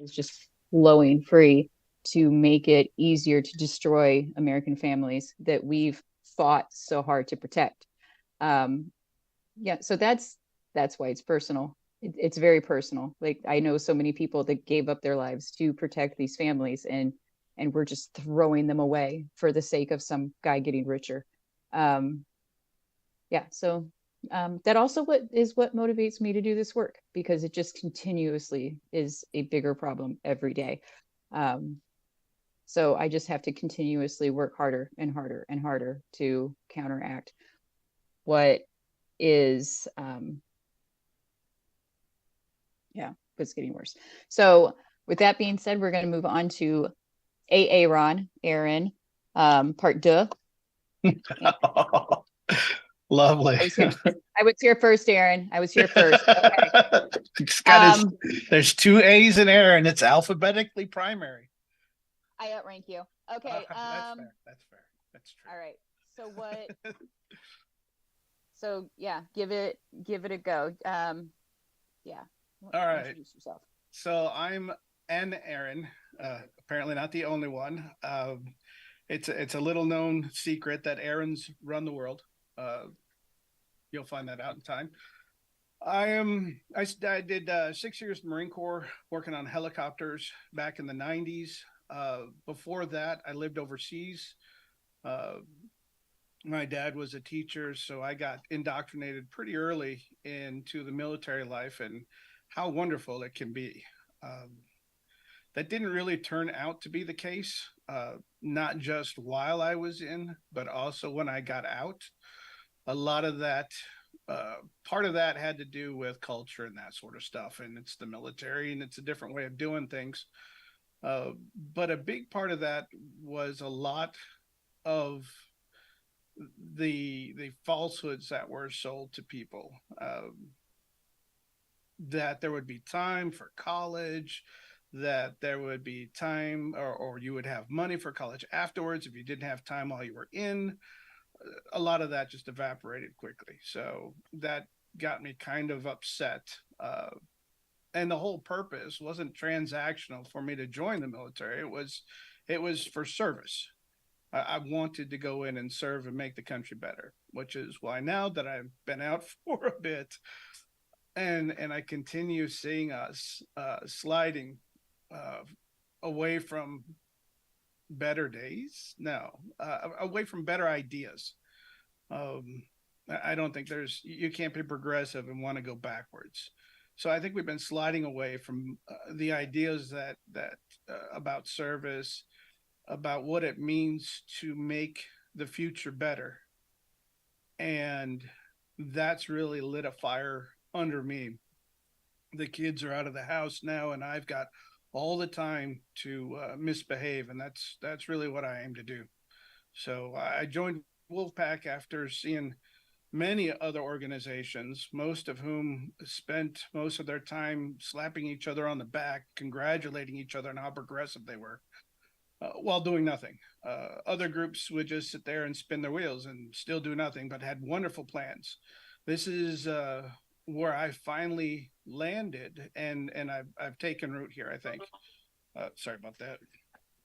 is just flowing free to make it easier to destroy American families that we've fought so hard to protect. Um, yeah, so that's why it's personal. It's very personal. Like I know so many people that gave up their lives to protect these families, and we're just throwing them away for the sake of some guy getting richer. Um, yeah, so that also what motivates me to do this work, because it just continuously is a bigger problem every day. Um, so I just have to continuously work harder and harder and harder to counteract what is yeah, it's getting worse. So with that being said, we're going to move on to Aaron, part deux. Lovely. I was here first, Aaron. I was here first. Okay. It's got his, Um, there's two A's in Aaron. It's alphabetically primary. I outrank you. Okay. That's fair. That's fair. That's true. All right. So what? So yeah, give it a go. Yeah. All right. Introduce yourself. So I'm N. Aaron. Apparently not the only one. It's a little known secret that Aarons run the world. You'll find that out in time. I did 6 years Marine Corps working on helicopters back in the 90s. Before that, I lived overseas. Uh, my dad was a teacher, so I got indoctrinated pretty early into the military life and how wonderful it can be. That didn't really turn out to be the case, not just while I was in, but also when I got out. A lot of that, part of that had to do with culture and that sort of stuff. And it's the military and it's a different way of doing things. But a big part of that was a lot of the falsehoods that were sold to people. That there would be time for college, that there would be time or you would have money for college afterwards if you didn't have time while you were in. A lot of that just evaporated quickly. So that got me kind of upset. And the whole purpose wasn't transactional for me to join the military. It was for service. I wanted to go in and serve and make the country better, which is why now that I've been out for a bit, and I continue seeing us sliding uh, away from better days. No, away from better ideas. Um, I don't think you can't be progressive and want to go backwards. So I think we've been sliding away from the ideas that about service, about what it means to make the future better, and that's really lit a fire under me. The kids are out of the house now, and I've got all the time to misbehave, and that's really what I aim to do. So I joined Wolf-PAC after seeing many other organizations, most of whom spent most of their time slapping each other on the back, congratulating each other on how progressive they were, while doing nothing. Other groups would just sit there and spin their wheels and still do nothing, but had wonderful plans. This is where I finally landed, and I've taken root here, I think. Sorry about that.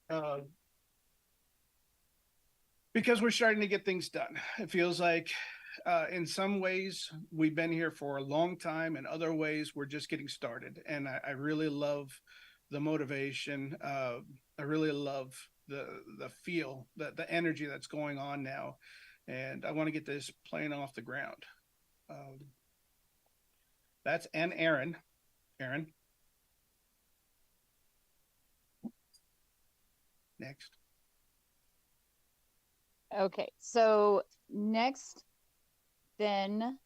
Uh, because we're starting to get things done. It feels like in some ways we've been here for a long time, in other ways we're just getting started. And I really love the motivation. I really love the feel, the energy that's going on now. And I want to get this plane off the ground. That's Aaron. Aaron. Next. Okay. So next, then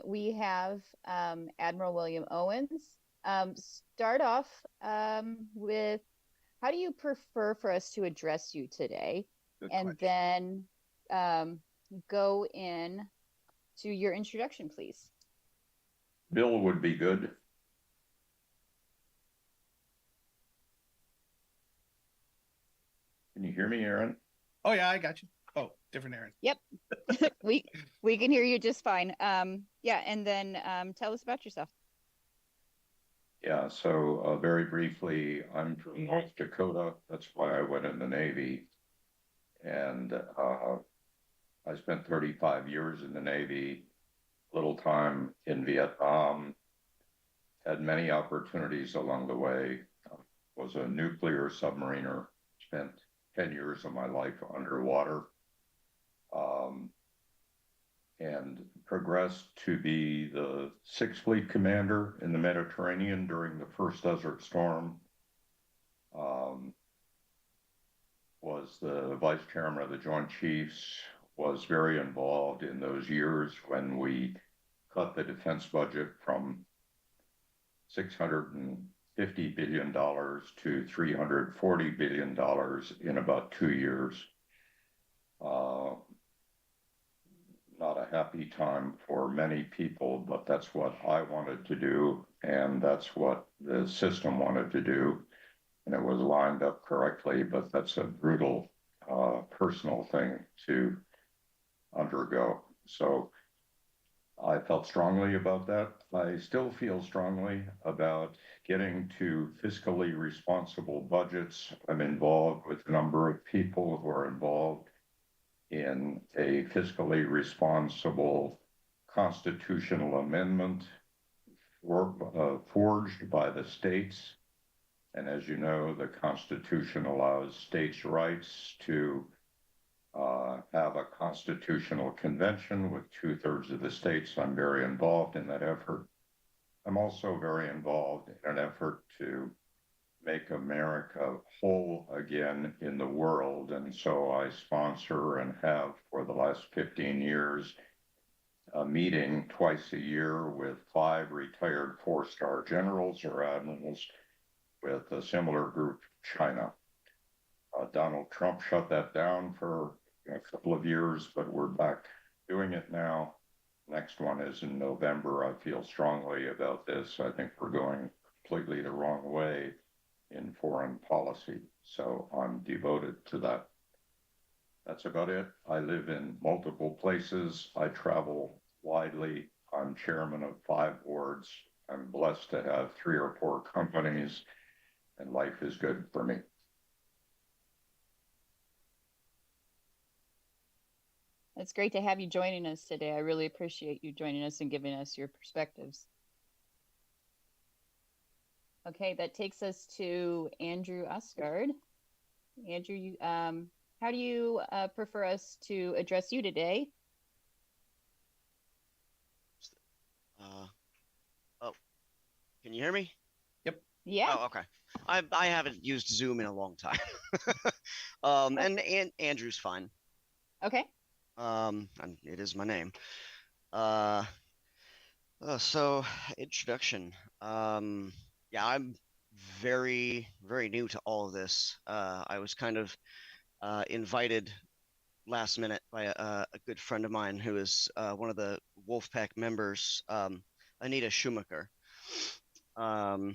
we have Admiral William Owens. Start off with, how do you prefer for us to address you today? Good And question. then go in to your introduction, please. Bill would be good. Can you hear me, Aaron? Oh yeah, I got you. Oh, different Aaron. Yep. we we can hear you just fine. Yeah, and then tell us about yourself. Yeah, so very briefly, I'm from North Dakota. That's why I went in the Navy. And I spent 35 years in the Navy, little time in Vietnam, had many opportunities along the way. Was a nuclear submariner, spent 10 years of my life underwater, um, and progressed to be the Sixth Fleet commander in the Mediterranean during the first Desert Storm. Um, was the vice chairman of the Joint Chiefs, was very involved in those years when we cut the defense budget from $650 billion to $340 billion in about 2 years. Uh, Not a happy time for many people, but that's what I wanted to do, and that's what the system wanted to do, and it was lined up correctly, but that's a brutal personal thing to undergo. So I felt strongly about that. I still feel strongly about getting to fiscally responsible budgets. I'm involved with a number of people who are involved in a fiscally responsible constitutional amendment forged by the states. And as you know, the Constitution allows states' rights to have a constitutional convention with 2/3 of the states. I'm very involved in that effort. I'm also very involved in an effort to make America whole again in the world. And so I sponsor and have for the last 15 years a meeting twice a year with 5 retired 4-star generals or admirals with a similar group, China. Donald Trump shut that down for a couple of years, but we're back doing it now. Next one is in November. I feel strongly about this. I think we're going completely the wrong way in foreign policy. So I'm devoted to that. That's about it. I live in multiple places. I travel widely. I'm chairman of 5 boards. I'm blessed to have 3 or 4 companies, and life is good for me. It's great to have you joining us today. I really appreciate you joining us and giving us your perspectives. Okay, that takes us to Andrew Osgard. Andrew, how do you prefer us to address you today? Oh, can you hear me? Yep. Yeah. Oh, okay. I haven't used Zoom in a long time. And Andrew's fine. Okay. And it is my name. Uh, so introduction. Yeah, I'm very new to all of this. I was kind of invited last minute by a good friend of mine who is one of the Wolf-PAC members, Anita Schumacher. Um,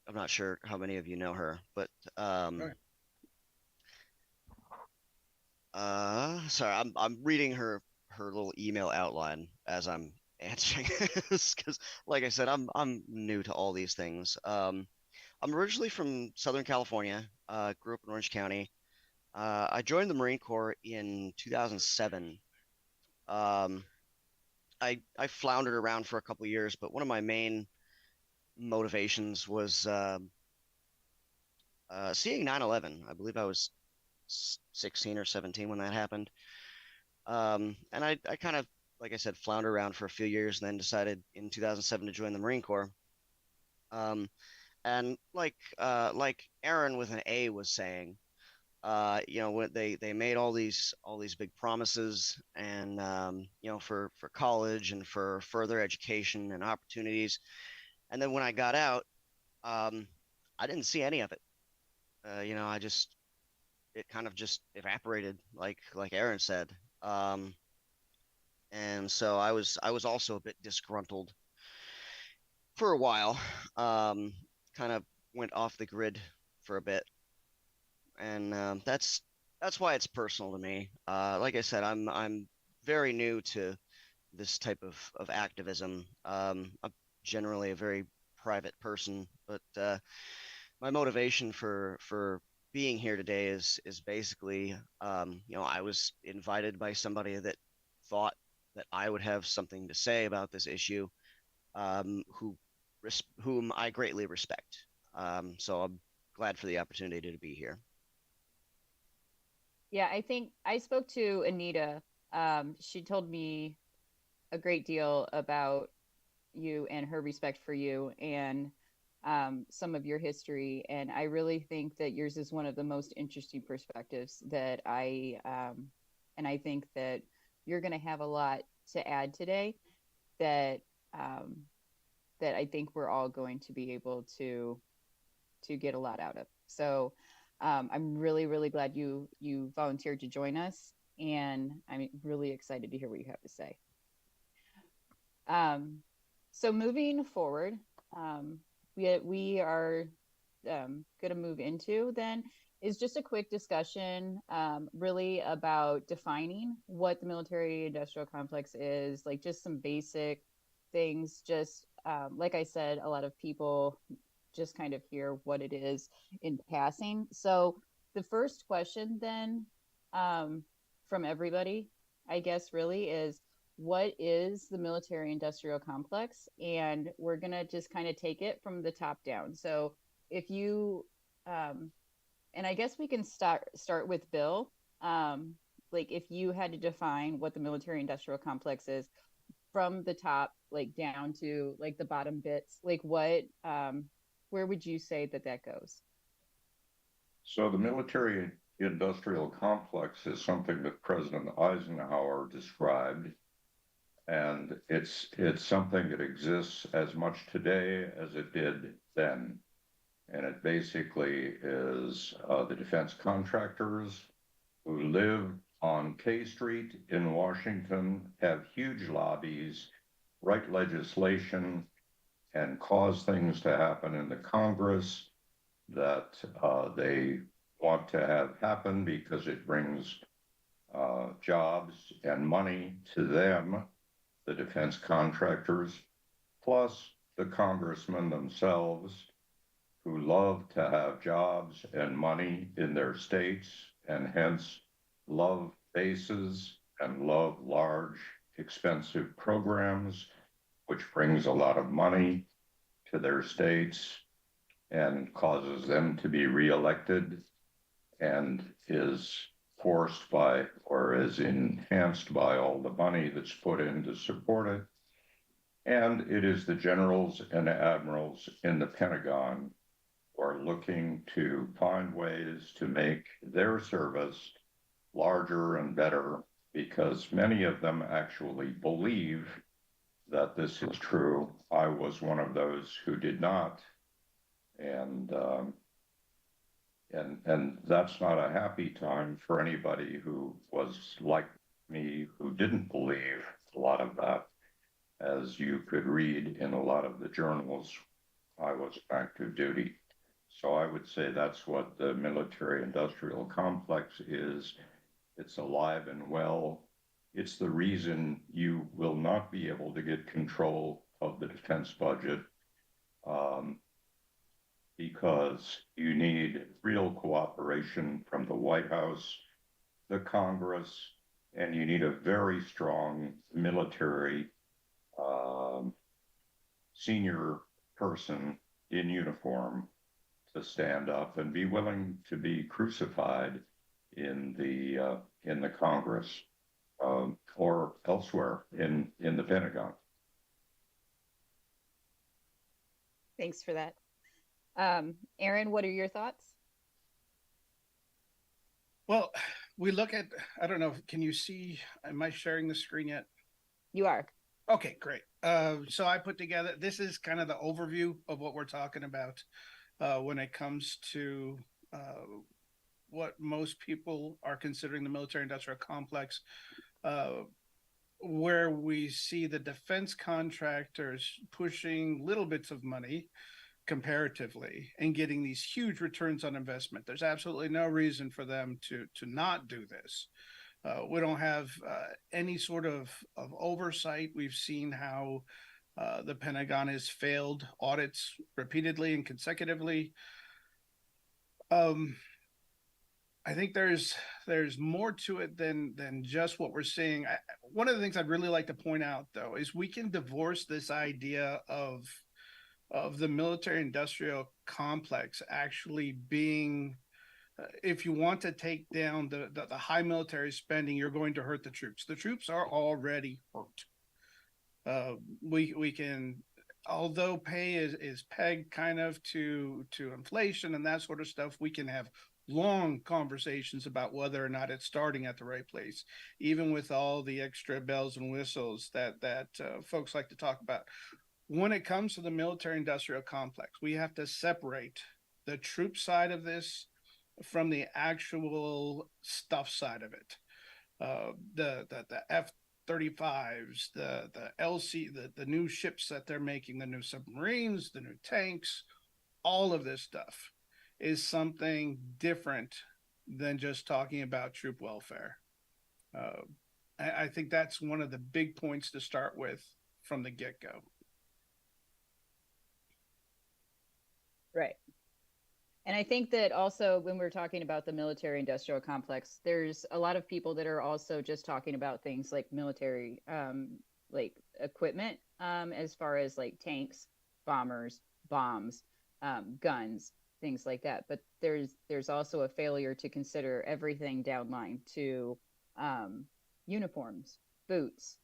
I'm not sure how many of you know her, but Right. sorry, I'm reading her little email outline as I'm answering this because, like I said, I'm new to all these things. I'm originally from Southern California. Grew up in Orange County. I joined the Marine Corps in 2007. Um, I floundered around for a couple of years, but one of my main motivations was seeing 9/11. I believe I was 16 or 17 when that happened. And I kind of, like I said, floundered around for a few years and then decided in 2007 to join the Marine Corps. Um, and like Aaron with an A was saying, when they made all these big promises and for college and for further education and opportunities. And then when I got out, I didn't see any of it. I just it kind of just evaporated, like Aaron said. Um, and so I was also a bit disgruntled for a while. Um, Kind of went off the grid for a bit, and that's why it's personal to me. Like I said, I'm very new to this type of activism. I'm generally a very private person, but my motivation for being here today is basically, I was invited by somebody that thought that I would have something to say about this issue, who whom I greatly respect. So I'm glad for the opportunity to be here. Yeah, I think I spoke to Anita. She told me a great deal about you and her respect for you and some of your history. And I really think that yours is one of the most interesting perspectives and I think that you're going to have a lot to add today that, um, that I think we're all going to be able to get a lot out of. So I'm really, really glad you volunteered to join us, and I'm really excited to hear what you have to say. Um, so moving forward, we are going to move into then is just a quick discussion, really about defining what the military industrial complex is, like just some basic things. Just like I said, a lot of people just kind of hear what it is in passing. So the first question then, from everybody, I guess, really is, what is the military industrial complex? And we're going to just kind of take it from the top down. So if you, and I guess we can start with Bill. Like if you had to define what the military industrial complex is from the top, like down to like the bottom bits, like what, where would you say that that goes? So the military industrial complex is something that President Eisenhower described, and it's something that exists as much today as it did then. And it basically is the defense contractors who live on K Street in Washington, have huge lobbies, write legislation, and cause things to happen in the Congress that they want to have happen because it brings jobs and money to them, the defense contractors, plus the congressmen themselves who love to have jobs and money in their states and hence love bases and love large, expensive programs, which brings a lot of money to their states and causes them to be reelected and is forced by or is enhanced by all the money that's put in to support it. And it is the generals and admirals in the Pentagon who are looking to find ways to make their service larger and better because many of them actually believe that this is true. I was one of those who did not. And that's not a happy time for anybody who was like me, who didn't believe a lot of that, as you could read in a lot of the journals. I was active duty. So I would say that's what the military industrial complex is. It's alive and well. It's the reason you will not be able to get control of the defense budget, because you need real cooperation from the White House, the Congress, and you need a very strong military senior person in uniform to stand up and be willing to be crucified in the Congress or elsewhere in the Pentagon. Thanks for that. Aaron, what are your thoughts? Well, we look at, I don't know, can you see, am I sharing the screen yet? You are. Okay, great. So I put together, this is kind of the overview of what we're talking about when it comes to what most people are considering the military industrial complex, where we see the defense contractors pushing little bits of money comparatively and getting these huge returns on investment. There's absolutely no reason for them to not do this. We don't have any sort of oversight. We've seen how The Pentagon has failed audits repeatedly and consecutively. Um, I think there's more to it than just what we're seeing. One of the things I'd really like to point out, though, is we can divorce this idea of the military industrial complex actually being, if you want to take down the high military spending, you're going to hurt the troops. The troops are already hurt. We can, although pay is pegged kind of to inflation and that sort of stuff, we can have long conversations about whether or not it's starting at the right place, even with all the extra bells and whistles that folks like to talk about. When it comes to the military industrial complex, we have to separate the troop side of this from the actual stuff side of it. The F-35s, the LC, the new ships that they're making, the new submarines, the new tanks, all of this stuff is something different than just talking about troop welfare. I think that's one of the big points to start with from the get-go. Right. And I think that also when we're talking about the military industrial complex, there's a lot of people that are also just talking about things like military, like equipment, as far as like tanks, bombers, bombs, guns, things like that. But there's also a failure to consider everything downline to uniforms, boots,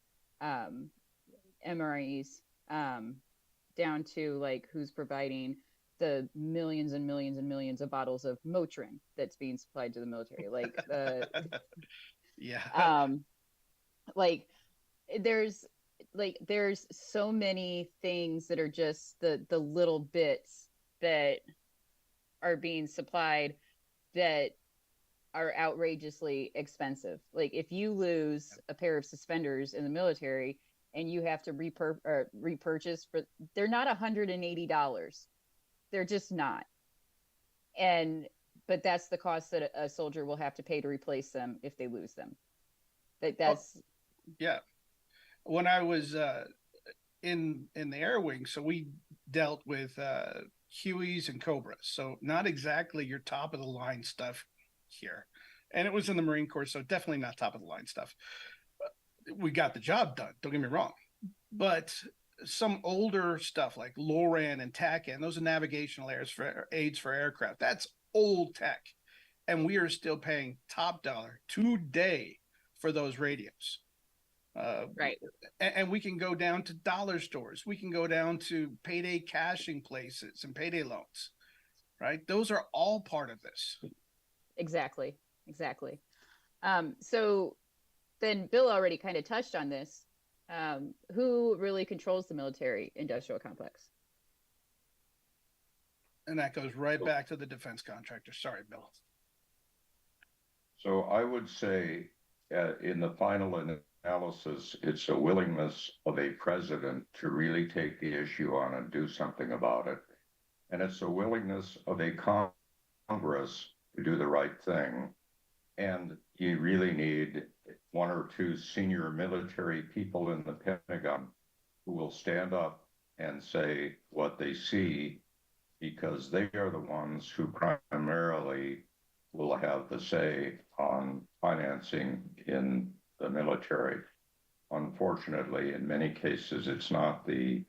MREs, down to like who's providing the millions and millions and millions of bottles of Motrin that's being supplied to the military. Like yeah. Like there's there's so many things that are just the little bits that are being supplied that are outrageously expensive. Like if you lose a pair of suspenders in the military and you have to repurchase for, they're not $180. They're just not. But that's the cost that a soldier will have to pay to replace them if they lose them. That's yeah. When I was in the air wing, so we dealt with Hueys and Cobras, so not exactly your top of the line stuff here. And it was in the Marine Corps, so definitely not top of the line stuff. We got the job done, don't get me wrong, but some older stuff like LORAN and TACAN, those are navigational aids for aircraft. That's old tech. And we are still paying top dollar today for those radios. right. And we can go down to dollar stores. We can go down to payday cashing places and payday loans, right? Those are all part of this. Exactly. So then Bill already kind of touched on this. Who really controls the military industrial complex? And that goes right back to the defense contractor. Sorry, Bill. So I would say in the final analysis, it's a willingness of a president to really take the issue on and do something about it. And it's a willingness of a Congress to do the right thing. And you really need one or two senior military people in the Pentagon who will stand up and say what they see, because they are the ones who primarily will have the say on financing in the military. Unfortunately, in many cases, it's not the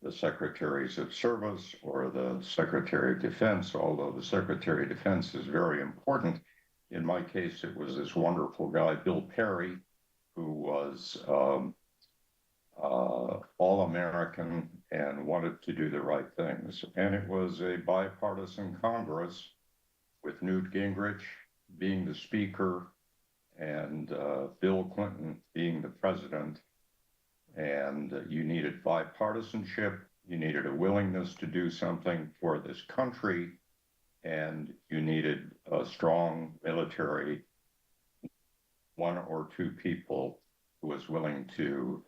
secretaries of service or the secretary of defense, although the secretary of defense is very important. In my case, it was this wonderful guy, Bill Perry, who was all-American and wanted to do the right things. And it was a bipartisan Congress with Newt Gingrich being the speaker and Bill Clinton being the president. And you needed bipartisanship, you needed a willingness to do something for this country, and you needed a strong military, one or two people who was willing to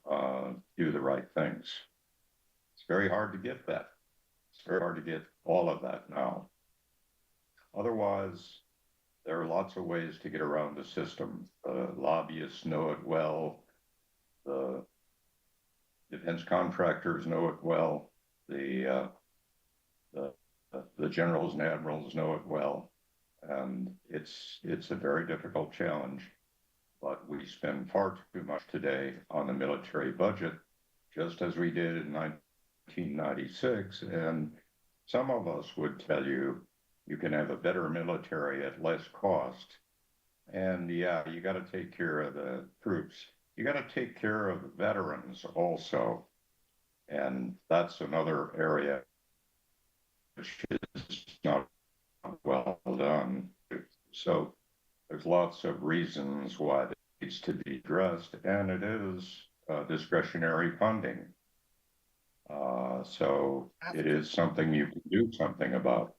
do the right things. It's very hard to get that. It's very hard to get all of that now. Otherwise, there are lots of ways to get around the system. Lobbyists know it well. The defense contractors know it well. The the the generals and admirals know it well, and it's a very difficult challenge. But we spend far too much today on the military budget, just as we did in 1996. And some of us would tell you you can have a better military at less cost. And yeah, you got to take care of the troops. You got to take care of the veterans also. And that's another area which is not well done. So there's lots of reasons why it needs to be addressed, and it is discretionary funding. So it is something you can do something about.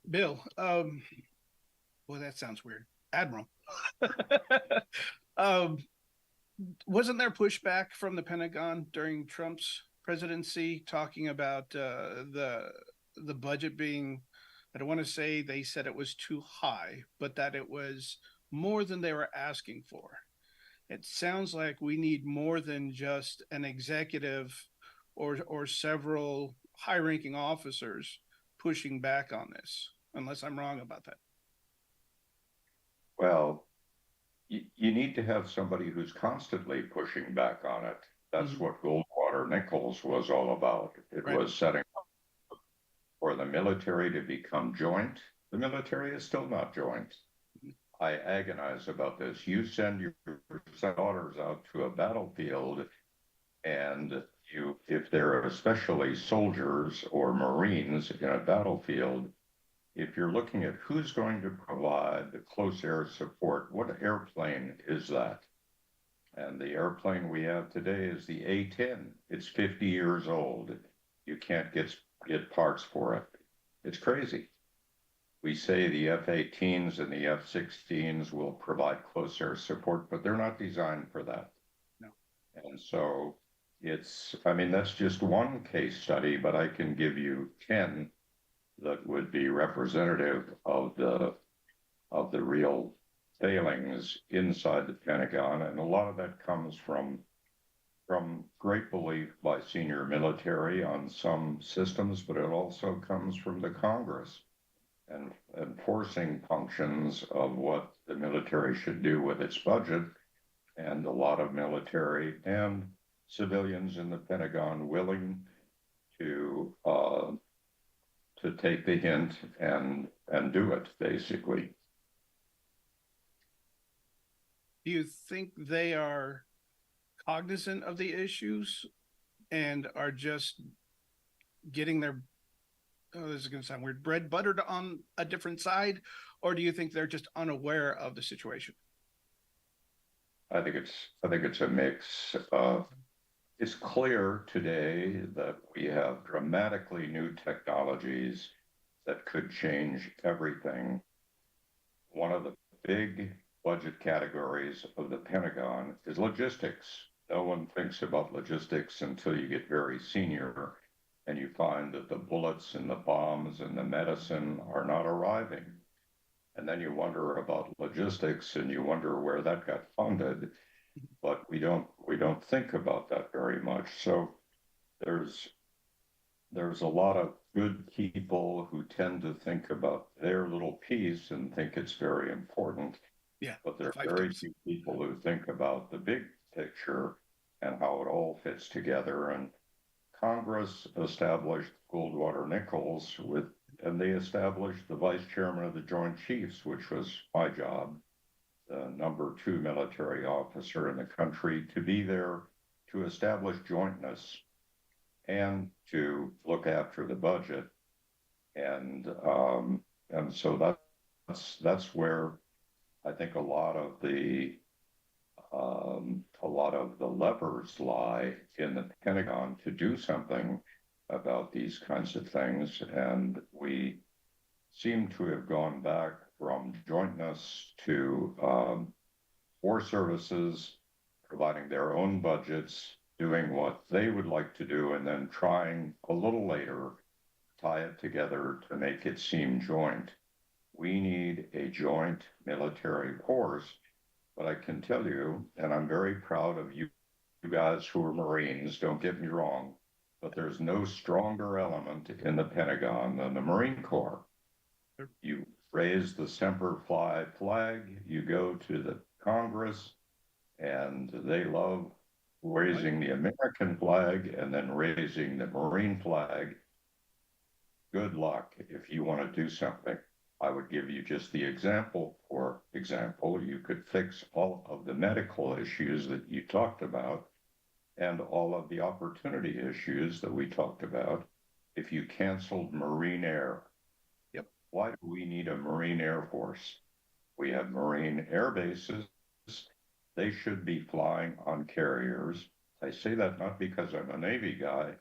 Bill, well, that sounds weird. Admiral. um, wasn't there pushback from the Pentagon during Trump's presidency talking about the budget being, I don't want to say they said it was too high, but that it was more than they were asking for. It sounds like we need more than just an executive or several high-ranking officers pushing back on this, unless I'm wrong about that. Well, you need to have somebody who's constantly pushing back on it. That's what Goldwater Nichols was all about. It was setting up for the military to become joint. The military is still not joint. I agonize about this. You send your daughters out to a battlefield, and if they're especially soldiers or Marines in a battlefield, if you're looking at who's going to provide the close air support, what airplane is that? And the airplane we have today is the A-10. It's 50 years old. You can't get parts for it. It's crazy. We say the F-18s and the F-16s will provide close air support, but they're not designed for that. No. And so I mean, that's just one case study, but I can give you 10 that would be representative of the real failings inside the Pentagon. And a lot of that comes from great belief by senior military on some systems, but it also comes from the Congress and enforcing functions of what the military should do with its budget. And a lot of military and civilians in the Pentagon willing to take the hint and do it, basically. Do you think they are cognizant of the issues and are just getting their, oh, this is going to sound weird, bread buttered on a different side? Or do you think they're just unaware of the situation? I think it's a mix. It's clear today that we have dramatically new technologies that could change everything. One of the big budget categories of the Pentagon is logistics. No one thinks about logistics until you get very senior and you find that the bullets and the bombs and the medicine are not arriving. And then you wonder about logistics and you wonder where that got funded, but we don't think about that very much. So there's a lot of good people who tend to think about their little piece and think it's very important. Yeah. But there are very few people who think about the big picture and how it all fits together. And Congress established Goldwater Nichols and they established the vice chairman of the Joint Chiefs, which was my job, the number 2 military officer in the country, to be there to establish jointness and to look after the budget. And so that's where I think a lot of the levers lie in the Pentagon to do something about these kinds of things. And we seem to have gone back from jointness to war services providing their own budgets, doing what they would like to do, and then trying a little later tie it together to make it seem joint. we need a joint military force. But I can tell you, and I'm very proud of you guys who are Marines, don't get me wrong, but there's no stronger element in the Pentagon than the Marine Corps. You raise the Semper Fi flag, you go to the Congress, and they love raising the American flag and then raising the Marine flag. Good luck if you want to do something. I would give you just the example. For example, you could fix all of the medical issues that you talked about and all of the opportunity issues that we talked about if you canceled Marine Air. Yep. Why do we need a Marine Air Force? We have Marine air bases. They should be flying on carriers. I say that not because I'm a Navy guy.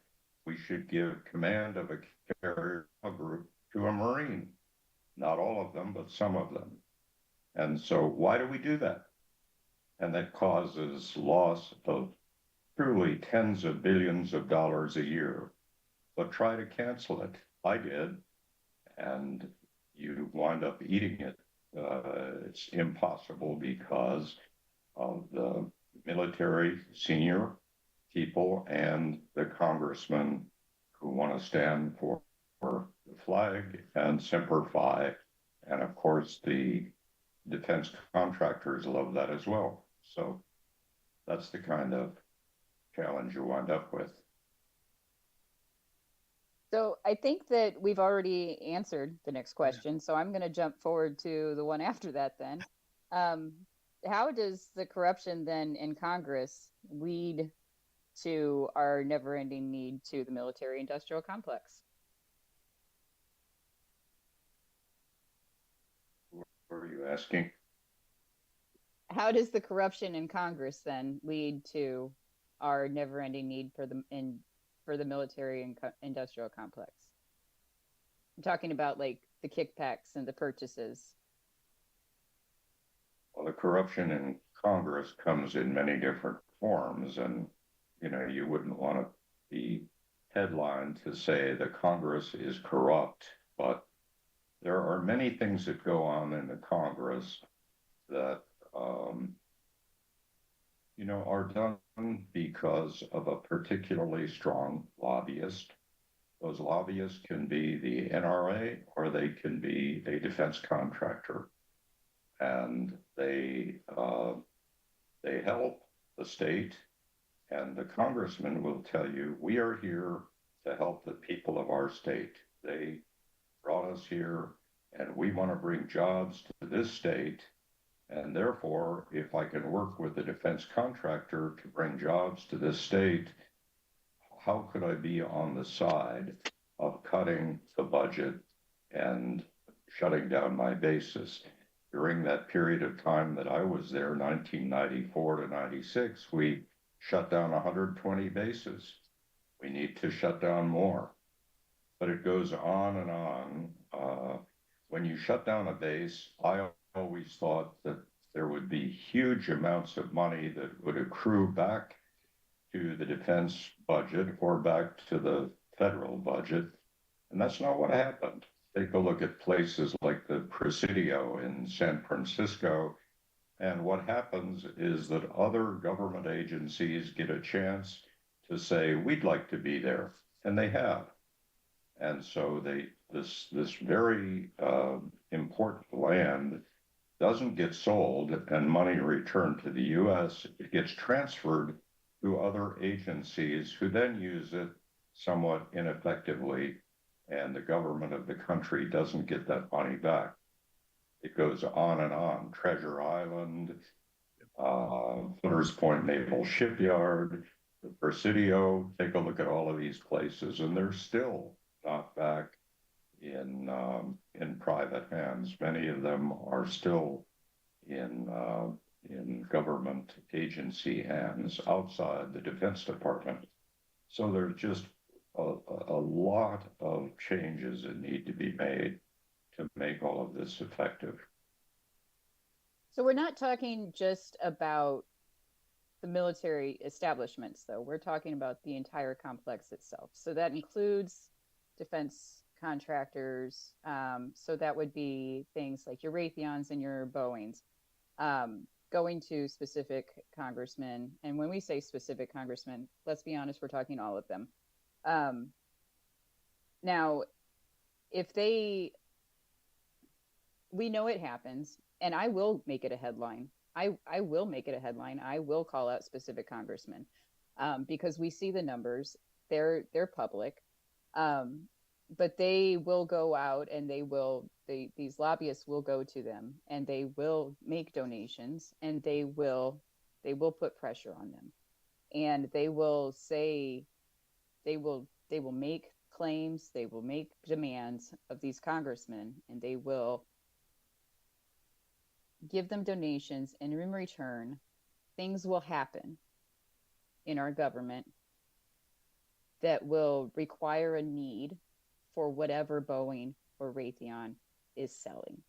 We should give command of a carrier group to a Marine. Not all of them, but some of them. And so why do we do that? And that causes loss of truly tens of billions of dollars a year. But try to cancel it. I did. And you wind up eating it. It's impossible because of the military senior people and the congressmen who want to stand for the flag and Semper Fi. And of course, the defense contractors love that as well. So that's the kind of challenge you wind up with. So I think that we've already answered the next question. So I'm going to jump forward to the one after that then. How does the corruption then in Congress lead to our never-ending need to the military-industrial complex? What are you asking? How does the corruption in Congress then lead to our never-ending need for the military and industrial complex? I'm talking about like the kickbacks and the purchases. Well, the corruption in Congress comes in many different forms, and you wouldn't want to be headlined to say the Congress is corrupt, but there are many things that go on in the Congress that are done because of a particularly strong lobbyist. Those lobbyists can be the NRA or they can be a defense contractor, and they help the state. And the congressman will tell you, we are here to help the people of our state. They brought us here, and we want to bring jobs to this state. And therefore, if I can work with a defense contractor to bring jobs to this state, how could I be on the side of cutting the budget and shutting down my bases? During that period of time that I was there, 1994 to 96, we shut down 120 bases. We need to shut down more. But it goes on and on. When you shut down a base, I always thought that there would be huge amounts of money that would accrue back to the defense budget or back to the federal budget. And that's not what happened. Take a look at places like the Presidio in San Francisco. And what happens is that other government agencies get a chance to say, we'd like to be there. And they have. And so this very important land doesn't get sold and money returned to the U.S. It gets transferred to other agencies who then use it somewhat ineffectively, and the government of the country doesn't get that money back. It goes on and on. Treasure Island, Footers Point Naval Shipyard, the Presidio. Take a look at all of these places, and they're still not back in private hands. Many of them are still in government agency hands outside the Defense Department. So there's just a lot of changes that need to be made to make all of this effective. So we're not talking just about the military establishments, though. We're talking about the entire complex itself. So that includes defense contractors. So that would be things like your Raytheons and your Boeings, going to specific congressmen. And when we say specific congressmen, let's be honest, we're talking all of them. Now, if they, we know it happens, and I will make it a headline. I will make it a headline. I will call out specific congressmen, because we see the numbers. They're public, but they will go out and these lobbyists will go to them and they will make donations and they will put pressure on them, and they will say they will make claims, they will make demands of these congressmen, and they will give them donations, and in return, things will happen in our government that will require a need for whatever Boeing or Raytheon is selling.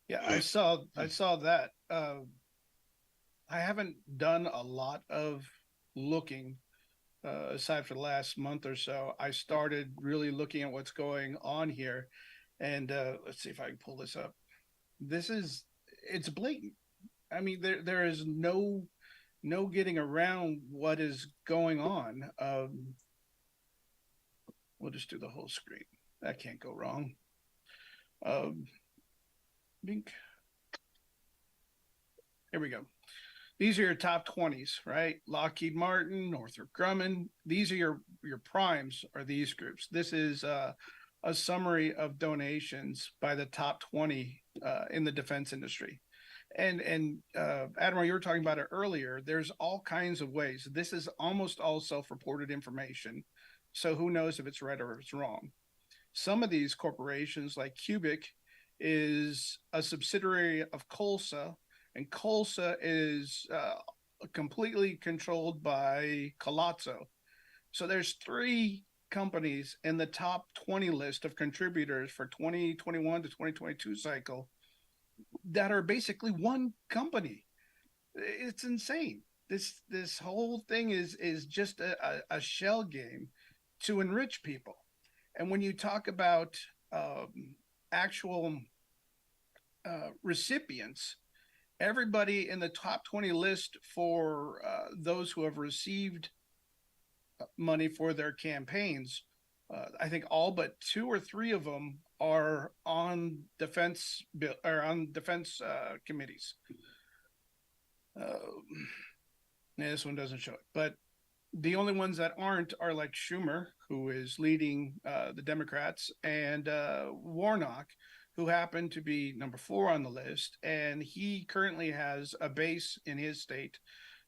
Yeah, I saw that. I haven't done a lot of looking aside for the last month or so. I started really looking at what's going on here, and let's see if I can pull this up. It's blatant. I mean, there is no getting around what is going on. We'll just do the whole screen. That can't go wrong. Bink. Here we go. These are your top 20s, right? Lockheed Martin, Northrop Grumman. These are your primes, are these groups. This is a summary of donations by the top 20 in the defense industry. And Admiral, you were talking about it earlier. There's all kinds of ways. This is almost all self-reported information. So who knows if it's right or if it's wrong. Some of these corporations, like Cubic, is a subsidiary of Colsa, and Colsa is completely controlled by Colazzo. So there's 3 companies in the top 20 list of contributors for 2021 to 2022 cycle that are basically one company. It's insane. This whole thing is just a shell game to enrich people. And when you talk about actual recipients, everybody in the top 20 list for those who have received money for their campaigns, I think all but 2 or 3 of them are on defense committees. This one doesn't show it, but the only ones that aren't are like Schumer, who is leading the Democrats, and Warnock, who happened to be number 4 on the list. And he currently has a base in his state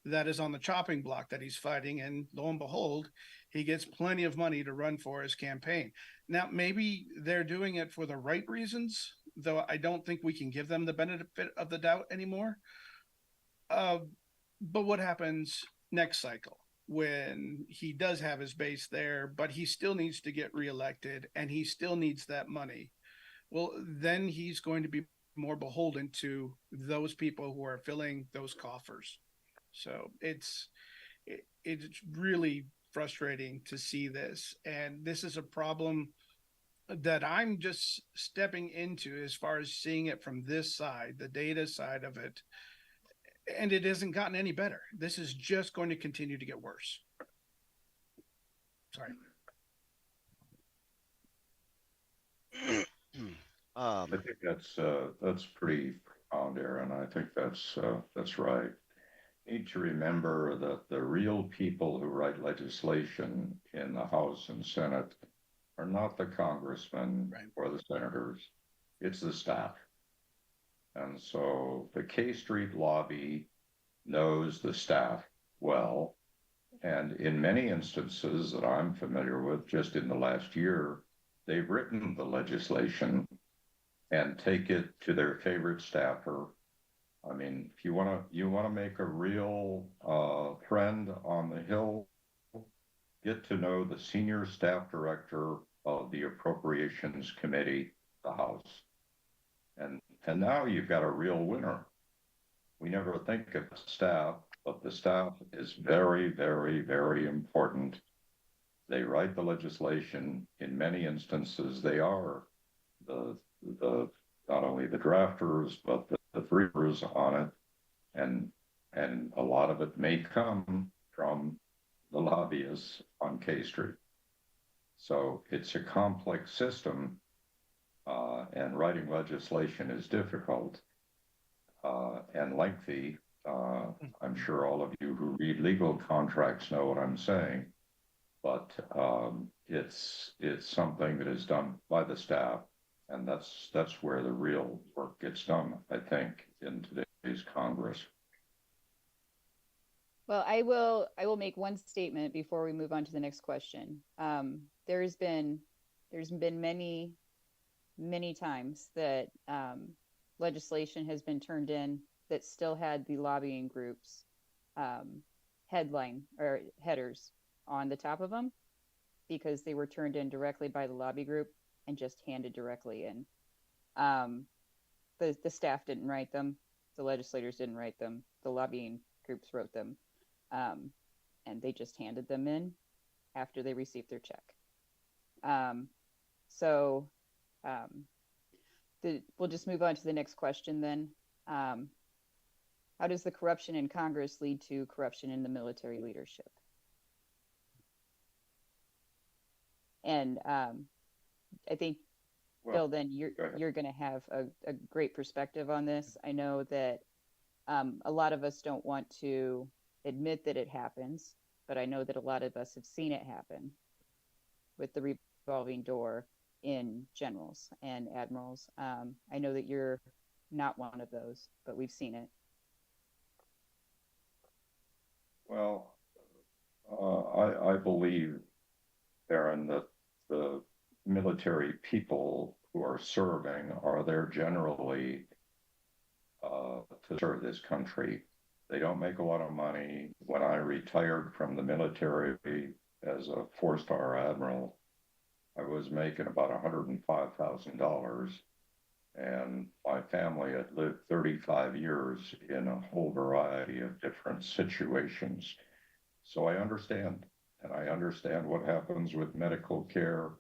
that is on the chopping block that he's fighting. And lo and behold, he gets plenty of money to run for his campaign. Now, maybe they're doing it for the right reasons, though I don't think we can give them the benefit of the doubt anymore. But what happens next cycle when he does have his base there, but he still needs to get reelected and he still needs that money? Well, then he's going to be more beholden to those people who are filling those coffers. So it's really frustrating to see this. And this is a problem that I'm just stepping into as far as seeing it from this side, the data side of it. And it hasn't gotten any better. This is just going to continue to get worse. Sorry. I think that's pretty profound, Aaron. I think that's right. You need to remember that the real people who write legislation in the House and Senate are not the congressmen or the senators. It's the staff. And so the K Street lobby knows the staff well. And in many instances that I'm familiar with, just in the last year, they've written the legislation and take it to their favorite staffer. I mean, if you want to make a real friend on the Hill, get to know the senior staff director of the Appropriations Committee, the House. And now you've got a real winner. We never think of the staff, but the staff is very, very, very important. They write the legislation. In many instances, they are the not only the drafters but the briefers on it, and a lot of it may come from the lobbyists on K Street. So it's a complex system, and writing legislation is difficult and lengthy. I'm sure all of you who read legal contracts know what I'm saying, but it's something that is done by the staff, and that's where the real work gets done, I think, in today's Congress. Well, I will make one statement before we move on to the next question. There's been many times that legislation has been turned in that still had the lobbying groups headline or headers on the top of them, because they were turned in directly by the lobby group and just handed directly in. The staff didn't write them, the legislators didn't write them, the lobbying groups wrote them, and they just handed them in after they received their check. We'll just move on to the next question then. How does the corruption in Congress lead to corruption in the military leadership? And I think, Bill, then you're going to have a great perspective on this. I know that a lot of us don't want to admit that it happens, but I know that a lot of us have seen it happen with the revolving door in generals and admirals. I know that you're not one of those, but we've seen it. Well, I believe, Aaron, that the military people who are serving are there generally to serve this country. They don't make a lot of money. When I retired from the military as a 4-star admiral, I was making about $105,000, and my family had lived 35 years in a whole variety of different situations. So I understand, and I understand what happens with medical care,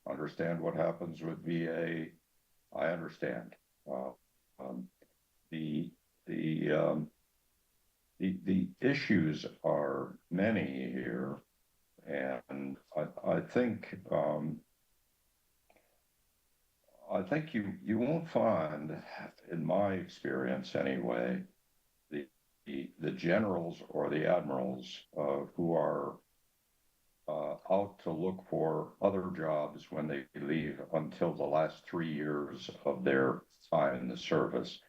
understand what happens with VA. I understand. The issues are many here, and I think you won't find, in my experience anyway, the generals or the admirals who are out to look for other jobs when they leave until the last 3 years of their time in the service.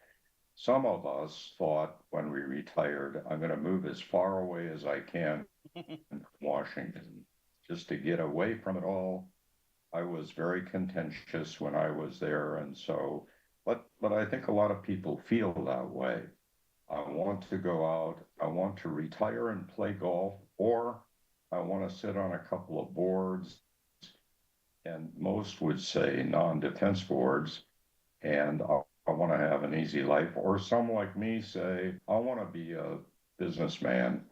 Some of us thought when we retired, I'm going to move as far away as I can from Washington just to get away from it all. I was very contentious when I was there, and so, but I think a lot of people feel that way. I want to go out, I want to retire and play golf, or I want to sit on a couple of boards, and most would say non-defense boards, and I want to have an easy life. Or some like me say, I want to be a businessman,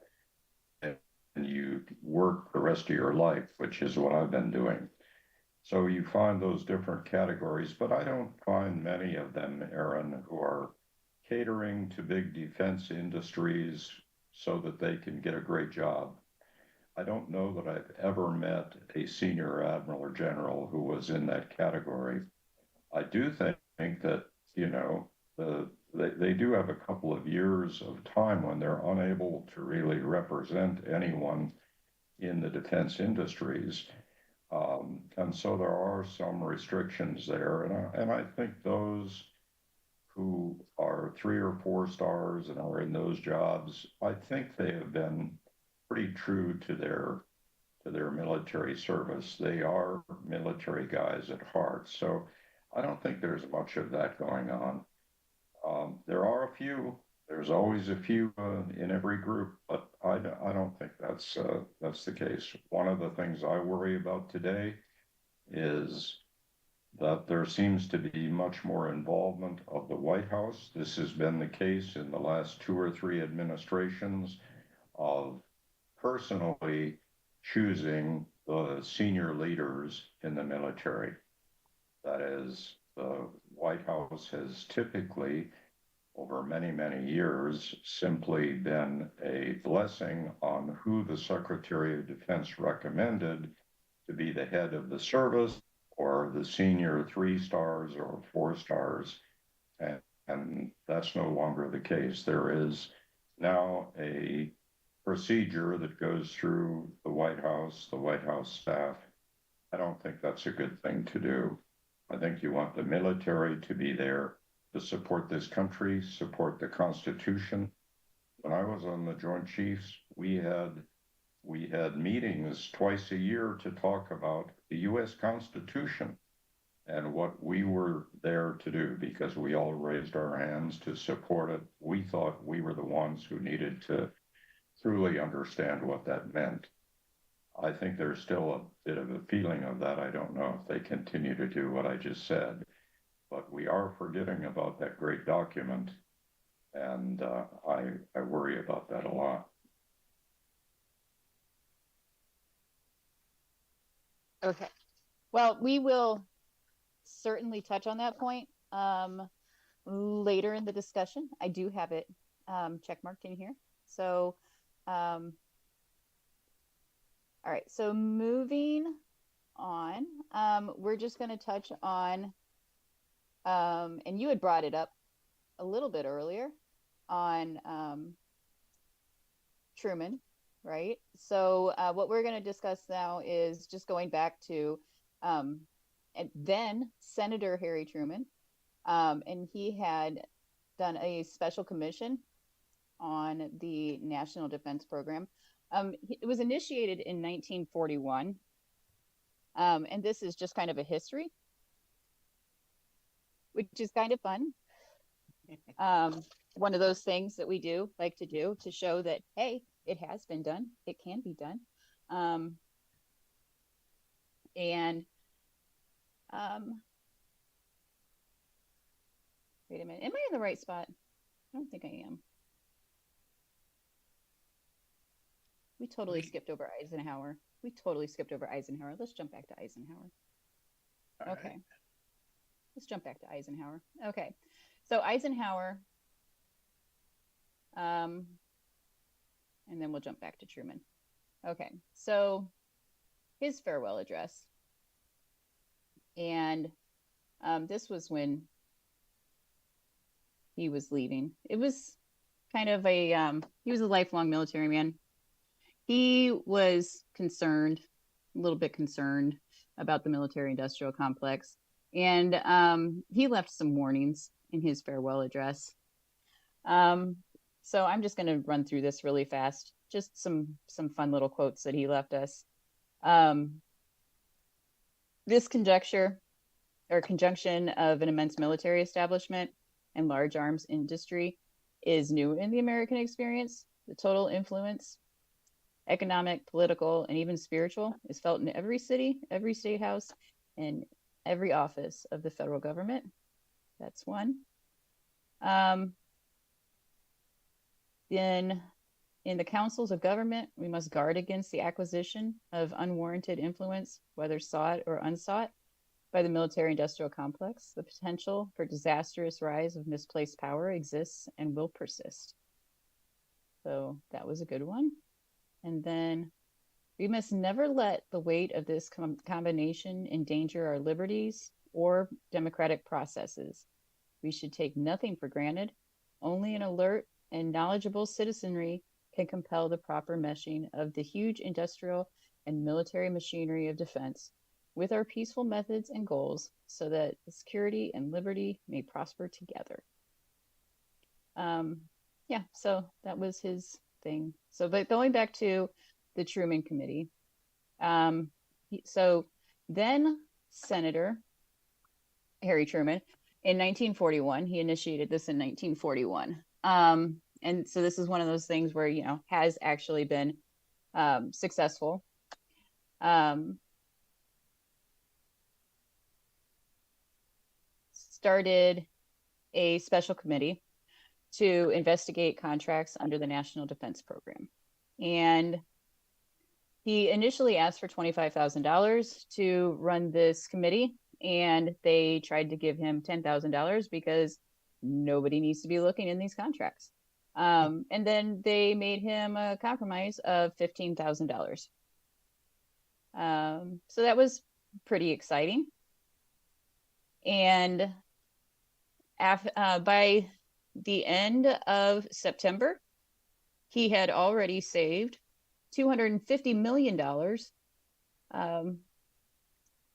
and you work the rest of your life, which is what I've been doing. So you find those different categories, but I don't find many of them, Aaron, who are catering to big defense industries so that they can get a great job. I don't know that I've ever met a senior admiral or general who was in that category. I do think that, you know, they do have a couple of years of time when they're unable to really represent anyone in the defense industries. And so there are some restrictions there. And I think those who are 3 or 4 stars and are in those jobs, I think they have been pretty true to their military service. They are military guys at heart. So I don't think there's much of that going on. There are a few. There's always a few in every group, but I don't think that's the case. One of the things I worry about today is that there seems to be much more involvement of the White House. This has been the case in the last 2 or 3 administrations, of personally choosing the senior leaders in the military. That is, the White House has typically, over many, many years, simply been a blessing on who the Secretary of Defense recommended to be the head of the service or the senior 3 stars or 4 stars. And that's no longer the case. There is now a procedure that goes through the White House staff. I don't think that's a good thing to do. I think you want the military to be there to support this country, support the Constitution. When I was on the Joint Chiefs, we had meetings twice a year to talk about the U.S. Constitution and what we were there to do, because we all raised our hands to support it. We thought we were the ones who needed to truly understand what that meant. I think there's still a bit of a feeling of that. I don't know if they continue to do what I just said, but we are forgetting about that great document, and I worry about that a lot. Okay. Well, we will certainly touch on that point later in the discussion. I do have it checkmarked in here. So, all right. So moving on, we're just going to touch on, and you had brought it up a little bit earlier on Truman, right? So what we're going to discuss now is just going back to and then Senator Harry Truman, and he had done a special commission on the National Defense Program. It was initiated in 1941, and this is just kind of a history, which is kind of fun. One of those things that we do like to do to show that, hey, it has been done, it can be done. Wait a minute, am I in the right spot? I don't think I am. We totally skipped over Eisenhower. Let's jump back to Eisenhower. Okay. Right. Let's jump back to Eisenhower. Okay. So Eisenhower, and then we'll jump back to Truman. Okay. So his farewell address. And this was when he was leaving. It was kind of he was a lifelong military man. He was a little bit concerned about the military industrial complex. And he left some warnings in his farewell address. So I'm just going to run through this really fast. Just some fun little quotes that he left us. This conjunction of an immense military establishment and large arms industry is new in the American experience. The total influence, economic, political, and even spiritual, is felt in every city, every state house, and every office of the federal government. That's one. Then in the councils of government, we must guard against the acquisition of unwarranted influence, whether sought or unsought, by the military-industrial complex. The potential for disastrous rise of misplaced power exists and will persist. So that was a good one. And then we must never let the weight of this combination endanger our liberties or democratic processes. We should take nothing for granted. Only an alert and knowledgeable citizenry can compel the proper meshing of the huge industrial and military machinery of defense with our peaceful methods and goals, so that security and liberty may prosper together. Yeah, so that was his thing. So, but going back to the Truman Committee, so then Senator Harry Truman, in 1941, he initiated this in 1941. And so this is one of those things where, has actually been successful. Started a special committee to investigate contracts under the National Defense Program. And he initially asked for $25,000 to run this committee, and they tried to give him $10,000 because nobody needs to be looking in these contracts. And then they made him a compromise of $15,000. So that was pretty exciting. And by the end of September, he had already saved $250 million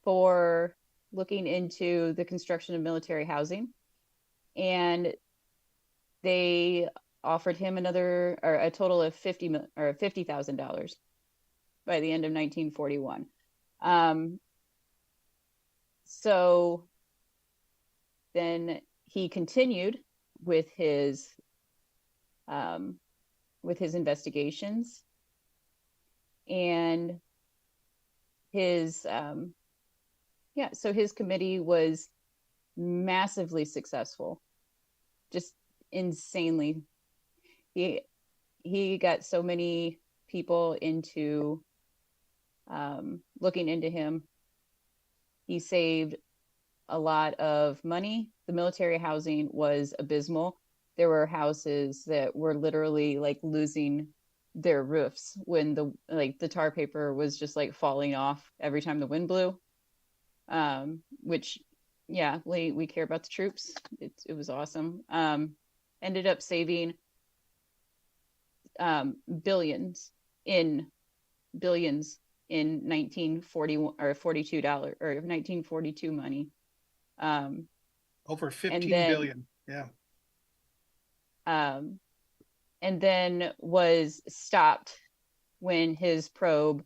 for looking into the construction of military housing. And they offered him a total of $50,000 by the end of 1941. So then he continued with his investigations, and so his committee was massively successful, just insanely. He got so many people into looking into him. He saved a lot of money. The military housing was abysmal. There were houses that were literally like losing their roofs when the tar paper was just like falling off every time the wind blew. Which, yeah, we care about the troops. It was awesome. Ended up saving billions in 1941 or $42 or 1942 money. Over 15 billion. Yeah. And then was stopped when his probe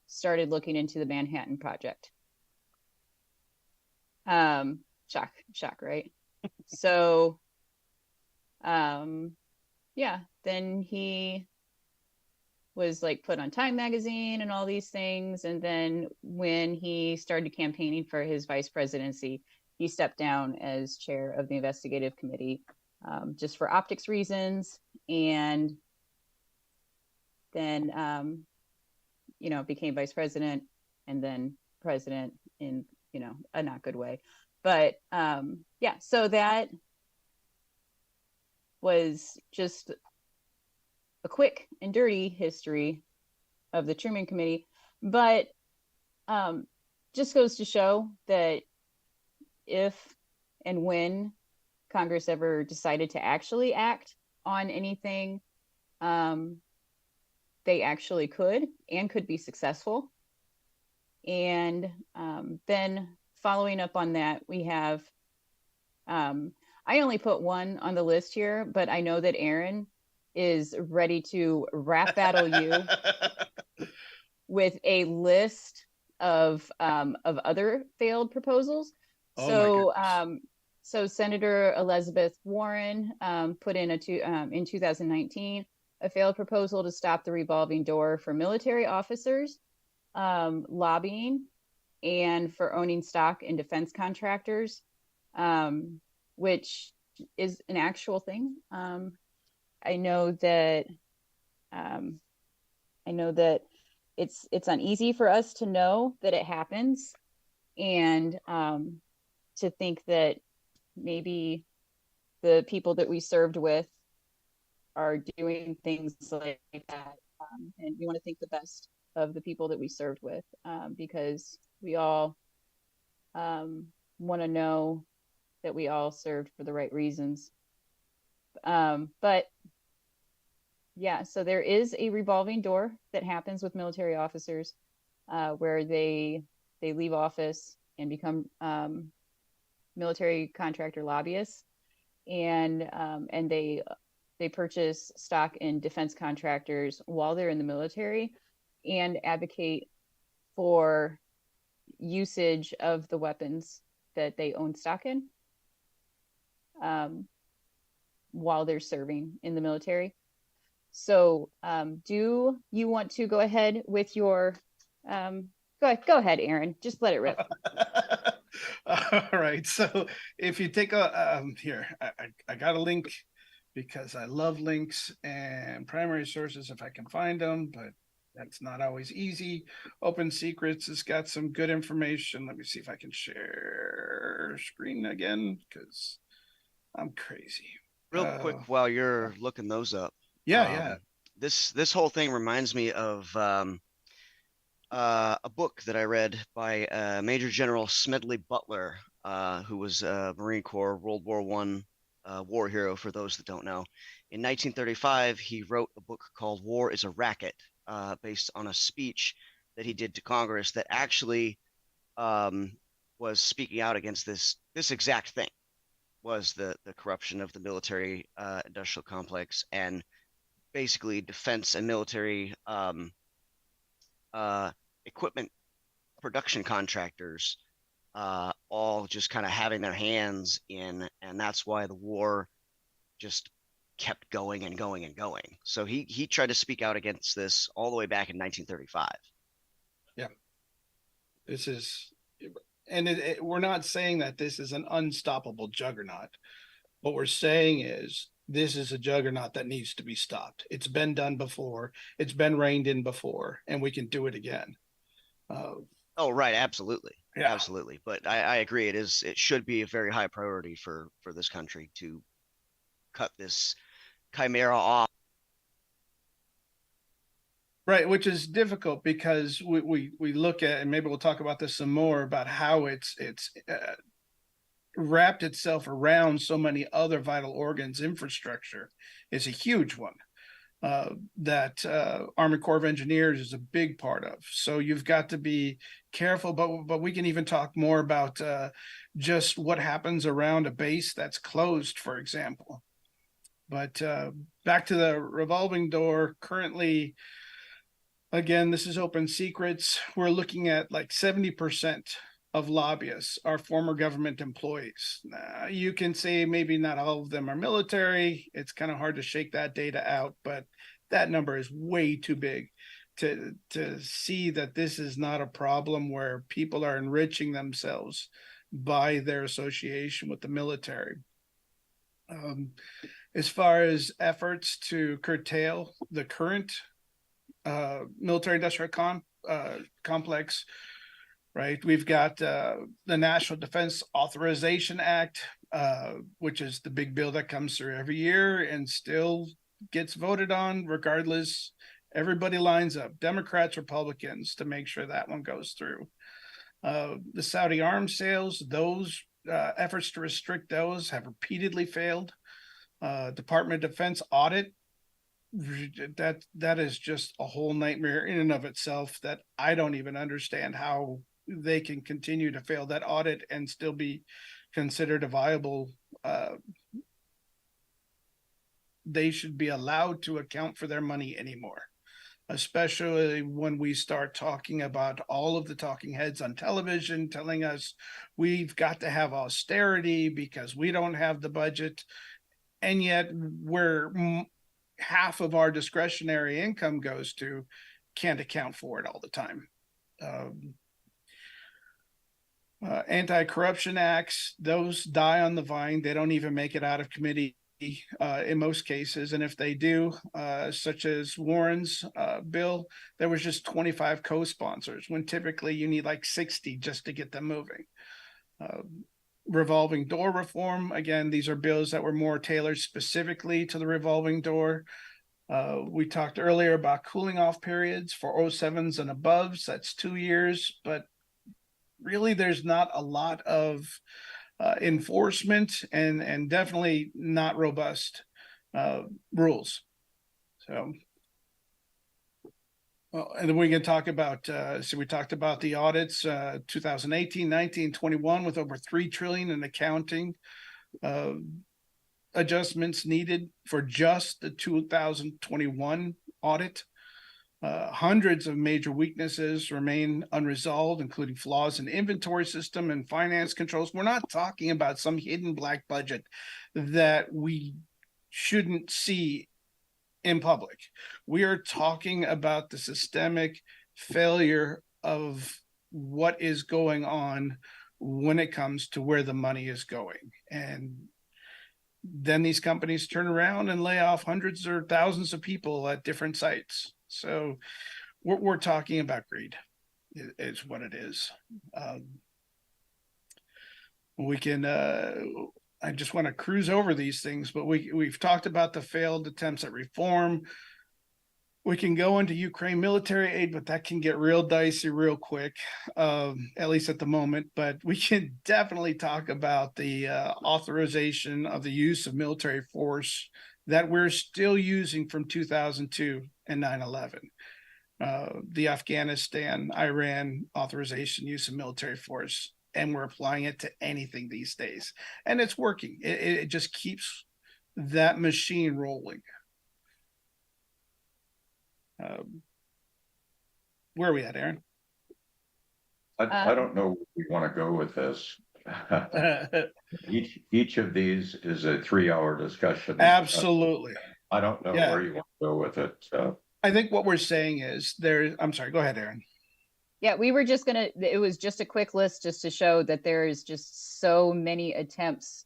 started looking into the Manhattan Project. Shock, right? So, yeah, then he was like put on Time magazine and all these things. And then when he started campaigning for his vice presidency, he stepped down as chair of the investigative committee, just for optics reasons. And then, became vice president and then president in, a not good way. But yeah, so that was just a quick and dirty history of the Truman Committee, but just goes to show that if and when Congress ever decided to actually act on anything, they actually could be successful. And then following up on that, we have, I only put one on the list here, but I know that Aaron is ready to rap battle you with a list of other failed proposals. So Senator Elizabeth Warren put in in 2019 a failed proposal to stop the revolving door for military officers lobbying and for owning stock in defense contractors, which is an actual thing. I know that it's uneasy for us to know that it happens, and to think that maybe the people that we served with are doing things like that. And we want to think the best of the people that we served with, because we all want to know that we all served for the right reasons. But yeah, so there is a revolving door that happens with military officers, where they leave office and become military contractor lobbyists, and they purchase stock in defense contractors while they're in the military and advocate for usage of the weapons that they own stock in while they're serving in the military. So do you want to go ahead with your go ahead, Aaron, just let it rip. All right, so if you take a here, I got a link because I love links and primary sources if I can find them, but That's not always easy. Open Secrets has got some good information. Let me see if I can share screen again, because I'm crazy. Real quick, while you're looking those up, yeah. This whole thing reminds me of a book that I read by Major General Smedley Butler, who was a Marine Corps World War One war hero. For those that don't know, in 1935, he wrote a book called "War is a Racket," based on a speech that he did to Congress that actually was speaking out against this exact thing, was the corruption of the military industrial complex, and basically defense and military equipment production contractors all just kind of having their hands in, and that's why the war just kept going and going and going. So he tried to speak out against this all the way back in 1935. Yeah. This is, and we're not saying that this is an unstoppable juggernaut. What we're saying is this is a juggernaut that needs to be stopped. It's been done before. It's been reined in before, and we can do it again. Oh, right. Absolutely. Yeah. Absolutely. But I agree. It should be a very high priority for this country to cut this chimera off. Right, which is difficult because we look at, and maybe we'll talk about this some more, about how it's wrapped itself around so many other vital organs. Infrastructure is a huge one that Army Corps of Engineers is a big part of. So you've got to be careful, but we can even talk more about just what happens around a base that's closed, for example. But back to the revolving door. Currently, again, this is Open Secrets. We're looking at like 70% of lobbyists are former government employees. You can say maybe not all of them are military. It's kind of hard to shake that data out, but that number is way too big to see that this is not a problem where people are enriching themselves by their association with the military. As far as efforts to curtail the current military industrial complex, right? We've got the National Defense Authorization Act, which is the big bill that comes through every year and still gets voted on regardless. Everybody lines up, Democrats, Republicans, to make sure that one goes through. The Saudi arms sales, those efforts to restrict those have repeatedly failed. Department of Defense audit, that is just a whole nightmare in and of itself, that I don't even understand how they can continue to fail that audit and still be considered a viable. They should be allowed to account for their money anymore, especially when we start talking about all of the talking heads on television telling us we've got to have austerity because we don't have the budget, and yet where half of our discretionary income goes to can't account for it all the time. Anti-corruption acts, those die on the vine. They don't even make it out of committee in most cases. And if they do, such as Warren's bill, there was just 25 co-sponsors when typically you need like 60 just to get them moving. Revolving door reform, again, these are bills that were more tailored specifically to the revolving door. We talked earlier about cooling off periods for 07s and aboves. That's 2 years, but really there's not a lot of enforcement and definitely not robust rules. So, well, and then we can talk about, so we talked about the audits, 2018, 19, 21, with over 3 trillion in accounting adjustments needed for just the 2021 audit. Hundreds of major weaknesses remain unresolved, including flaws in inventory system and finance controls. We're not talking about some hidden black budget that we shouldn't see in public. We are talking about the systemic failure of what is going on when it comes to where the money is going. And then these companies turn around and lay off hundreds or thousands of people at different sites. So we're talking about greed is what it is. We can I just want to cruise over these things, but we've talked about the failed attempts at reform. We can go into Ukraine military aid, but that can get real dicey real quick, at least at the moment. But we can definitely talk about the authorization of the use of military force that we're still using from 2002 and 9/11. The Afghanistan, Iran authorization, use of military force, and we're applying it to anything these days. And it's working. It just keeps that machine rolling. Where are we at, Aaron? I don't know where we want to go with this. Each of these is a 3-hour discussion. Absolutely. I don't know where you want to go with it. I think what we're saying is I'm sorry, go ahead, Aaron. Yeah, we were just it was just a quick list just to show that there is just so many attempts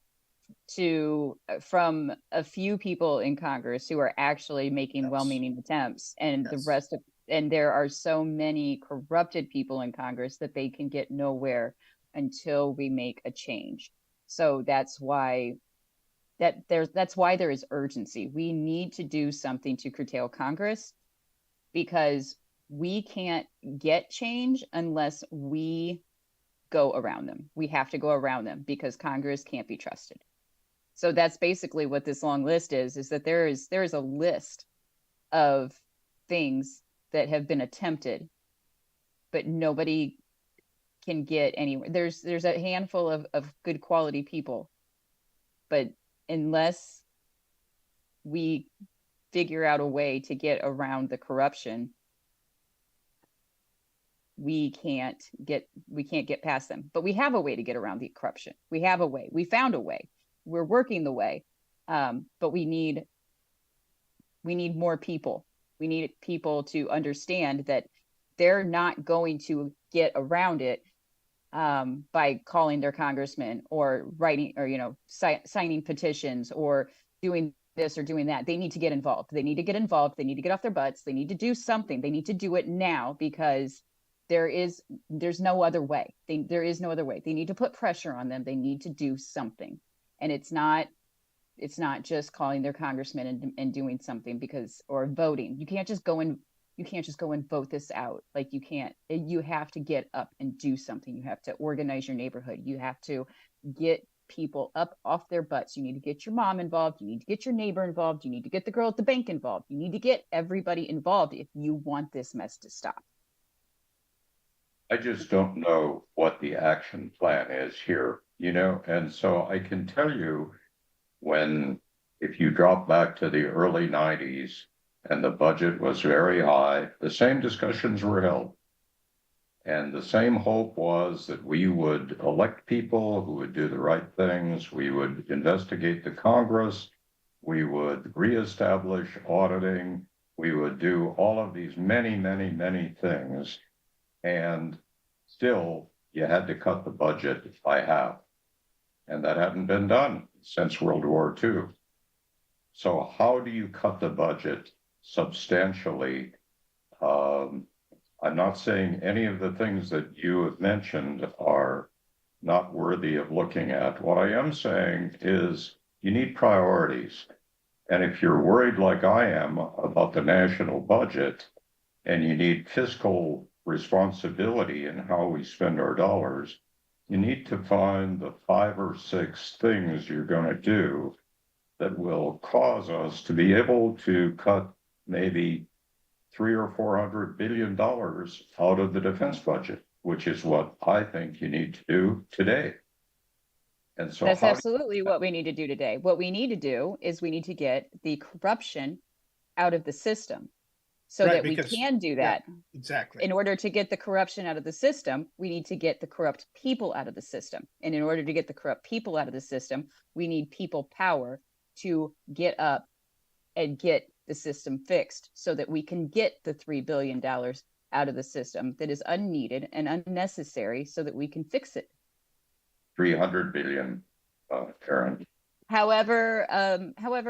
from a few people in Congress who are actually making well-meaning attempts, and the rest of, and there are so many corrupted people in Congress that they can get nowhere until we make a change. So that's why there is urgency. We need to do something to curtail Congress, because we can't get change unless we go around them. We have to go around them because Congress can't be trusted. So that's basically what this long list is that there is a list of things that have been attempted, but nobody can get anywhere. There's a handful of good quality people, but unless we figure out a way to get around the corruption, we can't get past them. But we have a way to get around the corruption. We have a way. We found a way. We're working the way, but we need more people. We need people to understand that they're not going to get around it by calling their congressman or writing or signing petitions or doing this or doing that. They need to get involved. They need to get involved. They need to get off their butts. They need to do something. They need to do it now, because there's no other way. There is no other way. They need to put pressure on them. They need to do something. And it's not just calling their congressman and doing something or voting. You can't just go and vote this out. Like, you have to get up and do something. You have to organize your neighborhood. You have to get people up off their butts. You need to get your mom involved. You need to get your neighbor involved. You need to get the girl at the bank involved. You need to get everybody involved if you want this mess to stop. I just don't know what the action plan is here, and so I can tell you, if you drop back to the early 90s and the budget was very high, the same discussions were held. And the same hope was that we would elect people who would do the right things. We would investigate the Congress. We would reestablish auditing. We would do all of these many, many, many things. And still, you had to cut the budget by half. And that hadn't been done since World War II. So how do you cut the budget substantially? I'm not saying any of the things that you have mentioned are not worthy of looking at. What I am saying is you need priorities. And if you're worried like I am about the national budget, and you need fiscal responsibility in how we spend our dollars, you need to find the 5 or 6 things you're going to do that will cause us to be able to cut maybe $300 or $400 billion out of the defense budget, which is what I think you need to do today. And so that's absolutely what we need to do today. What we need to do is we need to get the corruption out of the system. So that we can do that. Yeah, exactly. In order to get the corruption out of the system, we need to get the corrupt people out of the system. And in order to get the corrupt people out of the system, we need people power to get up and get the system fixed so that we can get the $3 billion out of the system that is unneeded and unnecessary so that we can fix it. 300 billion, Karen. However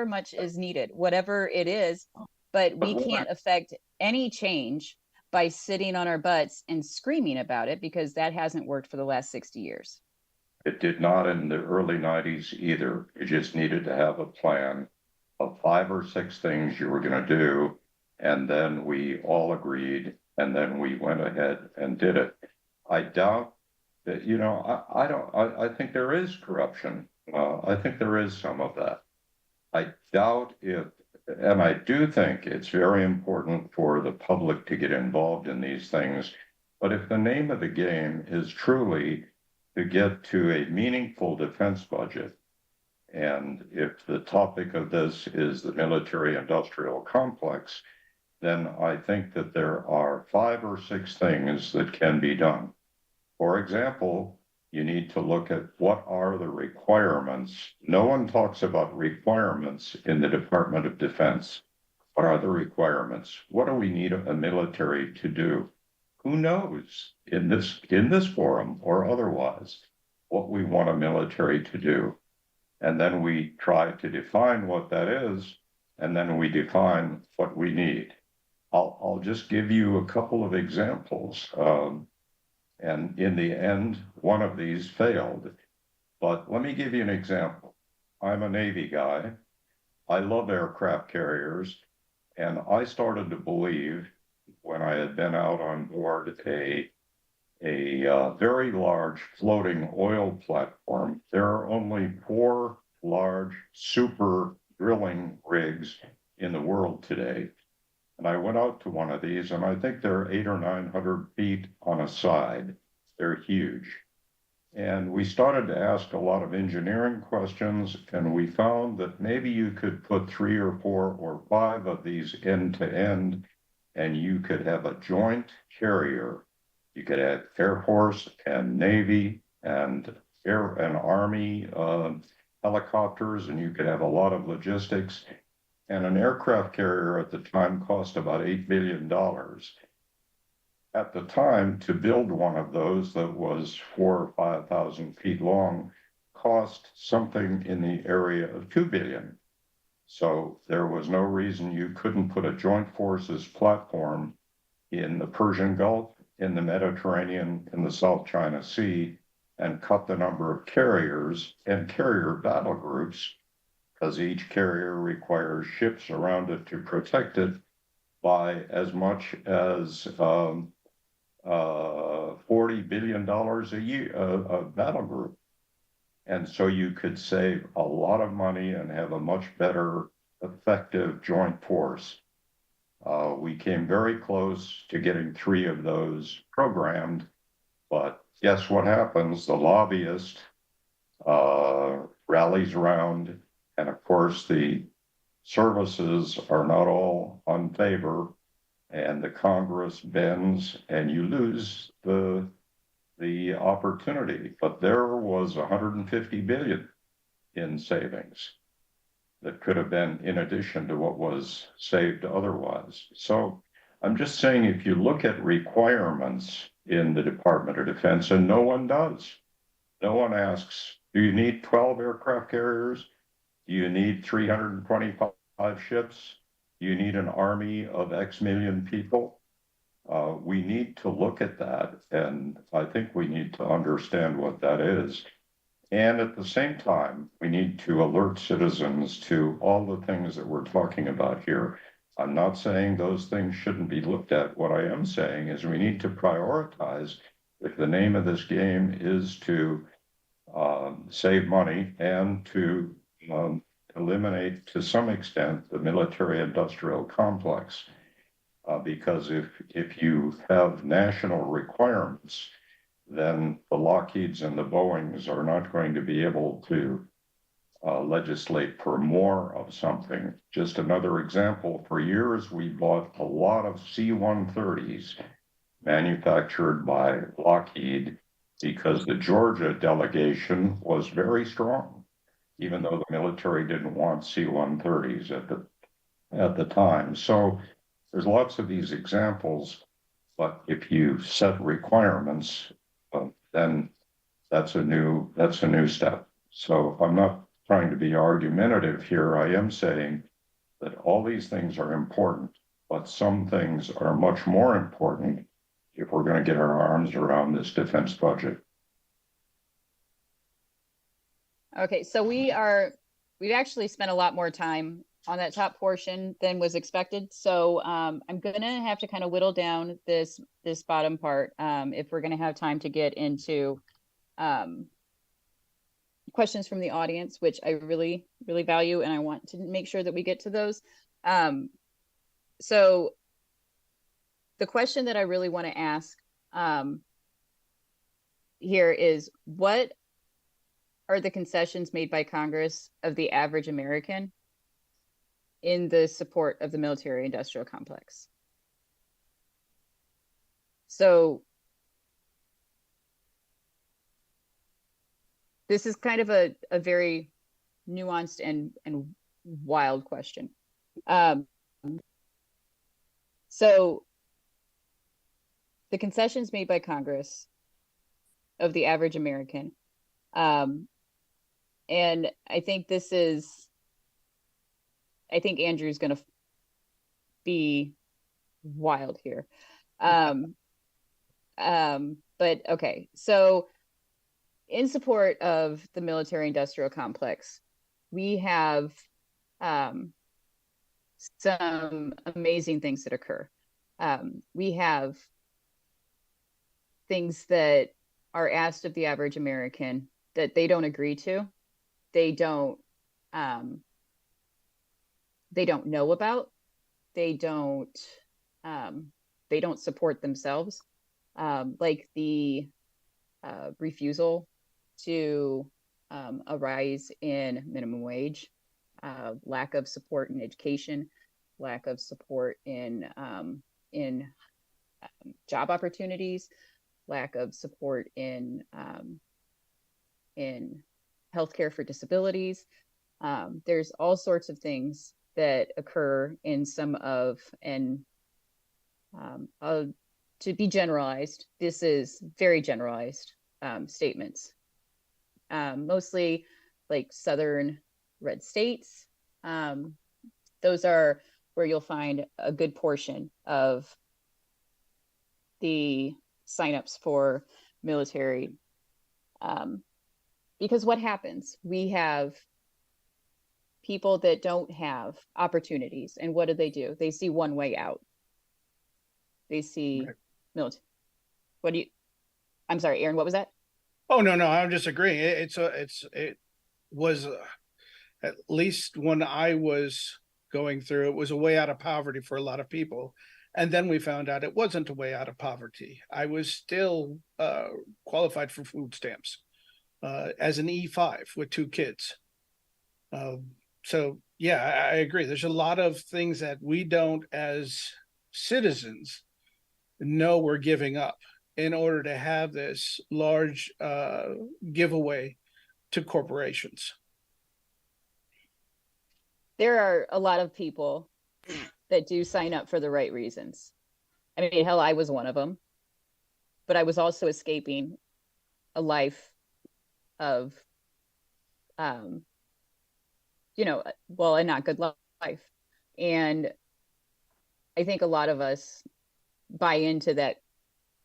much is needed, whatever it is. But we can't affect any change by sitting on our butts and screaming about it, because that hasn't worked for the last 60 years. It did not in the early 90s either. You just needed to have a plan of 5 or 6 things you were going to do. And then we all agreed, and then we went ahead and did it. I doubt that, I think there is corruption. I think there is some of that. I doubt if, and I do think it's very important for the public to get involved in these things. But if the name of the game is truly to get to a meaningful defense budget, and if the topic of this is the military-industrial complex, then I think that there are 5 or 6 things that can be done. For example, you need to look at what are the requirements. No one talks about requirements in the Department of Defense. What are the requirements? What do we need a military to do? Who knows in this forum or otherwise what we want a military to do? And then we try to define what that is, and then we define what we need. I'll just give you a couple of examples. And in the end, one of these failed. But let me give you an example. I'm a Navy guy. I love aircraft carriers. And I started to believe when I had been out on board a very large floating oil platform. There are only 4 large super drilling rigs in the world today. And I went out to one of these, and I think they're 800 or 900 feet on a side. They're huge. And we started to ask a lot of engineering questions, and we found that maybe you could put 3 or 4 or 5 of these end to end, and you could have a joint carrier. You could have Air Force and Navy and Air and Army helicopters, and you could have a lot of logistics. And an aircraft carrier at the time cost about $8 billion. At the time, to build one of those that was 4,000 or 5,000 feet long cost something in the area of $2 billion. So there was no reason you couldn't put a joint forces platform in the Persian Gulf, in the Mediterranean, in the South China Sea, and cut the number of carriers and carrier battle groups, because each carrier requires ships around it to protect it, by as much as $40 billion a year, a battle group. And so you could save a lot of money and have a much better effective joint force. We came very close to getting 3 of those programmed, but guess what happens? The lobbyist rallies around. And of course, the services are not all on favor, and the Congress bends, and you lose the opportunity. But there was $150 billion in savings that could have been in addition to what was saved otherwise. So I'm just saying, if you look at requirements in the Department of Defense, and no one does, no one asks, do you need 12 aircraft carriers? Do you need 325 ships? Do you need an army of X million people? We need to look at that, and I think we need to understand what that is. And at the same time, we need to alert citizens to all the things that we're talking about here. I'm not saying those things shouldn't be looked at. What I am saying is we need to prioritize if the name of this game is to save money and to eliminate to some extent the military-industrial complex, because if you have national requirements, then the Lockheeds and the Boeings are not going to be able to legislate for more of something. Just another example, for years we bought a lot of C-130s manufactured by Lockheed because the Georgia delegation was very strong, even though the military didn't want C-130s at the time. So there's lots of these examples, but if you set requirements, then that's a new step. So I'm not trying to be argumentative here. I am saying that all these things are important, but some things are much more important if we're going to get our arms around this defense budget. Okay, so we've actually spent a lot more time on that top portion than was expected. So I'm gonna have to kind of whittle down this bottom part if we're gonna have time to get into questions from the audience, which I really, really value, and I want to make sure that we get to those. So the question that I really want to ask here is, what are the concessions made by Congress of the average American in the support of the military industrial complex? So this is kind of a very nuanced and wild question. So the concessions made by Congress of the average American, and I think Andrew's going to be wild here. But okay, so in support of the military industrial complex, we have some amazing things that occur. We have things that are asked of the average American that they don't agree to. They don't know about. They don't support themselves. Like the refusal to a rise in minimum wage, lack of support in education, lack of support in job opportunities, lack of support in healthcare for disabilities. There's all sorts of things that occur in some of, and to be generalized, this is very generalized statements, mostly like southern red states. Those are where you'll find a good portion of the signups for military. Because what happens? We have people that don't have opportunities, and what do? They see one way out. They see military. I'm sorry, Aaron, what was that? Oh, no, I'm just agreeing. It was at least when I was going through, it was a way out of poverty for a lot of people. And then we found out it wasn't a way out of poverty. I was still qualified for food stamps as an E5 with 2 kids. So, yeah, I agree. There's a lot of things that we don't, as citizens, know we're giving up in order to have this large giveaway to corporations. There are a lot of people that do sign up for the right reasons. I mean, hell, I was one of them, but I was also escaping a life of, a not good life. And I think a lot of us buy into that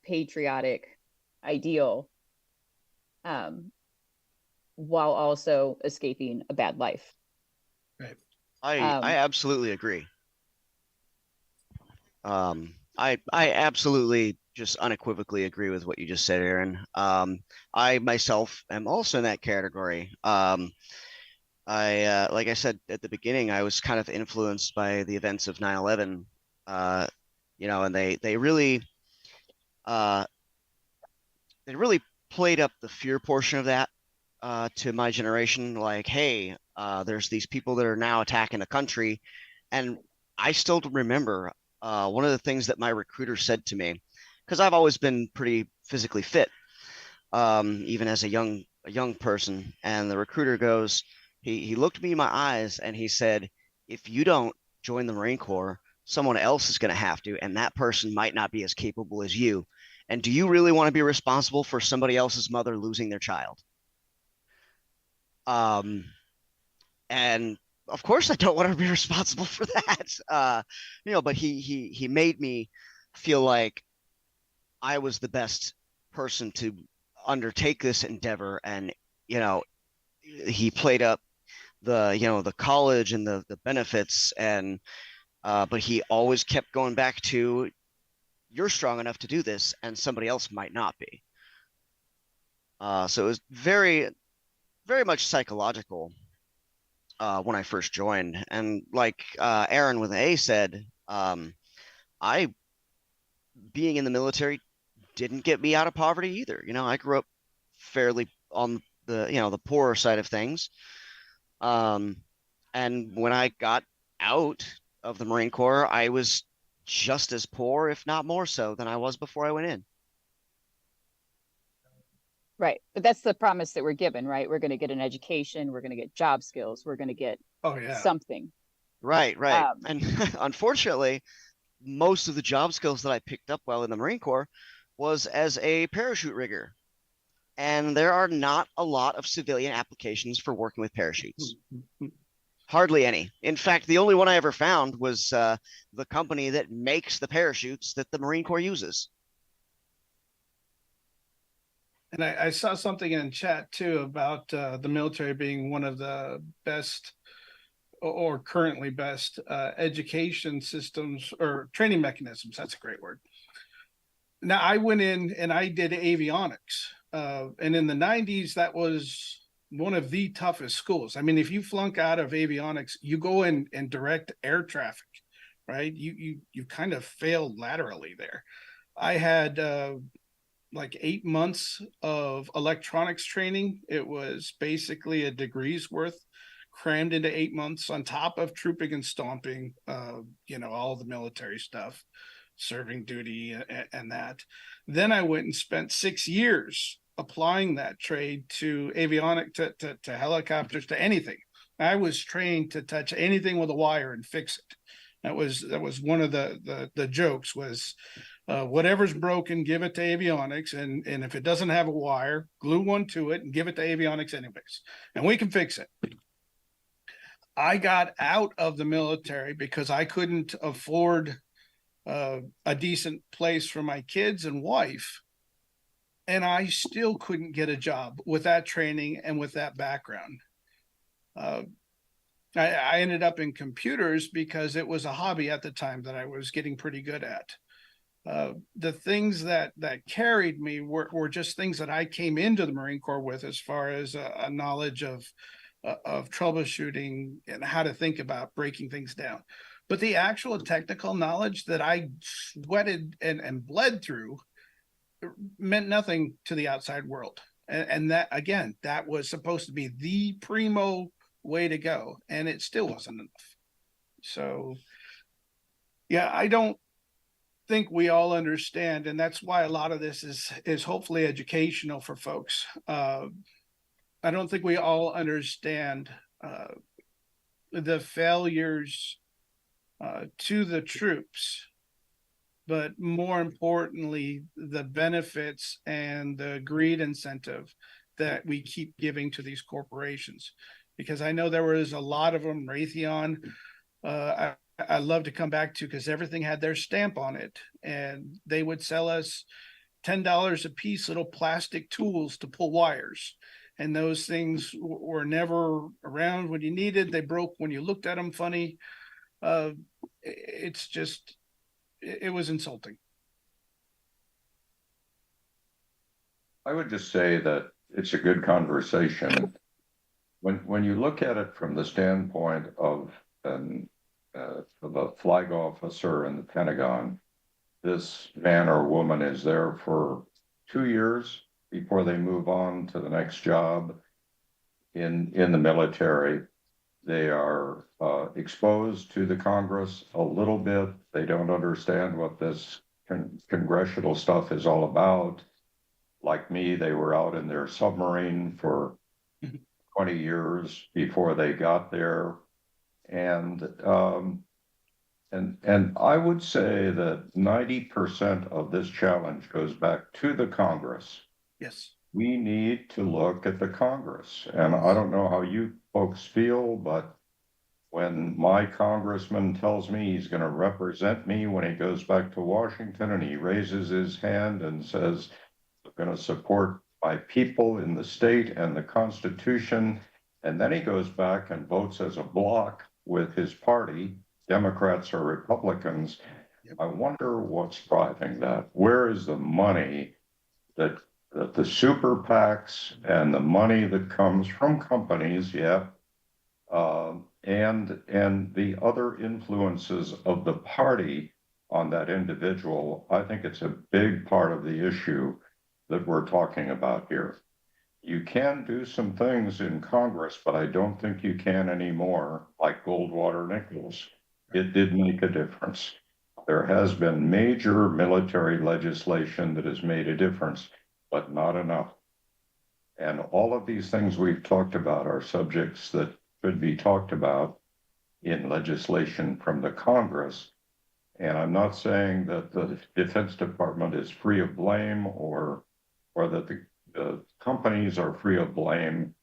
patriotic ideal while also escaping a bad life. Right. I absolutely agree. I absolutely just unequivocally agree with what you just said, Aaron. I myself am also in that category. I like I said at the beginning, I was kind of influenced by the events of 9/11, and they really played up the fear portion of that to my generation. Like, hey, there's these people that are now attacking the country, and I still remember one of the things that my recruiter said to me, because I've always been pretty physically fit, even as a young person. And the recruiter goes, he looked me in my eyes and he said, if you don't join the Marine Corps, someone else is going to have to, and that person might not be as capable as you. And do you really want to be responsible for somebody else's mother losing their child? And of course I don't want to be responsible for that. But he made me feel like I was the best person to undertake this endeavor. And, he played up the college and the benefits, and but he always kept going back to, you're strong enough to do this and somebody else might not be. So it was very, very much psychological when I first joined. And like Aaron with an A said, I being in the military didn't get me out of poverty either. I grew up fairly on the poorer side of things. Um, and when I got out of the Marine Corps, I was just as poor, if not more so, than I was before I went in. Right. But that's the promise that we're given, right? We're going to get an education, we're going to get job skills, we're going to get Oh yeah. something. Right, right. And unfortunately, most of the job skills that I picked up while in the Marine Corps was as a parachute rigger. And there are not a lot of civilian applications for working with parachutes. Hardly any. In fact, the only one I ever found was the company that makes the parachutes that the Marine Corps uses. And I saw something in chat too about the military being one of the best or currently best education systems or training mechanisms. That's a great word. Now, I went in and I did avionics. And in the 90s, that was one of the toughest schools. I mean, if you flunk out of avionics, you go in and direct air traffic, right? You kind of failed laterally there. I had like 8 months of electronics training. It was basically a degree's worth crammed into 8 months on top of trooping and stomping, all the military stuff, serving duty and that. Then I went and spent 6 years applying that trade to avionic, to helicopters, to anything. I was trained to touch anything with a wire and fix it. That was one of the jokes was, whatever's broken, give it to avionics. And if it doesn't have a wire, glue one to it and give it to avionics anyways. And we can fix it. I got out of the military because I couldn't afford a decent place for my kids and wife. And I still couldn't get a job with that training and with that background. I ended up in computers because it was a hobby at the time that I was getting pretty good at. The things that carried me were just things that I came into the Marine Corps with, as far as a knowledge of troubleshooting and how to think about breaking things down. But the actual technical knowledge that I sweated and bled through meant nothing to the outside world. And that, again, that was supposed to be the primo way to go. And it still wasn't enough. So, yeah, I don't think we all understand. And that's why a lot of this is hopefully educational for folks. I don't think we all understand the failures to the troops, but more importantly, the benefits and the greed incentive that we keep giving to these corporations. Because I know there was a lot of them, Raytheon, I love to come back to, because everything had their stamp on it. And they would sell us $10 a piece, little plastic tools to pull wires. And those things were never around when you needed. They broke when you looked at them funny. It's just, it was insulting. I would just say that it's a good conversation. When you look at it from the standpoint of a flag officer in the Pentagon, this man or woman is there for 2 years before they move on to the next job in the military. They are exposed to the Congress a little bit. They don't understand what this congressional stuff is all about. Like me, they were out in their submarine for 20 years before they got there. And I would say that 90% of this challenge goes back to the Congress. Yes. We need to look at the Congress. And I don't know how you folks feel, but when my congressman tells me he's going to represent me when he goes back to Washington and he raises his hand and says, I'm going to support my people in the state and the Constitution, and then he goes back and votes as a bloc with his party, Democrats or Republicans, I wonder what's driving that. Where is the money that the super PACs and the money that comes from companies, and the other influences of the party on that individual? I think it's a big part of the issue that we're talking about here. You can do some things in Congress, but I don't think you can anymore, like Goldwater Nichols. It did make a difference. There has been major military legislation that has made a difference, but not enough. And all of these things we've talked about are subjects that should be talked about in legislation from the Congress. And I'm not saying that the Defense Department is free of blame or that the companies are free of blame.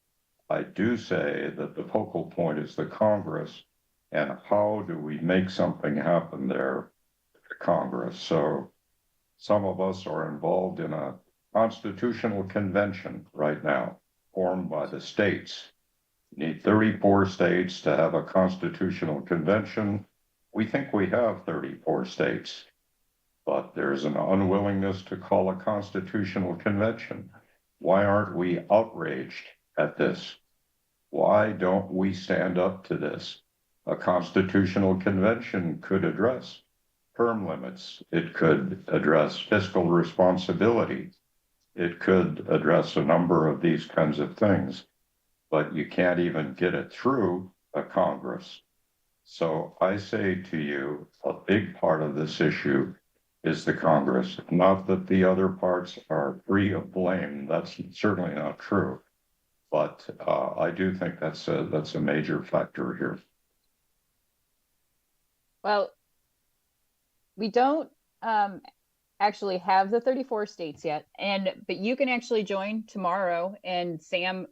I do say that the focal point is the Congress, and how do we make something happen there with the Congress? So some of us are involved in a constitutional convention right now, formed by the states. You need 34 states to have a constitutional convention. We think we have 34 states, but there's an unwillingness to call a constitutional convention. Why aren't we outraged at this? Why don't we stand up to this? A constitutional convention could address term limits. It could address fiscal responsibility. It could address a number of these kinds of things, but you can't even get it through a Congress. So I say to you, a big part of this issue is the Congress. Not that the other parts are free of blame. That's certainly not true. But I do think that's a major factor here. Well, we don't actually have the 34 states yet, but you can actually join tomorrow. And Sam,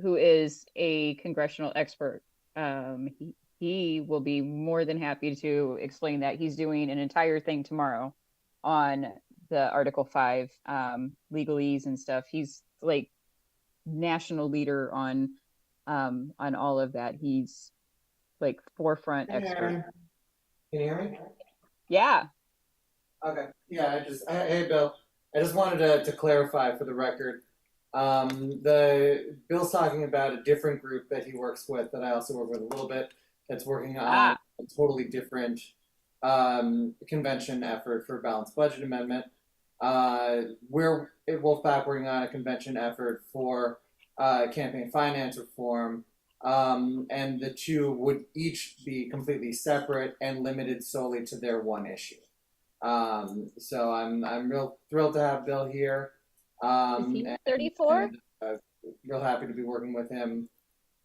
who is a congressional expert, he will be more than happy to explain that. He's doing an entire thing tomorrow on the Article 5 legalese and stuff. He's like national leader on all of that. He's like forefront expert. Can you hear me? Yeah. Okay. Yeah, hey Bill. I just wanted to clarify for the record. The Bill's talking about a different group that he works with that I also work with a little bit, that's working on a totally different convention effort for balanced budget amendment. We're at Wolf-PAC working on a convention effort for campaign finance reform. And the two would each be completely separate and limited solely to their one issue. So I'm real thrilled to have Bill here. Is he 34? Real happy to be working with him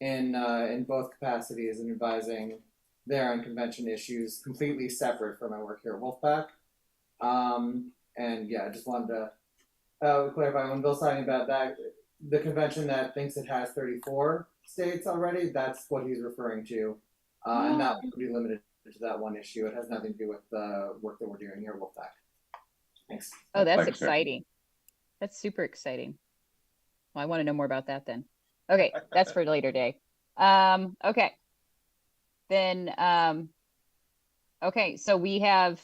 in both capacities and advising there on convention issues, completely separate from my work here at Wolf-PAC. And yeah, I just wanted to clarify when Bill's talking about that, the convention that thinks it has 34 states already, that's what he's referring to. And that would be limited to that one issue. It has nothing to do with the work that we're doing here at Wolf-PAC. Thanks. Oh, that's Thanks, exciting. That's super exciting. Well, I want to know more about that then. Okay, that's for a later day. Okay. Then okay, so we have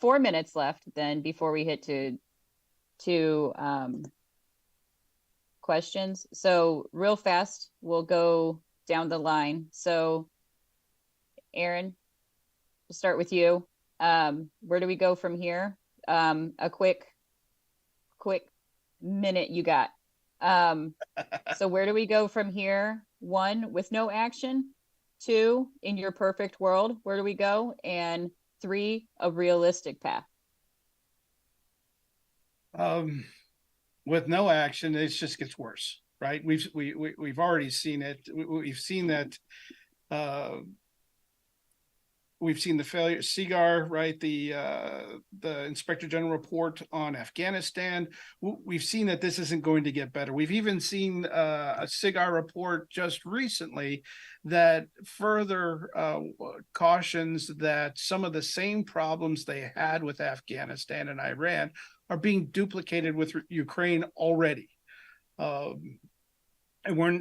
4 minutes left then before we hit to questions. So real fast, we'll go down the line. So Aaron, we'll start with you. Where do we go from here? A quick minute you got. So where do we go from here? 1, with no action. 2, in your perfect world, where do we go? And 3, a realistic path. With no action, it just gets worse, right? We've already seen it. We've seen that we've seen the failure, CIGAR, right? The Inspector General report on Afghanistan. We've seen that this isn't going to get better. We've even seen a CIGAR report just recently that further cautions that some of the same problems they had with Afghanistan and Iran are being duplicated with Ukraine already. And we're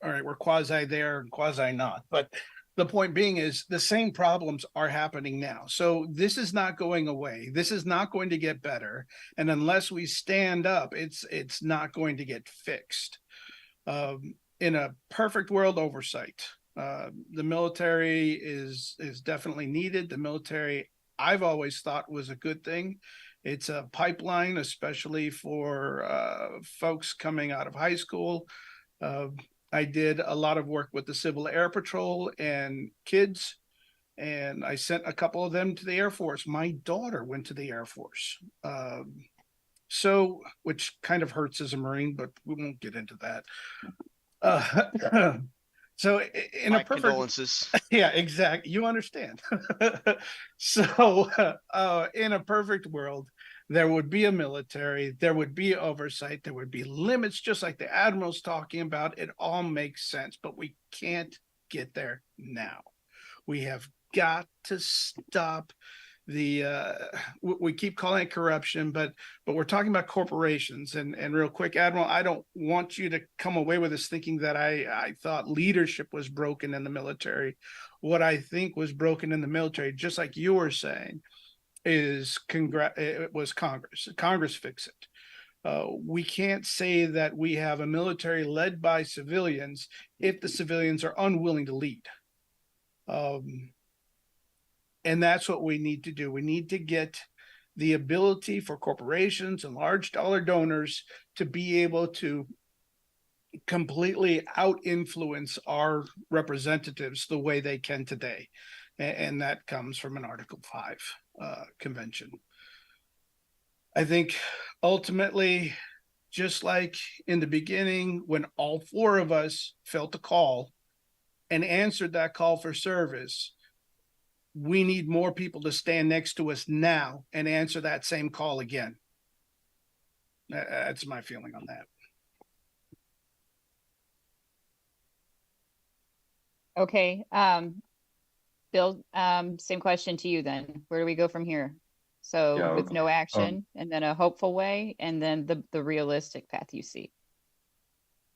all right, we're quasi there and quasi not. But the point being is the same problems are happening now. So this is not going away. This is not going to get better. And unless we stand up, it's not going to get fixed. In a perfect world, oversight. The military is definitely needed. The military, I've always thought, was a good thing. It's a pipeline, especially for folks coming out of high school. I did a lot of work with the Civil Air Patrol and kids, and I sent a couple of them to the Air Force. My daughter went to the Air Force. So, which kind of hurts as a Marine, but we won't get into that. So in My a perfect condolences. yeah, exactly. You understand. So in a perfect world, there would be a military, there would be oversight, there would be limits, just like the admiral's talking about. It all makes sense, but we can't get there now. We have got to stop the we keep calling it corruption, but we're talking about corporations. And real quick, Admiral, I don't want you to come away with this thinking that I thought leadership was broken in the military. What I think was broken in the military, just like you were saying, is it was Congress. Congress fix it. We can't say that we have a military led by civilians if the civilians are unwilling to lead. And that's what we need to do. We need to get the ability for corporations and large dollar donors to be able to completely out influence our representatives the way they can today. And that comes from an Article 5 convention. I think ultimately, just like in the beginning, when all four of us felt a call and answered that call for service, we need more people to stand next to us now and answer that same call again. That's my feeling on that. Okay. Bill, same question to you then. Where do we go from here? So Yeah, with no action and then a hopeful way and then the realistic path you see.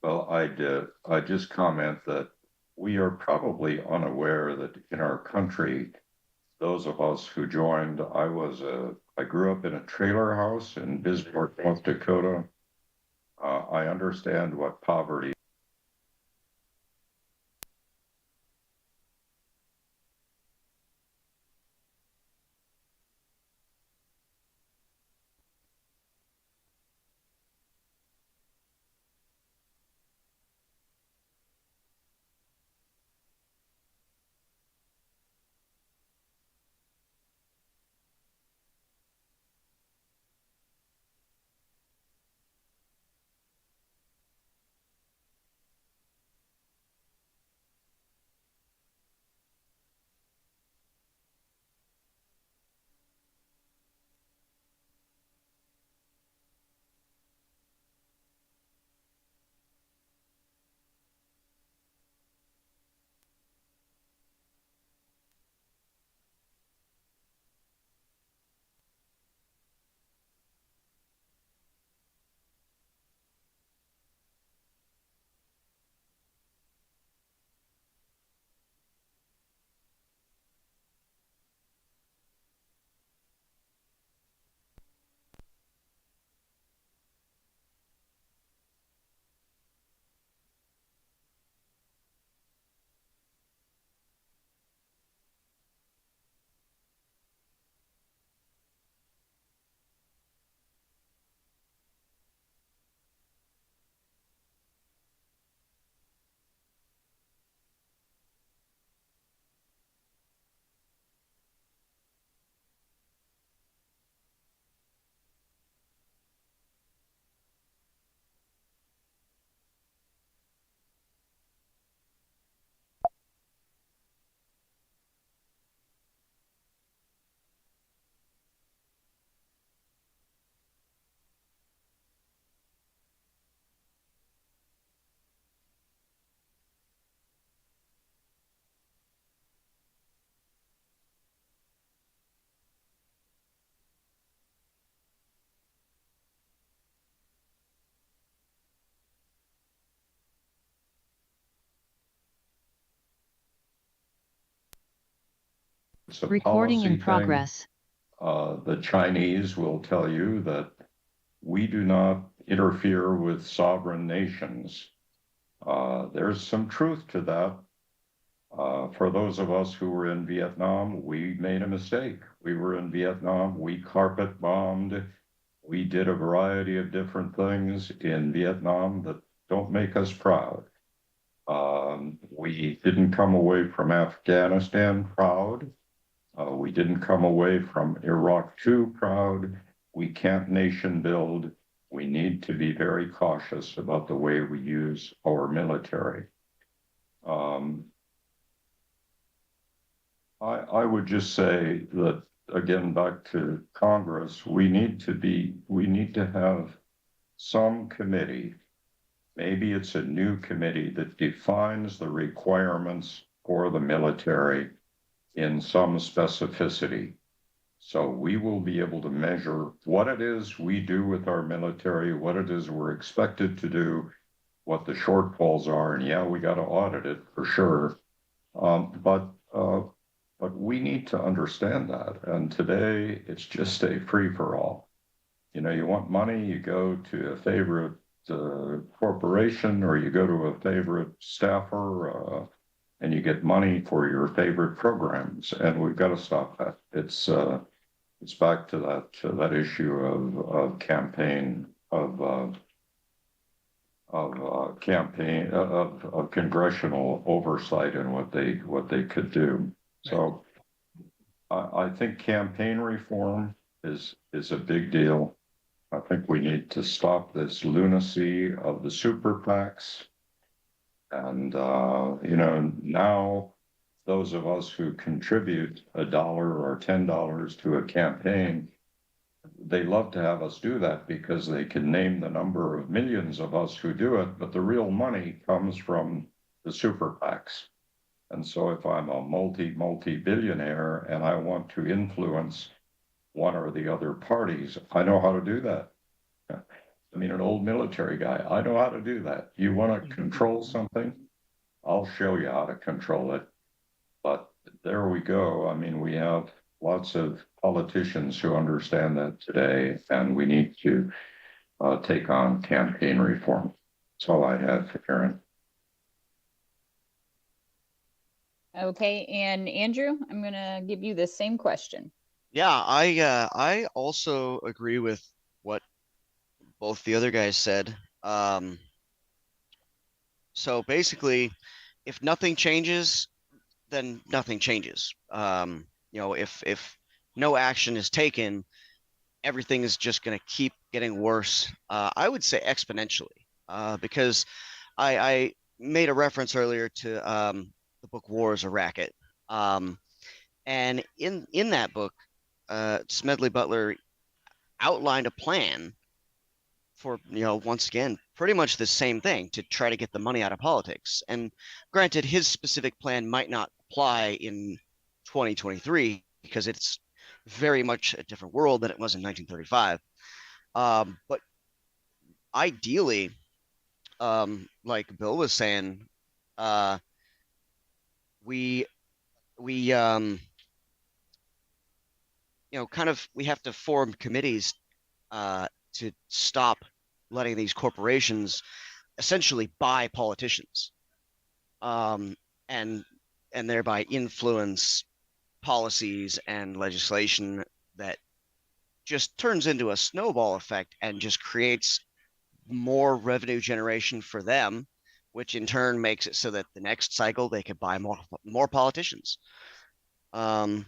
Well, I just comment that we are probably unaware that in our country, those of us who joined, I grew up in a trailer house in Bismarck, North Dakota. I understand what poverty. It's a Recording policy in thing. progress. The Chinese will tell you that we do not interfere with sovereign nations. There's some truth to that. For those of us who were in Vietnam, we made a mistake. We were in Vietnam, we carpet bombed, we did a variety of different things in Vietnam that don't make us proud. We didn't come away from Afghanistan proud. We didn't come away from Iraq too proud. We can't nation build. We need to be very cautious about the way we use our military. I would just say that, again, back to Congress, we need to have some committee. Maybe it's a new committee that defines the requirements for the military in some specificity. So we will be able to measure what it is we do with our military, what it is we're expected to do, what the shortfalls are, and yeah, we got to audit it for sure. But we need to understand that. And today it's just a free-for-all. You know, you want money, you go to a favorite corporation, or you go to a favorite staffer, and you get money for your favorite programs. And we've got to stop that. It's back to that issue of campaign of congressional oversight and what they could do. So I think campaign reform is a big deal. I think we need to stop this lunacy of the super PACs. And, you know, now those of us who contribute $1 or $10 to a campaign, they love to have us do that because they can name the number of millions of us who do it, but the real money comes from the super PACs. And so if I'm a multi-billionaire and I want to influence one or the other parties, I know how to do that. I mean, an old military guy, I know how to do that. You want to control something? I'll show you how to control it. But there we go. I mean, we have lots of politicians who understand that today, and we need to take on campaign reform. That's all I have, Aaron. Okay, and Andrew, I'm going to give you the same question. Yeah, I also agree with what both the other guys said. So basically, if nothing changes, then nothing changes. You know, if no action is taken, everything is just going to keep getting worse. I would say exponentially, because I made a reference earlier to the book War is a Racket. And in that book, Smedley Butler outlined a plan for, you know, once again, pretty much the same thing to try to get the money out of politics. And granted, his specific plan might not apply in 2023 because it's very much a different world than it was in 1935. But ideally, like Bill was saying, we you know, kind of, we have to form committees to stop letting these corporations essentially buy politicians, and thereby influence policies and legislation that just turns into a snowball effect and just creates more revenue generation for them, which in turn makes it so that the next cycle they could buy more politicians. And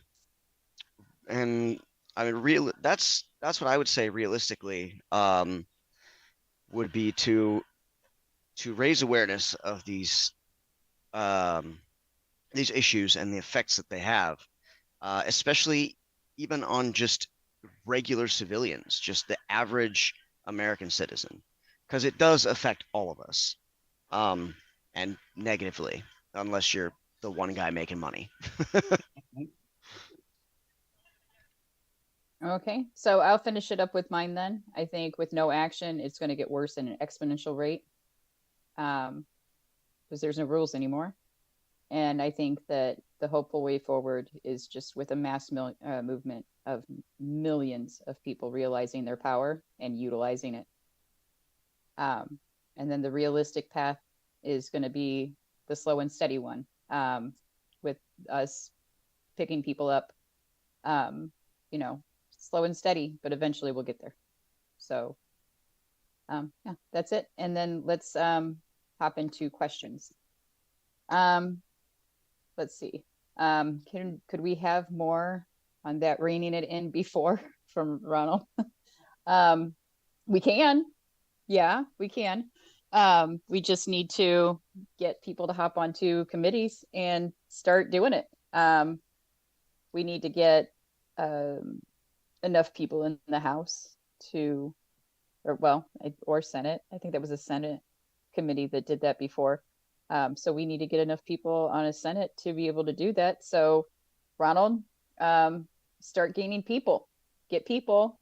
I mean, that's what I would say realistically, would be to raise awareness of these issues and the effects that they have, especially even on just regular civilians, just the average American citizen, because it does affect all of us, and negatively, unless you're the one guy making money. Okay, so I'll finish it up with mine then. I think with no action, it's going to get worse at an exponential rate, because there's no rules anymore. And I think that the hopeful way forward is just with a mass movement of millions of people realizing their power and utilizing it. And then the realistic path is going to be the slow and steady one, with us picking people up, you know, slow and steady, but eventually we'll get there. So yeah, that's it. And then let's hop into questions. Let's see. Could we have more on that reining it in before from Ronald? We can. Yeah, we can. We just need to get people to hop onto committees and start doing it. We need to get enough people in the House to, or Senate. I think that was a Senate committee that did that before. So we need to get enough people on a Senate to be able to do that. So Ronald, start gaining people, get people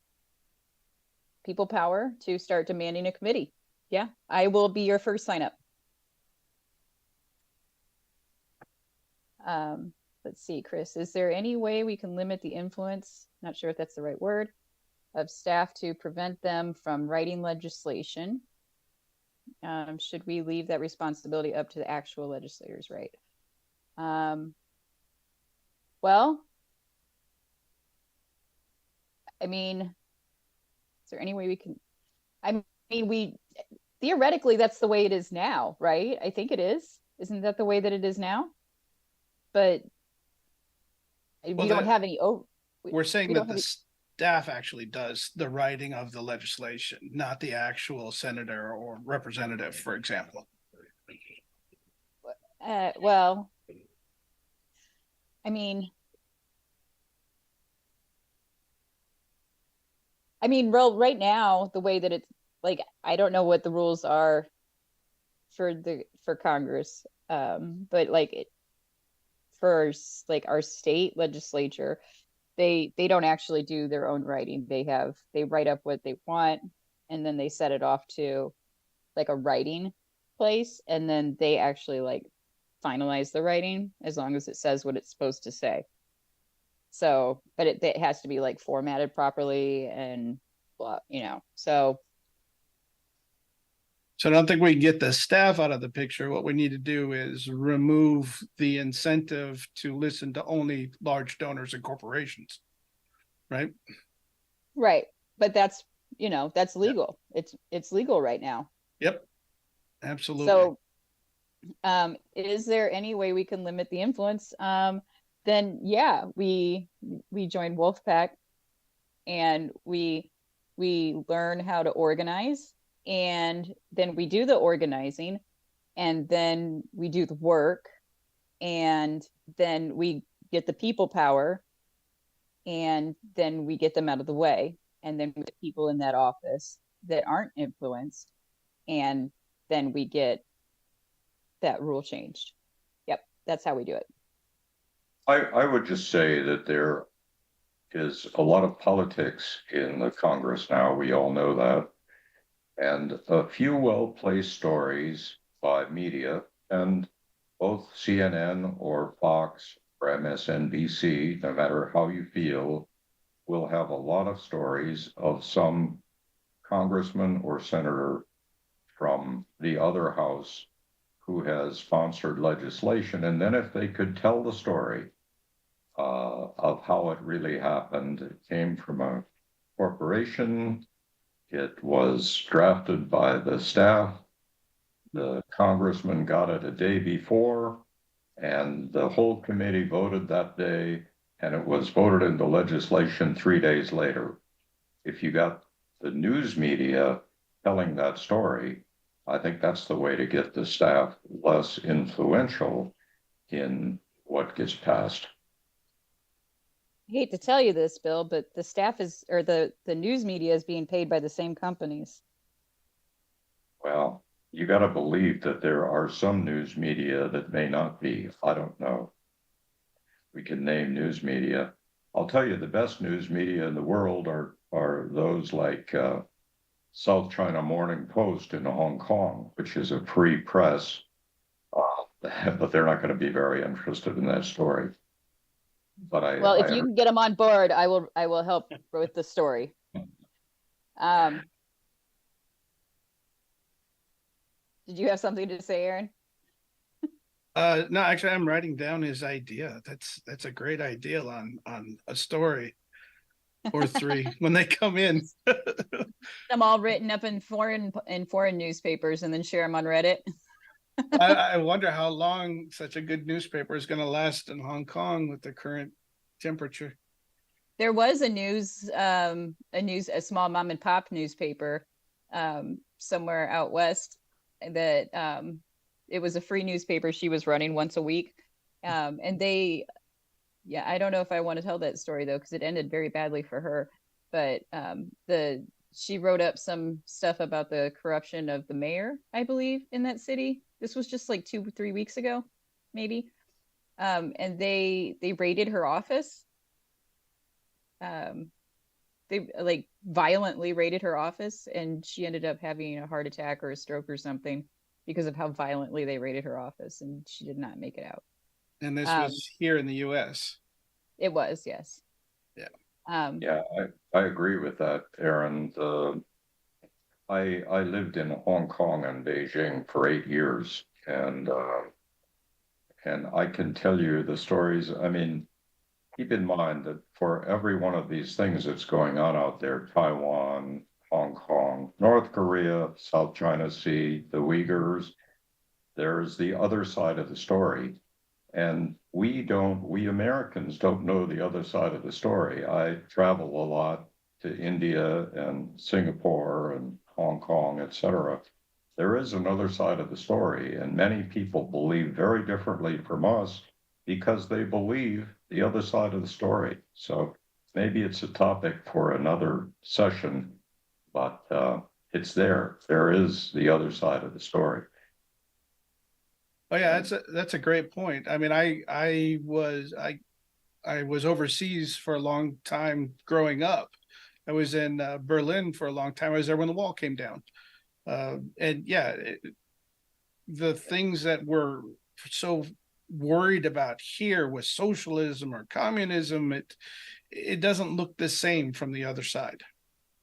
power to start demanding a committee. Yeah, I will be your first sign up. Let's see, Chris, is there any way we can limit the influence, not sure if that's the right word, of staff to prevent them from writing legislation? Should we leave that responsibility up to the actual legislators, right? Well, I mean, is there any way we can, I mean, theoretically, that's the way it is now, right? I think it is. Isn't that the way that it is now? But we don't have any. We're saying that the staff actually does the writing of the legislation, not the actual senator or representative, for example. Well, I mean, well, right now, the way that it's like, I don't know what the rules are for Congress, but like for like our state legislature, they don't actually do their own writing. They write up what they want, and then they set it off to like a writing place, and then they actually like finalize the writing as long as it says what it's supposed to say. So, but it has to be like formatted properly and blah, so. So I don't think we can get the staff out of the picture. What we need to do is remove the incentive to listen to only large donors and corporations, right? Right, but that's legal. Yep. It's legal right now. Yep, absolutely. So, is there any way we can limit the influence? Then yeah, we join Wolf-PAC, and we learn how to organize. And then we do the organizing, and then we do the work, and then we get the people power, and then we get them out of the way, and then we get people in that office that aren't influenced, and then we get that rule changed. Yep, that's how we do it. I would just say that there is a lot of politics in the Congress now. We all know that. And a few well-placed stories by media, and both CNN or Fox or MSNBC, no matter how you feel, will have a lot of stories of some congressman or senator from the other house who has sponsored legislation. And then if they could tell the story of how it really happened, it came from a corporation, it was drafted by the staff, the congressman got it a day before, and the whole committee voted that day, and it was voted into legislation 3 days later. If you got the news media telling that story, I think that's the way to get the staff less influential in what gets passed. I hate to tell you this, Bill, but the staff the news media is being paid by the same companies. Well, you got to believe that there are some news media that may not be. I don't know. We can name news media. I'll tell you, the best news media in the world are those like South China Morning Post in Hong Kong, which is a free press. but they're not going to be very interested in that story. But Well, if you can get them on board, I will help with the story. Did you have something to say, Aaron? No, actually, I'm writing down his idea. That's a great idea on a story or three when they come in. Them all written up in foreign newspapers and then share them on Reddit. I wonder how long such a good newspaper is going to last in Hong Kong with the current temperature. There was a small mom and pop newspaper somewhere out west that it was a free newspaper she was running once a week. And I don't know if I want to tell that story though, because it ended very badly for her. But she wrote up some stuff about the corruption of the mayor, I believe, in that city. This was just like 2-3 weeks ago, maybe. And they raided her office. They like violently raided her office, and she ended up having a heart attack or a stroke or something because of how violently they raided her office, and she did not make it out. And this was here in the U.S. It was, yes. Yeah. I agree with that, Aaron. I lived in Hong Kong and Beijing for 8 years, and I can tell you the stories. I mean, keep in mind that for every one of these things that's going on out there, Taiwan, Hong Kong, North Korea, South China Sea, the Uyghurs, there's the other side of the story. And we Americans don't know the other side of the story. I travel a lot to India and Singapore and Hong Kong, etc. There is another side of the story, and many people believe very differently from us because they believe the other side of the story. So maybe it's a topic for another session, but it's there. There is the other side of the story. Oh yeah, that's a great point. I mean, I was overseas for a long time growing up. I was in Berlin for a long time. I was there when the wall came down, and yeah, the things that we're so worried about here with socialism or communism, it doesn't look the same from the other side.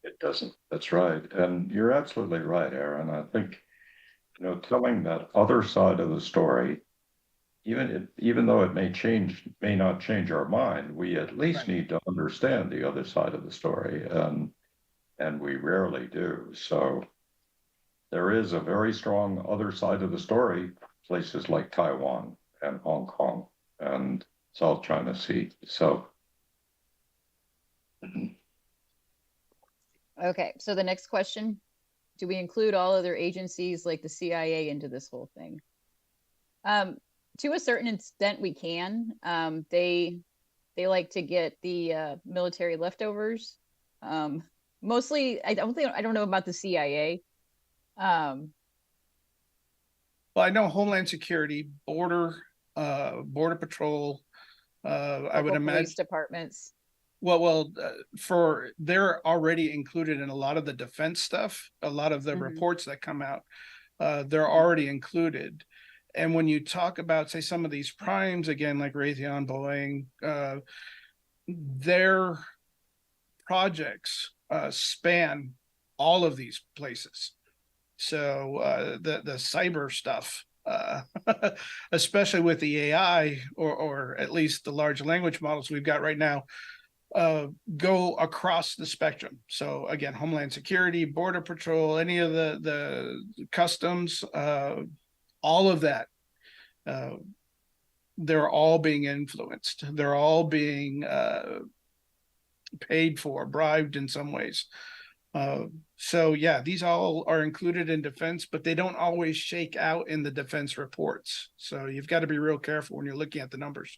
It doesn't. That's right, and you're absolutely right, Aaron. I think, telling that other side of the story, even though it may not change our mind, we at least need to understand the other side of the story, and we rarely do. So there is a very strong other side of the story, places like Taiwan and Hong Kong and South China Sea. So. Okay, so the next question. Do we include all other agencies like the CIA into this whole thing? To a certain extent, we can. They like to get the military leftovers. Mostly, I don't know about the CIA. Well, I know Homeland Security, Border Patrol. I would imagine police departments. Well, they're already included in a lot of the defense stuff. A lot of the reports that come out, they're already included. And when you talk about, say, some of these primes, again, like Raytheon, Boeing, their projects span all of these places. So the cyber stuff, especially with the AI or at least the large language models we've got right now, go across the spectrum. So again, Homeland Security, Border Patrol, any of the customs, all of that, they're all being influenced. They're all being paid for, bribed in some ways. So yeah, these all are included in defense, but they don't always shake out in the defense reports. So you've got to be real careful when you're looking at the numbers.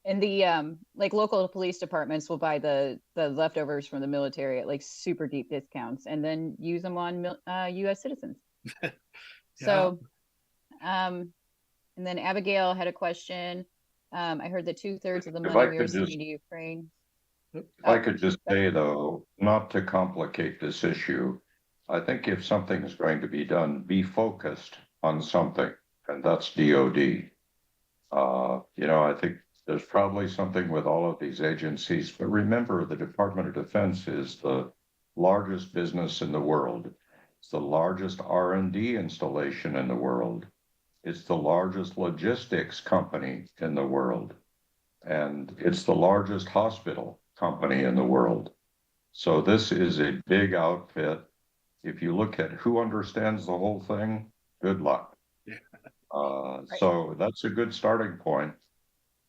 And the like local police departments will buy the leftovers from the military at like super deep discounts and then use them on U.S. citizens. Yeah. So, and then Abigail had a question. I heard that 2/3 of the money we are sending to Ukraine. If I could just say, though, not to complicate this issue, I think if something is going to be done, be focused on something. and that's DOD. I think there's probably something with all of these agencies, but remember the Department of Defense is the largest business in the world. It's the largest R&D installation in the world. It's the largest logistics company in the world. And it's the largest hospital company in the world. So this is a big outfit. If you look at who understands the whole thing, good luck. So that's a good starting point.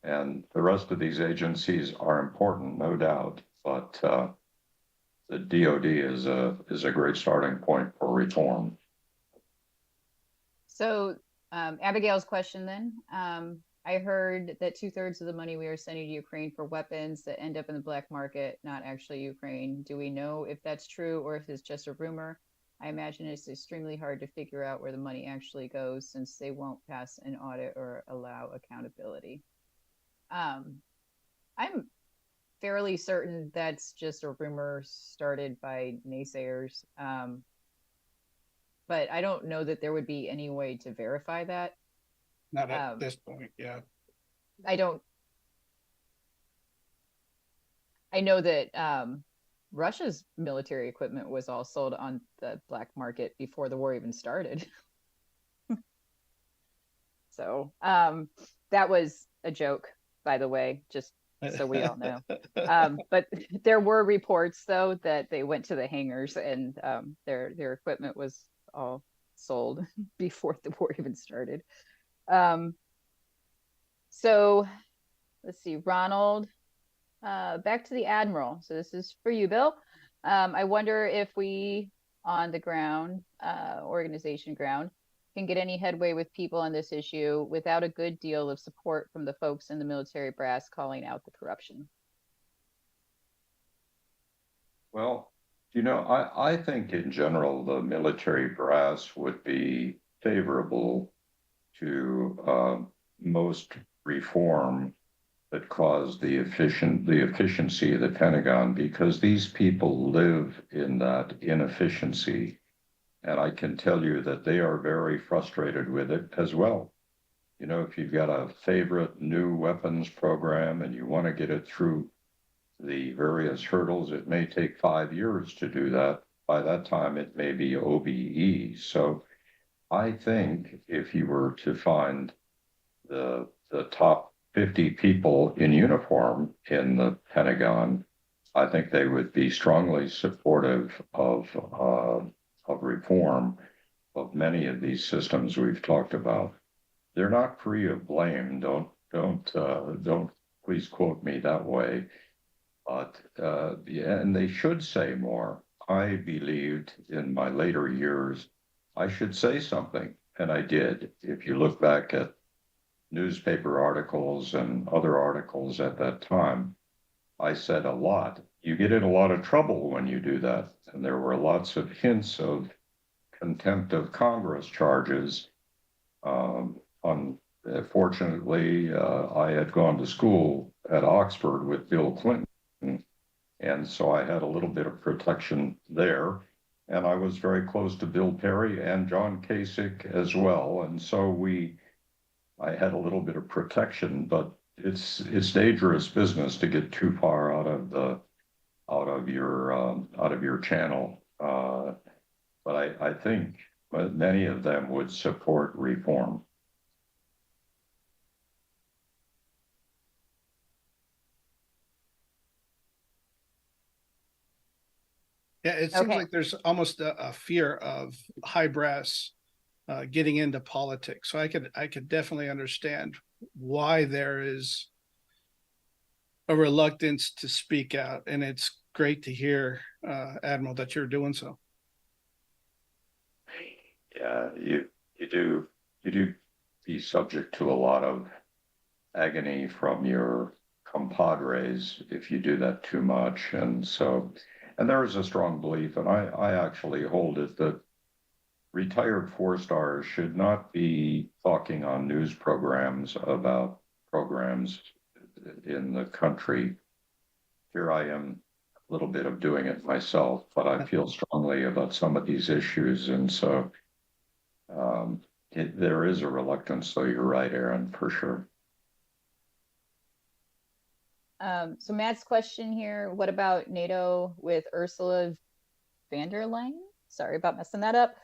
And the rest of these agencies are important, no doubt, but the DoD is a great starting point for reform. So Abigail's question then, I heard that 2/3 of the money we are sending to Ukraine for weapons that end up in the black market, not actually Ukraine. Do we know if that's true or if it's just a rumor? I imagine it's extremely hard to figure out where the money actually goes since they won't pass an audit or allow accountability. I'm fairly certain that's just a rumor started by naysayers. But I don't know that there would be any way to verify that. Not at this point, yeah. I know that Russia's military equipment was all sold on the black market before the war even started. So that was a joke, by the way, just so we all know. But there were reports, though, that they went to the hangars and their equipment was all sold before the war even started. So let's see, Ronald, back to the Admiral. So this is for you, Bill. I wonder if we, on the ground, organization ground, can get any headway with people on this issue without a good deal of support from the folks in the military brass calling out the corruption. Well, I think in general, the military brass would be favorable to most reform that caused the efficiency of the Pentagon, because these people live in that inefficiency. And I can tell you that they are very frustrated with it as well. If you've got a favorite new weapons program and you want to get it through the various hurdles, it may take 5 years to do that. By that time, it may be OBE. So I think if you were to find the top 50 people in uniform in the Pentagon, I think they would be strongly supportive of reform of many of these systems we've talked about. They're not free of blame. Don't please quote me that way. But and they should say more. I believed in my later years I should say something, and I did. If you look back at newspaper articles and other articles at that time, I said a lot. You get in a lot of trouble when you do that. And there were lots of hints of contempt of Congress charges. Fortunately, I had gone to school at Oxford with Bill Clinton, and so I had a little bit of protection there. And I was very close to Bill Perry and John Kasich as well. And so I had a little bit of protection, but it's dangerous business to get too far out of your channel. But I think many of them would support reform. Yeah, it seems like there's almost a fear of high brass getting into politics. So I could definitely understand why there is a reluctance to speak out, and it's great to hear, Admiral, that you're doing so. Yeah, you do be subject to a lot of agony from your compadres if you do that too much, and there is a strong belief, and I actually hold it, that retired four-stars should not be talking on news programs about programs in the country. Here I am, a little bit of doing it myself, but I feel strongly about some of these issues. And so there is a reluctance, so you're right, Aaron, for sure. So Matt's question here, what about NATO with Ursula von der Leyen? Sorry about messing that up.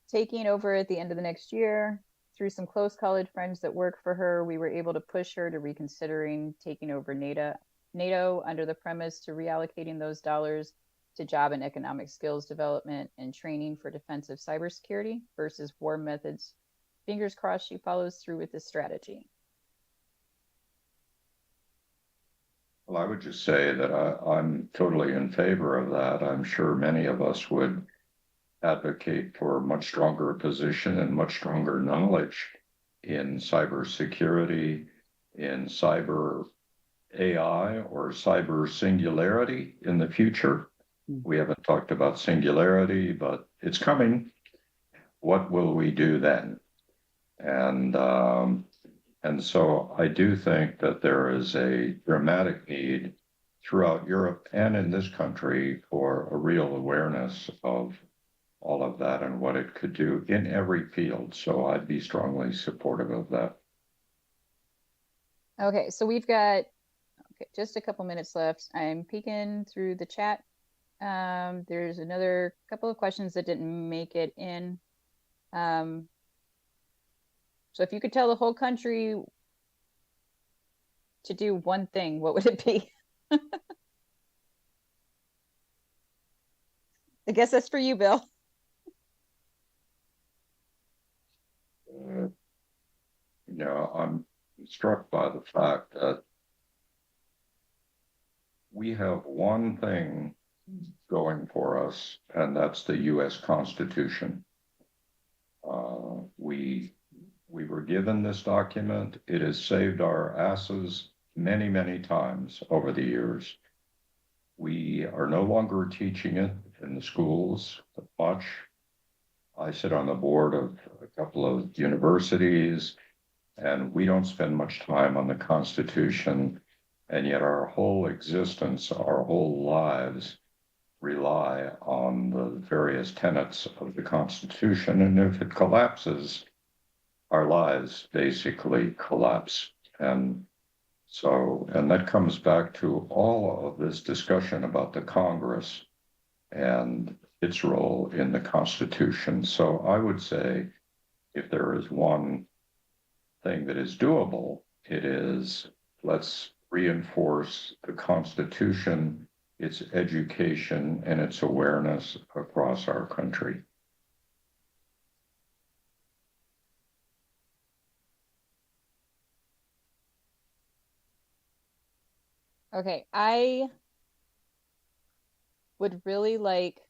Taking over at the end of the next year. Through some close college friends that work for her, we were able to push her to reconsidering taking over NATO under the premise to reallocating those dollars to job and economic skills development and training for defensive cybersecurity versus war methods. Fingers crossed she follows through with this strategy. Well, I would just say that I'm totally in favor of that. I'm sure many of us would advocate for a much stronger position and much stronger knowledge in cybersecurity, in cyber AI or cyber singularity in the future. We haven't talked about singularity, but it's coming. What will we do then? And so I do think that there is a dramatic need throughout Europe and in this country for a real awareness of all of that and what it could do in every field. So I'd be strongly supportive of that. Okay, so we've got just a couple minutes left. I'm peeking through the chat. There's another couple of questions that didn't make it in. So if you could tell the whole country to do one thing, what would it be? I guess that's for you, Bill. I'm struck by the fact that we have one thing going for us, and that's the U.S. Constitution. We were given this document. It has saved our asses many, many times over the years. We are no longer teaching it in the schools much. I sit on the board of a couple of universities, and we don't spend much time on the Constitution, and yet our whole existence, our whole lives rely on the various tenets of the Constitution, and if it collapses, our lives basically collapse. And that comes back to all of this discussion about the Congress and its role in the Constitution. So I would say if there is one thing that is doable, it is let's reinforce the Constitution, its education, and its awareness across our country. Okay, I would really like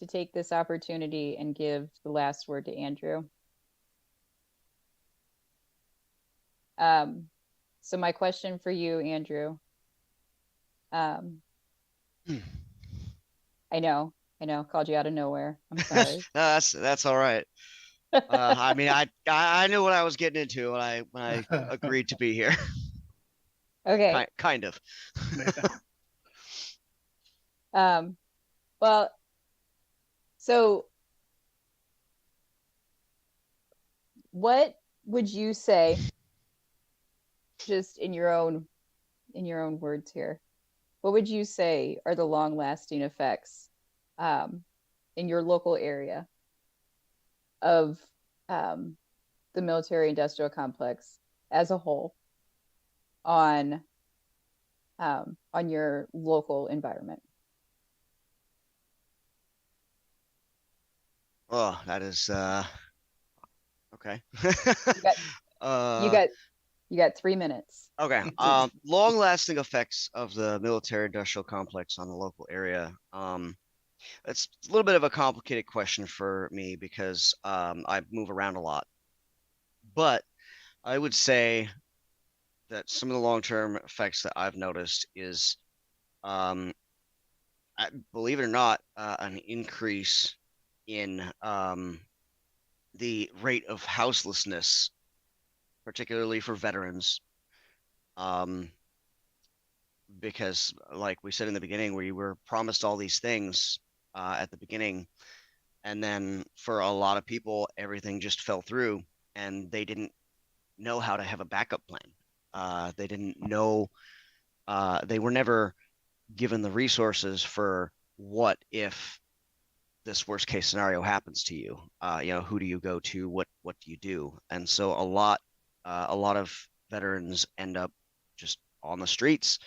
to take this opportunity and give the last word to Andrew. So my question for you, Andrew, I know, called you out of nowhere. I'm sorry. No, that's all right. I mean, I knew what I was getting into when I agreed to be here. Okay. Kind of. Well, so what would you say, just in your own words here, what would you say are the long-lasting effects in your local area of the military industrial complex as a whole on your local environment? Oh, that is okay. You got 3 minutes. Okay. Long-lasting effects of the military-industrial complex on the local area. It's a little bit of a complicated question for me because I move around a lot. But I would say that some of the long-term effects that I've noticed is, believe it or not, an increase in the rate of houselessness, particularly for veterans. Because like we said in the beginning, we were promised all these things at the beginning, And then for a lot of people, everything just fell through and they didn't know how to have a backup plan. They didn't know, they were never given the resources for what if this worst case scenario happens to you. Who do you go to? What do you do? And so a lot of veterans end up just on the streets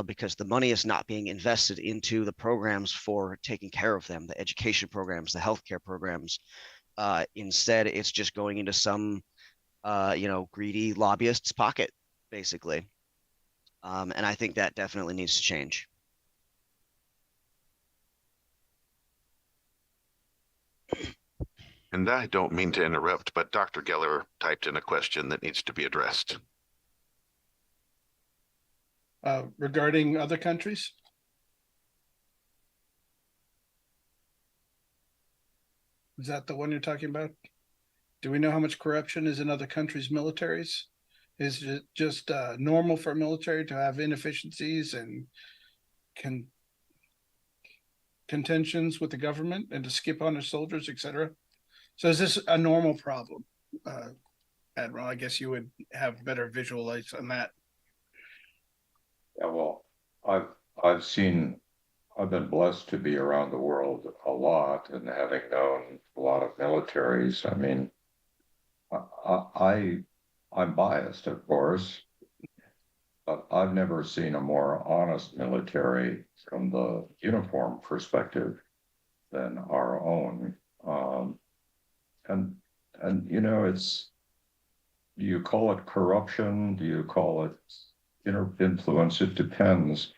because the money is not being invested into the programs for taking care of them, the education programs, the healthcare programs. Instead, it's just going into some greedy lobbyist's pocket, basically. And I think that definitely needs to change. And I don't mean to interrupt, but Dr. Geller typed in a question that needs to be addressed. Regarding other countries? Is that the one you're talking about? Do we know how much corruption is in other countries' militaries? Is it just normal for a military to have inefficiencies and contentions with the government and to skip on their soldiers, etc.? So is this a normal problem? Admiral, I guess you would have better visualize on that. Yeah, well, I've been blessed to be around the world a lot and having known a lot of militaries. I mean, I'm biased, of course, but I've never seen a more honest military from the uniform perspective than our own. And do you call it corruption? Do you call it inner influence? It depends.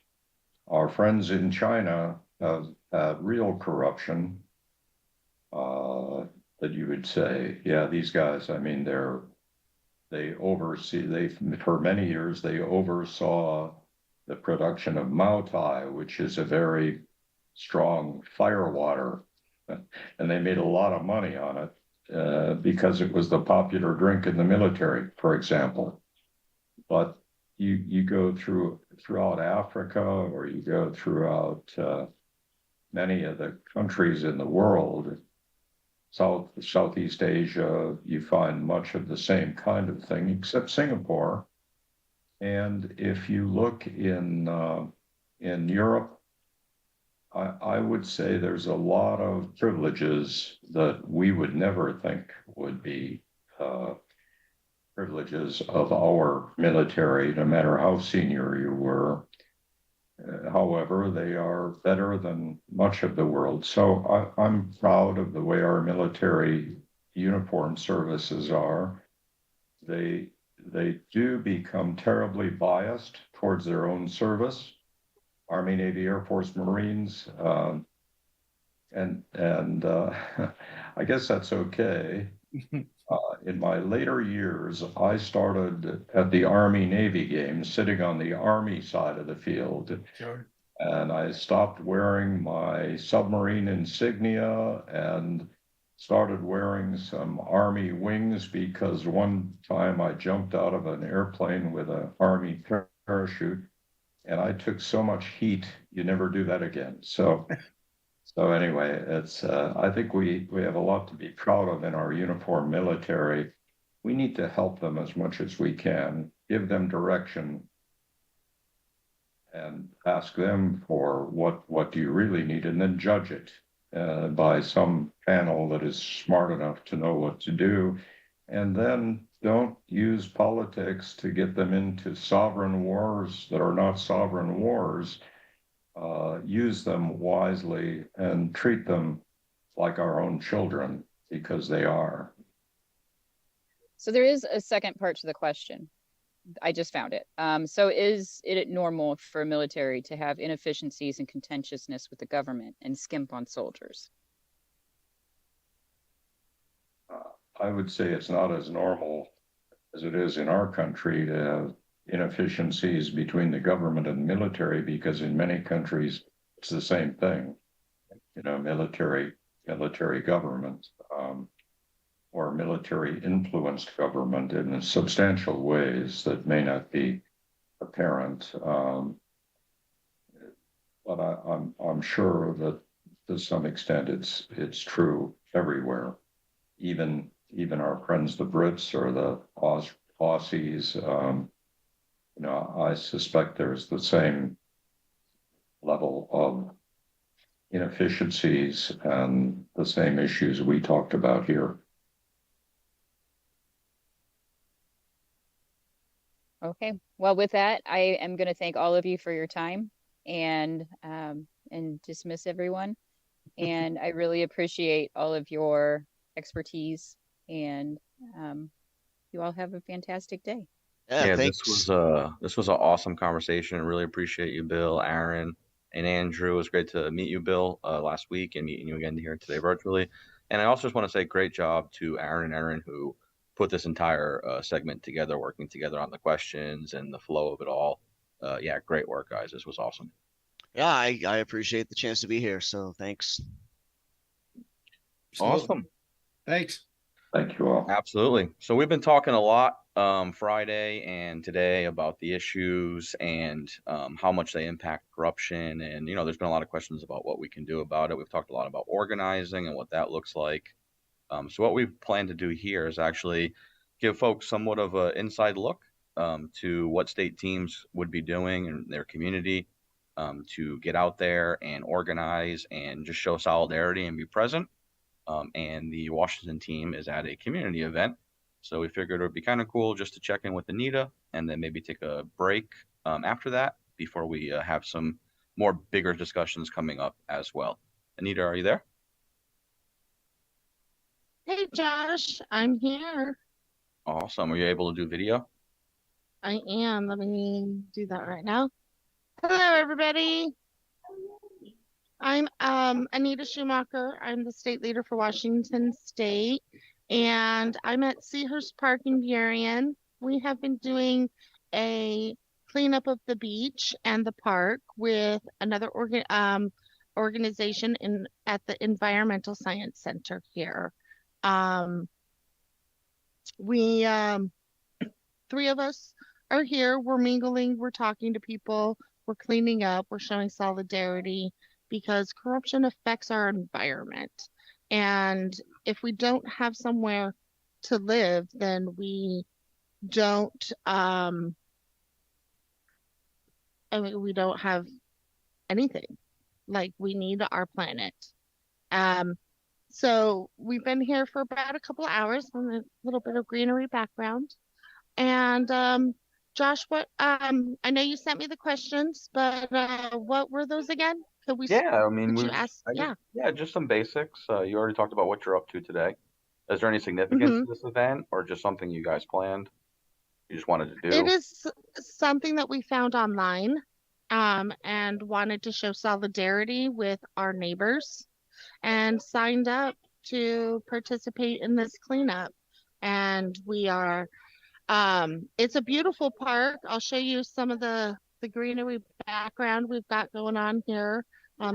Our friends in China have real corruption that you would say, yeah, these guys, I mean, for many years, they oversaw the production of Mao which is a very strong firewater, and they made a lot of money on it because it was the popular drink in the military, for example. But you go throughout Africa, or you go throughout many of the countries in the world, Southeast Asia, you find much of the same kind of thing, except Singapore. And if you look in Europe, I would say there's a lot of privileges that we would never think would be privileges of our military, no matter how senior you were. However, they are better than much of the world. So I'm proud of the way our military uniform services are. They do become terribly biased towards their own service. Army, Navy, Air Force, Marines, and I guess that's okay. In my later years, I started at the Army-Navy games, sitting on the Army side of the field. Sure. And I stopped wearing my submarine insignia and started wearing some Army wings because one time I jumped out of an airplane with an Army parachute and I took so much heat, you never do that again. So anyway, it's I think we have a lot to be proud of in our uniformed military. We need to help them as much as we can, give them direction, and ask them for what do you really need, and then judge it by some panel that is smart enough to know what to do. And then don't use politics to get them into sovereign wars that are not sovereign wars. Use them wisely and treat them like our own children, because they are. So there is a second part to the question. I just found it. So is it normal for a military to have inefficiencies and contentiousness with the government and skimp on soldiers? I would say it's not as normal as it is in our country to have inefficiencies between the government and the military, because in many countries it's the same thing. Military government, or military influenced government in substantial ways that may not be apparent. But I'm sure that to some extent, it's true everywhere. Even our friends, the Brits or the Aussies, I suspect there's the same level of inefficiencies and the same issues we talked about here. Okay. Well, with that, I am going to thank all of you for your time and dismiss everyone. And I really appreciate all of your expertise, and you all have a fantastic day. Yeah, This thanks. was an awesome conversation. I really appreciate you, Bill, Aaron, and Andrew. It was great to meet you, Bill, last week, and meeting you again here today virtually. And I also just want to say great job to Aaron and Aaron, who put this entire segment together, working together on the questions and the flow of it all. Yeah, great work, guys. This was awesome. Yeah, I appreciate the chance to be here. So thanks. Absolutely. Awesome. Thanks. Thank you all. Absolutely. So we've been talking a lot Friday and today about the issues and how much they impact corruption. And, there's been a lot of questions about what we can do about it. We've talked a lot about organizing and what that looks like. So what we plan to do here is actually give folks somewhat of an inside look to what state teams would be doing in their community to get out there and organize and just show solidarity and be present. And the Washington team is at a community event. So we figured it would be kind of cool just to check in with Anita and then maybe take a break after that before we have some more bigger discussions coming up as well. Anita, are you there? Hey Josh, I'm here. Awesome. Are you able to do video? I am. Let me do that right now. Hello, everybody. I'm Anita Schumacher. I'm the state leader for Washington State, and I'm at Seahurst Park in Burien. We have been doing a cleanup of the beach and the park with another organization at the Environmental Science Center here. We three of us are here. We're mingling. We're talking to people. We're cleaning up. We're showing solidarity because corruption affects our environment. And if we don't have somewhere to live, then we don't we don't have anything. Like, we need our planet. So we've been here for about a couple of hours on a little bit of greenery background. And Josh, what I know you sent me the questions, but what were those again? Could we could you ask? Yeah, just some basics. You already talked about what you're up to today. Is there any significance to this event or just something you guys planned? You just wanted to do? It is something that we found online and wanted to show solidarity with our neighbors and signed up to participate in this cleanup. And we are it's a beautiful park. I'll show you some of the greenery background we've got going on here.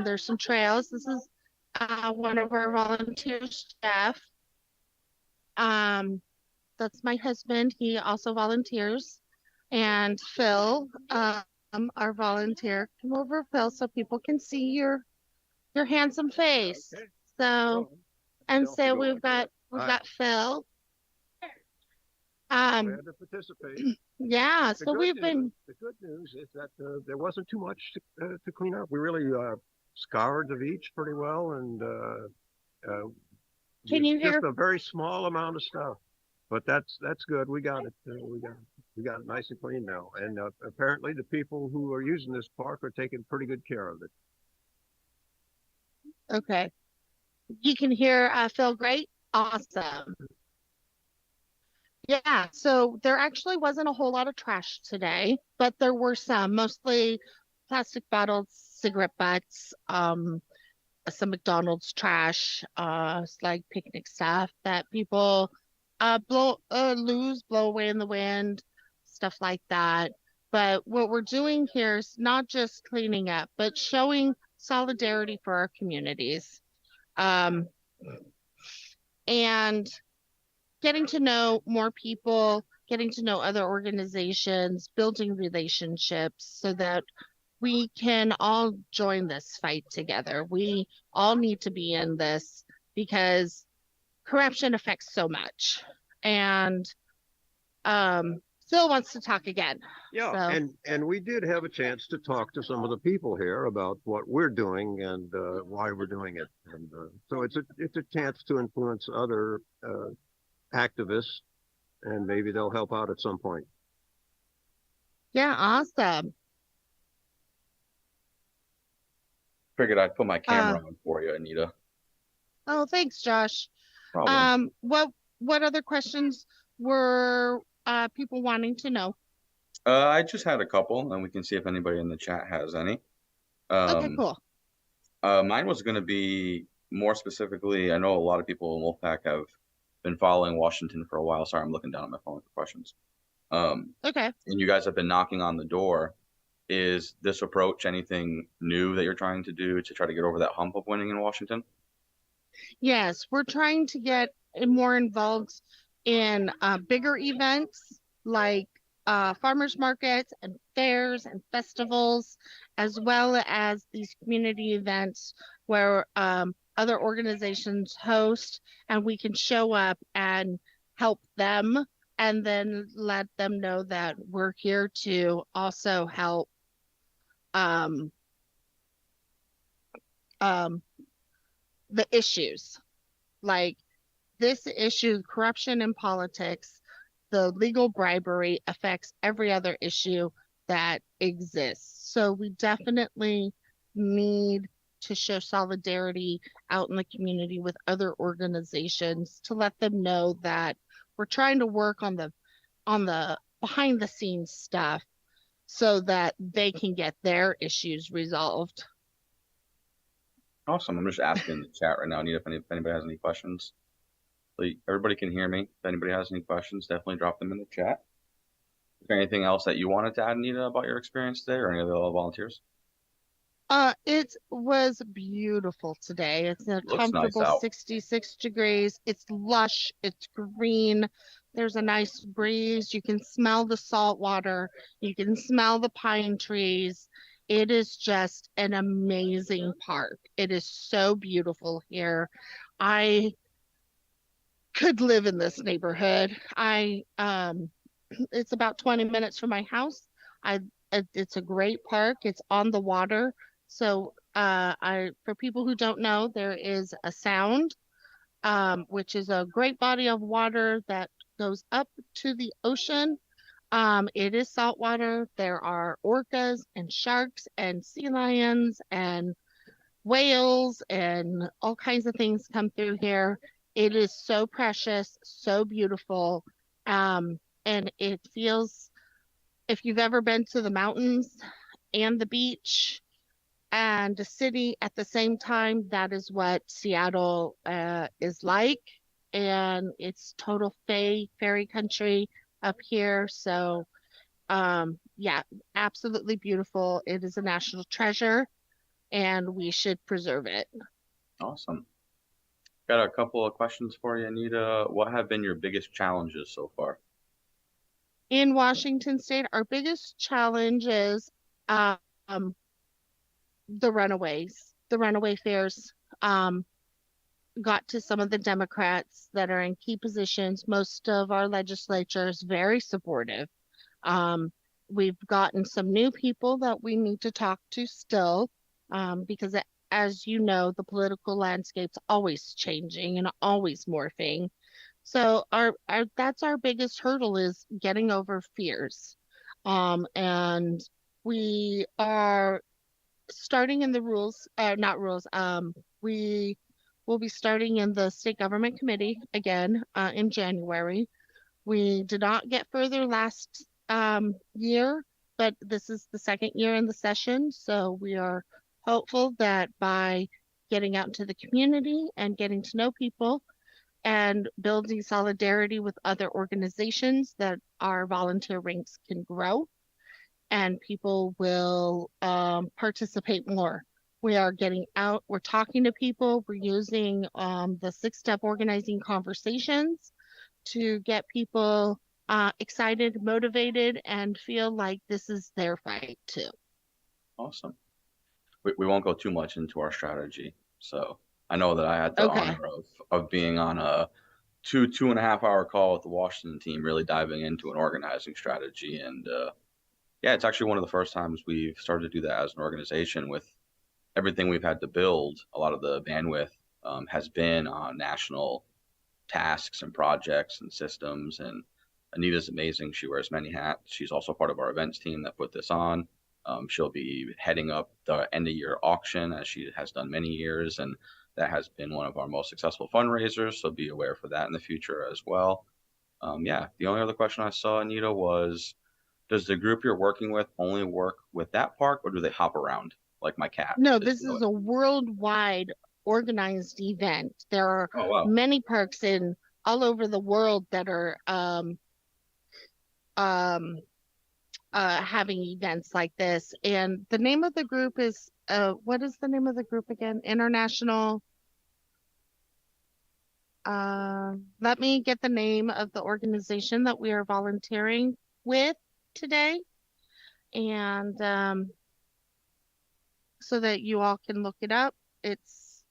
There's some trails. This is one of our volunteers, Jeff. That's my husband. He also volunteers. And Phil, our volunteer. Come over, Phil, so people can see your handsome face. Okay. So, and so we've got Phil. Glad to participate. Yeah, so we've been. The good news is that there wasn't too much to clean up. We really scoured the beach pretty well, and can you hear? Just a very small amount of stuff, but that's good. We got it. We got it nice and clean now, and apparently the people who are using this park are taking pretty good care of it. Okay, you can hear Phil. Great, awesome. Yeah, so there actually wasn't a whole lot of trash today, but there were some, mostly plastic bottles, cigarette butts, some McDonald's trash, like picnic stuff that people blow away in the wind, stuff like that. But what we're doing here is not just cleaning up, but showing solidarity for our communities. And getting to know more people, getting to know other organizations, building relationships so that we can all join this fight together. We all need to be in this because corruption affects so much. And Phil wants to talk again. Yeah, So. and we did have a chance to talk to some of the people here about what we're doing and why we're doing it, and so it's a chance to influence other activists, and maybe they'll help out at some point. Yeah, awesome. Figured I'd put my camera on for you, Anita. Oh, thanks, Josh. Problem. What other questions were people wanting to know? I just had a couple, and we can see if anybody in the chat has any. Okay, cool. Mine was going to be more specifically, I know a lot of people in Wolf-PAC have been following Washington for a while. Sorry, I'm looking down at my phone for questions. Okay. And you guys have been knocking on the door. Is this approach anything new that you're trying to do to try to get over that hump of winning in Washington? Yes, we're trying to get more involved in bigger events like farmers markets and fairs and festivals, as well as these community events where other organizations host, and we can show up and help them, and then let them know that we're here to also help the issues. Like this issue, corruption in politics, the legal bribery affects every other issue that exists. So we definitely need to show solidarity out in the community with other organizations to let them know that we're trying to work on the behind the scenes stuff so that they can get their issues resolved. Awesome. I'm just asking in the chat right now, Anita, if anybody has any questions. Everybody can hear me. If anybody has any questions, definitely drop them in the chat. Is there anything else that you wanted to add, Anita, about your experience today, or any of the volunteers? It was beautiful today. It's a comfortable nice 66 degrees. It's lush. It's green. There's a nice breeze. You can smell the salt water. You can smell the pine trees. It is just an amazing park. It is so beautiful here. I could live in this neighborhood. It's about 20 minutes from my house. It's a great park. It's on the water. So for people who don't know, there is a sound, which is a great body of water that goes up to the ocean. It is saltwater. There are orcas and sharks and sea lions and whales and all kinds of things come through here. It is so precious, so beautiful. And it feels, if you've ever been to the mountains and the beach and the city at the same time, that is what Seattle is like. And it's total fairy country up here. So yeah, absolutely beautiful. It is a national treasure and we should preserve it. Awesome. Got a couple of questions for you, Anita. What have been your biggest challenges so far? In Washington State, our biggest challenge is the runaways. The runaway fairs got to some of the Democrats that are in key positions. Most of our legislature is very supportive. We've gotten some new people that we need to talk to still, because as you know, the political landscape's always changing and always morphing. So that's our biggest hurdle, is getting over fears. And we are starting in the we will be starting in the state government committee again in January. We did not get further last year, but this is the second year in the session. So we are hopeful that by getting out into the community and getting to know people and building solidarity with other organizations, that our volunteer ranks can grow and people will participate more. We are getting out, we're talking to people, we're using the 6-step organizing conversations to get people excited, motivated, and feel like this is their fight too. Awesome. We won't go too much into our strategy. So I know that I had the Okay. honor of being on a 2.5 hour call with the Washington team, really diving into an organizing strategy. And yeah, it's actually one of the first times we've started to do that as an organization. With everything we've had to build, a lot of the bandwidth has been on national tasks and projects and systems. And Anita's amazing. She wears many hats. She's also part of our events team that put this on. She'll be heading up the end of year auction, as she has done many years. And that has been one of our most successful fundraisers. So be aware for that in the future as well. Yeah, the only other question I saw, Anita, was does the group you're working with only work with that park, or do they hop around like my cat? No, this is a worldwide organized event. There are Oh, wow. many parks in all over the world that are having events like this. And the name of the group is what is the name of the group again? International. Let me get the name of the organization that we are volunteering with today, and so that you all can look it up. It's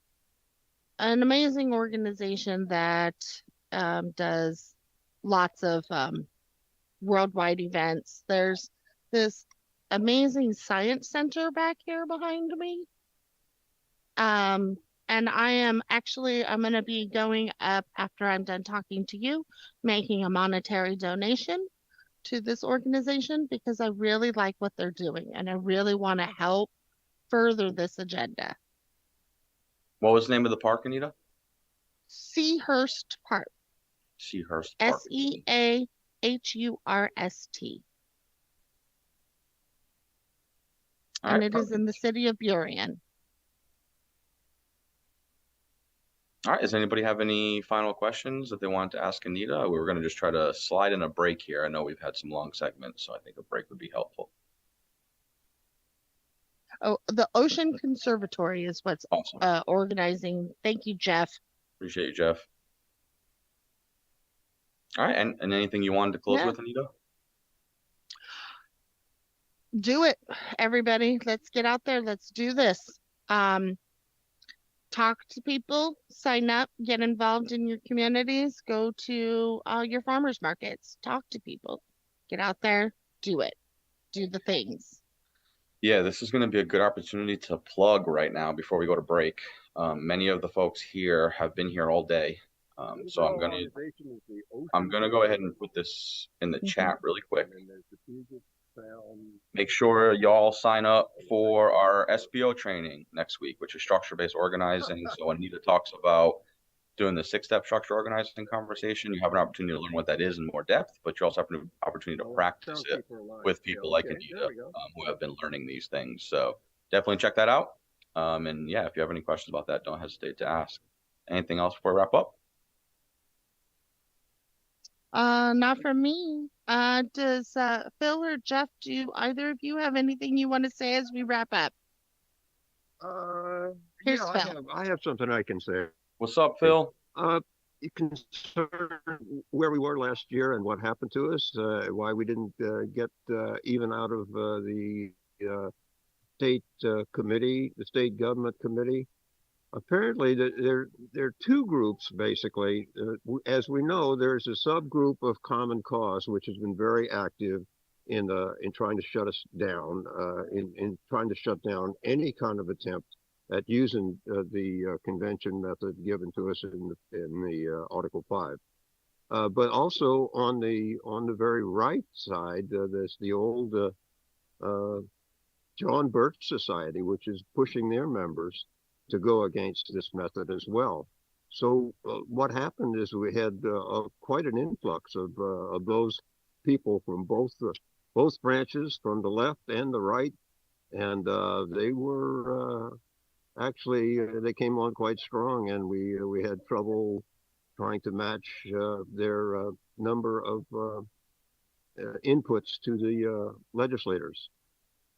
an amazing organization that does lots of worldwide events. There's this amazing science center back here behind me. And I'm going to be going up after I'm done talking to you, making a monetary donation to this organization because I really like what they're doing and I really want to help further this agenda. What was the name of the park, Anita? Seahurst Park. Seahurst Park. Seahurst. And it is in the city of Burien. All right. Does anybody have any final questions that they want to ask Anita? We were going to just try to slide in a break here. I know we've had some long segments, so I think a break would be helpful. Oh, the Ocean Conservatory is what's awesome. Organizing. Thank you, Jeff. Appreciate you, Jeff. All right. And anything you wanted to close with, Anita? Do it, everybody. Let's get out there. Let's do this. Talk to people, sign up, get involved in your communities, go to your farmers markets, talk to people, get out there, do it, do the things. Yeah, this is going to be a good opportunity to plug right now before we go to break. Many of the folks here have been here all day. So I'm going to go ahead and put this in the chat really quick. Make sure y'all sign up for our SBO training next week, which is structure-based organizing. So Anita talks about doing the 6-step structure organizing conversation. You have an opportunity to learn what that is in more depth, but you also have an opportunity to practice it with people like Anita who have been learning these things. So definitely check that out. And yeah, if you have any questions about that, don't hesitate to ask. Anything else before we wrap up? Not from me. Does Phil or Jeff, do either of you have anything you want to say as we wrap up? Here's Phil. I have something I can say. What's up, Phil? Concerned where we were last year and what happened to us, why we didn't get even out of the state committee, the state government committee. Apparently, there are two groups, basically. As we know, there's a subgroup of Common Cause, which has been very active in trying to shut us down, in trying to shut down any kind of attempt at using the convention method given to us in the Article 5. But also on the very right side, there's the old John Birch Society, which is pushing their members to go against this method as well. So what happened is we had quite an influx of those people from both branches, from the left and the right, and they were actually they came on quite strong, and we had trouble trying to match their number of inputs to the legislators.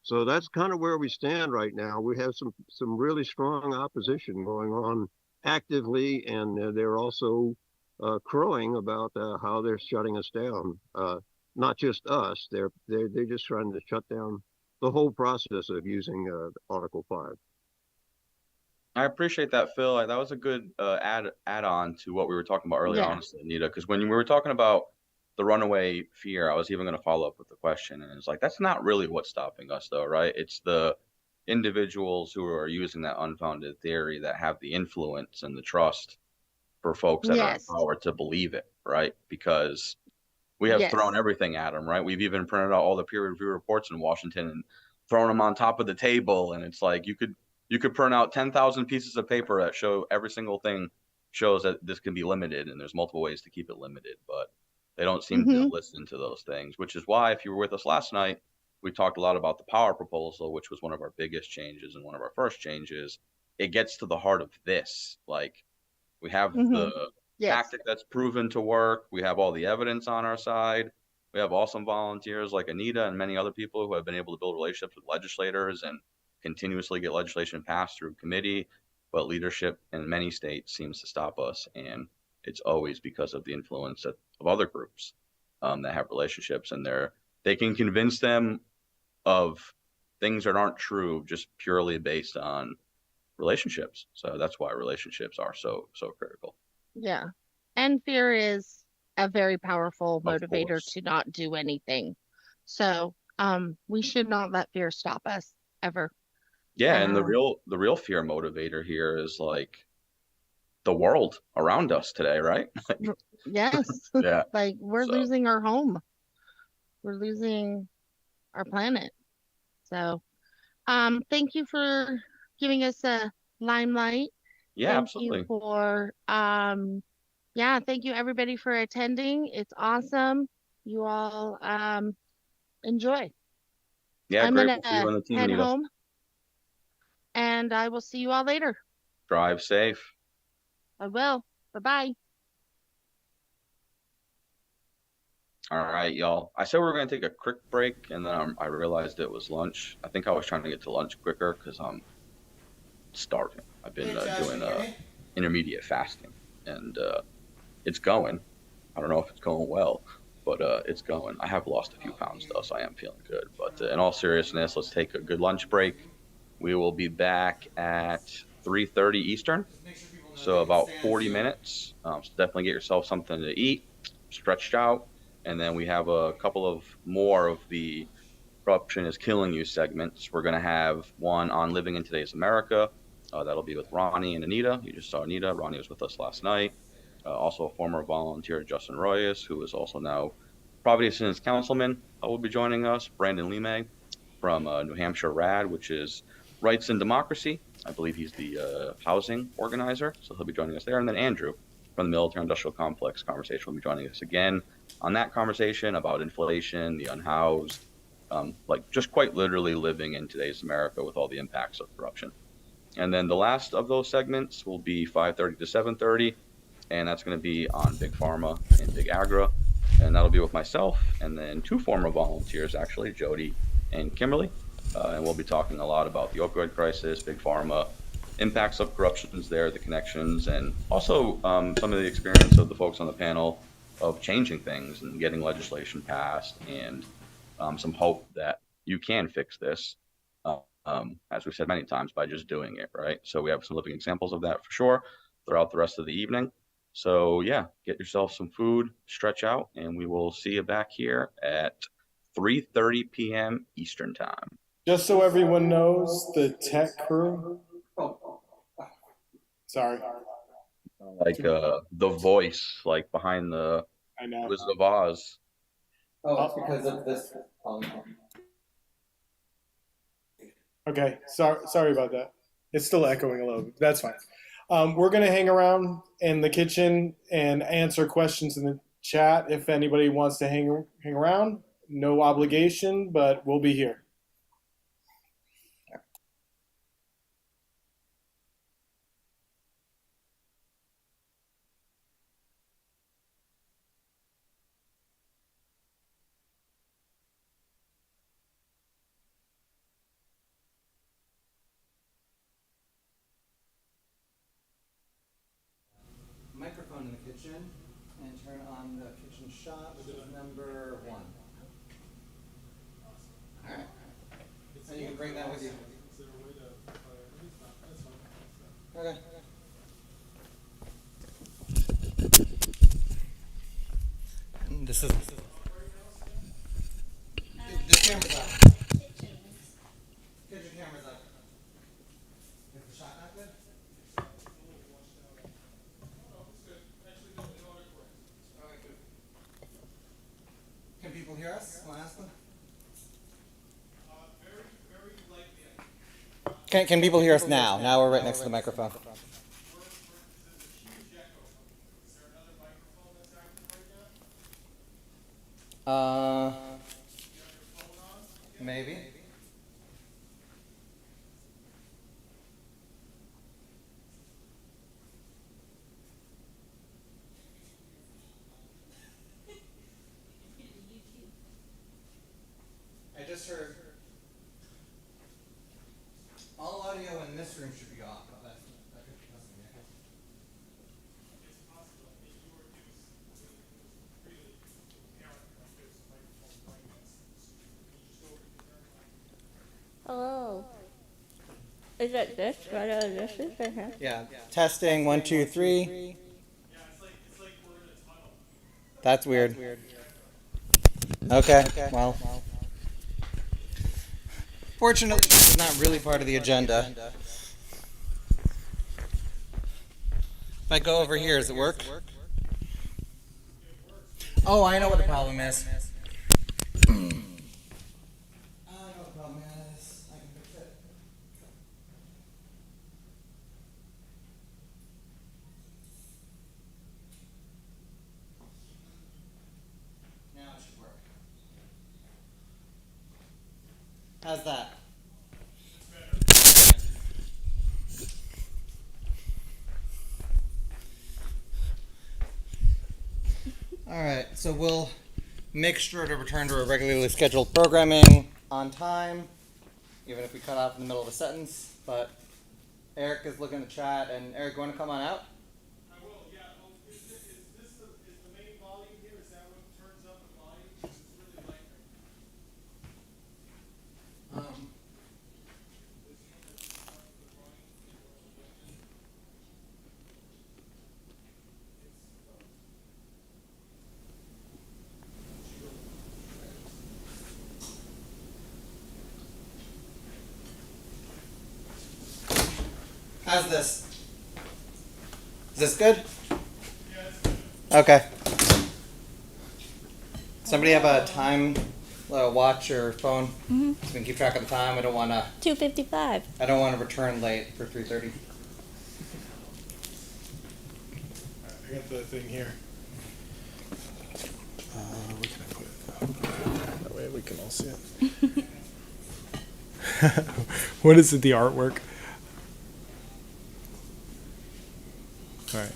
So that's kind of where we stand right now. We have some really strong opposition going on actively, and they're also crowing about how they're shutting us down. Not just us; they're just trying to shut down the whole process of using Article 5. I appreciate that, Phil. That was a good add on to what we were talking about earlier, Yeah. honestly, Anita, because when we were talking about the runaway fear, I was even going to follow up with the question, and it's like that's not really what's stopping us, though, right? It's the individuals who are using that unfounded theory that have the influence and the trust for folks that are in Yes. power to believe it, right? Because we have Yes. thrown everything at them, right? We've even printed out all the peer review reports in Washington and thrown them on top of the table, and it's like you could print out 10,000 pieces of paper that show every single thing shows that this can be limited, and there's multiple ways to keep it limited, but they don't seem to listen to those things, which is why if you were with us last night, we talked a lot about the power proposal, which was one of our biggest changes and one of our first changes. It gets to the heart of this. Like, we have the Yes. tactic that's proven to work. We have all the evidence on our side. We have awesome volunteers like Anita and many other people who have been able to build relationships with legislators and continuously get legislation passed through committee. But leadership in many states seems to stop us, and it's always because of the influence of other groups that have relationships, and they can convince them of things that aren't true just purely based on relationships. So that's why relationships are so critical. Yeah. And fear is a very powerful Of motivator course. to not do anything. So, we should not let fear stop us ever. Yeah, and the real fear motivator here is like the world around us today, right? Yes. Yeah. Like we're So. losing our home. We're losing our planet. So, thank you for giving us a limelight. Yeah, Thank absolutely. you for yeah, thank you everybody for attending. It's awesome. You all enjoy. Yeah, I'm grateful gonna for you and the team, head Anita. home and I will see you all later. Drive safe. I will. Bye-bye. All right, y'all. I said we were going to take a quick break, and then I realized it was lunch. I think I was trying to get to lunch quicker because I'm starving. I've been doing intermediate fasting, and it's going. I don't know if it's going well, but it's going. I have lost a few pounds, though, so I am feeling good. But in all seriousness, let's take a good lunch break. We will be back at 3:30 Eastern, so about 40 minutes. So definitely get yourself something to eat, stretched out, and then we have a couple of more of the Corruption is Killing You segments. We're going to have one on living in today's America. That'll be with Ronnie and Anita. You just saw Anita. Ronnie was with us last night. Also a former volunteer, Justin Royas, who is also now Providence Citizens Councilman, will be joining us. Brandon Limay from New Hampshire RAD, which is Rights and Democracy. I believe he's the housing organizer, so he'll be joining us there. And then Andrew from the Military Industrial Complex conversation will be joining us again on that conversation about inflation, the unhoused, like just quite literally living in today's America with all the impacts of corruption. And then the last of those segments will be 5:30 to 7:30, and that's going to be on Big Pharma and Big Agra, and that'll be with myself and then two former volunteers, actually, Jody and Kimberly, and we'll be talking a lot about the opioid crisis, Big Pharma, impacts of corruptions there, the connections, and also some of the experience of the folks on the panel of changing things and getting legislation passed, and some hope that you can fix this, as we've said many times, by just doing it, right? So we have some living examples of that for sure throughout the rest of the evening. So yeah, get yourself some food, stretch out, and we will see you back here at 3:30 p.m. Eastern time. Just so everyone knows, the tech crew. Sorry. Like the voice, like behind the I know. Wizard of Oz. Oh, it's because of this. Okay, sorry about that. It's still echoing a little bit. That's fine. We're going to hang around in the kitchen and answer questions in the chat if anybody wants to hang around. No obligation, but we'll be here. Microphone in the kitchen and turn on the kitchen shot, which is number 1. All right. bring that with you. Okay. This camera's up. Kitchen camera's up. Is the shot not good? Can people hear us? Want to ask them? Can people hear us now? Now we're right next to the microphone. Maybe. I just heard all audio in this room should be off, but that could be possible. Hello. Is it this? Right out of this is or huh? Yeah. Testing 1, 2, 3. That's weird. Okay. Well. Fortunately, this is not really part of the agenda. If I go over here, does it work? Oh, I know what the problem is. I know what the problem is. I can fix it. Now it should work. How's that? Alright, so we'll make sure to return to our regularly scheduled programming on time, even if we cut off in the middle of a sentence. But Eric is looking at the chat, and Eric, you want to come on out? I will, yeah. Oh, is the main volume here? Is that what turns up the volume? Because it's really light right now. How's this? Is this good? Yeah, it's good. Okay. Somebody have a time watch or phone? Mm-hmm. So we can keep track of the time. I don't want to 2:55. return late for 3:30. I got the thing here. Where can I put it? That way we can all see it. What is it? The artwork? All right.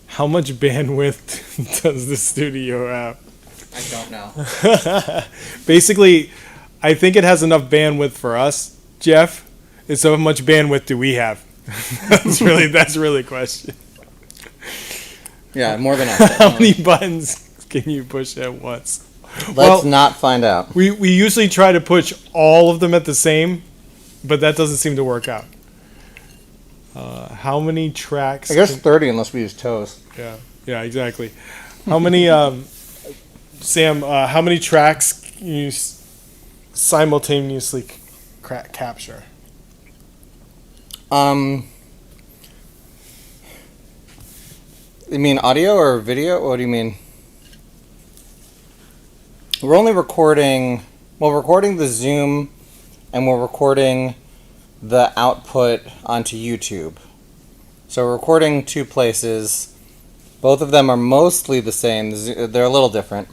How much bandwidth does the studio have? I don't know. Basically, I think it has enough bandwidth for us, Jeff. And so how much bandwidth do we have? that's really the question. Yeah, more than us. How many buttons can you push at once? Let's not find out. We usually try to push all of them at the same, but that doesn't seem to work out. How many tracks? I guess 30 unless we use toes. Yeah, exactly. How many, Sam, how many tracks can you simultaneously capture? You mean audio or video? What do you mean? We're only recording, we're recording the Zoom and we're recording the output onto YouTube. So we're recording two places. Both of them are mostly the same. They're a little different.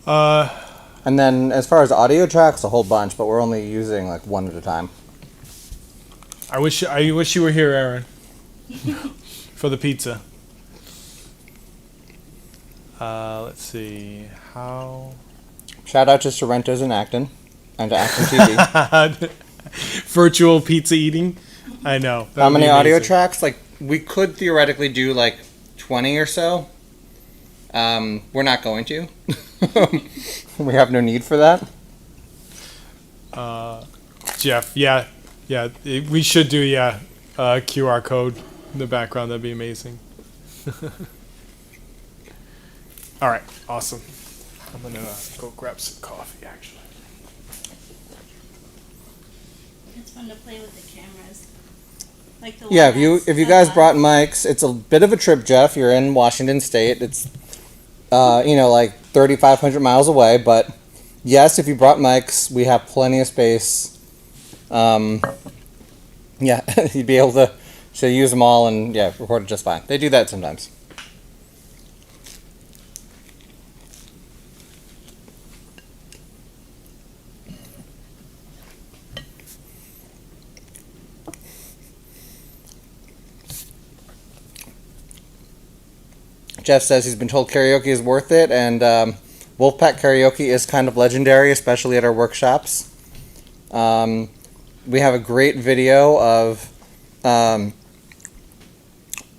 And then as far as audio tracks, a whole bunch, but we're only using like one at a time. I wish you were here, Aaron, for the pizza. Let's see how. Shout out to Sorrento's in Acton and to Acton TV. Virtual pizza eating. I know. How many audio tracks? Like we could theoretically do like 20 or so. We're not going to. We have no need for that. Jeff, yeah, we should do QR code in the background. That'd be amazing. All right, awesome. I'm gonna go grab some coffee. Actually, It's fun to play with the cameras. Like the Yeah, one if you guys brought mics, it's a bit of a trip, Jeff. You're in Washington State. It's like 3,500 miles away. But yes, if you brought mics, we have plenty of space. You'd be able to use them all and record it just fine. They do that sometimes. Jeff says he's been told karaoke is worth it, and Wolf-PAC karaoke is kind of legendary, especially at our workshops. We have a great video of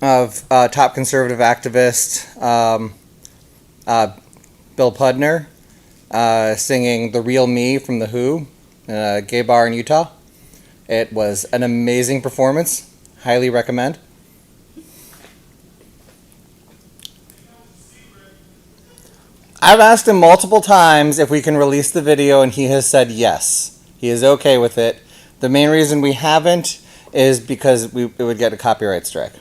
top conservative activist Bill Pudner singing "The Real Me" from The Who in a gay bar in Utah. It was an amazing performance. Highly recommend. I've asked him multiple times if we can release the video, and he has said yes. He is okay with it. The main reason we haven't is because it would get a copyright strike.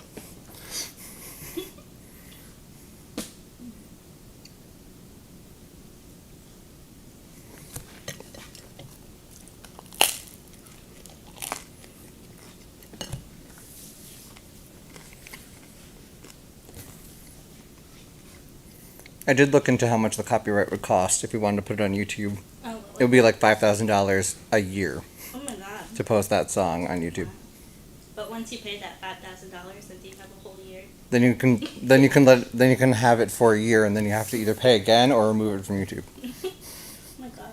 I did look into how much the copyright would cost if we wanted to put it on YouTube. Oh, It would be like $5,000 a year oh my god. to post that song on YouTube. But once you pay that $5,000, then do you have a whole year? Then you can have it for a year, and then you have to either pay again or remove it from YouTube. Oh my gosh.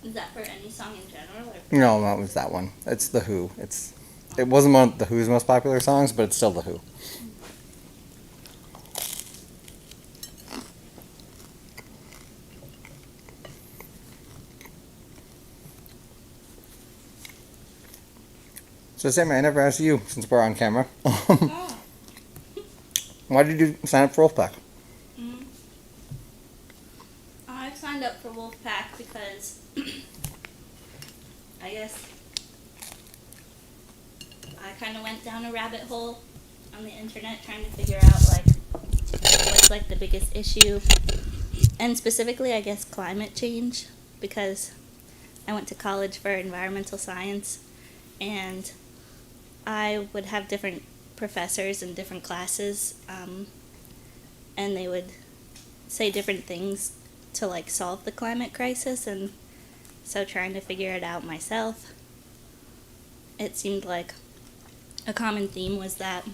Is that for any song in general? Or No, that was that one. It's The Who. It wasn't one of The Who's most popular songs, but it's still The Who. So Sammy, I never asked you, since we're on camera. Oh. Why did you sign up for Wolf-PAC? I signed up for Wolf-PAC because I guess I kind of went down a rabbit hole on the internet trying to figure out what's the biggest issue, and specifically I guess climate change, because I went to college for environmental science, and I would have different professors in different classes, and they would say different things to solve the climate crisis, and so trying to figure it out myself, it seemed like a common theme was that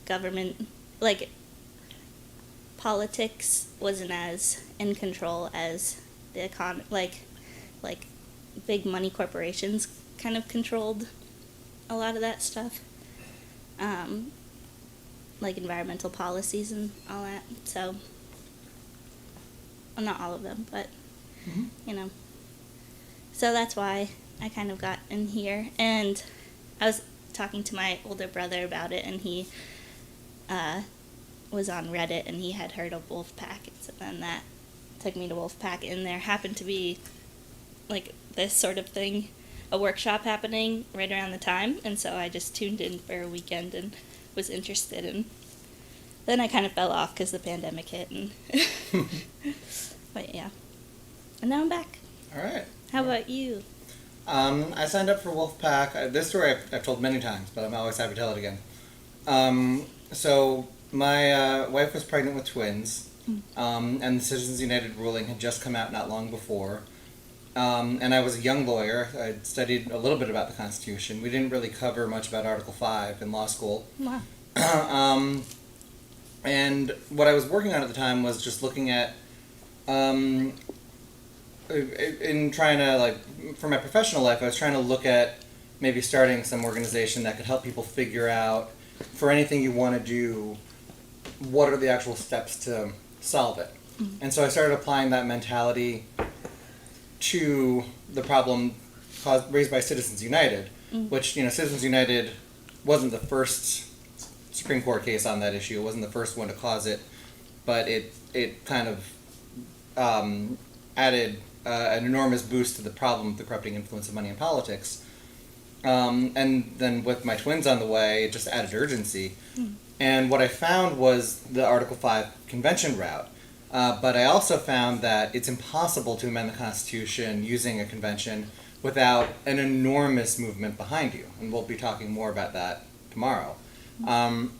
government, politics wasn't as in control as the big money corporations kind of controlled a lot of that stuff, environmental policies and all that. So, well, not all of them, but so that's why I kind of got in here. And I was talking to my older brother about it, and he was on Reddit, and he had heard of Wolf-PAC, and so then that took me to Wolf-PAC, and there happened to be this sort of thing, a workshop happening right around the time, and so I just tuned in for a weekend and was interested, and then I kind of fell off because the pandemic hit, and but yeah, and now I'm back. All right. How about you? I signed up for Wolf-PAC. This story I've told many times, but I'm always happy to tell it again. So my wife was pregnant with twins, and the Citizens United ruling had just come out not long before. And I was a young lawyer. I'd studied a little bit about the Constitution. We didn't really cover much about Article 5 in law school. Wow. And what I was working on at the time was just looking at in trying to, like, for my professional life, I was trying to look at maybe starting some organization that could help people figure out, for anything you want to do, what are the actual steps to solve it. And so I started applying that mentality to the problem raised by Citizens United, which, Citizens United wasn't the first Supreme Court case on that issue. It wasn't the first one to cause it, but it kind of added an enormous boost to the problem of the corrupting influence of money in politics. And then with my twins on the way, it just added urgency. And what I found was the Article 5 convention route. But I also found that it's impossible to amend the Constitution using a convention without an enormous movement behind you. And we'll be talking more about that tomorrow. And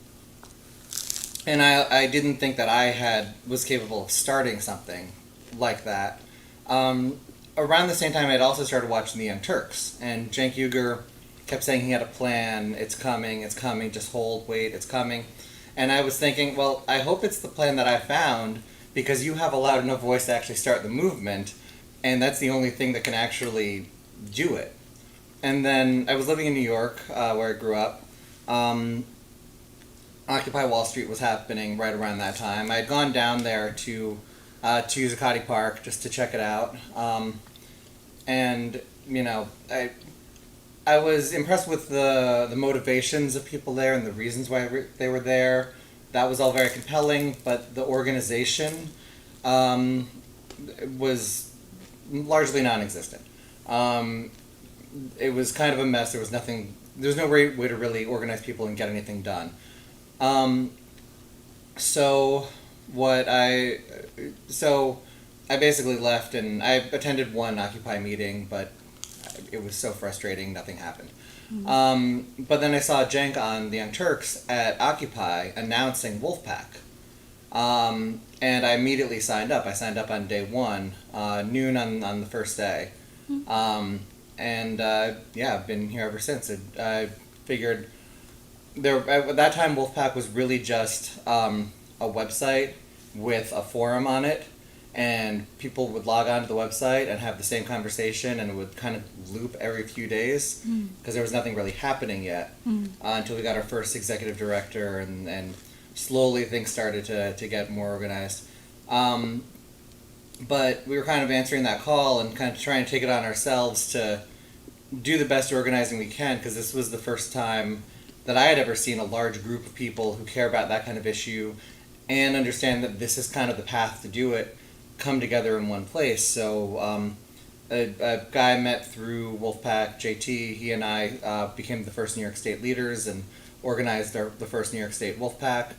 I didn't think that I was capable of starting something like that. Around the same time, I'd also started watching The Young Turks. And Cenk Uygur kept saying he had a plan. It's coming, just hold, wait, it's coming. And I was thinking, well, I hope it's the plan that I found, because you have a loud enough voice to actually start the movement, and that's the only thing that can actually do it. And then I was living in New York, where I grew up. Occupy Wall Street was happening right around that time. I had gone down there to Zuccotti Park just to check it out. And, I was impressed with the motivations of people there and the reasons why they were there. That was all very compelling, but the organization was largely non-existent. It was kind of a mess. There was no way to really organize people and get anything done. So I basically left, and I attended one Occupy meeting, but it was so frustrating, nothing happened. But then I saw Cenk on The Young Turks at Occupy announcing Wolf-PAC. And I immediately signed up. I signed up on day one, noon on the first day. I've been here ever since. I figured at that time Wolf-PAC was really just a website with a forum on it, and people would log on to the website and have the same conversation, and it would kind of loop every few days because there was nothing really happening yet until we got our first executive director, and slowly things started to get more organized. But we were kind of answering that call and kind of trying to take it on ourselves to do the best organizing we can, because this was the first time that I had ever seen a large group of people who care about that kind of issue and understand that this is kind of the path to do it, come together in one place. So a guy I met through Wolf-PAC, JT, he and I became the first New York State leaders and organized the first New York State Wolf-PAC.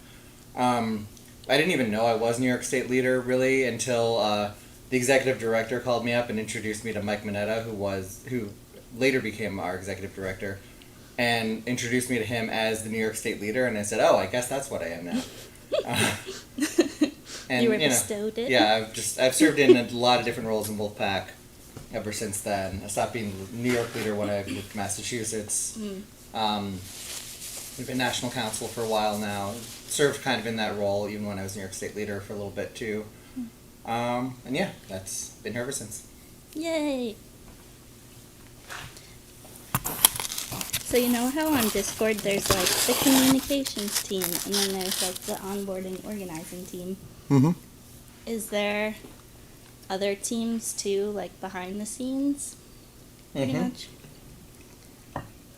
I didn't even know I was New York State leader, really, until the executive director called me up and introduced me to Mike Mineta, who later became our executive director, and introduced me to him as the New York State leader, and I said, oh, I guess that's what I am now. And, you were bestowed it. Yeah, I've served in a lot of different roles in Wolf-PAC ever since then. I stopped being the New York leader when I moved to Massachusetts. We've been national counsel for a while now. Served kind of in that role even when I was New York State leader for a little bit too. That's been here ever since. Yay! So you know how on Discord there's like the communications team and then there's like the onboarding organizing team? Mm-hmm. Is there other teams too, like behind the scenes? Pretty much?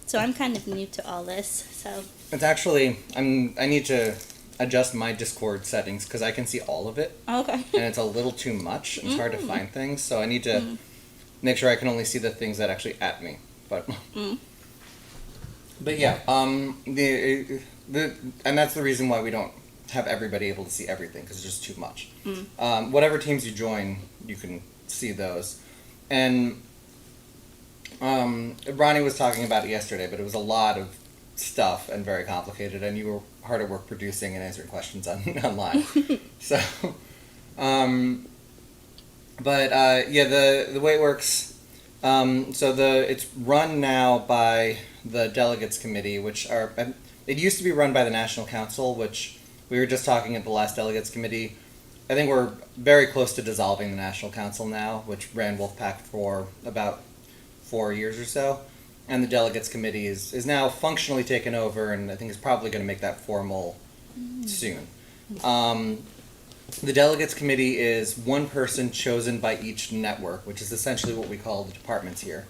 So I'm kind of new to all this, so... It's actually, I need to adjust my Discord settings because I can see all of it. Okay. And it's a little too much. It's hard to find things, so I need to make sure I can only see the things that actually at me. But yeah, and that's the reason why we don't have everybody able to see everything, because it's just too much. Whatever teams you join, you can see those. And Ronnie was talking about it yesterday, but it was a lot of stuff and very complicated, and you were hard at work producing and answering questions online. So, the way it works, it's run now by the delegates committee, it used to be run by the National Council, which we were just talking at the last delegates committee. I think we're very close to dissolving the National Council now, which ran Wolf-PAC for about 4 years or so. And the Delegates Committee is now functionally taken over, and I think is probably going to make that formal soon. The Delegates Committee is one person chosen by each network, which is essentially what we call the departments here.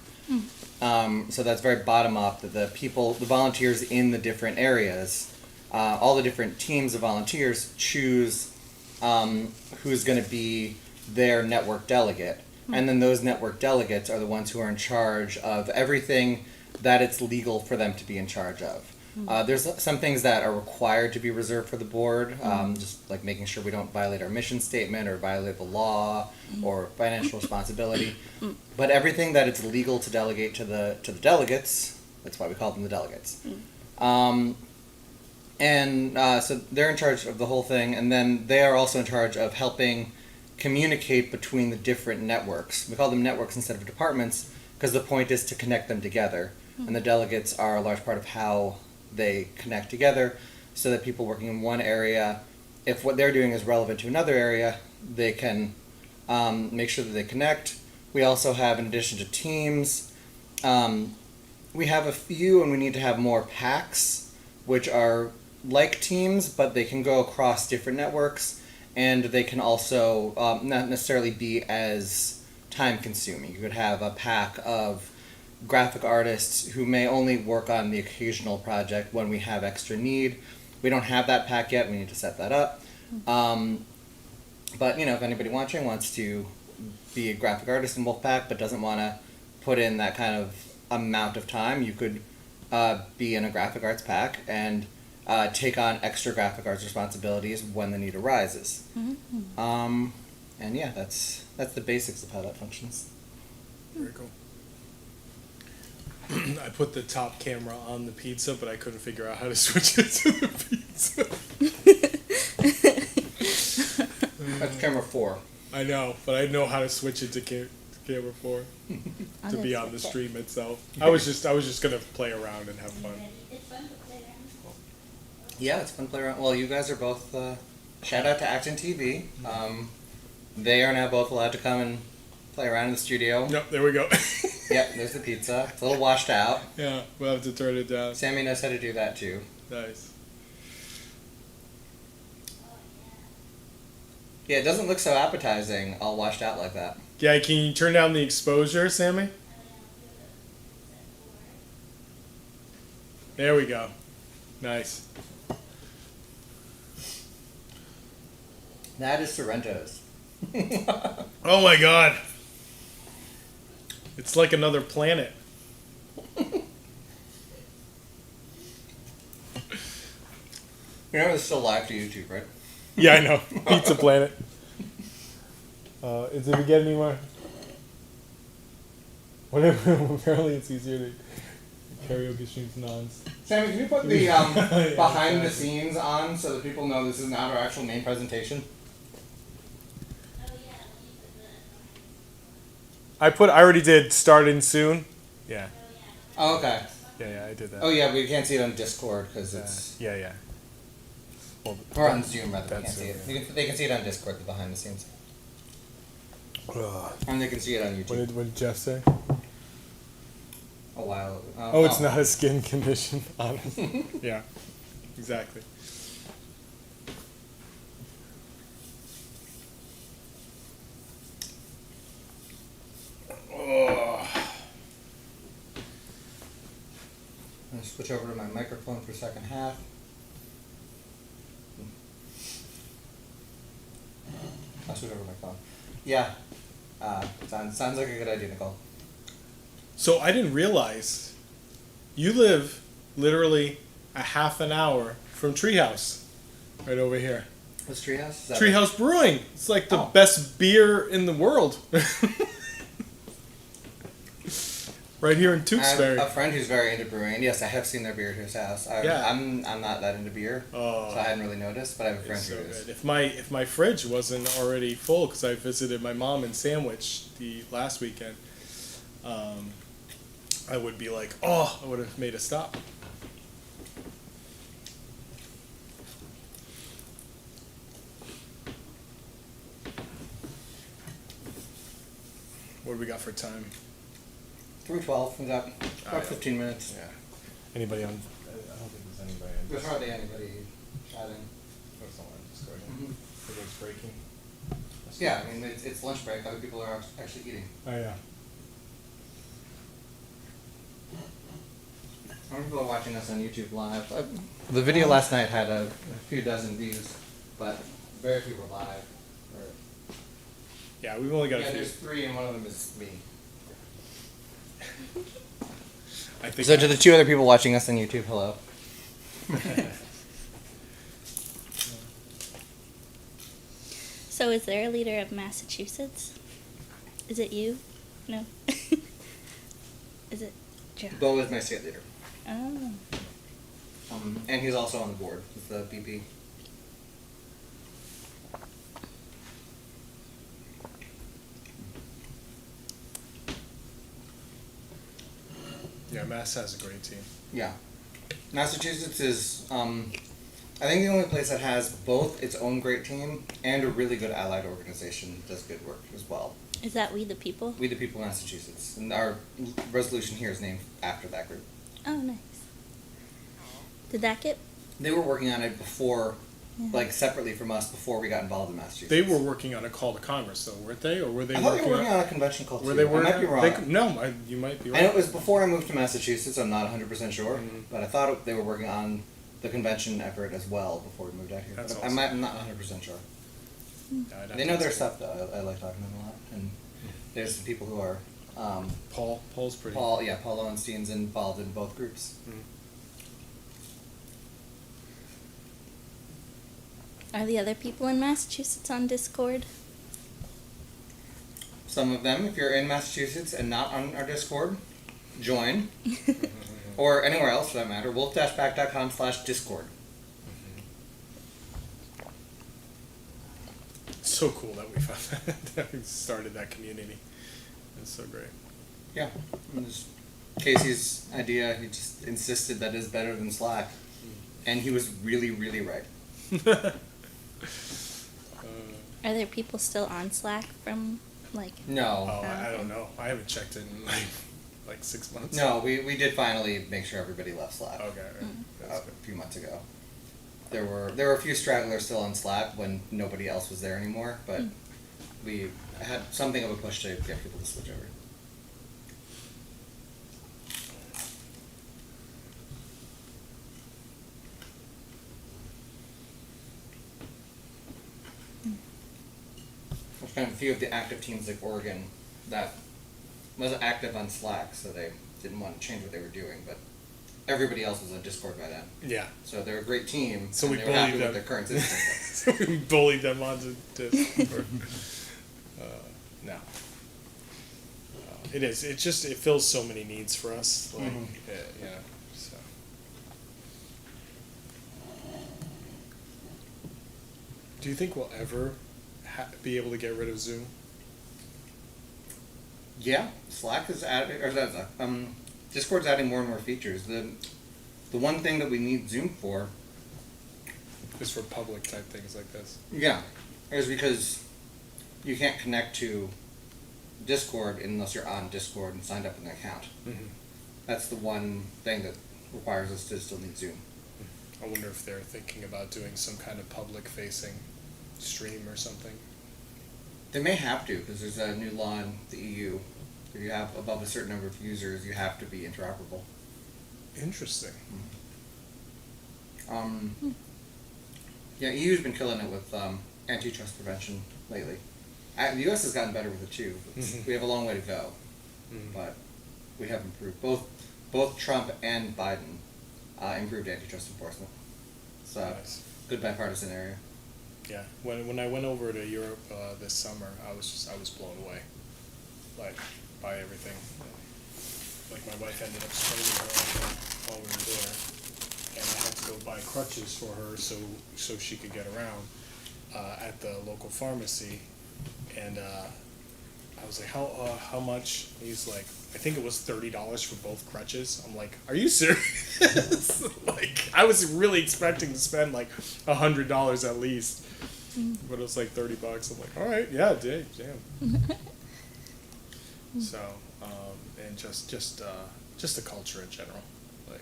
So that's very bottom up, that the volunteers in the different areas, all the different teams of volunteers choose who's going to be their network delegate. And then those network delegates are the ones who are in charge of everything that it's legal for them to be in charge of. There's some things that are required to be reserved for the board, just like making sure we don't violate our mission statement or violate the law or financial responsibility. But everything that it's legal to delegate to the delegates, that's why we call them the delegates. So they're in charge of the whole thing, and then they are also in charge of helping communicate between the different networks. We call them networks instead of departments because the point is to connect them together. And the delegates are a large part of how they connect together so that people working in one area, if what they're doing is relevant to another area, they can make sure that they connect. We also have, in addition to teams, we have a few, and we need to have more PACs, which are like teams, but they can go across different networks. And they can also not necessarily be as time-consuming. You could have a PAC of graphic artists who may only work on the occasional project when we have extra need. We don't have that PAC yet. We need to set that up. But, if anybody watching wants to be a graphic artist in Wolf-PAC but doesn't want to put in that kind of amount of time, you could be in a graphic arts PAC and take on extra graphic arts responsibilities when the need arises. And yeah, that's the basics of how that functions. Very cool. I put the top camera on the pizza, but I couldn't figure out how to switch it to the pizza. That's camera 4. I know, but I know how to switch it to camera 4 to be on the stream itself. I was just gonna play around and have fun. Yeah, it's fun to play around. Well, you guys are both, shout out to Acton TV. They are now both allowed to come and play around in the studio. Yep, there we go. Yep, there's the pizza. It's a little washed out. Yeah, we'll have to turn it down. Sammy knows how to do that too. Nice. Yeah, it doesn't look so appetizing, all washed out like that. Yeah, can you turn down the exposure, Sammy? There we go. Nice. That is Sorrento's. Oh my god. It's like another planet. You know it's still live to YouTube, right? Yeah, I know. Pizza Planet. Did we get any more? Whatever. Apparently it's easier to karaoke streams nons. Sammy, can you put the behind the scenes on so that people know this is not our actual main presentation? I already did starting soon. Yeah. Oh, okay. Yeah, I did that. Oh, yeah, we can't see it on Discord because it's... Yeah. Well, or on Zoom, rather. We can't see it. They can see it on Discord, the behind the scenes. And they can see it on YouTube. What did Jeff say? A while ago. Oh, it's not a skin condition. Honestly. Yeah, exactly. I'm going to switch over to my microphone for second half. I'll switch over to my phone. Yeah. Sounds like a good idea, Nicole. So I didn't realize you live literally a half an hour from Treehouse, right over here. What's Treehouse? Treehouse Brewing. It's like the best beer in the world. Right here in Tewksbury. I have a friend who's very into brewing. Yes, I have seen their beer at his house. I'm not that into beer, so I hadn't really noticed. But I have a friend who is. If my fridge wasn't already full, because I visited my mom in Sandwich the last weekend, I would be like, I would have made a stop. we got for time? 3:12. We got Oh, about yeah. 15 minutes. Yeah. Anybody on? I don't think there's anybody on. There's hardly anybody chatting. There's no one on Discord. Mhm. Everybody's breaking. Yeah, I mean, it's lunch break. Other people are actually eating. Oh yeah. How many people are watching us on YouTube live? The video last night had a few dozen views, but very few were live. Yeah, we've only got Yeah, a few. there's 3, and one of them is me. I think So to the 2 other people watching us on YouTube, hello. So is there a leader of Massachusetts? Is it you? No. Is it Joe? Bo is my state leader. Oh. And he's also on the board with the BP. Yeah, Mass has a great team. Yeah. Massachusetts is, I think, the only place that has both its own great team and a really good allied organization that does good work as well. Is that We the People? We the People, Massachusetts. And our resolution here is named after that group. Oh, nice. Did that get? They were working on it before, like separately from us, before we got involved in Massachusetts. They were working on a call to Congress, though, weren't they? Or were they? I thought they were working on a convention call. Were they working? I might be wrong. You might be I right. know it was before I moved to Massachusetts. I'm not 100% sure, but I thought they were working on the convention effort as well before we moved out here. That's But awesome. I'm not 100% sure. They know their stuff though. I like talking to them a lot, and there's some people who are. Paul's pretty. Paul Lowenstein's involved in both groups. Are the other people in Massachusetts on Discord? Some of them, if you're in Massachusetts and not on our Discord, join. Or anywhere else for that matter, wolf-pac.com/discord. It's so cool that we found that we started that community. It's so great. Yeah. And this Casey's idea, he just insisted that is better than Slack. And he was really, really right. Are there people still on Slack from like? No. Oh, I don't know. I haven't checked it in like 6 months. No, we did finally make sure everybody left Slack. Okay. Right. A few months ago. There were a few stragglers still on Slack when nobody else was there anymore, but we had something of a push to get people to switch over. There's kind of a few of the active teams like Oregon that wasn't active on Slack, so they didn't want to change what they were doing, but everybody else was on Discord by then. Yeah. So they're a great team. So and we they were happy bullied them. with their current system. So we bullied them onto Discord. No. It is. It fills so many needs for us. Like, yeah. So. Do you think we'll ever be able to get rid of Zoom? Yeah, Slack is Discord's adding more and more features. The one thing that we need Zoom for Just for public type things like this. Yeah, is because you can't connect to Discord unless you're on Discord and signed up with an account. That's the one thing that requires us to still need Zoom. I wonder if they're thinking about doing some kind of public-facing stream or something. They may have to, because there's a new law in the EU. If you have above a certain number of users, you have to be interoperable. Interesting. Yeah, EU's been killing it with antitrust prevention lately. The US has gotten better with it too. We have a long way to go, but we have improved. Both Trump and Biden improved antitrust enforcement. So Nice. good bipartisan area. Yeah. When I went over to Europe this summer, I was blown away, like by everything. Like my wife ended up spraying her while we were there, and I had to go buy crutches for her so she could get around at the local pharmacy. And I was like, how much? And he's like, I think it was $30 for both crutches. I'm like, are you serious? Like, I was really expecting to spend like $100 at least, but it was like $30. I'm like, all right, yeah, damn. So, and just the culture in general, like.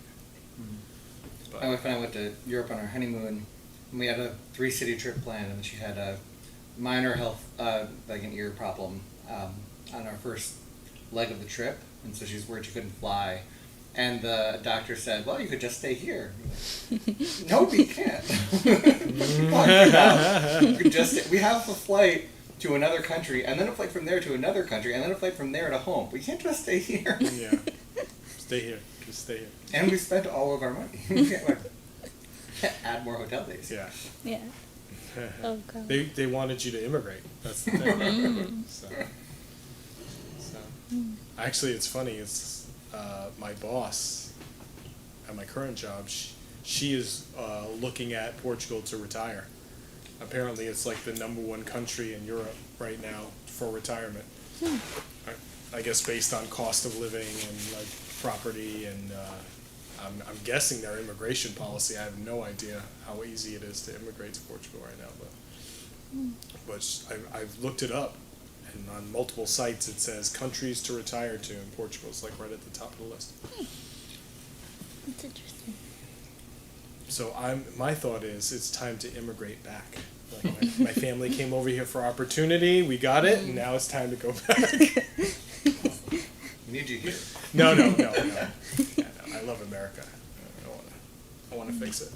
But, My wife and I went to Europe on our honeymoon, and we had a 3-city trip planned, and she had a minor health, like an ear problem, on our first leg of the trip, and so she was worried she couldn't fly. And the doctor said, "Well, you could just stay here." No, we can't. You could just we have a flight to another country, and then a flight from there to another country, and then a flight from there to home. We can't just stay here. Yeah, stay here. Just stay here. And we spent all of our money. We can't add more hotel days. Yeah. Yeah. Oh god. They wanted you to immigrate. That's the thing. So actually, it's funny. It's my boss at my current job. She is looking at Portugal to retire. Apparently, it's like the #1 country in Europe right now for retirement. I guess based on cost of living and like property, and I'm guessing their immigration policy. I have no idea how easy it is to immigrate to Portugal right now, but I've looked it up, and on multiple sites it says countries to retire to, and Portugal's like right at the top of the list. That's interesting. So my thought is it's time to immigrate back. Like my family came over here for opportunity, we got it, and now it's time to go back. We need you here. No. Yeah, no. I love America. I want to fix it.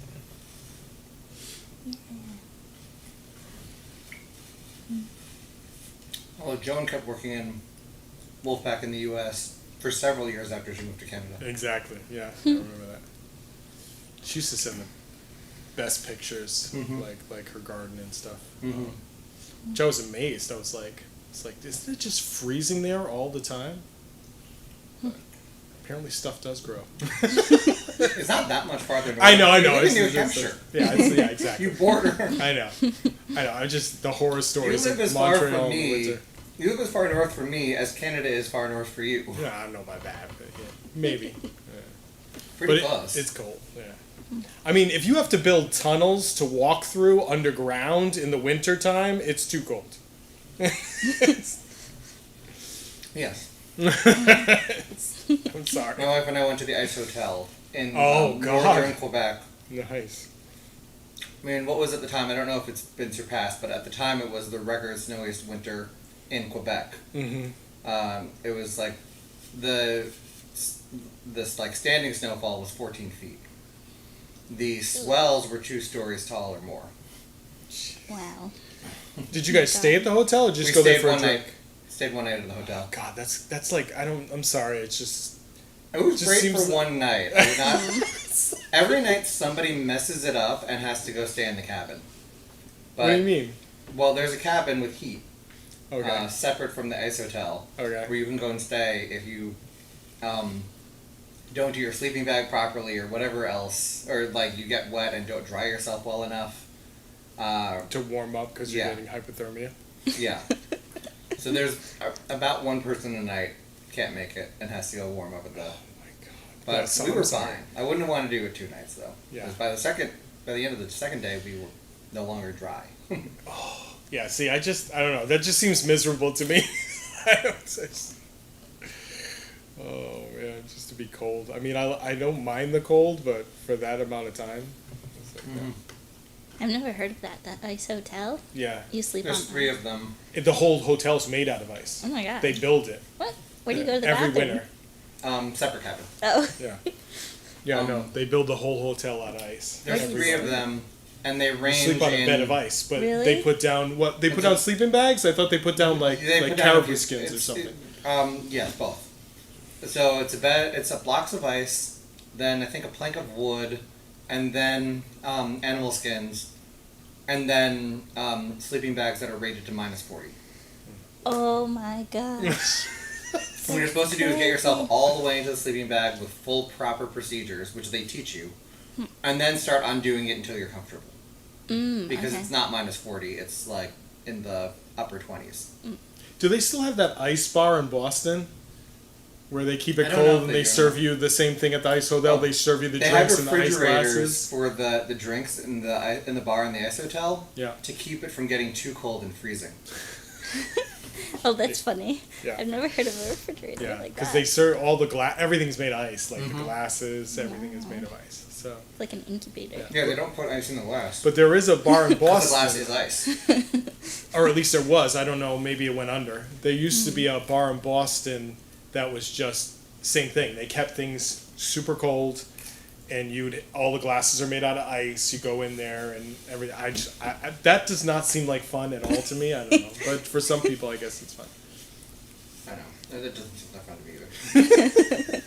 Although Joan kept working in Wolf-PAC in the U.S. for several years after she moved to Canada. Exactly. Yeah, I remember that. She used to send the best pictures, like her garden and stuff. Which I was amazed. I was like, isn't it just freezing there all the time? But apparently, stuff does grow. It's not that much farther north. I know. You live in New Hampshire. Yeah, exactly. You border. I know. I just the horror stories You live of as far Montreal from in the me. winter. You live as far north from me as Canada is far north for you. Yeah, I don't know about that, but yeah, maybe. Yeah. Pretty but close. It's cold. Yeah. I mean, if you have to build tunnels to walk through underground in the winter time, it's too cold. Yes. I'm sorry. My wife and I went to the Ice Hotel in God. northern Quebec. Nice. I mean, what was at the time? I don't know if it's been surpassed, but at the time it was the record snowiest winter in Quebec. Mm-hmm. It was like this like standing snowfall was 14 feet. The swells were 2 stories tall or more. Wow. Did you guys stay at the hotel or just We go there stayed for a one drink? night. Stayed one night at the hotel. God, that's like I'm sorry. It's just. It was just great seems for one night. I would not. Every night somebody messes it up and has to go stay in the cabin. But, What do you mean? Well, there's a cabin with heat. Okay. Separate from the ice hotel. Okay. Where you can go and stay if you don't do your sleeping bag properly or whatever else, or like you get wet and don't dry yourself well enough. To warm up because you're yeah. getting hypothermia. Yeah. So there's about one person a night can't make it and has to go warm up at the. Oh my god. But we were fine. I wouldn't want to do it 2 nights though. Yeah. 'Cause by the end of the second day, we were no longer dry. Oh, yeah. See, I don't know. That just seems miserable to me. Oh man, just to be cold. I mean, I don't mind the cold, but for that amount of time, it's like, yeah. I've never heard of that ice hotel. Yeah. You sleep There's on 3 of them. The whole hotel's made out of ice. Oh my god. They build it. What? Where do you go to the every bathroom? winter. Separate cabin. Oh. Yeah. Yeah, no, they build the whole hotel out of ice. There's Every 3 of winter. them, and they You range sleep on a in. bed of ice, but Really? they put down what? They put down sleeping bags? I thought they put down like They put down a caribou few- skins or it's- something. Yes, both. So it's a bed. It's a blocks of ice, then I think a plank of wood, and then animal skins, and then sleeping bags that are rated to -40. Oh my gosh. What you're supposed to do is get yourself all the way into the sleeping bag with full proper procedures, which they teach you, and then start undoing it until you're comfortable. Because okay. it's not -40; it's like in the upper 20s. Do they still have that ice bar in Boston? Where they keep I it don't know cold if and they they do. serve you the same thing at the ice hotel. They serve you the They have drinks in the ice refrigerators glasses. for the drinks in the bar in the ice hotel. Yeah. To keep it from getting too cold and freezing. Oh, that's funny. Yeah. I've never heard of a refrigerator Yeah, like because that. they serve all the glass. Everything's made of ice, like the glasses. Everything is made of ice. So. It's like an incubator. Yeah, they don't put ice in the glass. But there is a bar in Because Boston. the glass is ice. Or at least there was. I don't know. Maybe it went under. There used to be a bar in Boston that was just same thing. They kept things super cold, and all the glasses are made out of ice. You go in there and everything. That does not seem like fun at all to me. I don't know. But for some people, I guess it's fun. I know. That doesn't seem that fun to me either.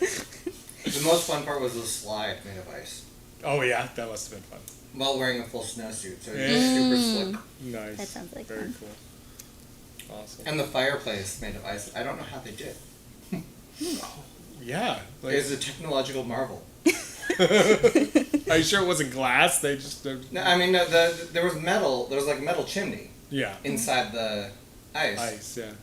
The most fun part was the slide made of ice. Oh yeah, that must have been fun. While wearing a full snowsuit, so it's super slick. Nice. That sounds like very fun. cool. Awesome. And the fireplace made of ice. I don't know how they did. Yeah. Like, It's a technological marvel. Are you sure it wasn't glass? They just. No, I mean, there was metal. There was like a metal chimney. Yeah. Inside the ice. Ice, yeah.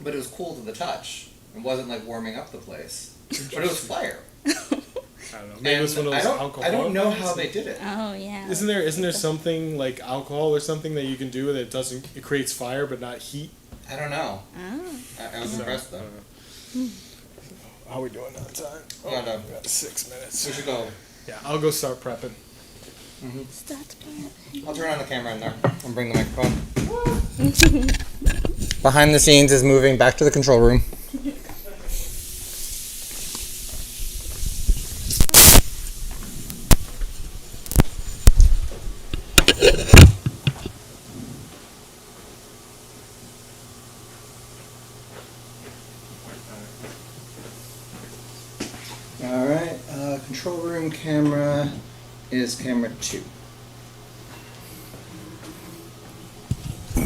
But it was cool to the touch. It wasn't like warming up the place. But it was fire. I don't know. Maybe it was one of those alcohol. I don't know how they did it. Oh yeah. Isn't there something like alcohol or something that you can do that it creates fire but not heat? I don't know. Oh. I was impressed though. How are we doing on time? Oh, no. We got 6 minutes. We should go. Yeah, I'll go start prepping. Start prepping. I'll turn on the camera in there and bring the microphone. Behind the scenes is moving back to the control room. Alright, control room camera is camera 2. I'm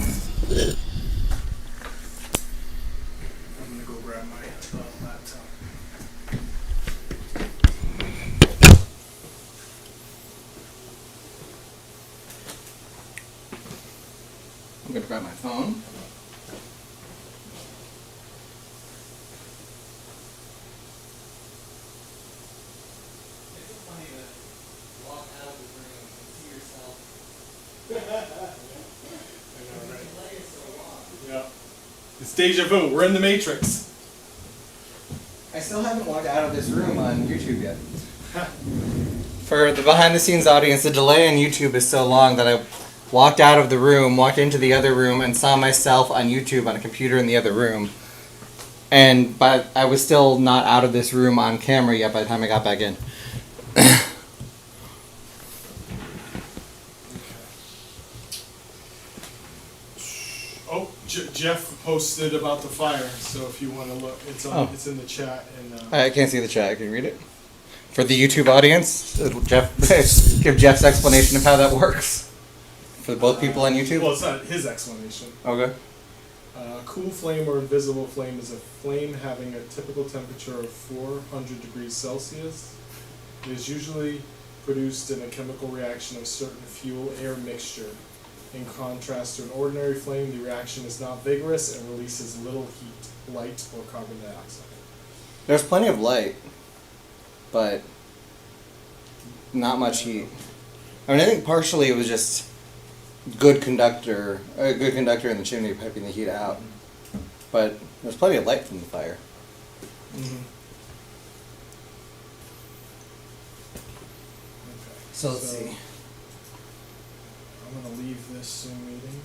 gonna go grab my laptop. I'm gonna grab my phone. Yeah. It's deja vu. We're in the Matrix. I still haven't walked out of this room on YouTube yet. For the behind the scenes audience, the delay on YouTube is so long that I walked out of the room, walked into the other room, and saw myself on YouTube on a computer in the other room. But I was still not out of this room on camera yet by the time I got back in. Oh, Jeff posted about the fire, so if you want to look, it's it's in the chat. And I can't see the chat. Can you read it? For the YouTube audience, give Jeff's explanation of how that works. For both people on YouTube? Well, it's not his explanation. Okay. Cool flame or invisible flame is a flame having a typical temperature of 400 degrees Celsius. It is usually produced in a chemical reaction of certain fuel-air mixture. In contrast to an ordinary flame, the reaction is not vigorous and releases little heat, light, or carbon dioxide. There's plenty of light, but not much heat. I mean, I think partially it was just a good conductor in the chimney piping the heat out. But there's plenty of light from the fire. Mm-hmm. Okay. So let's see. I'm going to leave this Zoom meeting.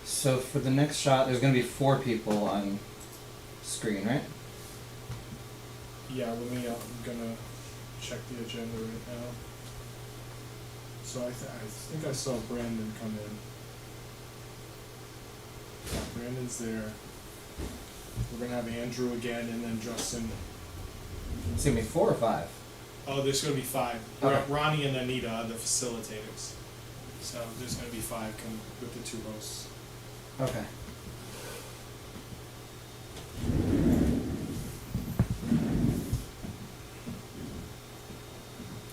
So for the next shot, there's going to be 4 people on screen, right? Yeah, I'm gonna check the agenda right now. So I think I saw Brandon come in. Yeah, Brandon's there. We're gonna have Andrew again, and then Justin. It's going to be 4 or 5? Oh, there's gonna be 5. Okay. Ronnie and Anita are the facilitators. So there's gonna be 5 come with the 2 hosts. Okay.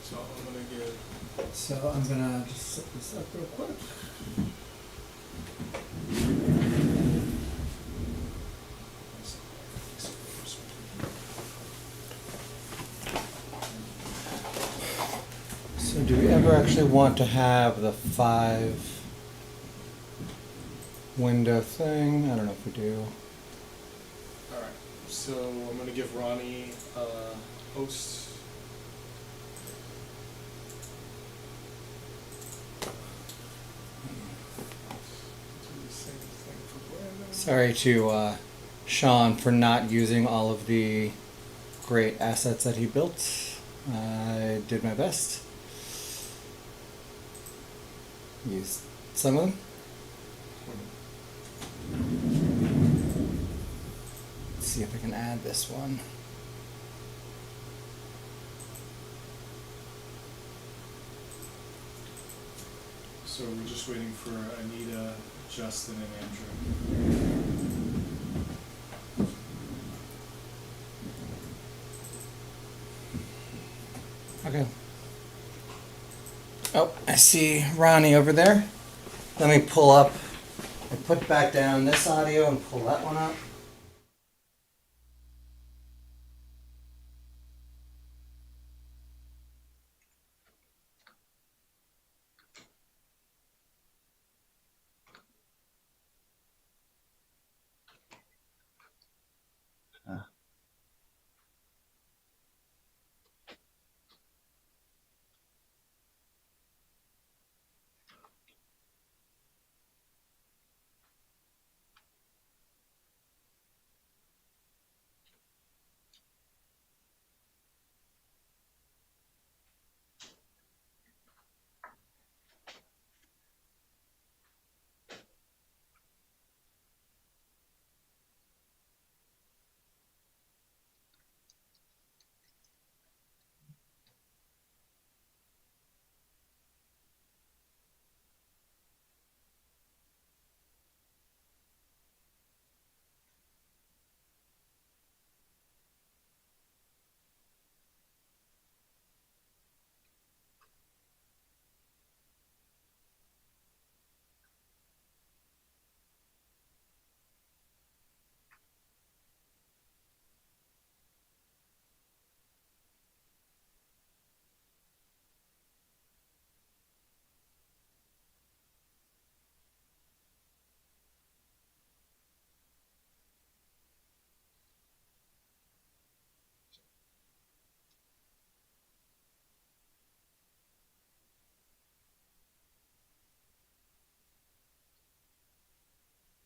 So I'm gonna get. So I'm gonna just set this up real quick. So do we ever actually want to have the 5 window thing? I don't know if we do. All right. So I'm going to give Ronnie host. Sorry to Sean for not using all of the great assets that he built. I did my best. Used some of them. Let's see if I can add this one. So we're just waiting for Anita, Justin, and Andrew. Okay. Oh, I see Ronnie over there. Let me pull up and put back down this audio and pull that one up.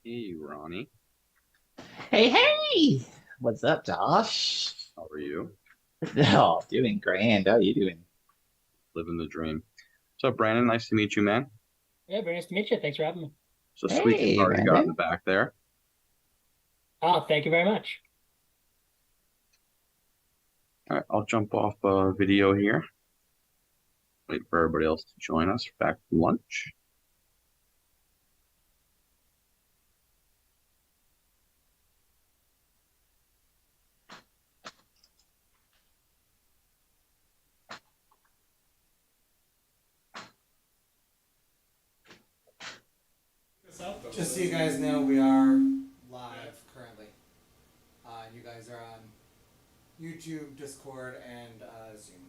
Hey, Ronnie. Hey, hey! What's up, Josh? How are you? Oh, doing grand. How are you doing? Living the dream. What's up, Brandon? Nice to meet you, man. Yeah, very nice to meet you. Thanks for having me. It's a sweet Hey, guitar you got in Brandon. the back there. Oh, thank you very much. All right, I'll jump off video here. Wait for everybody else to join us back from lunch. Just so you guys know, we are live currently. You guys are on YouTube, Discord, and Zoom.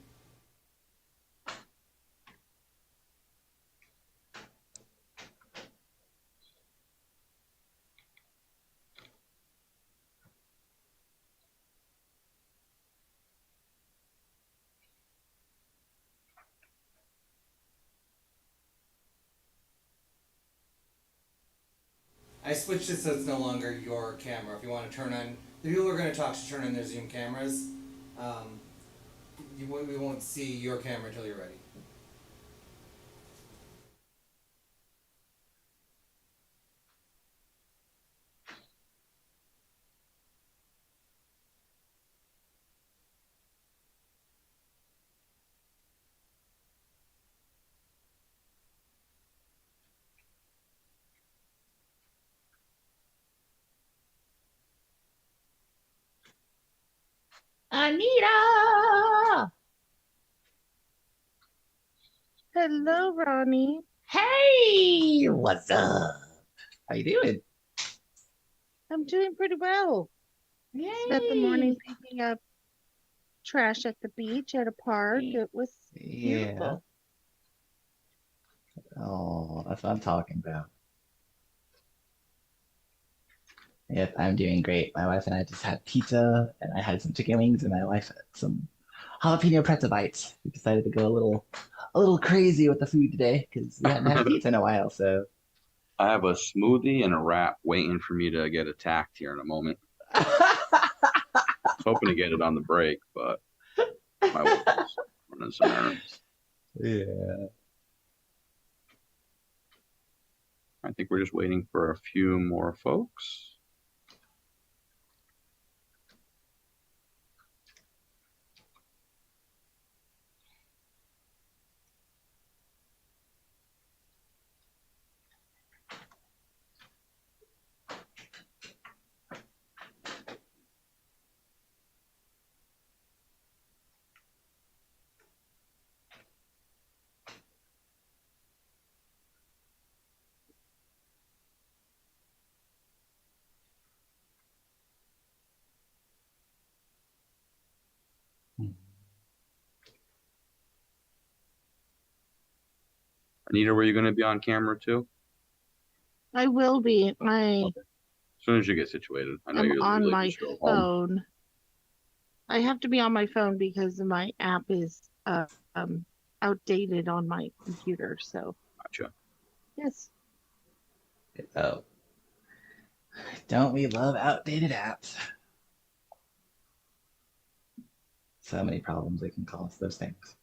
I switched it so it's no longer your camera. If you want to turn on, the people who are going to talk should turn on their Zoom cameras. We won't see your camera until you're ready. Anita! Hello, Ronnie. Hey, what's up? How you doing? I'm doing pretty well. Spent the morning Yay! picking up trash at the beach at a park. It was Yeah. beautiful. Oh, that's what I'm talking about. Yep, I'm doing great. My wife and I just had pizza, and I had some chicken wings, and my wife had some jalapeno pretzel bites. We decided to go a little crazy with the food today because we hadn't had pizza in a while. So, I have a smoothie and a wrap waiting for me to get attacked here in a moment. Hoping to get it on the break, but my wife is running some errands. yeah. I think we're just waiting for a few more folks. Anita, were you going to be on camera too? I will be. As soon as you get situated. I know I'm you're on literally my just drove home. phone. I have to be on my phone because my app is outdated on my computer. So Gotcha. yes. Oh, don't we love outdated apps? So many problems they can cause those things.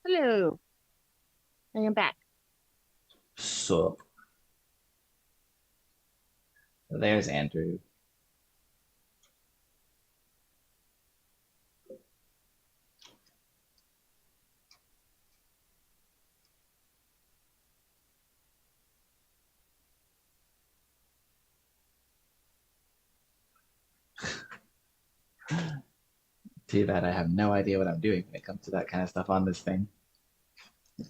Hello. I am back. So, there's Andrew. Too bad I have no idea what I'm doing when it comes to that kind of stuff on this thing.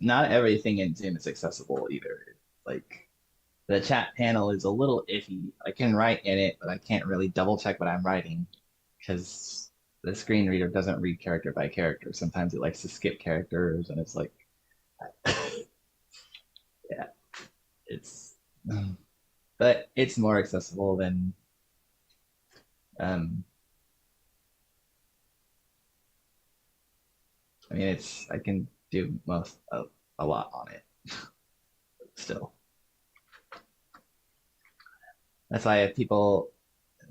Not everything in Zoom is accessible either. Like, the chat panel is a little iffy. I can write in it, but I can't really double check what I'm writing because the screen reader doesn't read character by character. Sometimes it likes to skip characters, and it's like, yeah, it's, but it's more accessible than, um, I mean, I can do a lot on it still. That's why if people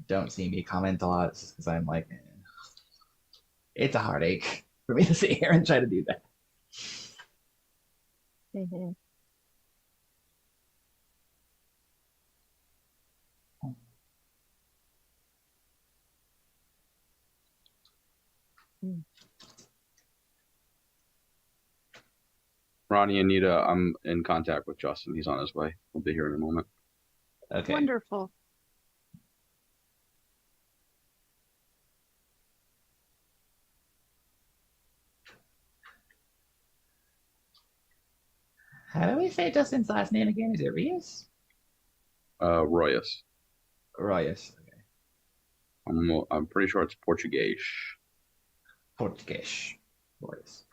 don't see me comment a lot, it's just because I'm like, it's a heartache for me to sit here and try to do that. Mm-hmm. Ronnie, Anita, I'm in contact with Justin. He's on his way. We'll be here in a moment. Okay. Wonderful. How do we say Justin's last name again? Is it Rios? Royas. Royas. Okay. I'm pretty sure it's Portuguese. Portuguese. Royas.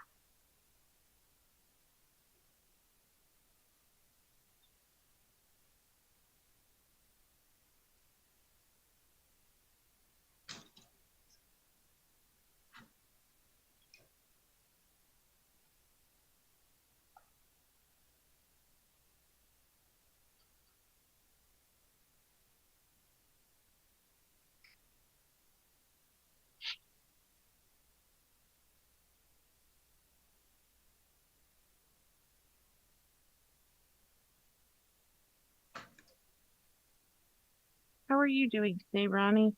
How are you doing today, Ronnie?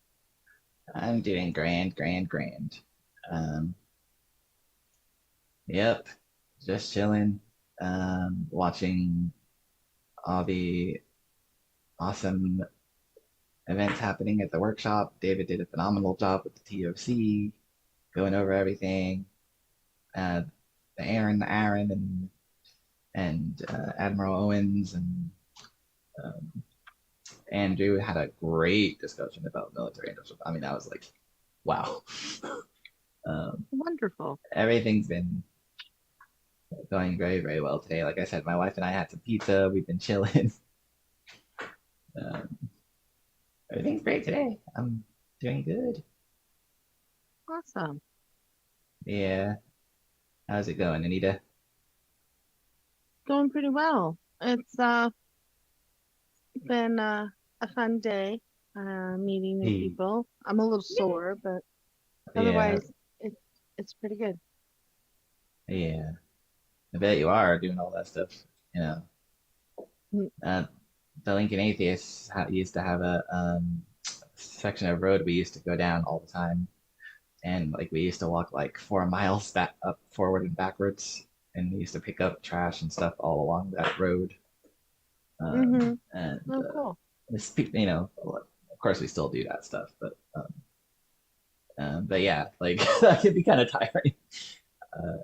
I'm doing grand. Um, yep, just chilling, watching all the awesome events happening at the workshop. David did a phenomenal job with the TOC, going over everything. Uh, Aaron, and Admiral Owens and um, Andrew had a great discussion about military industrial. I mean, I was like, wow. Wonderful. Everything's been Going very, very well today. Like I said, my wife and I had some pizza. We've been chilling. Um, Everything's great today. I'm doing good. Awesome. Yeah. How's it going, Anita? Going pretty well. It's been a fun day, meeting new Hey. people. I'm a little sore, but Yeah. otherwise it's pretty good. Yeah. I bet you are doing all that stuff. You know, Mm. uh, the Lincoln Atheists used to have a section of road we used to go down all the time, and like we used to walk like 4 miles back up forward and backwards, and we used to pick up trash and stuff all along that road. Mm-hmm. And Oh, cool. you know, of course we still do that stuff, but yeah, like that can be kind of tiring. Uh,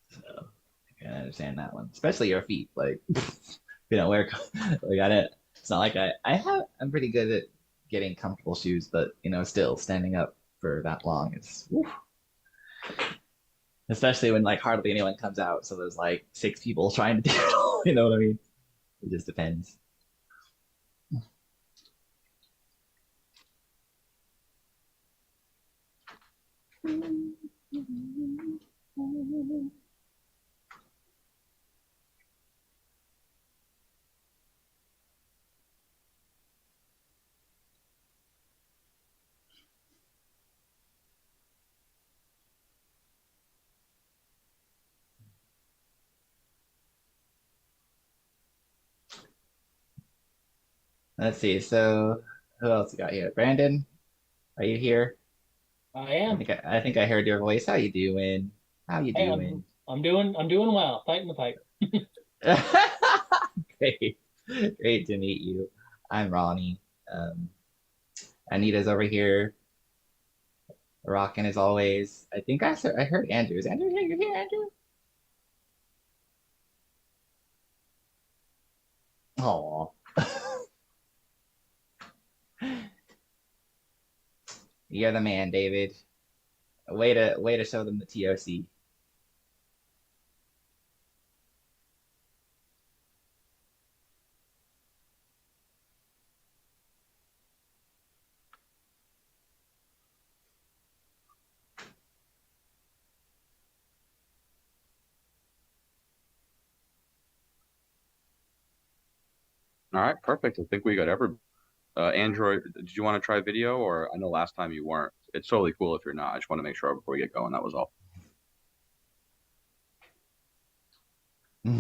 so I can understand that one, especially your feet. Like, you know, wear like I didn't. It's not like I'm pretty good at getting comfortable shoes, but you know, still standing up for that long is, woof. Especially when like hardly anyone comes out, so there's like 6 people trying to do it all. You know what I mean? It just depends. Let's see. So who else we got here? Brandon, are you here? I am. I think I heard your voice. How you doing? How you Hey, doing? I'm doing well. Fighting the fight. Great. Great to meet you. I'm Ronnie. Um, Anita's over here, rocking as always. I think I heard Andrew. Is Andrew here? You here, Andrew? Oh, you're the man, David. Way to show them the TOC. All right, perfect. I think we got every Android. Did you want to try video, or I know last time you weren't? It's totally cool if you're not. I just want to make sure before we get going. That was all. All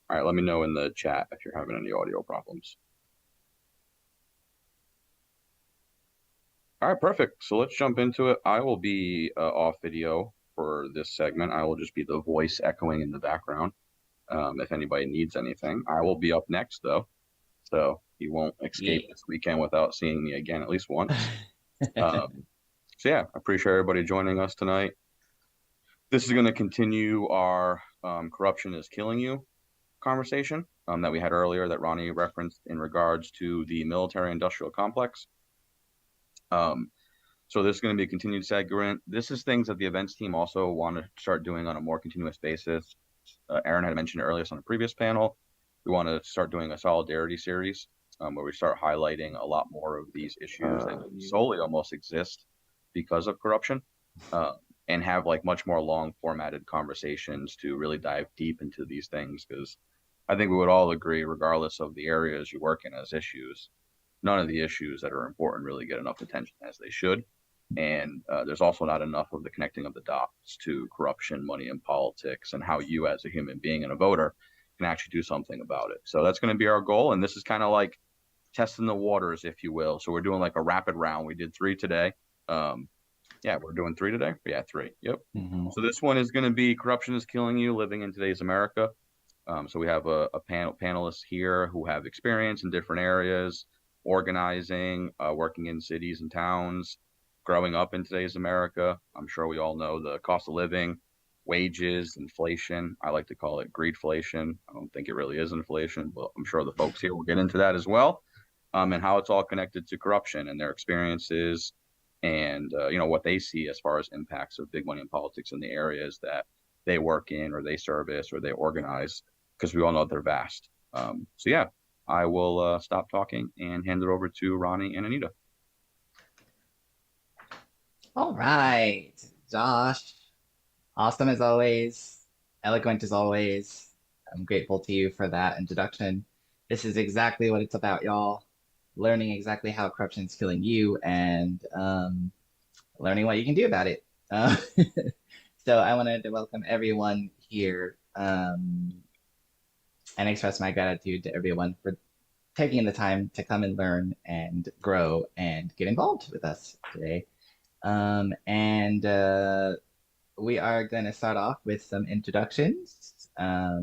right, let me know in the chat if you're having any audio problems. All right, perfect. So let's jump into it. I will be off video for this segment. I will just be the voice echoing in the background. If anybody needs anything, I will be up next though, so you won't escape this weekend without seeing me again at least once. So yeah, I appreciate everybody joining us tonight. This is going to continue our corruption is killing you conversation that we had earlier that Ronnie referenced in regards to the military industrial complex. So this is going to be a continued segment. This is things that the events team also want to start doing on a more continuous basis. Aaron had mentioned earlier on a previous panel. We want to start doing a solidarity series where we start highlighting a lot more of these issues that solely almost exist because of corruption, and have like much more long formatted conversations to really dive deep into these things. Because I think we would all agree, regardless of the areas you work in as issues, none of the issues that are important really get enough attention as they should. And there's also not enough of the connecting of the dots to corruption, money, and politics, and how you as a human being and a voter can actually do something about it. So that's going to be our goal. And this is kind of like testing the waters, if you will. So we're doing like a rapid round. We did 3 today. Yeah, we're doing 3 today. Yeah, 3. Yep. So this one is going to be corruption is killing you, living in today's America. So we have a panelists here who have experience in different areas, organizing, working in cities and towns, growing up in today's America. I'm sure we all know the cost of living, wages, inflation. I like to call it greedflation. I don't think it really is inflation, but I'm sure the folks here will get into that as well. And how it's all connected to corruption and their experiences and what they see as far as impacts of big money in politics in the areas that they work in or they service or they organize, because we all know they're vast. So yeah, I will stop talking and hand it over to Ronnie and Anita. All right, Josh. Awesome as always. Eloquent as always. I'm grateful to you for that introduction. This is exactly what it's about, y'all. Learning exactly how corruption is killing you and learning what you can do about it. So I wanted to welcome everyone here and express my gratitude to everyone for taking the time to come and learn and grow and get involved with us today. And we are going to start off with some introductions. I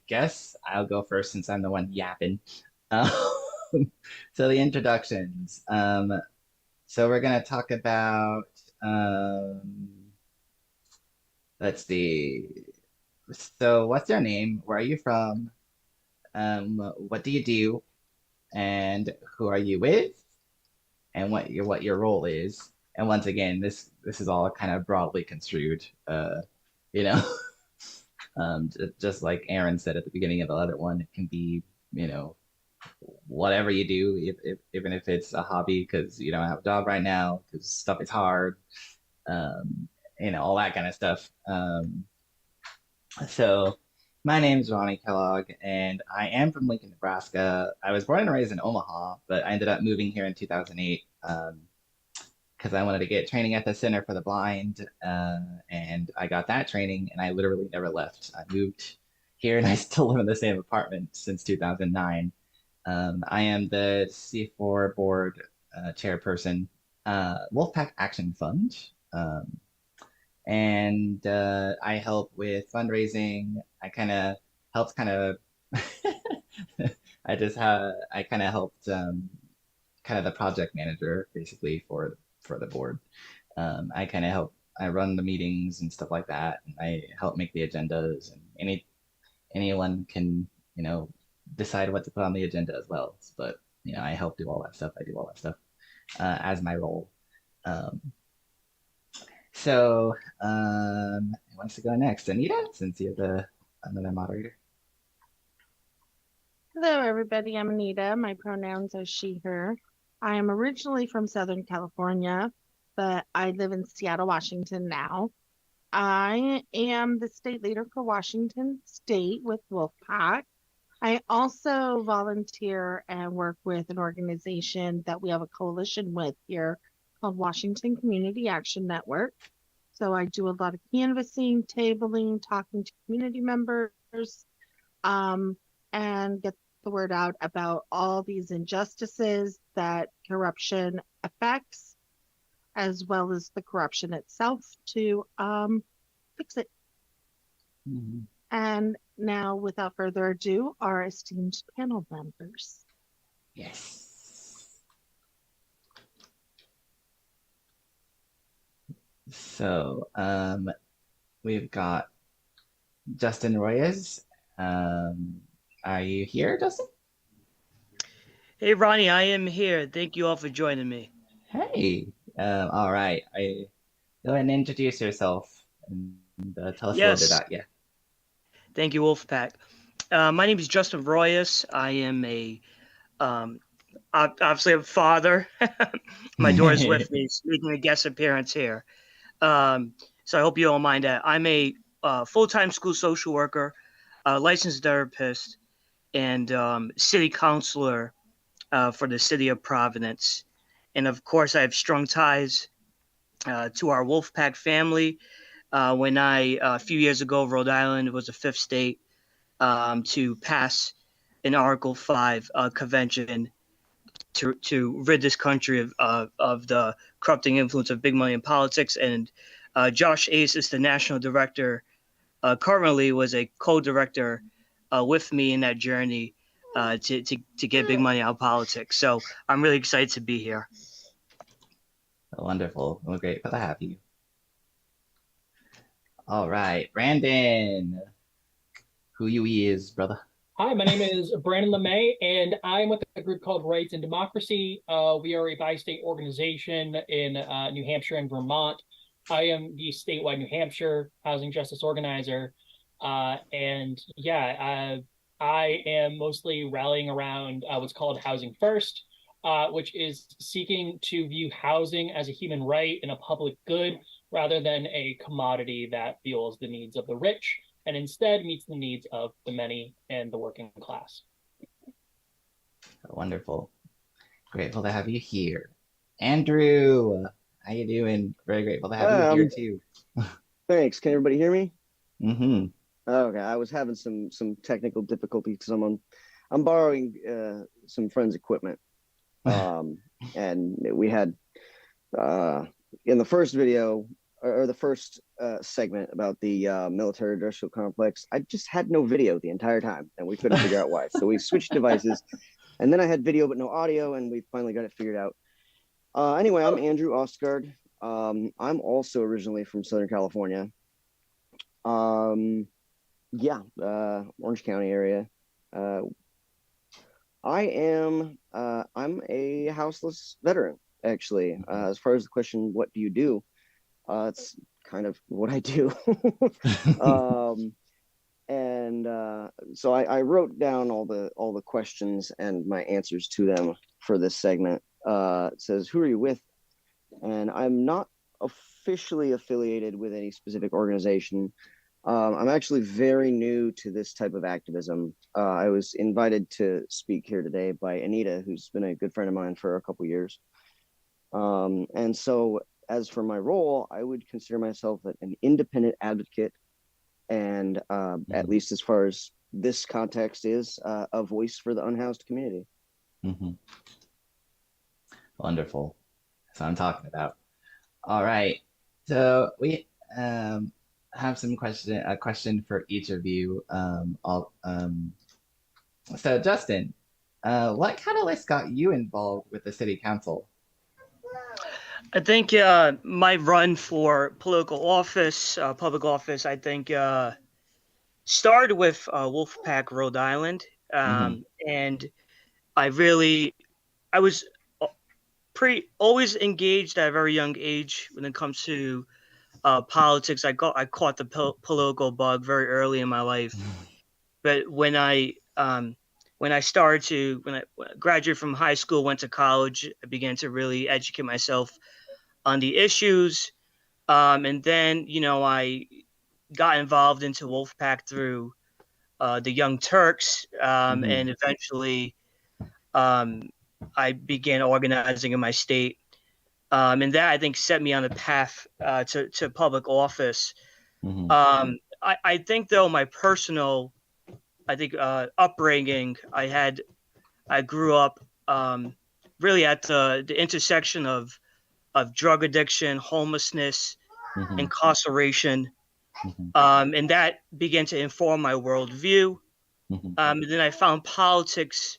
guess I'll go first since I'm the one yapping. So the introductions. So we're going to talk about, let's see. So what's your name? Where are you from? What do you do? And who are you with? And what your role is. And once again, this is all kind of broadly construed, you know. Just like Aaron said at the beginning of the other one, it can be, whatever you do, even if it's a hobby because you don't have a job right now, because stuff is hard, all that kind of stuff. So my name is Ronnie Kellogg, and I am from Lincoln, Nebraska. I was born and raised in Omaha, but I ended up moving here in 2008 because I wanted to get training at the Center for the Blind, and I got that training, and I literally never left. I moved here, and I still live in the same apartment since 2009. I am the C4 board chairperson, Wolf-PAC Action Fund, and I help with fundraising. I kind of helped I kind of helped kind of the project manager basically for the board. I run the meetings and stuff like that, and I help make the agendas, and anyone can decide what to put on the agenda as well. But I help do all that stuff. I do all that stuff as my role. So who wants to go next? Anita, since you're another moderator. Hello, everybody. I'm Anita. My pronouns are she, her. I am originally from Southern California, but I live in Seattle, Washington now. I am the state leader for Washington State with Wolf-PAC. I also volunteer and work with an organization that we have a coalition with here called Washington Community Action Network. So I do a lot of canvassing, tabling, talking to community members, and get the word out about all these injustices that corruption affects, as well as the corruption itself to fix it. Mm-hmm. And now, without further ado, our esteemed panel members. Yes. So we've got Justin Royes. Are you here, Justin? Hey, Ronnie, I am here. Thank you all for joining me. Hey. All right. Go ahead and introduce yourself and tell us a little bit about you. Thank you, Wolf-PAC. My name is Justin Royes. I am obviously a father. My daughter's with me, making a guest appearance here. So I hope you don't mind that. I'm a full-time school social worker, licensed therapist, and city councilor for the city of Providence. And of course, I have strong ties to our Wolf-PAC family. When a few years ago, Rhode Island was the 5th state to pass an Article 5 convention to rid this country of the corrupting influence of big money in politics. And Josh Ace is the national director. Currently was a co-director with me in that journey to get big money out of politics. So I'm really excited to be here. Wonderful. Well, great to have you. All right, Brandon, who you is, brother? Hi, my name is Brandon LeMay, and I'm with a group called Rights and Democracy. We are a bi-state organization in New Hampshire and Vermont. I am the statewide New Hampshire housing justice organizer, and yeah, I am mostly rallying around what's called Housing First, which is seeking to view housing as a human right and a public good rather than a commodity that fuels the needs of the rich and instead meets the needs of the many and the working class. Wonderful. Grateful to have you here. Andrew, how you doing? Very grateful to have you here too. Thanks. Can everybody hear me? Mm-hmm. Okay, I was having some technical difficulties because I'm borrowing some friends' equipment. And we had in the first video or the first segment about the military industrial complex, I just had no video the entire time, and we couldn't figure out why. So we switched devices, and then I had video but no audio, and we finally got it figured out. Anyway, I'm Andrew Ostgaard. I'm also originally from Southern California. Orange County area. I'm a houseless veteran, actually. As far as the question, what do you do? It's kind of what I do. So I wrote down all the questions and my answers to them for this segment. It says, who are you with? And I'm not officially affiliated with any specific organization. I'm actually very new to this type of activism. I was invited to speak here today by Anita, who's been a good friend of mine for a couple years. And so as for my role, I would consider myself an independent advocate and at least as far as this context is, a voice for the unhoused community. Mm-hmm. Wonderful. That's what I'm talking about. All right. So we have a question for each of you. So Justin, what catalyst got you involved with the city council? I think my run for political office, public office, I think started with Wolf-PAC Rhode Island. And I was always engaged at a very young age when it comes to politics. I caught the political bug very early in my life. But when I graduated from high school, went to college, I began to really educate myself on the issues. And then, I got involved into Wolf-PAC through the Young Turks. And eventually I began organizing in my state. And that, I think, set me on the path to public office. I think, though, my personal, upbringing, I grew up really at the intersection of drug addiction, homelessness, incarceration. And that began to inform my worldview. And then I found politics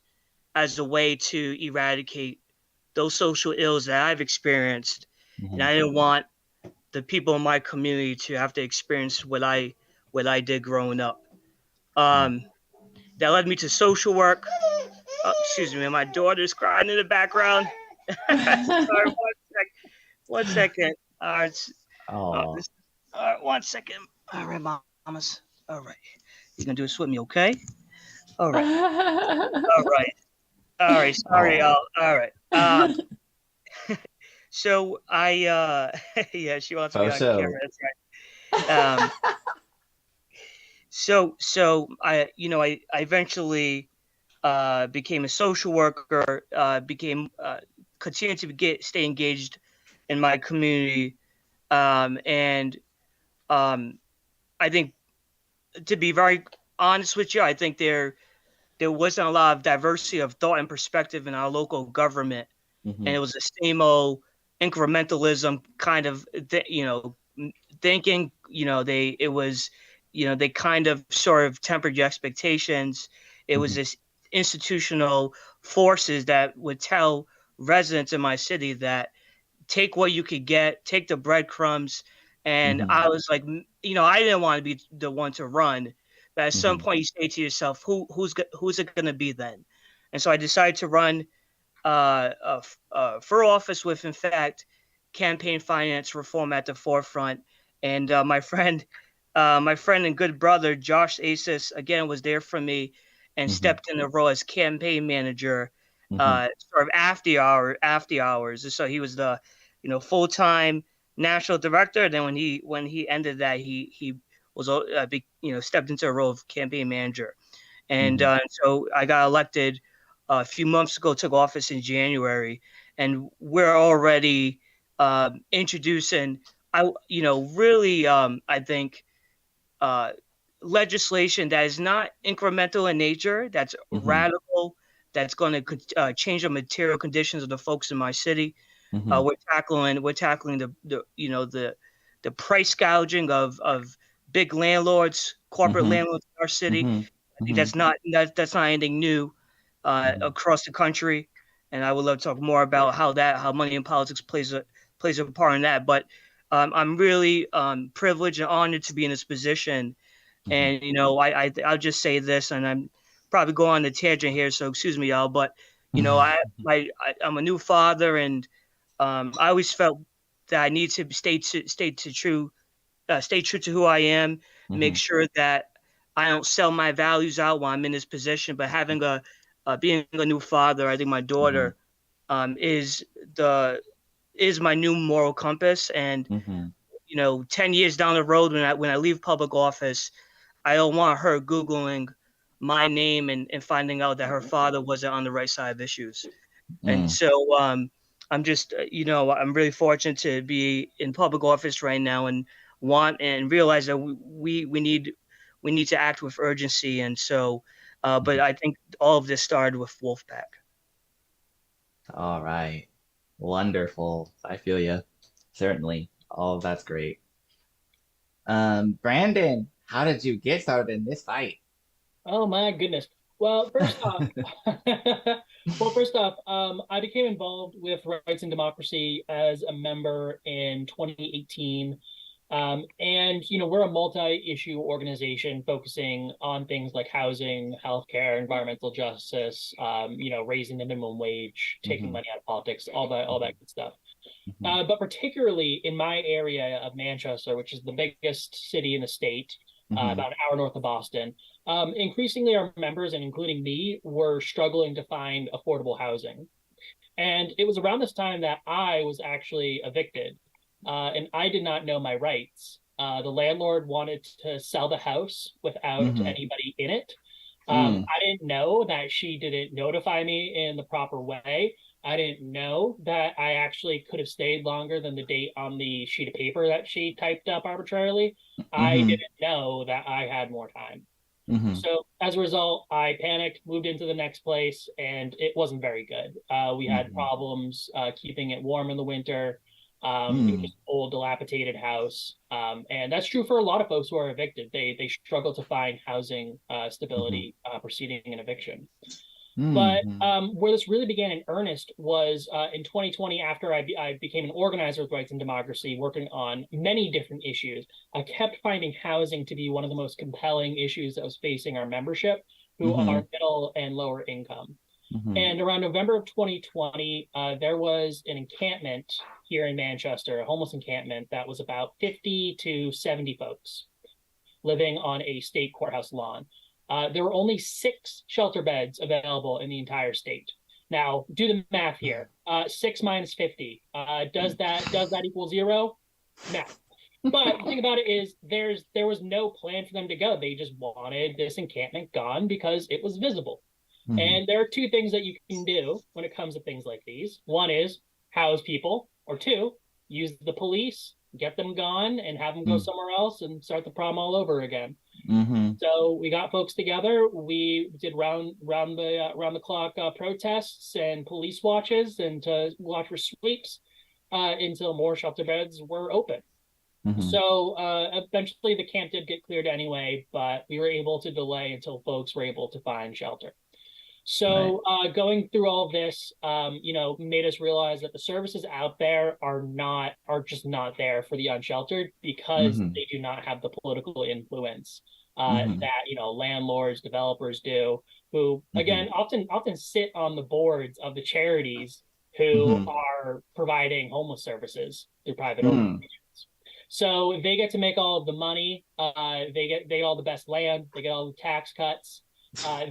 as a way to eradicate those social ills that I've experienced. And I didn't want the people in my community to have to experience what I did growing up. That led me to social work. Excuse me, my daughter's crying in the background. Sorry, one second. One second. All right, mamas. All right. You're going to do this with me, okay? All right. All right. All right. Sorry. All right. So I, yeah, she wants me on camera. That's right. So I eventually became a social worker, continued to stay engaged in my community. And I think, to be very honest with you, I think there wasn't a lot of diversity of thought and perspective in our local government. And it was the same old incrementalism kind of, thinking, they kind of sort of tempered your expectations. It was this institutional forces that would tell residents in my city that take what you could get, take the breadcrumbs, And Mhm. I was like, I didn't want to be the one to run, but at some Mhm. point you say to yourself, who's it going to be then? And so I decided to run for office with, in fact, campaign finance reform at the forefront. And my friend and good brother Josh Asis again was there for me and Mhm. stepped in the role as campaign manager, Mhm. sort of after hours. So he was the full time national director. And then when he ended that, he was stepped into a role of campaign manager. And Mhm. so I got elected a few months ago, took office in January, and we're already introducing, really, I think, uh, legislation that is not incremental in nature, that's Mhm. radical, that's going to change the material conditions of the folks in my city. Mhm. We're tackling the price gouging of big landlords, corporate Mhm. landlords in our city. Mhm. I think Mhm. that's not anything new Mhm. across the country, and I would love to talk more about how money in politics plays a part in that. But I'm really privileged and honored to be in this position. Mhm. And I'll just say this, and I'm probably going on a tangent here, so excuse me, y'all. But I'm a new father, and I always felt that I need to stay true to who I am, make Mhm. sure that I don't sell my values out while I'm in this position. But having being a new father, I think my Mhm. daughter is the is my new moral compass. And Mhm. 10 years down the road, when I leave public office, I don't want her Googling my name and finding out that her father wasn't on the right side of issues. And Mm. so I'm just, I'm really fortunate to be in public office right now and want and realize that we need to act with urgency. And so, but Mhm. I think all of this started with Wolf-PAC. All right. Wonderful. I feel you. Certainly. Oh, that's great. Brandon, how did you get started in this fight? Oh my goodness. Well, first off, I became involved with Rights and Democracy as a member in 2018. And we're a multi-issue organization focusing on things like housing, healthcare, environmental justice, raising the minimum wage, taking Mhm. money out of politics, all that good stuff. Mhm. But particularly in my area of Manchester, which is the biggest city in the state, Mhm. about an hour north of Boston, increasingly our members, and including me, were struggling to find affordable housing. And it was around this time that I was actually evicted, and I did not know my rights. The landlord wanted to sell the house without Mhm. anybody in it. Mm. I didn't know that she didn't notify me in the proper way. I didn't know that I actually could have stayed longer than the date on the sheet of paper that she typed up arbitrarily. I Mhm. didn't know that I had more time. Mhm. So as a result, I panicked, moved into the next place, and it wasn't very good. We had Mhm. problems keeping it warm in the winter. It was Mm. just an old, dilapidated house, and that's true for a lot of folks who are evicted. They struggle to find housing Mhm. stability preceding an eviction. But Mhm. where this really began in earnest was in 2020, after I became an organizer with Rights and Democracy, working on many different issues. I kept finding housing to be one of the most compelling issues that was facing our membership, who Mhm. are middle and lower income. Mhm. And around November of 2020, there was an encampment here in Manchester, a homeless encampment that was about 50 to 70 folks living on a state courthouse lawn. There were only 6 shelter beds available in the entire state. Now, do the math here. 6 minus 50. Does that equal 0? No. But the thing about it is, there was no plan for them to go. They just wanted this encampment gone because it was visible. Mhm. And there are two things that you can do when it comes to things like these. One is house people, or two, use the police, get them gone, and have them go Mm. somewhere else and start the problem all over again. Mhm. So we got folks together. We did round the clock protests and police watches and to watch for sweeps until more shelter beds were open. Mhm. So eventually the camp did get cleared anyway, but we were able to delay until folks were able to find shelter. So going through all of this, made us realize that the services out there are just not there for the unsheltered because they do not have the political influence that landlords, developers do, who again often sit on the boards of the charities who are providing homeless services through private organizations. So they get to make all of the money. They get all the best land. They get all the tax cuts.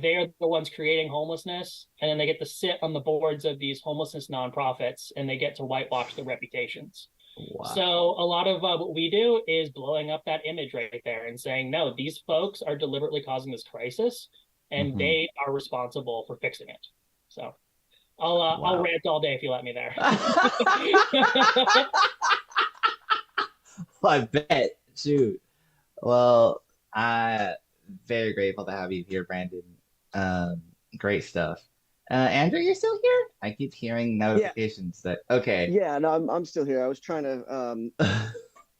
They're the ones creating homelessness, and then they get to sit on the boards of these homelessness nonprofits, and they get to whitewash their reputations. Wow. So a lot of what we do is blowing up that image right there and saying, no, these folks are deliberately causing this crisis, and they are responsible for fixing it. So I'll rant all day if you let me there. I bet. Shoot. Well, I'm very grateful to have you here, Brandon. Great stuff. Andrew, you're still here? I keep hearing notifications that okay. Yeah, no, I'm still here. I was trying to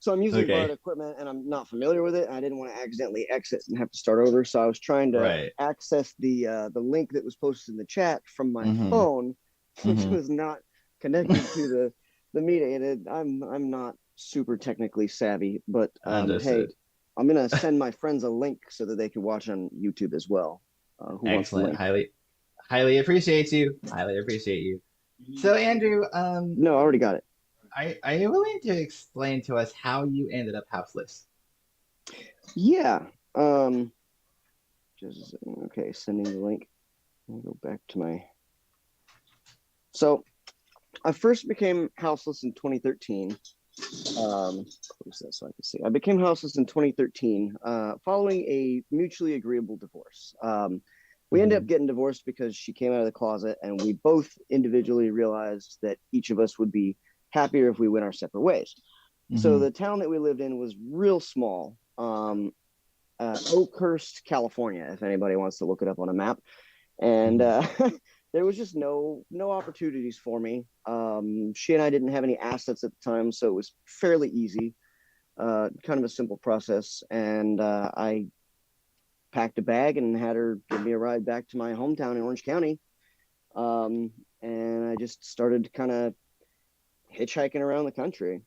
so I'm using borrowed equipment and I'm not familiar with it. And I didn't want to accidentally exit and have to start over. So I was trying to access the link that was posted in the chat from my phone, which was not connected to the meeting. And I'm not super technically savvy, but hey, I'm gonna send my friends a link so that they can watch on YouTube as well. Who Excellent. Highly appreciate you. Highly appreciate you. So Andrew, no, I already got it. Are you willing to explain to us how you ended up houseless? Yeah. Just okay, sending the link. Let me go back to my. So, I first became houseless in 2013. Close that so I can see. I became houseless in 2013 following a mutually agreeable divorce. We ended up getting divorced because she came out of the closet, and we both individually realized that each of us would be happier if we went our separate ways. So the town that we lived in was real small, Oakhurst, California, if anybody wants to look it up on a map. And there was just no opportunities for me. She and I didn't have any assets at the time, so it was fairly easy, kind of a simple process. And I packed a bag and had her give me a ride back to my hometown in Orange County. And I just started kind of hitchhiking around the country.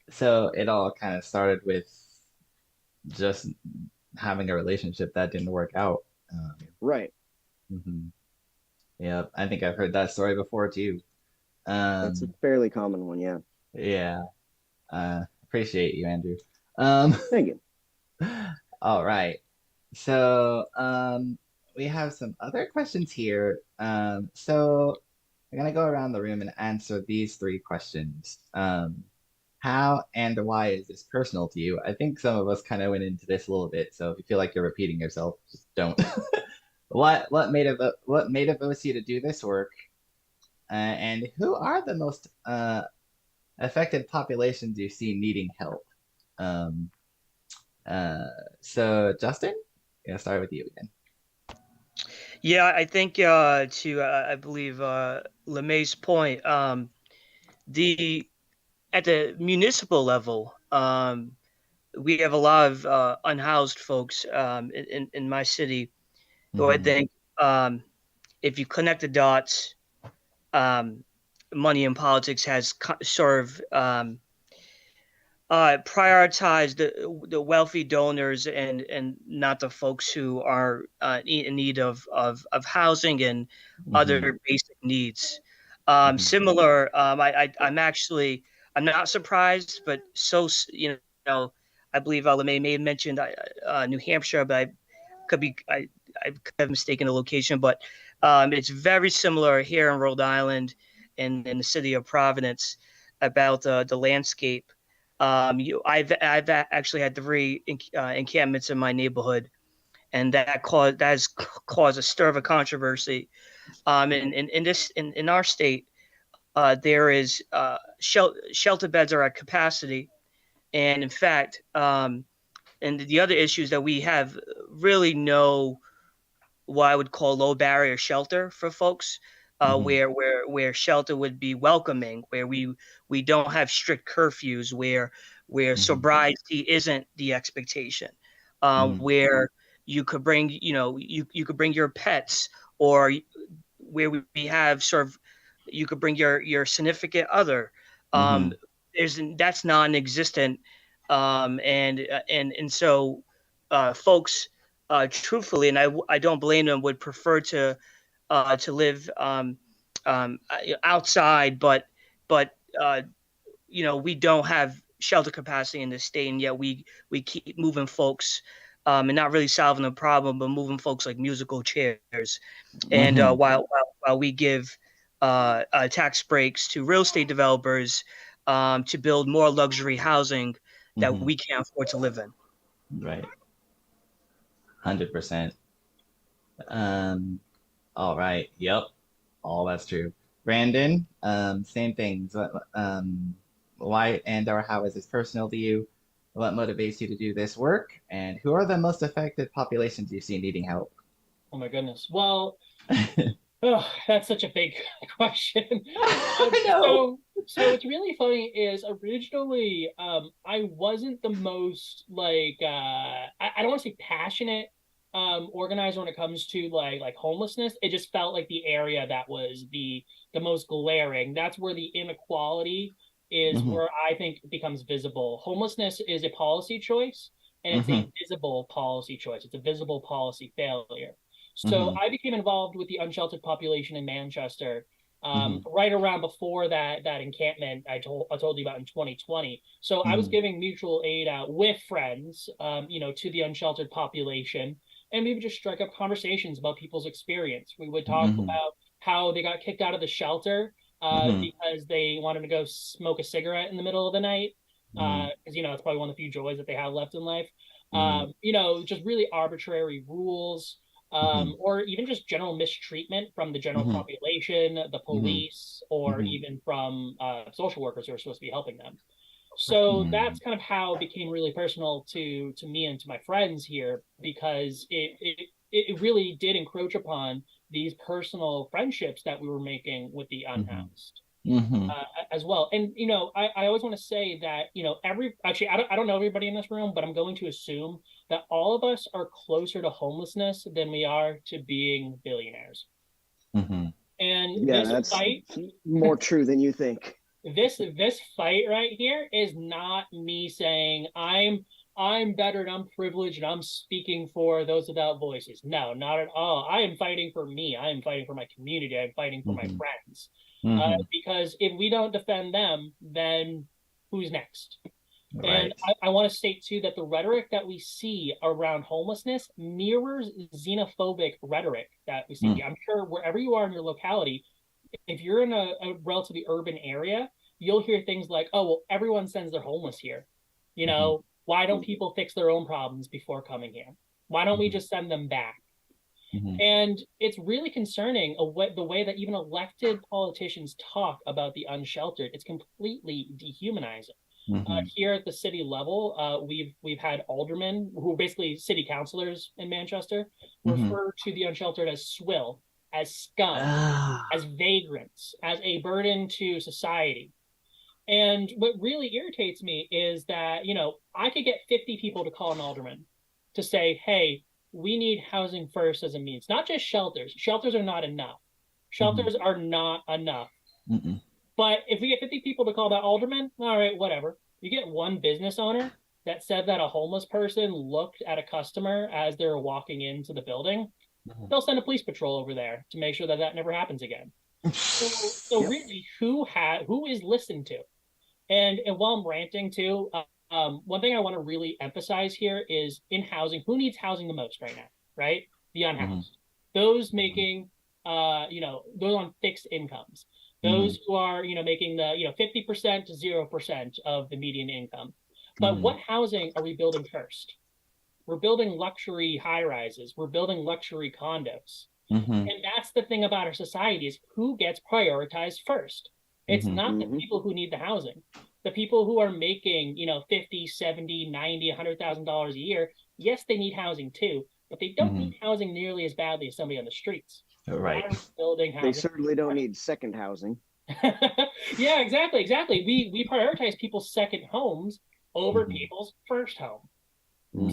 So it all kind of started with just having a relationship that didn't work out. Right. Yeah, I think I've heard that story before too. That's a fairly common one, yeah. Yeah. Appreciate you, Andrew. Thank you. All right. So we have some other questions here. So I'm gonna go around the room and answer these three questions. How and why is this personal to you? I think some of us kind of went into this a little bit, so if you feel like you're repeating yourself, just don't. What motivates you to do this work? And who are the most affected populations you see needing help? So Justin, I'm gonna start with you again. Yeah, I think I believe LeMay's point, at the municipal level, we have a lot of unhoused folks in my city who I think if you connect the dots, money in politics has sort of prioritize the wealthy donors and not the folks who are in need of housing and other basic needs. Similar, I'm not surprised, but I believe LeMay may have mentioned New Hampshire, but I could have mistaken the location, but it's very similar here in Rhode Island and in the city of Providence about the landscape. I've actually had 3 encampments in my neighborhood, and that has caused a stir of a controversy. In our state, there is shelter beds are at capacity, and in fact, and the other issues that we have really no what I would call low barrier shelter for folks. Where shelter would be welcoming, where we don't have strict curfews, where sobriety isn't the expectation, where you could bring, you could bring your pets, or where we have sort of, you could bring your significant other. Mm-hmm. That's non-existent, and so folks, truthfully, and I don't blame them, would prefer to live outside, but we don't have shelter capacity in this state, and yet we keep moving folks, and not really solving the problem, but moving folks like musical chairs. And Mm-hmm. while we give tax breaks to real estate developers to build more luxury housing that Mm-hmm. we can't afford to live in. Right. 100%. All right. Yep. All that's true. Brandon, same things. Why and or how is this personal to you? What motivates you to do this work? And who are the most affected populations you see needing help? Oh my goodness. Well, oh, that's such a big question. I know. So what's really funny is originally I wasn't the most like I don't want to say passionate organizer when it comes to like homelessness. It just felt like the area that was the most glaring. That's where the inequality is, Mm-hmm. where I think it becomes visible. Homelessness is a policy choice, and it's Mm-hmm. a visible policy choice. It's a visible policy failure. So Mm-hmm. I became involved with the unsheltered population in Manchester Mm-hmm. right around before that encampment I told you about in 2020. So I was Mm-hmm. giving mutual aid out with friends, to the unsheltered population, and we would just strike up conversations about people's experience. We would talk Mm-hmm. about how they got kicked out of the shelter Mm-hmm. because they wanted to go smoke a cigarette in the middle of the night. Mm-hmm. Because it's probably one of the few joys that they have left in life. Mm-hmm. Just really arbitrary rules, or even just general mistreatment from the general Mm-hmm. population, the Mm-hmm. police, or Mm-hmm. even from social workers who are supposed to be helping them. So Mm-hmm. that's kind of how it became really personal to me and to my friends here, because it really did encroach upon these personal friendships that we were making with the unhoused. Mm-hmm. As well. And I always want to say that I don't know everybody in this room, but I'm going to assume that all of us are closer to homelessness than we are to being billionaires. Mm-hmm. And Yeah, this that's fight, more true than you think. this fight right here is not me saying I'm better and I'm privileged and I'm speaking for those without voices. No, not at all. I am fighting for me. I am fighting for my community. I'm fighting for my Mm-hmm. friends. Mm-hmm. Because if we don't defend them, then who's next? And Right. I want to state too that the rhetoric that we see around homelessness mirrors xenophobic rhetoric that we see. Mm. I'm sure wherever you are in your locality, if you're in a relatively urban area, you'll hear things like, "Oh, well, everyone sends their homeless here. Mm-hmm. Why don't people fix their own problems before coming here? Why don't we Mm-hmm. just send them back?" Mm-hmm. And it's really concerning the way that even elected politicians talk about the unsheltered. It's completely dehumanizing. Mm-hmm. Here at the city level, we've had aldermen, who are basically city councilors in Manchester, Mm-hmm. refer to the unsheltered as swill, as scum, as vagrants, as a burden to society. And what really irritates me is that, I could get 50 people to call an alderman to say, hey, we need housing first as a means, not just shelters. Shelters are not enough. Shelters are not enough. Mm-mm. But if we get 50 people to call that alderman, all right, whatever. You get one business owner that said that a homeless person looked at a customer as they were walking into the building, they'll send a police patrol over there to make sure that that never happens again. So Yep. really, who is listened to? And while I'm ranting too, one thing I want to really emphasize here is in housing, who needs housing the most right now, right? The unhoused. Those making, those on fixed incomes. Those who are, making the, 50% to 0% of the median income. But what housing are we building first? We're building luxury high rises. We're building luxury condos. And that's the thing about our society is who gets prioritized first. It's not the people who need the housing. The people who are making, 50, 70, 90, $100,000 a year, yes, they need housing too, but they don't need housing nearly as badly as somebody on the streets. Right. Building housing. They certainly don't need second housing. Yeah, exactly. We prioritize people's second homes over people's first home.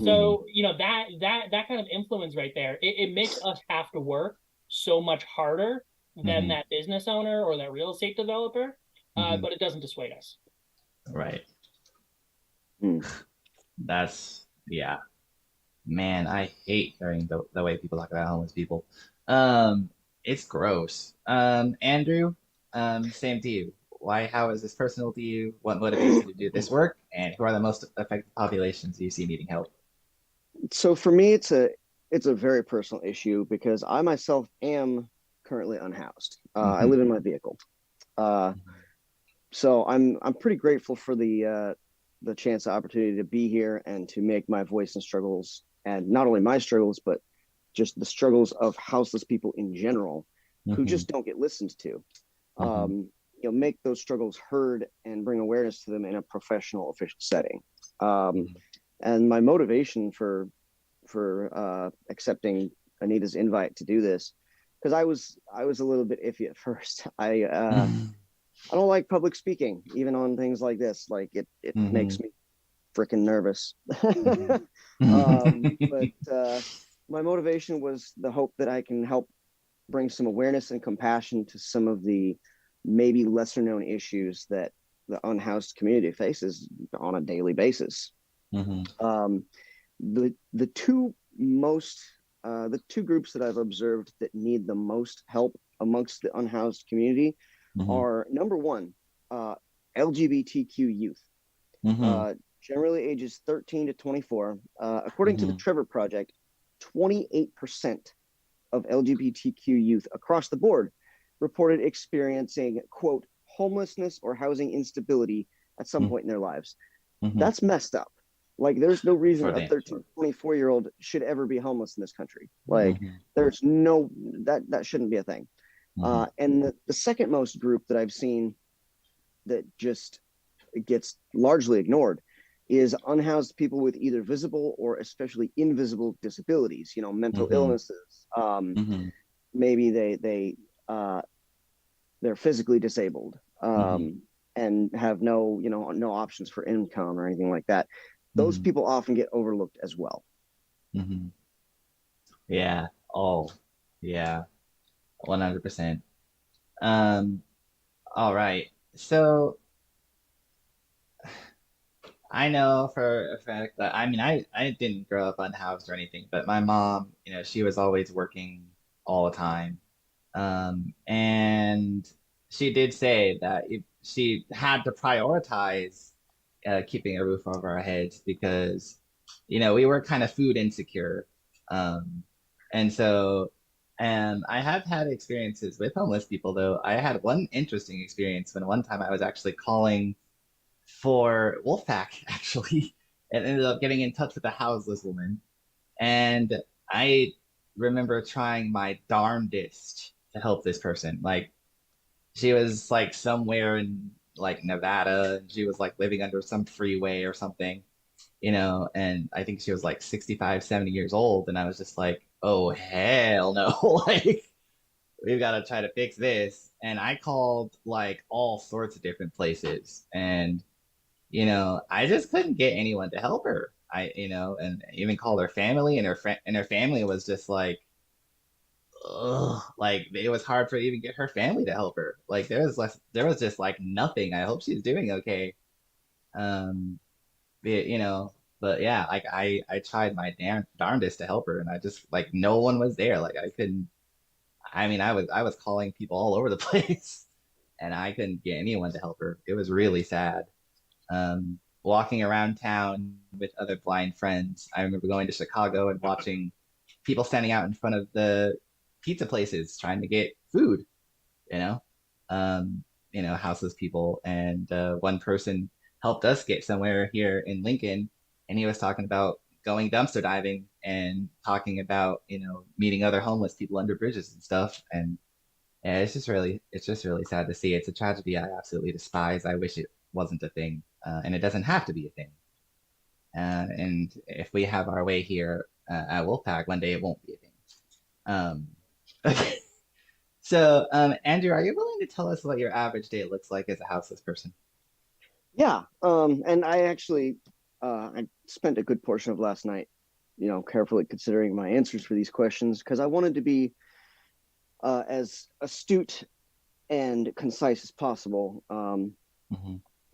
So, that kind of influence right there, it makes us have to work so much harder than that business owner or that real estate developer, but it doesn't dissuade us. Right. That's, yeah. Man, I hate hearing the way people talk about homeless people. It's gross. Andrew, same to you. How is this personal to you? What motivates you to do this work? And who are the most affected populations you see needing help? So for me, it's a very personal issue because I myself am currently unhoused. I live in my vehicle. So I'm pretty grateful for the chance, the opportunity to be here and to make my voice and struggles, and not only my struggles, but just the struggles of houseless people in general who just don't get listened to. Make those struggles heard and bring awareness to them in a professional, official setting. And my motivation for accepting Anita's invite to do this, because I was a little bit iffy at first. I don't like public speaking, even on things like this. Like it makes me freaking nervous. But my motivation was the hope that I can help bring some awareness and compassion to some of the maybe lesser known issues that the unhoused community faces on a daily basis. The two groups that I've observed that need the most help amongst the unhoused community are, number one, LGBTQ youth, generally ages 13 to 24. According to the Trevor Project, 28% of LGBTQ youth across the board reported experiencing, quote, homelessness or housing instability at some point in their lives. That's messed up. Like, there's no reason a 13, 24-year-old should ever be homeless in this country. Like, there's no, that shouldn't be a thing. And the second most group that I've seen that just gets largely ignored is unhoused people with either visible or especially invisible disabilities, mental illnesses. Maybe they're physically disabled, and have no options for income or anything like that. Those people often get overlooked as well. Yeah. Oh, yeah. 100%. All right. So I know for a fact that, I didn't grow up unhoused or anything, but my mom, she was always working all the time. And she did say that she had to prioritize keeping a roof over our heads because, we were kind of food insecure. And so, and I have had experiences with homeless people, though. I had one interesting experience when one time I was actually calling for Wolf-PAC, actually, and ended up getting in touch with a houseless woman. And I remember trying my darndest to help this person. Like, she was like somewhere in like Nevada, and she was like living under some freeway or something, and I think she was like 65, 70 years old. And I was just like, oh, hell no. Like, we've got to try to fix this. And I called like all sorts of different places, and I just couldn't get anyone to help her. And even called her family, and her family was just like, ugh, like it was hard for even get her family to help her. Like there was just like nothing. I hope she's doing okay. But yeah, like I tried my darndest to help her, and I just like no one was there. Like I couldn't. I was calling people all over the place, and I couldn't get anyone to help her. It was really sad. Walking around town with other blind friends. I remember going to Chicago and watching people standing out in front of the pizza places trying to get food, houseless people. And one person helped us get somewhere here in Lincoln, and he was talking about going dumpster diving and talking about, meeting other homeless people under bridges and stuff. And yeah, it's just really sad to see. It's a tragedy I absolutely despise. I wish it wasn't a thing, and it doesn't have to be a thing. And if we have our way here at Wolf-PAC, one day it won't be a thing. Okay. So, Andrew, are you willing to tell us what your average day looks like as a houseless person? Yeah. And I actually, I spent a good portion of last night, carefully considering my answers for these questions because I wanted to be as astute and concise as possible, in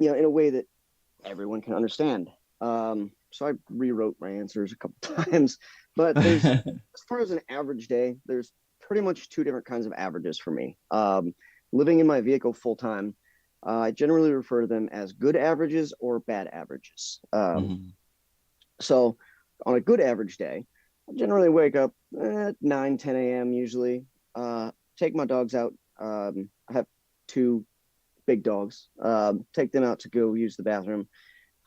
a way that everyone can understand. So I rewrote my answers a couple times, but as far as an average day, there's pretty much two different kinds of averages for me. Living in my vehicle full time, I generally refer to them as good averages or bad averages. So on a good average day, I generally wake up at 9, 10 a.m. usually, take my dogs out. I have 2 big dogs, take them out to go use the bathroom,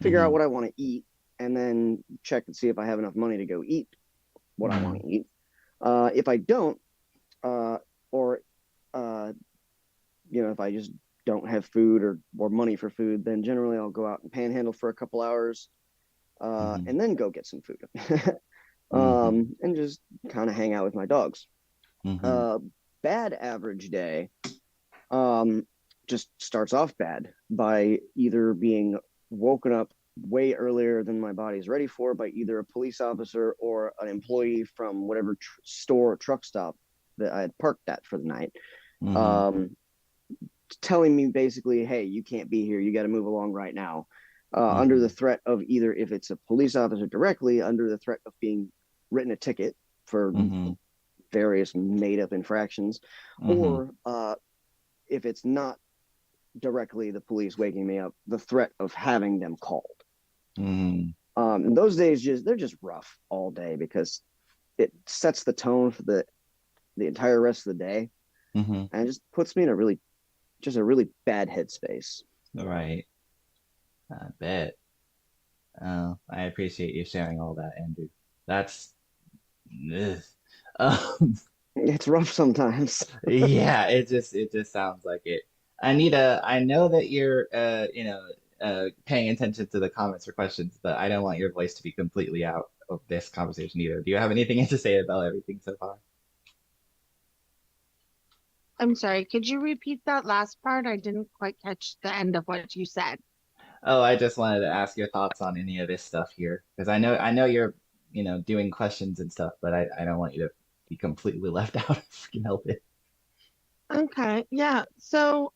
figure out what I want to eat, and then check and see if I have enough money to go eat what I want to eat. If I don't, or if I just don't have food or money for food, then generally I'll go out and panhandle for a couple hours, and then go get some food, and just kind of hang out with my dogs. Bad average day just starts off bad by either being woken up way earlier than my body's ready for by either a police officer or an employee from whatever store or truck stop that I had parked at for the night, telling me basically, hey, you can't be here, you got to move along right now, under the threat of either, if it's a police officer directly, under the threat of being written a ticket for various made-up infractions, or if it's not directly the police waking me up, the threat of having them called. And those days they're just rough all day because it sets the tone for the entire rest of the day, and it just puts me in a really bad headspace. Right. I bet. I appreciate you sharing all that, Andrew. That's it's rough sometimes. Yeah, it just sounds like it. Anita, I know that you're paying attention to the comments or questions, but I don't want your voice to be completely out of this conversation either. Do you have anything to say about everything so far? I'm sorry, could you repeat that last part? I didn't quite catch the end of what you said. Oh, I just wanted to ask your thoughts on any of this stuff here, because I know you're, doing questions and stuff, but I don't want you to be completely left out if you can help it. Okay, yeah. So,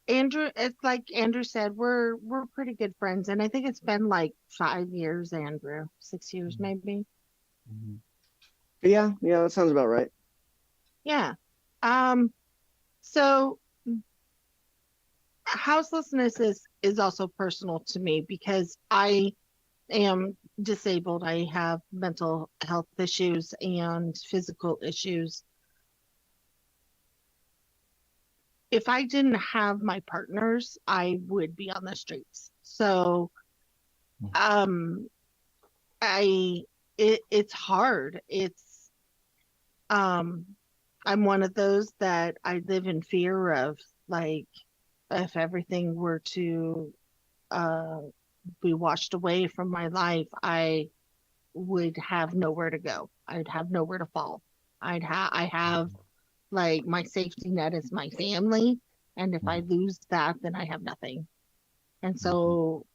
Andrew, it's like Andrew said, we're pretty good friends, and I think it's been like 5 years, Andrew, 6 years maybe. Yeah, that sounds about right. Yeah. So houselessness is also personal to me because I am disabled. I have mental health issues and physical issues. If I didn't have my partners, I would be on the streets. So it's hard. I'm one of those that I live in fear of, like, if everything were to be washed away from my life, I would have nowhere to go. I'd have nowhere to fall. I have, like, my safety net is my family, and if I lose that, then I have nothing. And so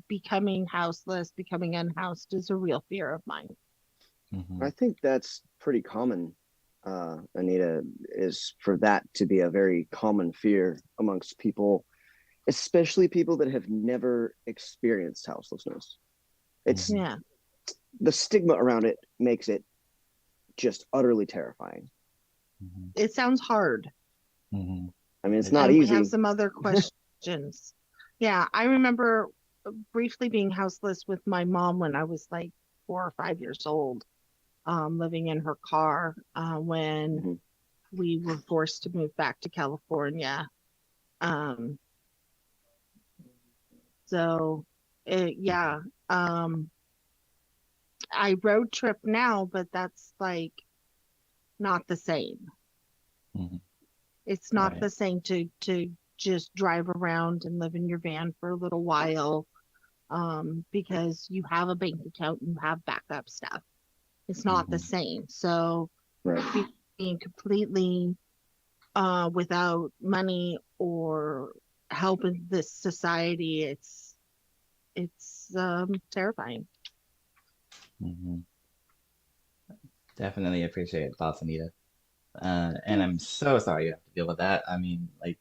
becoming houseless, becoming unhoused is a real fear of mine. I think that's pretty common, Anita, is for that to be a very common fear amongst people, especially people that have never experienced houselessness. It's the stigma around it makes it just utterly terrifying. It sounds hard. I mean, it's not easy. We have some other questions. Yeah, I remember briefly being houseless with my mom when I was like 4 or 5 years old, living in her car when we were forced to move back to California. I road trip now, but that's like not the same. It's not the same to just drive around and live in your van for a little while, because you have a bank account, you have backup stuff. It's not the same. So being completely without money or help in this society, it's terrifying. Mm-hmm. Definitely appreciate your thoughts, Anita. And I'm so sorry you have to deal with that. I mean, like,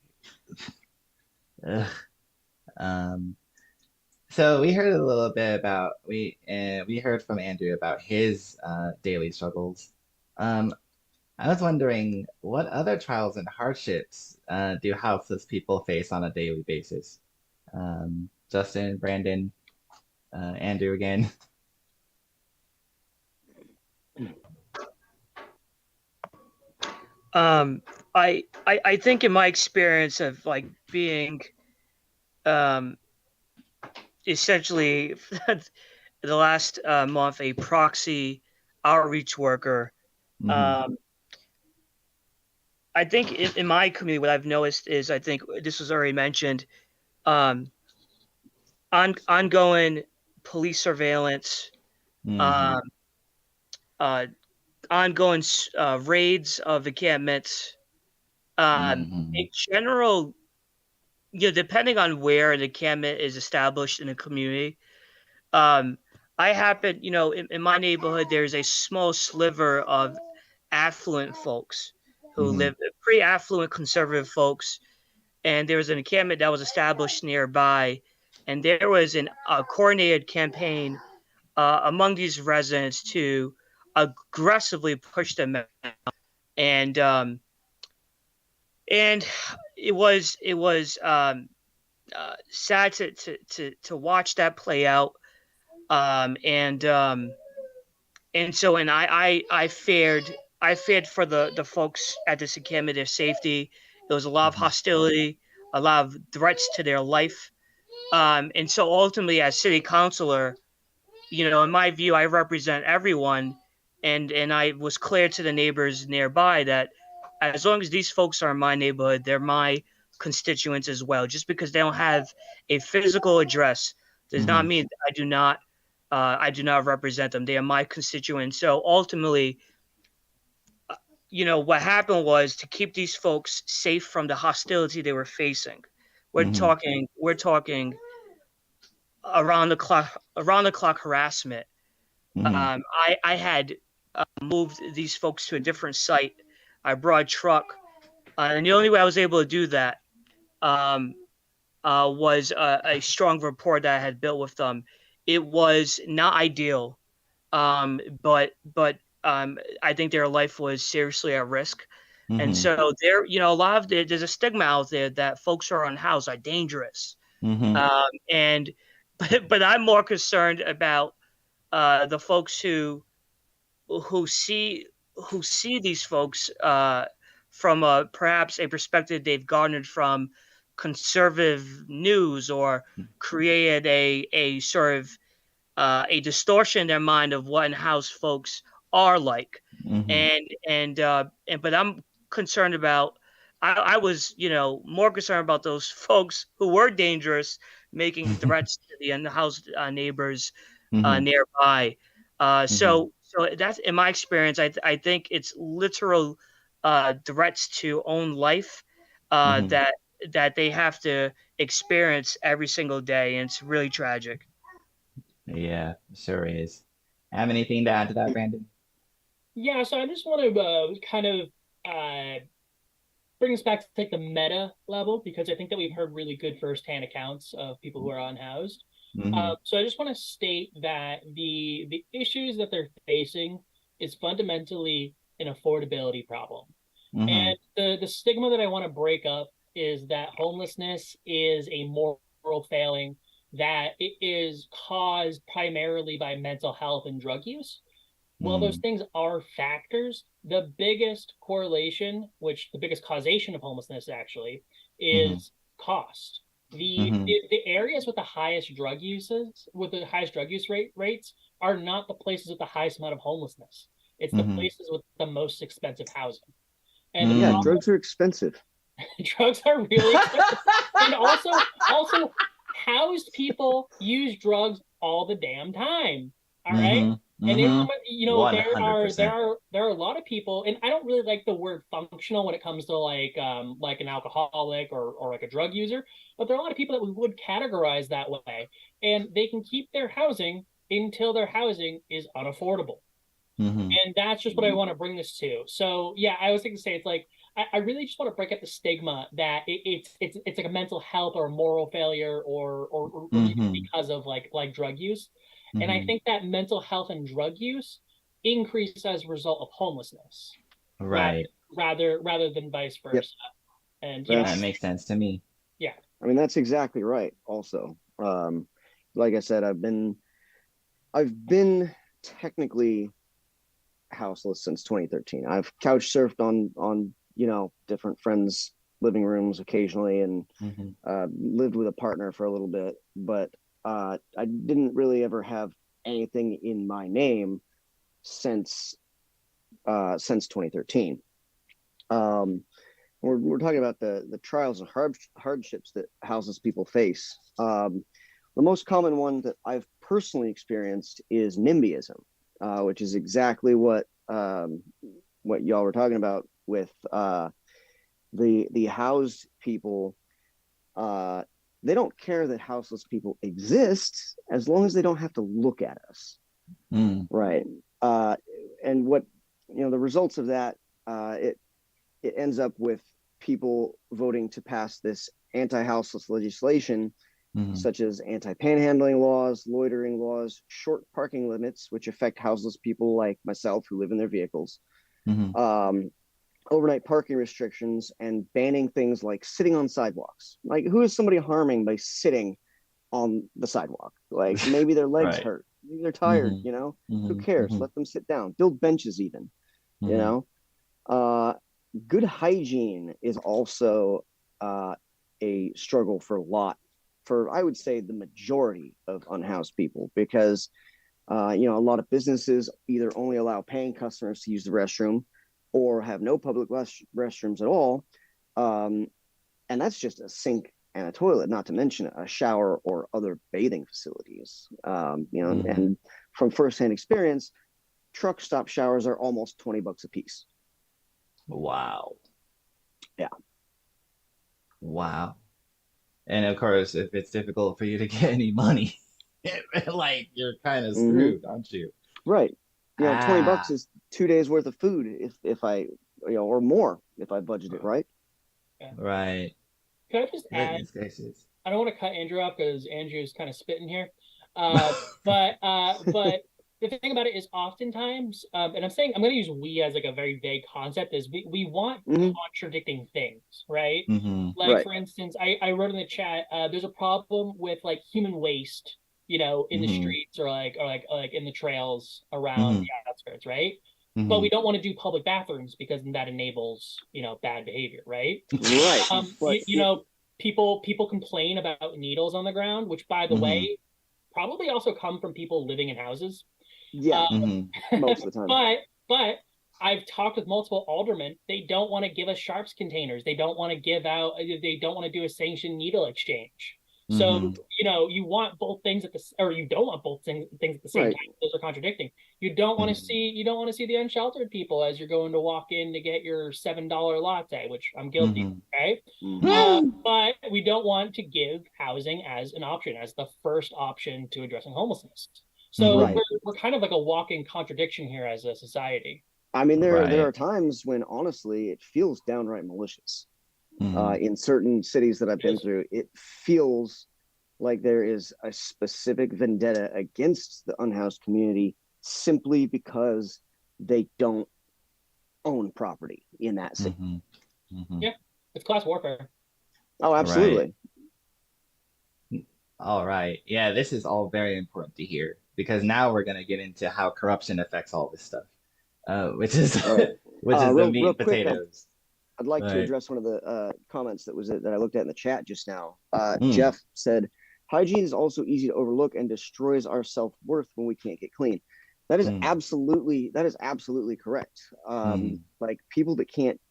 ugh. Um, so we heard a little bit about we heard from Andrew about his daily struggles. Um, I was wondering what other trials and hardships do houseless people face on a daily basis? Justin, Brandon, Andrew again. I think in my experience of like being essentially the last month a proxy outreach worker. Mm-hmm. I think in my community, what I've noticed is, I think this was already mentioned, ongoing police surveillance, Mm-hmm. um, ongoing raids of encampments, Mm-hmm. in general, depending on where the encampment is established in a community. I happen, in my neighborhood, there's a small sliver of affluent folks who Mm-hmm. live, pretty affluent conservative folks, and there was an encampment that was established nearby, and there was a coordinated campaign among these residents to aggressively push them out. And and it was sad to watch that play out. And so I feared for the folks at this encampment, their safety. There was a lot of hostility, a lot of threats to their life. And so ultimately, as city councilor, in my view, I represent everyone, and I was clear to the neighbors nearby that as long as these folks are in my neighborhood, they're my constituents as well. Just because they don't have a physical address does not Mm-hmm. mean I do not represent them. They are my constituents. So ultimately, what happened was to keep these folks safe from the hostility they were facing. We're Mm-hmm. talking around the clock harassment. Mm-hmm. I had moved these folks to a different site. I brought a truck, and the only way I was able to do that um, was a strong rapport that I had built with them. It was not ideal, but I think their life was seriously at risk. And Mm-hmm. so there's a stigma out there that folks who are unhoused are dangerous. Mm-hmm. And but I'm more concerned about the folks who see these folks from perhaps a perspective they've garnered from conservative news, or created a sort of a distortion in their mind of what in-house folks are like. Mm-hmm. And but I'm concerned about. I was, more concerned about those folks who were dangerous, making threats to the in-house neighbors Mm-hmm. nearby. Mm-hmm. So that's in my experience. I think it's literal threats to own life Mm-hmm. that they have to experience every single day, and it's really tragic. Yeah, sure is. Have anything to add to that, Brandon? Yeah, so I just want to kind of bring us back to like the meta level, because I think that we've heard really good firsthand accounts of people who are unhoused. Mm-hmm. So I just want to state that the issues that they're facing is fundamentally an affordability problem. Mm-hmm. And the stigma that I want to break up is that homelessness is a moral failing, that it is caused primarily by mental health and drug use. While those Mm-hmm. things are factors, the biggest correlation, which the biggest causation of homelessness actually, Mm-hmm. is cost. The, Mm-hmm. the the areas with the highest drug uses, with the highest drug use rates, are not the places with the highest amount of homelessness. It's the Mm-hmm. places with the most expensive housing. And the Yeah, Mm-hmm. problem, drugs are expensive. drugs are really expensive. And also housed people use drugs all the damn time. All right. Mm-hmm. And you know, there are 100%. a lot of people, and I don't really like the word functional when it comes to like an alcoholic or like a drug user, but there are a lot of people that we would categorize that way, and they can keep their housing until their housing is unaffordable. And that's just what I want to bring this to. So yeah, I was thinking to say it's like I really just want to break up the stigma that it's like a mental health or a moral failure or because of like drug use. And I think that mental health and drug use increase as a result of homelessness. Right. Rather than vice versa. Yep. And that makes sense to me. Yeah. I mean, that's exactly right. Also, like I said, I've been technically houseless since 2013. I've couch surfed on different friends' living rooms occasionally, and lived with a partner for a little bit, but I didn't really ever have anything in my name since 2013. We're talking about the trials and hardships that houseless people face. The most common one that I've personally experienced is NIMBYism, which is exactly what y'all were talking about with the housed people. They don't care that houseless people exist as long as they don't have to look at us, right? And what the results of that, it ends up with people voting to pass this anti-houseless legislation, such as anti-panhandling laws, loitering laws, short parking limits, which affect houseless people like myself who live in their vehicles, overnight parking restrictions, and banning things like sitting on sidewalks. Like, who is somebody harming by sitting on the sidewalk? Like, maybe their legs hurt, maybe they're tired, who cares? Let them sit down. Build benches even, good hygiene is also a struggle for I would say the majority of unhoused people, because a lot of businesses either only allow paying customers to use the restroom or have no public restrooms at all, and that's just a sink and a toilet, not to mention a shower or other bathing facilities. And from firsthand experience, truck stop showers are almost $20 a piece. Wow. Yeah. Wow. And of course, if it's difficult for you to get any money, like, you're kind of screwed, aren't you? Right. $20 is 2 days worth of food if I, or more if I budget it right. Yeah. Right. Can I just add? I don't want to cut Andrew off because Andrew's kind of spitting here. But the thing about it is oftentimes, and I'm going to use we as like a very vague concept, is we want contradicting things, right? Like, for instance, I wrote in the chat, there's a problem with like human waste, in the streets or like in the trails around the outskirts, right? But we don't want to do public bathrooms because that enables, bad behavior, right? Right. People complain about needles on the ground, which, by the way, probably also come from people living in houses. Yeah, most of the time. But I've talked with multiple aldermen. They don't want to give us sharps containers. They don't want to give out. They don't want to do a sanctioned needle exchange. So you want both things or you don't want both things at the same time. Those are contradicting. You don't want to see the unsheltered people as you're going to walk in to get your $7 latte, which I'm guilty of, right? But we don't want to give housing as an option, as the first option to addressing homelessness. So we're kind of like a walking contradiction here as a society. I mean, there are times when honestly it feels downright malicious. In certain cities that I've been through, it feels like there is a specific vendetta against the unhoused community simply because they don't own property in that city. Yeah, it's class warfare. Oh, absolutely. All right. Yeah, this is all very important to hear, because now we're going to get into how corruption affects all this stuff, which is the meat and potatoes. I'd like to address one of the comments that I looked at in the chat just now. Jeff said, hygiene is also easy to overlook and destroys our self-worth when we can't get clean. That is absolutely correct. Like, people that can't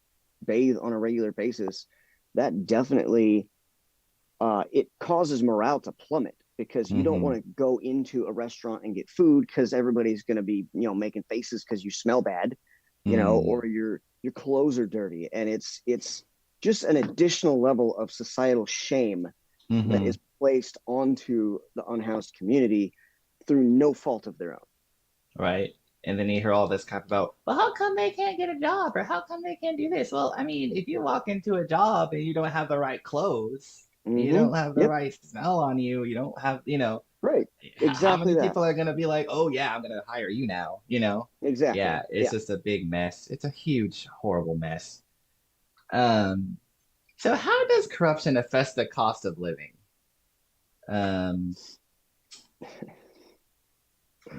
bathe on a regular basis, that definitely it causes morale to plummet because you don't want to go into a restaurant and get food because everybody's going to be, making faces because you smell bad, or your clothes are dirty, and it's just an additional level of societal shame that is placed onto the unhoused community through no fault of their own. Right. And then you hear all this crap about, well, how come they can't get a job, or how come they can't do this? Well, I mean, if you walk into a job and you don't have the right clothes, you don't have the right smell on you, you don't have, right. How Exactly many that. people are going to be like, oh, yeah, I'm going to hire you now, Exactly. Yeah, it's just a big mess. It's a huge, horrible mess. So how does corruption affect the cost of living?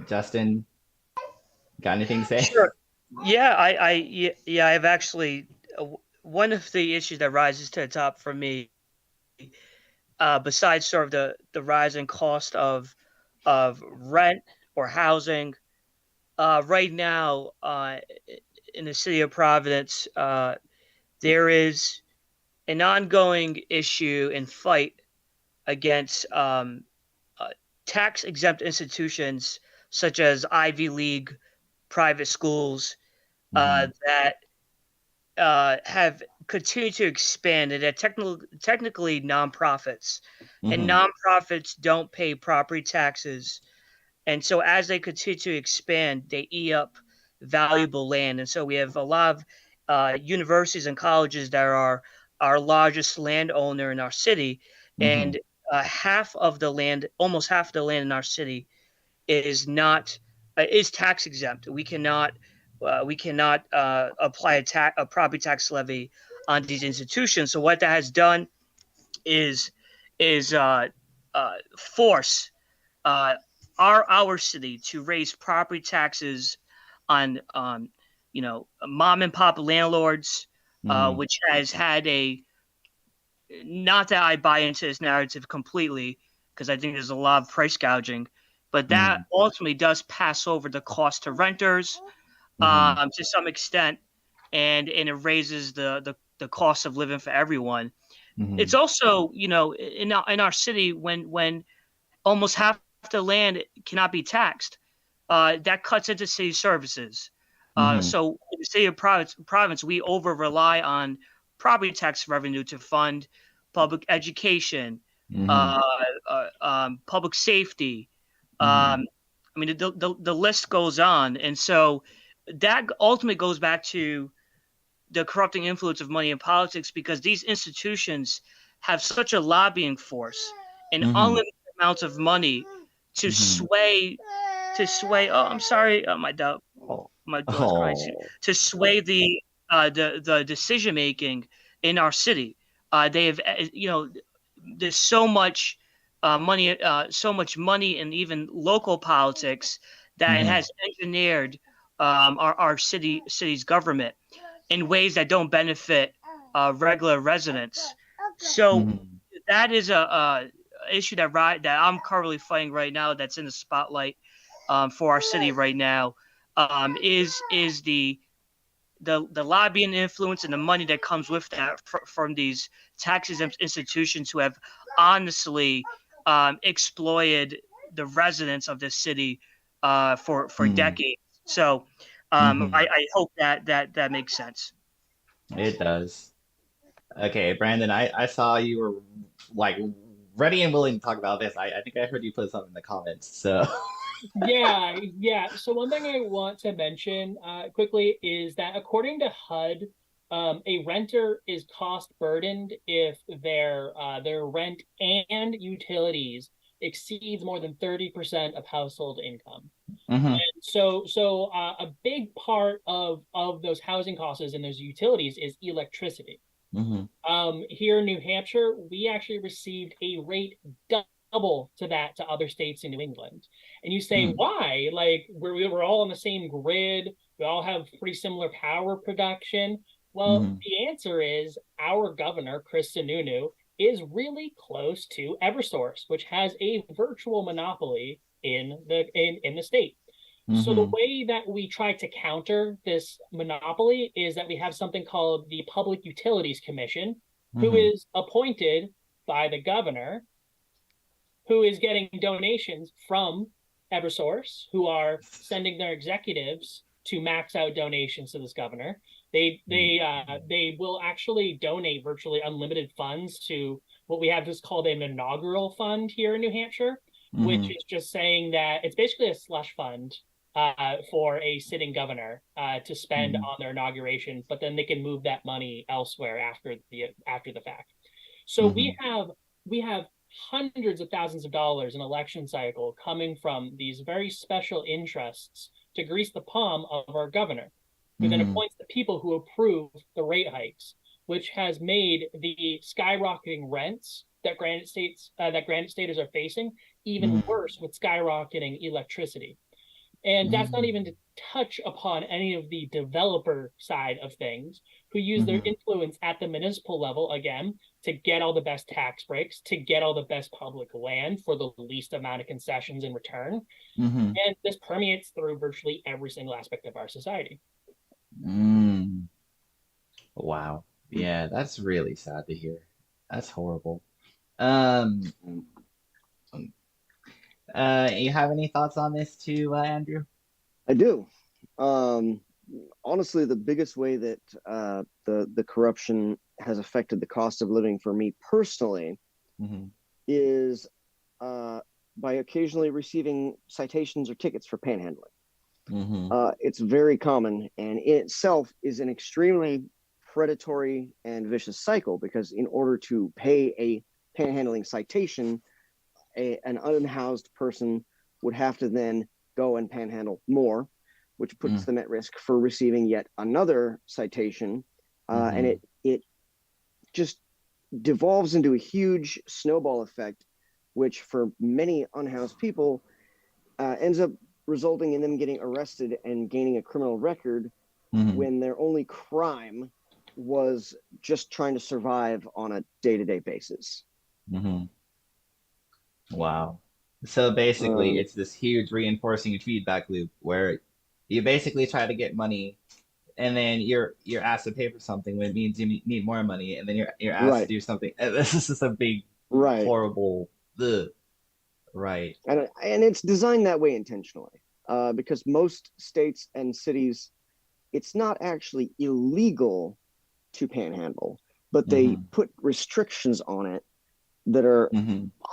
Justin, got anything to say? Sure. Yeah, I've actually one of the issues that rises to the top for me, besides sort of the rising cost of rent or housing, right now in the city of Providence, there is an ongoing issue and fight against tax exempt institutions such as Ivy League private schools that have continued to expand, and they're technically nonprofits, and nonprofits don't pay property taxes, and so as they continue to expand, they eat up valuable land, and so we have a lot of universities and colleges that are our largest landowner in our city, and almost half of the land in our city is not is tax exempt. We cannot apply a property tax levy on these institutions. So what that has done is force our city to raise property taxes on mom and pop landlords, which has had a, not that I buy into this narrative completely, because I think there's a lot of price gouging, but that ultimately does pass over the cost to renters to some extent, and it raises the cost of living for everyone. It's also, in our city, when almost half the land cannot be taxed, that cuts into city services. So in the city of Providence, we over rely on property tax revenue to fund public education, public safety. I mean, the list goes on. And so that ultimately goes back to the corrupting influence of money in politics, because these institutions have such a lobbying force and unlimited amounts of money to sway. Oh, I'm sorry, my dog's crying. To sway the decision making in our city. They have, there's so much money in even local politics that it has engineered our city's government in ways that don't benefit regular residents. So that is a issue that I'm currently fighting right now, that's in the spotlight for our city right now, is the lobbying influence and the money that comes with that from these tax exempt institutions who have honestly exploited the residents of this city for decades. So I hope that makes sense. It does. Okay, Brandon, I saw you were like ready and willing to talk about this. I think I heard you put something in the comments. So Yeah. So one thing I want to mention quickly is that according to HUD, a renter is cost burdened if their rent and utilities exceeds more than 30% of household income. And so a big part of those housing costs and those utilities is electricity. Here in New Hampshire, we actually received a rate double to that to other states in New England. And you say, why? Like, we're all on the same grid. We all have pretty similar power production. Well, the answer is our governor, Chris Sununu, is really close to Eversource, which has a virtual monopoly in the state. So the way that we try to counter this monopoly is that we have something called the Public Utilities Commission, who is appointed by the governor, who is getting donations from Eversource, who are sending their executives to max out donations to this governor. They will actually donate virtually unlimited funds to what we have just called an inaugural fund here in New Hampshire, which is just saying that it's basically a slush fund for a sitting governor to spend on their inauguration, but then they can move that money elsewhere after the fact. So we have hundreds of thousands of dollars in election cycle coming from these very special interests to grease the palm of our governor, who then appoints the people who approve the rate hikes, which has made the skyrocketing rents that Granite Staters are facing even worse with skyrocketing electricity. And that's not even to touch upon any of the developer side of things who use their influence at the municipal level, again, to get all the best tax breaks, to get all the best public land for the least amount of concessions in return. And this permeates through virtually every single aspect of our society. Wow. Yeah, that's really sad to hear. That's horrible. You have any thoughts on this too, Andrew? I do. Honestly, the biggest way that the corruption has affected the cost of living for me personally is by occasionally receiving citations or tickets for panhandling. It's very common, and in itself is an extremely predatory and vicious cycle, because in order to pay a panhandling citation, an unhoused person would have to then go and panhandle more, which puts them at risk for receiving yet another citation. And it just devolves into a huge snowball effect, which for many unhoused people ends up resulting in them getting arrested and gaining a criminal record when their only crime was just trying to survive on a day-to-day basis. Wow. So basically, it's this huge reinforcing feedback loop where you basically try to get money, and then you're asked to pay for something when it means you need more money, and then you're asked to do something. This is just a big, horrible, right. And it's designed that way intentionally, because most states and cities, it's not actually illegal to panhandle, but they put restrictions on it that are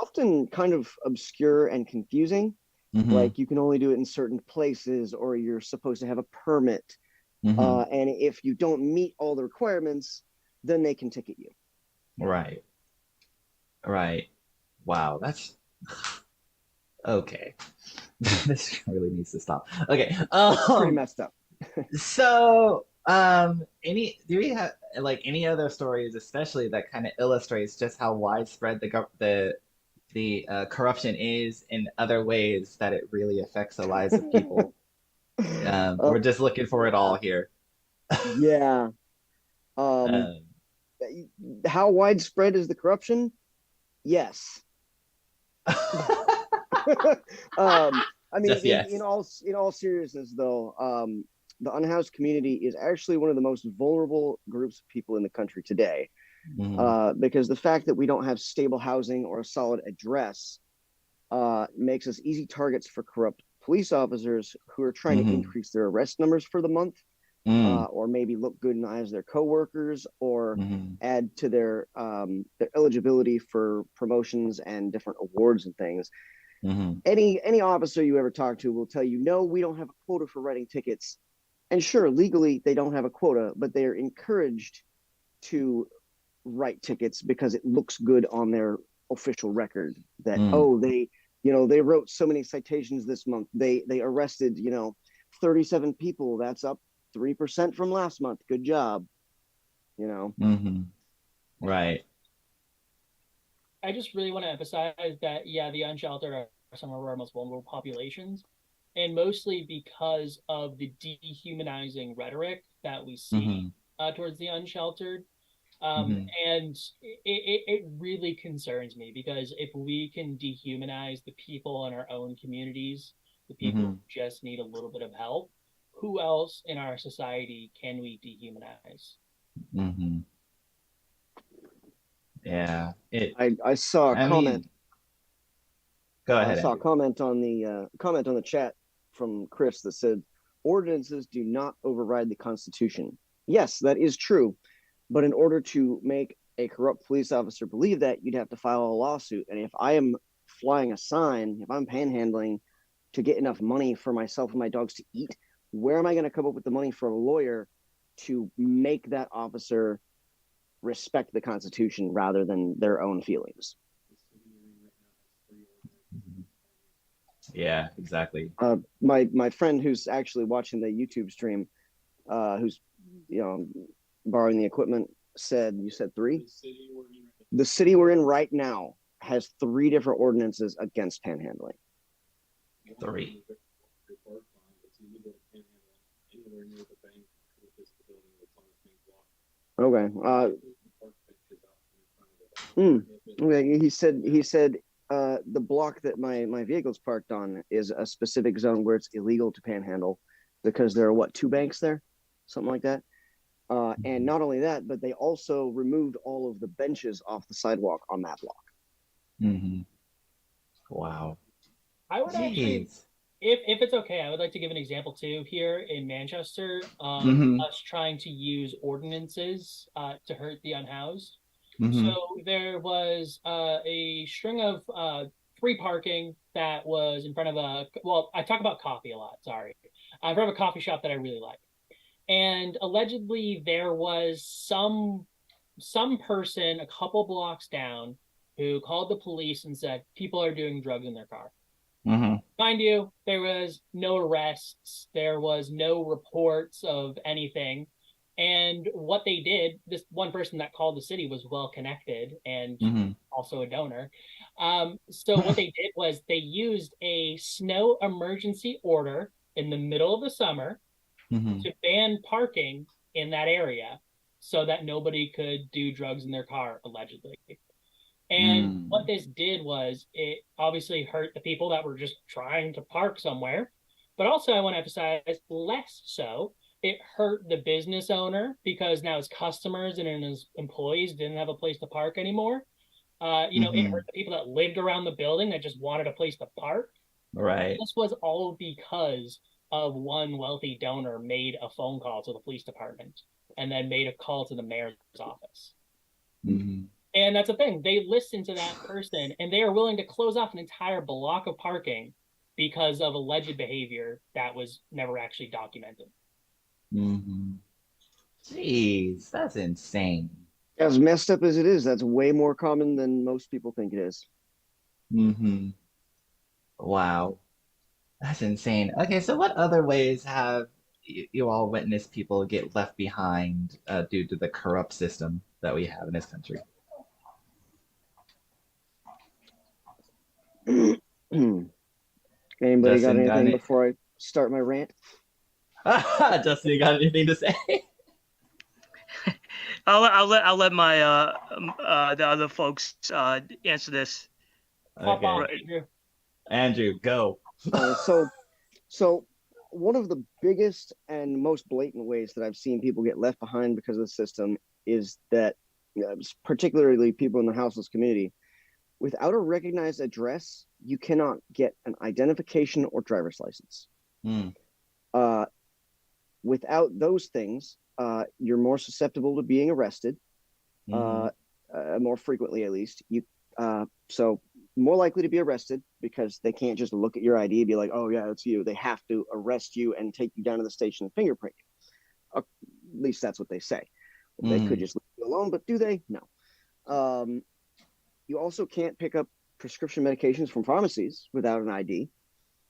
often kind of obscure and confusing. Like you can only do it in certain places, or you're supposed to have a permit. And if you don't meet all the requirements, then they can ticket you. Right. Wow, that's okay. This really needs to stop. Okay. Pretty messed up. So, do we have like any other stories, especially that kind of illustrates just how widespread the corruption is in other ways that it really affects the lives of people? We're just looking for it all here. Yeah. How widespread is the corruption? Yes. I mean, yes. in all seriousness, though, the unhoused community is actually one of the most vulnerable groups of people in the country today, because the fact that we don't have stable housing or a solid address makes us easy targets for corrupt police officers who are trying to increase their arrest numbers for the month, or maybe look good in the eyes of their coworkers, or add to their eligibility for promotions and different awards and things. Any officer you ever talk to will tell you, no, we don't have a quota for writing tickets. And sure, legally they don't have a quota, but they are encouraged to write tickets because it looks good on their official record that they wrote so many citations this month. They arrested 37 people. That's up 3% from last month. Good job. Right. I just really want to emphasize that, the unsheltered are some of our most vulnerable populations, and mostly because of the dehumanizing rhetoric that we see towards the unsheltered. And it really concerns me, because if we can dehumanize the people in our own communities, the people who just need a little bit of help, who else in our society can we dehumanize? Yeah. I saw a comment. Go I ahead, saw a Andrew. comment on the chat from Chris that said ordinances do not override the Constitution. Yes, that is true, but in order to make a corrupt police officer believe that, you'd have to file a lawsuit. And if I am flying a sign, if I'm panhandling to get enough money for myself and my dogs to eat, where am I going to come up with the money for a lawyer to make that officer respect the Constitution rather than their own feelings? Yeah, exactly. My friend who's actually watching the YouTube stream, who's borrowing the equipment, said, you said 3? The city we're in right now has 3 different ordinances against panhandling. 3. Okay. Okay. He said the block that my vehicle's parked on is a specific zone where it's illegal to panhandle because there are 2 banks there, something like that. And not only that, but they also removed all of the benches off the sidewalk on that block. Mm-hmm. Wow. I would actually, if it's okay, I would like to give an example too here in Manchester. Us trying to use ordinances to hurt the unhoused. So there was a string of free parking that was in front of I talk about coffee a lot, sorry. In front of a coffee shop that I really like. And allegedly there was some person a couple blocks down who called the police and said people are doing drugs in their car. Mind you, there was no arrests, there was no reports of anything. And what they did, this one person that called the city was well connected and also a donor. So what they did was they used a snow emergency order in the middle of the summer to ban parking in that area so that nobody could do drugs in their car, allegedly. And what this did was it obviously hurt the people that were just trying to park somewhere. But also, I want to emphasize less so, it hurt the business owner because now his customers and his employees didn't have a place to park anymore. It hurt the people that lived around the building that just wanted a place to park. Right. This was all because of one wealthy donor made a phone call to the police department and then made a call to the mayor's office. And that's the thing. They listened to that person and they are willing to close off an entire block of parking because of alleged behavior that was never actually documented. Jeez, that's insane. As messed up as it is, that's way more common than most people think it is. Wow. That's insane. Okay, so what other ways have you all witnessed people get left behind due to the corrupt system that we have in this country? Anybody got anything before I start my rant? Justin, you got anything to say? I'll let my the other folks answer this. Okay. Andrew, go. So one of the biggest and most blatant ways that I've seen people get left behind because of the system is that, particularly people in the houseless community, without a recognized address, you cannot get an identification or driver's license. Without those things, you're more susceptible to being arrested, more frequently at least. So more likely to be arrested because they can't just look at your ID and be like, oh yeah, it's you. They have to arrest you and take you down to the station and fingerprint you. At least that's what they say. They could just leave you alone, but do they? No. You also can't pick up prescription medications from pharmacies without an ID.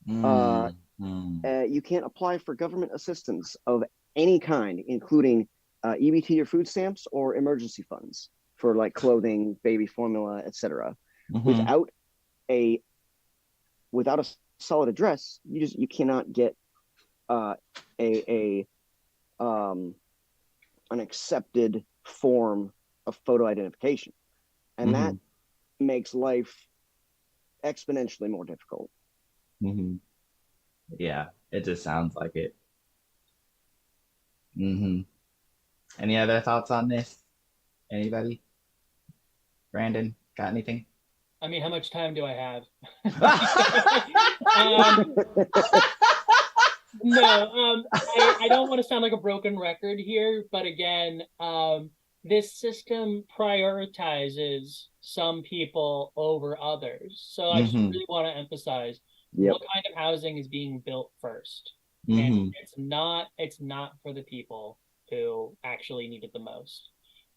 You can't apply for government assistance of any kind, including EBT or food stamps or emergency funds for like clothing, baby formula, etc. Without a solid address, you cannot get an accepted form of photo identification, and that makes life exponentially more difficult. Yeah, it just sounds like it. Any other thoughts on this? Anybody? Brandon, got anything? I mean, how much time do I have? um, no, I don't want to sound like a broken record here, but again, this system prioritizes some people over others. So I just really want to emphasize what kind of housing is being built first. And it's not for the people who actually need it the most.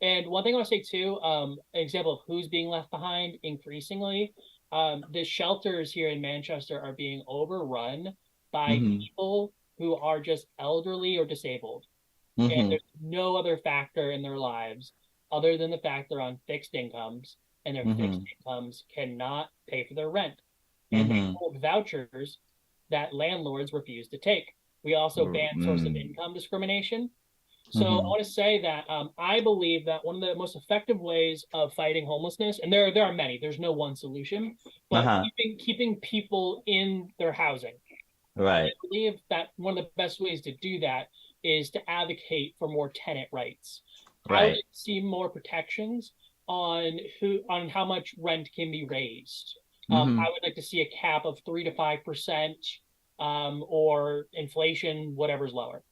And one thing I want to say too, an example of who's being left behind increasingly, the shelters here in Manchester are being overrun by people who are just elderly or disabled. And there's no other factor in their lives other than the fact they're on fixed incomes, and their fixed incomes cannot pay for their rent. And they hold vouchers that landlords refuse to take. We also ban source of income discrimination. So I want to say that I believe that one of the most effective ways of fighting homelessness, and there are many, there's no one solution, but keeping people in their housing. Right. I believe that one of the best ways to do that is to advocate for more tenant rights. I would see more protections on how much rent can be raised. I would like to see a cap of 3 to 5%, or inflation, whatever's lower.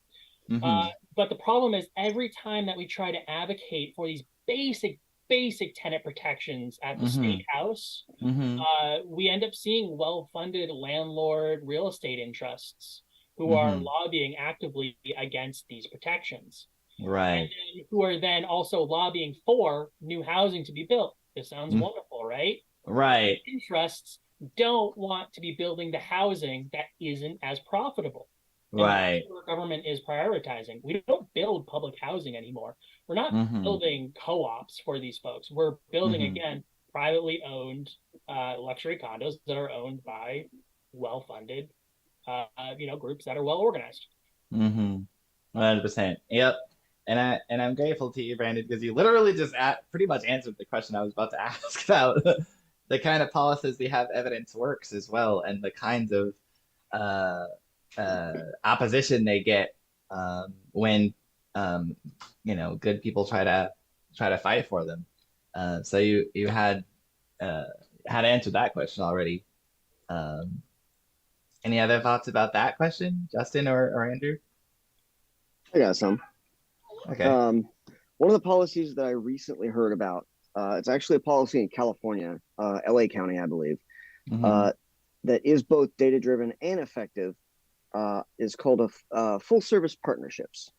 But the problem is every time that we try to advocate for these basic tenant protections at the state house, we end up seeing well-funded landlord real estate interests who are lobbying actively against these protections. Right. And who are then also lobbying for new housing to be built. This sounds wonderful, right? Right. Interests don't want to be building the housing that isn't as profitable. Right. Our government is prioritizing. We don't build public housing anymore. We're not building co-ops for these folks. We're building, again, privately owned luxury condos that are owned by well-funded, groups that are well-organized. 100%. Yep. And I'm grateful to you, Brandon, because you literally just pretty much answered the question I was about to ask about the kind of policies we have evidence works as well, and the kinds of opposition they get when good people try to fight for them. So you had answered that question already. Any other thoughts about that question, Justin or Andrew? I got some. Okay. One of the policies that I recently heard about, it's actually a policy in California, LA County, I believe, that is both data-driven and effective, is called full service partnerships.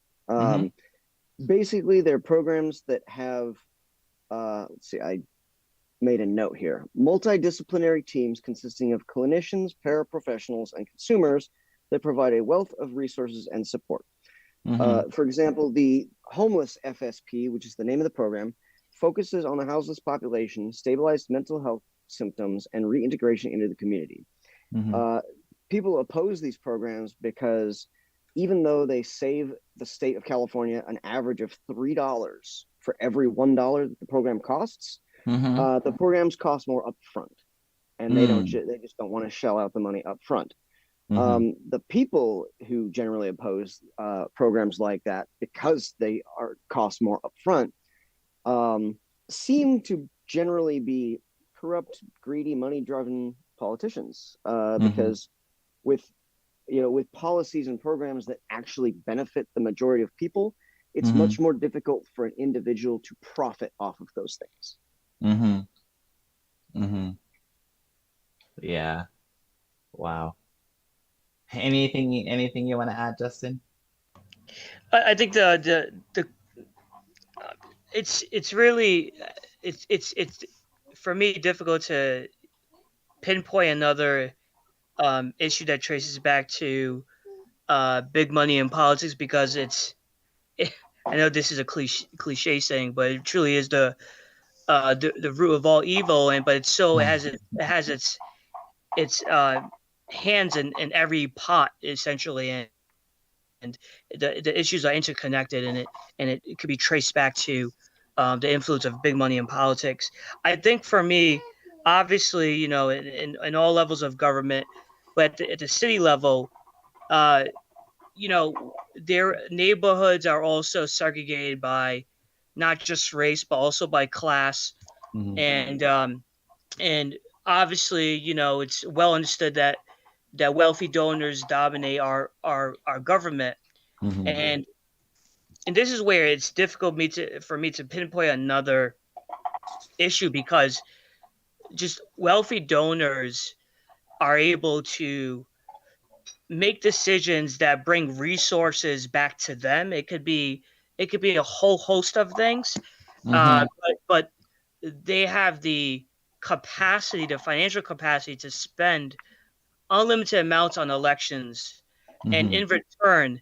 Basically, they're programs that have, let's see, I made a note here, multidisciplinary teams consisting of clinicians, paraprofessionals, and consumers that provide a wealth of resources and support. For example, the Homeless FSP, which is the name of the program, focuses on the houseless population, stabilized mental health symptoms, and reintegration into the community. People oppose these programs because even though they save the state of California an average of $3 for every $1 that the program costs, the programs cost more upfront, and they just don't want to shell out the money up front. The people who generally oppose programs like that because they cost more upfront seem to generally be corrupt, greedy, money-driven politicians. Because with policies and programs that actually benefit the majority of people, it's much more difficult for an individual to profit off of those things. Yeah. Wow. Anything you want to add, Justin? I think it's really for me difficult to pinpoint another issue that traces back to big money in politics, because I know this is a cliche saying, but it truly is the root of all evil, but it has its hands in every pot essentially, and the issues are interconnected, and it could be traced back to the influence of big money in politics. I think for me, obviously, in all levels of government, but at the city level, their neighborhoods are also segregated by not just race, but also by class. And And obviously, it's well understood that wealthy donors dominate our government, Mm-hmm. and this is where it's difficult for me to pinpoint another issue, because just wealthy donors are able to make decisions that bring resources back to them. It could be a whole host of things, Mm-hmm. but they have the capacity, the financial capacity, to spend unlimited amounts on elections, and Mm-hmm. in return,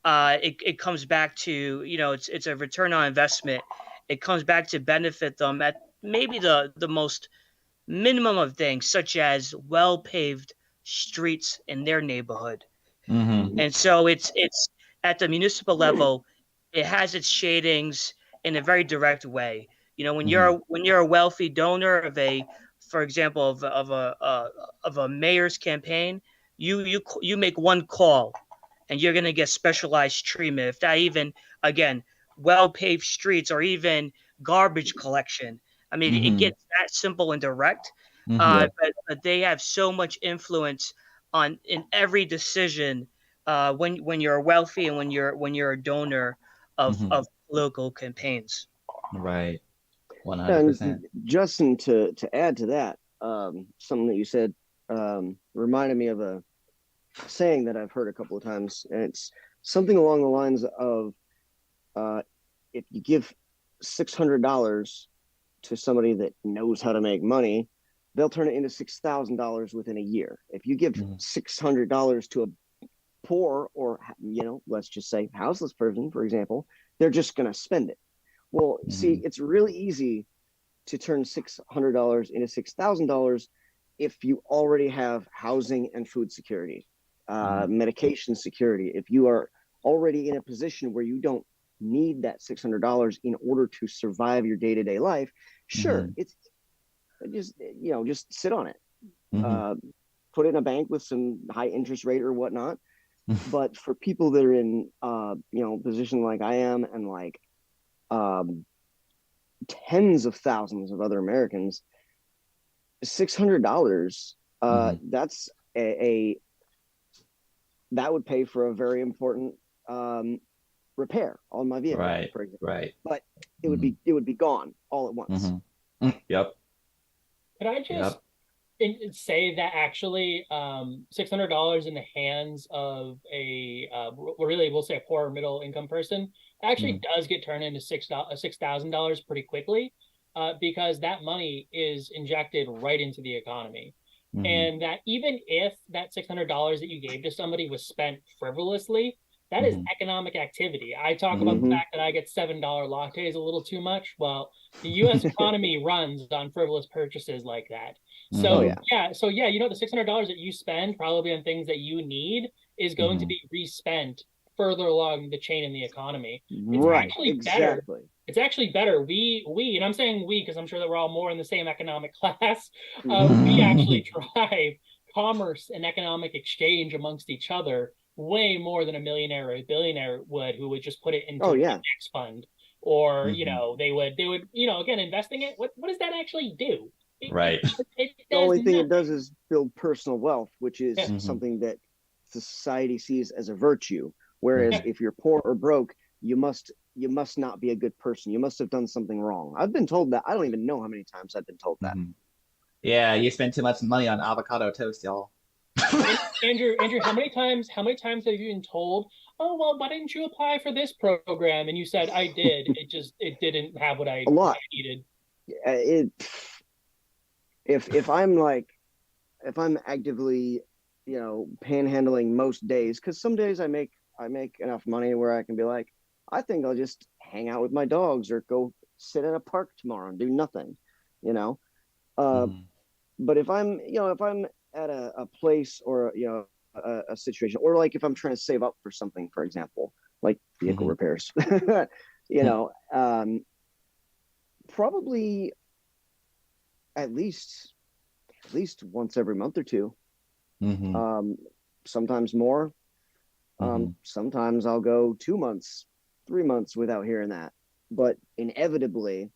it comes back to, it's a return on investment. It comes back to benefit them at maybe the most minimum of things, such as well paved streets in their neighborhood. Mm-hmm. And so it's at the municipal level, it has its shadings in a very direct way. When Mm-hmm. you're a wealthy donor for example, of a mayor's campaign, you make one call, and you're gonna get specialized treatment. If that even, again, well paved streets, or even garbage collection. I mean, it Mm-hmm. gets that simple and direct. Mm-hmm. But they have so much influence in every decision, when you're wealthy, and when you're a donor Mm-hmm. of political campaigns. Right. And 100%. Justin, to add to that, something that you said reminded me of a saying that I've heard a couple of times, and it's something along the lines of, uh, if you give $600 to somebody that knows how to make money, they'll turn it into $6,000 within a year. If you give $600 to a poor, or let's just say houseless person, for example, they're just going to spend it. Well, see, it's really easy to turn $600 into $6,000 if you already have housing and food security, medication security. If you are already in a position where you don't need that $600 in order to survive your day-to-day life, sure, it's just sit on it, put it in a bank with some high interest rate or whatnot. But for people that are in position like I am, and like tens of thousands of other Americans, $600, that's that would pay for a very important repair on my vehicle, Right. for example. Right. But it would be gone all at once. Yep. Could I just say that actually, $600 in the hands of we'll say a poor middle income person, actually does get turned into $6,000 pretty quickly, because that money is injected right into the economy. And that even if that $600 that you gave to somebody was spent frivolously, that is economic activity. I talk about the fact that I get $7 lattes a little too much. Well, the U.S. economy runs on frivolous purchases like that. So the $600 that you spend probably on things that you need is going to be respent further along the chain in the economy. It's actually better. It's actually better. We, and I'm saying we because I'm sure that we're all more in the same economic class. We actually drive commerce and economic exchange amongst each other way more than a millionaire or a billionaire would, who would just put it into an index fund, or they would again, investing it. What does that actually do? Right. The only thing it does is build personal wealth, which is something that society sees as a virtue. Whereas if you're poor or broke, you must not be a good person. You must have done something wrong. I've been told that. I don't even know how many times I've been told that. Yeah, you spend too much money on avocado toast, y'all. Andrew, how many times have you been told, oh, well, why didn't you apply for this program? And you said, I did. It didn't have what I needed. If I'm actively, panhandling most days, because some days I make enough money where I can be like, I think I'll just hang out with my dogs or go sit in a park tomorrow and do nothing, But if I'm at a place, or a situation, or like if I'm trying to save up for something, for example, like vehicle repairs, probably at least once every month or two. Sometimes more. Sometimes I'll go 2 months, 3 months without hearing that. But inevitably,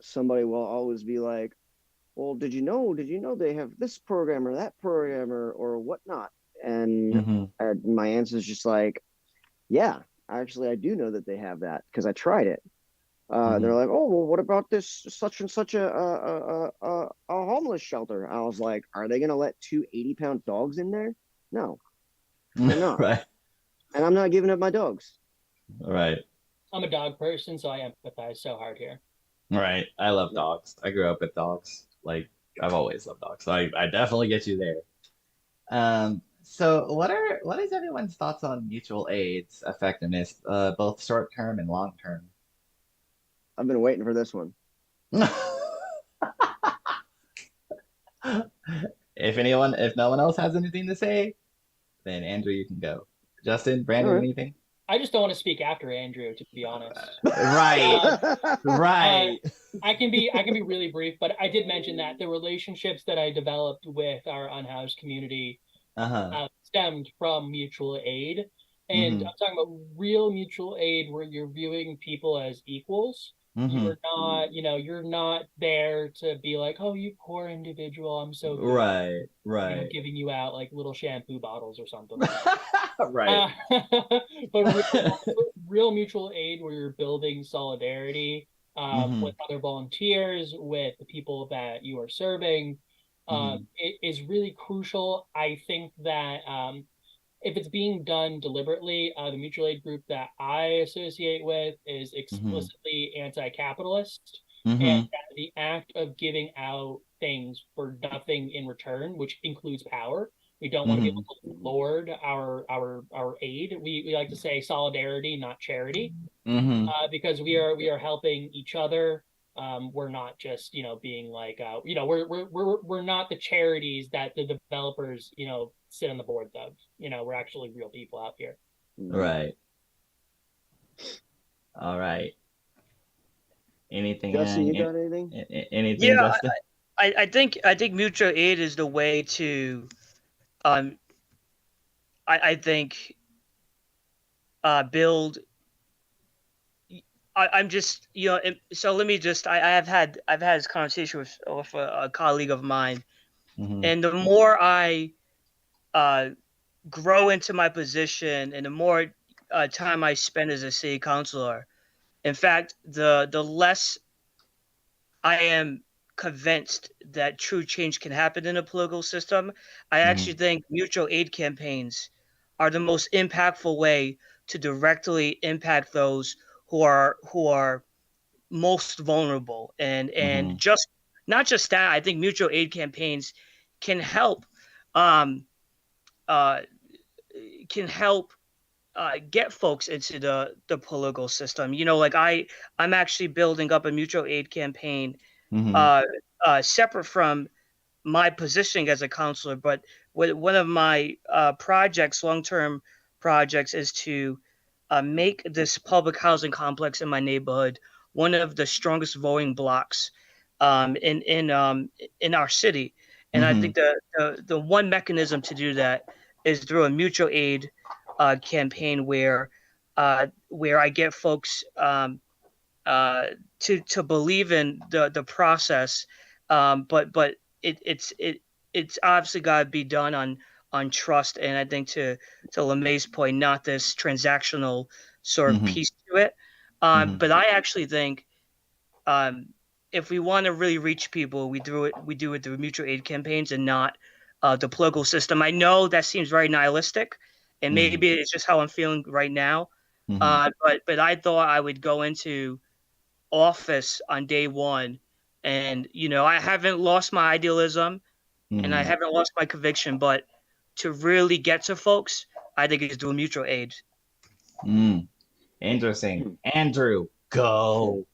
somebody will always be like, well, did you know they have this program or that program or whatnot? And Mm-hmm. my answer is just like, yeah, actually, I do know that they have that because I tried it. They're like, oh, well, what about this such and such a homeless shelter? I was like, are they going to let two 80-pound dogs in there? No, they're not. Right. And I'm not giving up my dogs. Right. I'm a dog person, so I empathize so hard here. Right. I love dogs. I grew up with dogs. Like I've always loved dogs. So I definitely get you there. So what is everyone's thoughts on mutual aid's effectiveness, both short term and long term? I've been waiting for this one. If no one else has anything to say, then Andrew, you can go. Justin, Brandon, All right. anything? I just don't want to speak after Andrew, to be honest. Right. Right. I can be really brief, but I did mention that the relationships that I developed with our unhoused community stemmed from mutual aid. And I'm talking about real mutual aid where you're viewing people as equals. You're not, you're not there to be like, oh, you poor individual, I'm so good. Right, right. Giving you out like little shampoo bottles or something. Right. But real mutual aid where you're building solidarity with other volunteers, with the people that you are serving, it is really crucial. I think that if it's being done deliberately, the mutual aid group that I associate with is explicitly anti-capitalist, and that the act of giving out things for nothing in return, which includes power. We don't want to be able to lord our aid. We like to say solidarity, not charity, because we are helping each other. We're not just being like we're not the charities that the developers sit on the boards of. We're actually real people out here. Right. All right. Anything? Justin, you got anything? Anything, Justin? I think mutual aid is the way to I think build. I'm just so let me just I've had this conversation with a colleague of mine, and the more I grow into my position and the more time I spend as a city councilor, in fact, the less I am convinced that true change can happen in a political system. I actually think mutual aid campaigns are the most impactful way to directly impact those who are most vulnerable. And just not just that, I think mutual aid campaigns can help get folks into the political system. Like I'm actually building up a mutual aid campaign separate from my positioning as a counselor, but one of my long-term projects is to make this public housing complex in my neighborhood one of the strongest voting blocks in our city. And I think the one mechanism to do that is through a mutual aid campaign where I get folks to believe in the process, but it's obviously got to be done on trust, and I think to LeMay's point, not this transactional sort of piece to it. But I actually think if we want to really reach people, we do it through mutual aid campaigns and not the political system. I know that seems very nihilistic, and maybe it's just how I'm feeling right now. But I thought I would go into office on day one, and I haven't lost my idealism, and I haven't lost my conviction, but to really get to folks, I think it's through mutual aid. Interesting. Andrew, go.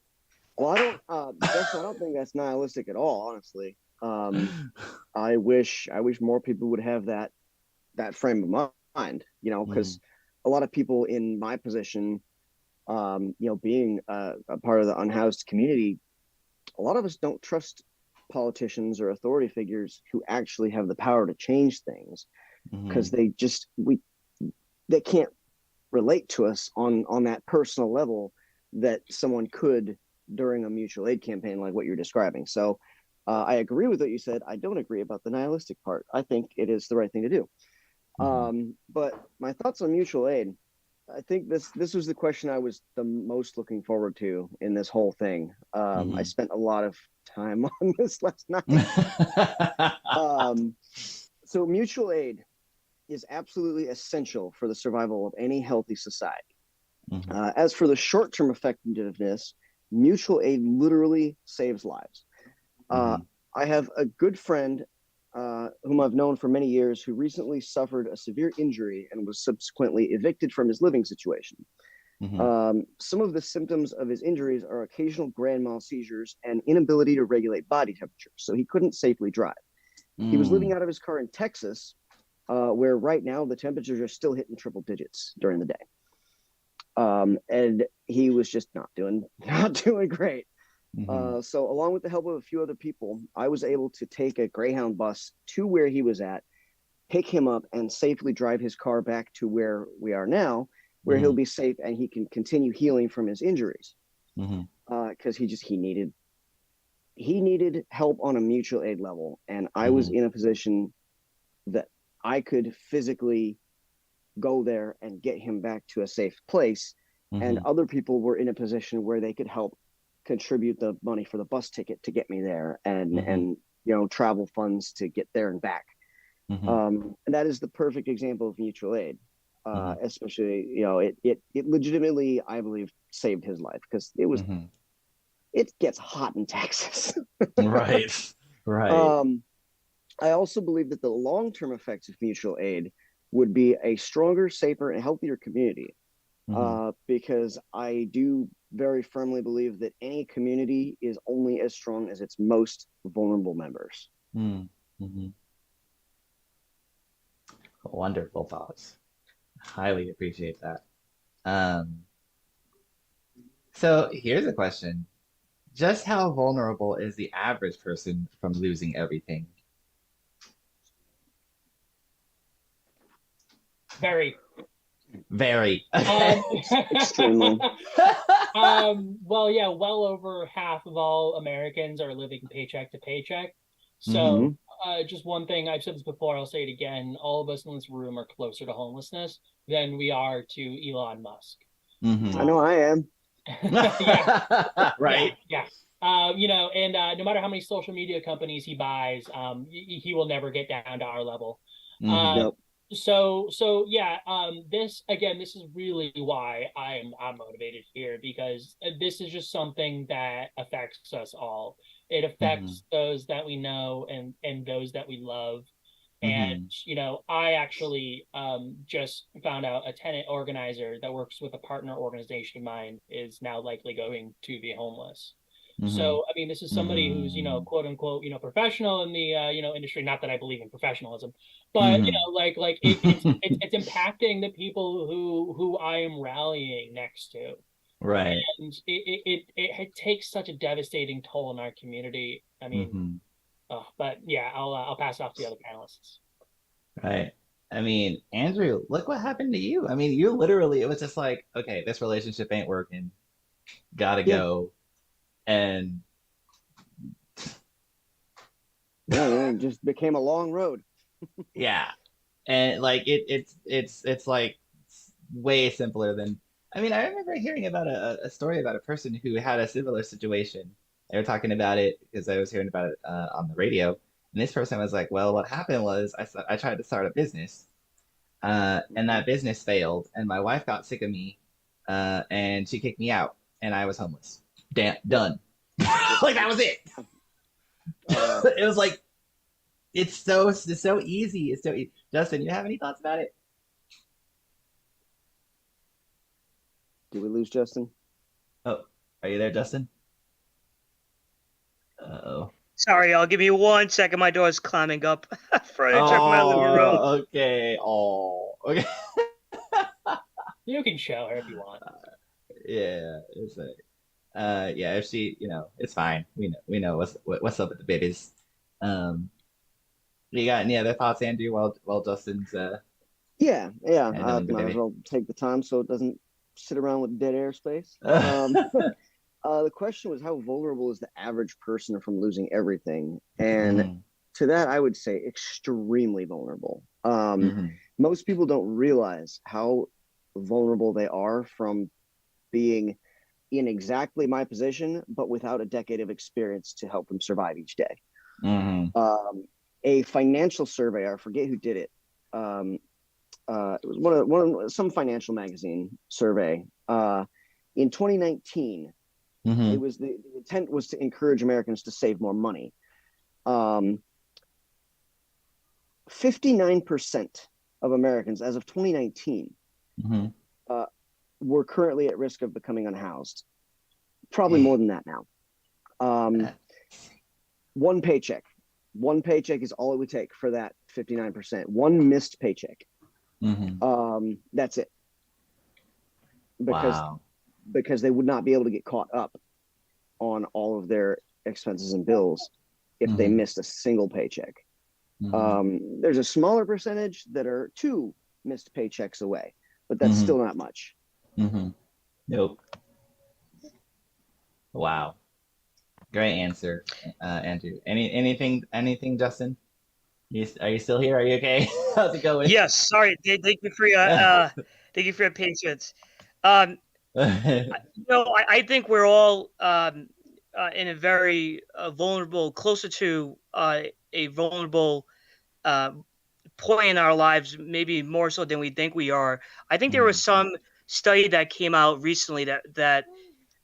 Well, I don't think that's nihilistic at all, honestly. I wish more people would have that frame of mind, because a lot of people in my position, being a part of the unhoused community, a lot of us don't trust politicians or authority figures who actually have the power to change things, because they can't relate to us on that personal level that someone could during a mutual aid campaign like what you're describing. So I agree with what you said. I don't agree about the nihilistic part. I think it is the right thing to do. But my thoughts on mutual aid, I think this was the question I was the most looking forward to in this whole thing. I spent a lot of time on this last night. So mutual aid is absolutely essential for the survival of any healthy society. As for the short-term effectiveness, mutual aid literally saves lives. I have a good friend whom I've known for many years who recently suffered a severe injury and was subsequently evicted from his living situation. Some of the symptoms of his injuries are occasional grand mal seizures and inability to regulate body temperature, so he couldn't safely drive. He was living out of his car in Texas, where right now the temperatures are still hitting triple digits during the day. And he was just not doing great. So along with the help of a few other people, I was able to take a Greyhound bus to where he was at, pick him up, and safely drive his car back to where we are now, where he'll be safe and he can continue healing from his injuries. Because he needed help on a mutual aid level, and I was in a position that I could physically go there and get him back to a safe place, and other people were in a position where they could help contribute the money for the bus ticket to get me there, and travel funds to get there and back. And that is the perfect example of mutual aid. Especially, it legitimately, I believe, saved his life, because it gets hot in Texas. Right. I also believe that the long-term effects of mutual aid would be a stronger, safer, and healthier community. Because I do very firmly believe that any community is only as strong as its most vulnerable members. Wonderful thoughts. Highly appreciate that. So here's a question. Just how vulnerable is the average person from losing everything? Very. Extremely. Well, yeah, well over half of all Americans are living paycheck to paycheck. So, just one thing, I've said this before, I'll say it again. All of us in this room are closer to homelessness than we are to Elon Musk. I know I am. Right. Yeah. And no matter how many social media companies he buys, he will never get down to our level. Nope. So yeah, this is really why I'm motivated here, because this is just something that affects us all. It affects those that we know and those that we love. And I actually just found out a tenant organizer that works with a partner organization of mine is now likely going to be homeless. So, I mean, this is somebody who's, quote unquote, professional in the, industry. Not that I believe in professionalism, but it's impacting the people who I am rallying next to. Right. And it takes such a devastating toll on our community. I mean, but yeah, I'll pass it off to the other panelists. Right. I mean, Andrew, look what happened to you. I mean, you literally, it was just like, okay, this relationship ain't working. Gotta go. And it just became a long road. Yeah. And like it's like way simpler than, I mean, I remember hearing about a story about a person who had a similar situation. They were talking about it because I was hearing about it on the radio. And this person was like, well, what happened was I tried to start a business, and that business failed, and my wife got sick of me, and she kicked me out, and I was homeless. Done. Like that was it. It was like, it's so easy. It's so easy. Justin, you have any thoughts about it? Did we lose Justin? Oh, are you there, Justin? Uh-oh. Sorry, I'll give you 1 second. My door's climbing up furniture from my living room. Okay. Oh, okay. You can show her if you want. Yeah, it's like, yeah. If she, it's fine. We know what's up with the babies. You got any other thoughts, Andrew? While Justin's yeah. handling the Might as baby? well take the time so it doesn't sit around with dead airspace. The question was, how vulnerable is the average person from losing everything? And to that, I would say extremely vulnerable. Most people don't realize how vulnerable they are from being in exactly my position, but without a decade of experience to help them survive each day. A financial survey, I forget who did it. It was some financial magazine survey. In 2019, it was the intent was to encourage Americans to save more money. 59% of Americans, as of 2019, were currently at risk of becoming unhoused. Probably more than that now. One paycheck is all it would take for that 59%. One missed paycheck. That's it. Because they would not be able to get caught up on all of their expenses and bills if they missed a single paycheck. There's a smaller percentage that are 2 missed paychecks away, but that's still not much. Nope. Wow. Great answer, Andrew. Anything, Justin? Are you still here? Are you okay? How's it going? Yes. Sorry. Thank you for your thank you for your patience. I think we're all in a very vulnerable, closer to a vulnerable point in our lives, maybe more so than we think we are. I think there was some study that came out recently that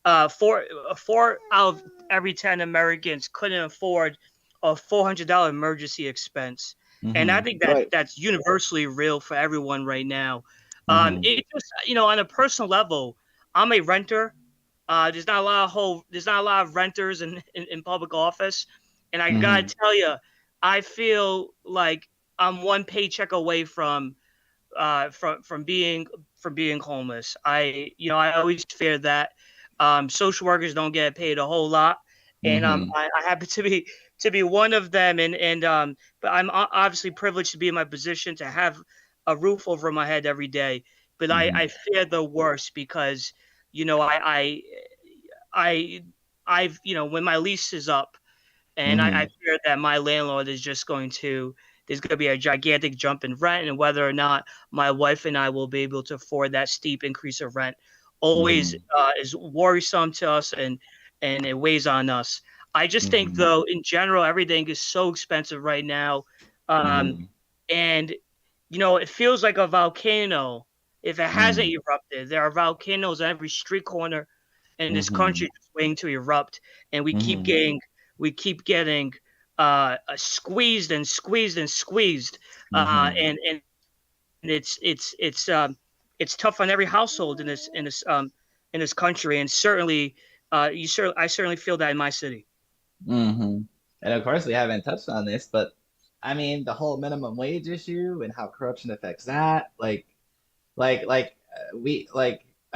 4 out of every 10 Americans couldn't afford a $400 emergency expense. And I think that that's universally real for everyone right now. It just, on a personal level, I'm a renter. There's not a lot of renters in public office, and I gotta tell you, I feel like I'm one paycheck away from being homeless. I always fear that social workers don't get paid a whole lot, and I happen to be one of them, but I'm obviously privileged to be in my position to have a roof over my head every day. But I fear the worst because I've when my lease is up, and I fear that my landlord is just there's going to be a gigantic jump in rent, and whether or not my wife and I will be able to afford that steep increase of rent always is worrisome to us, and it weighs on us. I just think, though, in general, everything is so expensive right now. And, it feels like a volcano. If it hasn't erupted, there are volcanoes on every street corner in this country just waiting to erupt. And we keep getting squeezed and squeezed and squeezed. And it's tough on every household in this country. And certainly, I certainly feel that in my city. And of course, we haven't touched on this, but I mean, the whole minimum wage issue and how corruption affects that, I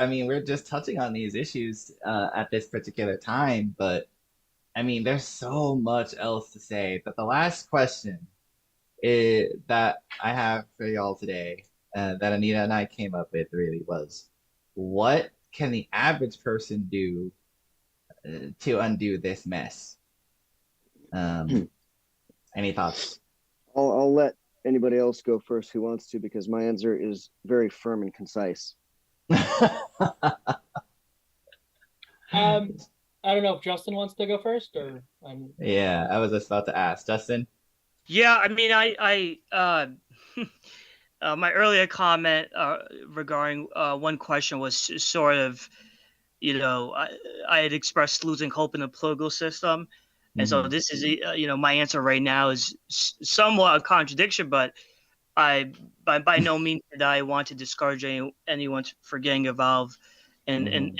mean, we're just touching on these issues at this particular time, but I mean, there's so much else to say. But the last question that I have for y'all today, that Anita and I came up with, really was, what can the average person do to undo this mess? Any thoughts? I'll let anybody else go first who wants to, because my answer is very firm and concise. I don't know if Justin wants to go first, or Yeah, I was just about to ask. Justin? Yeah, I mean, my earlier comment regarding one question was sort of, I had expressed losing hope in the political system. And so this is, my answer right now is somewhat a contradiction, but by no means did I want to discourage anyone for getting involved in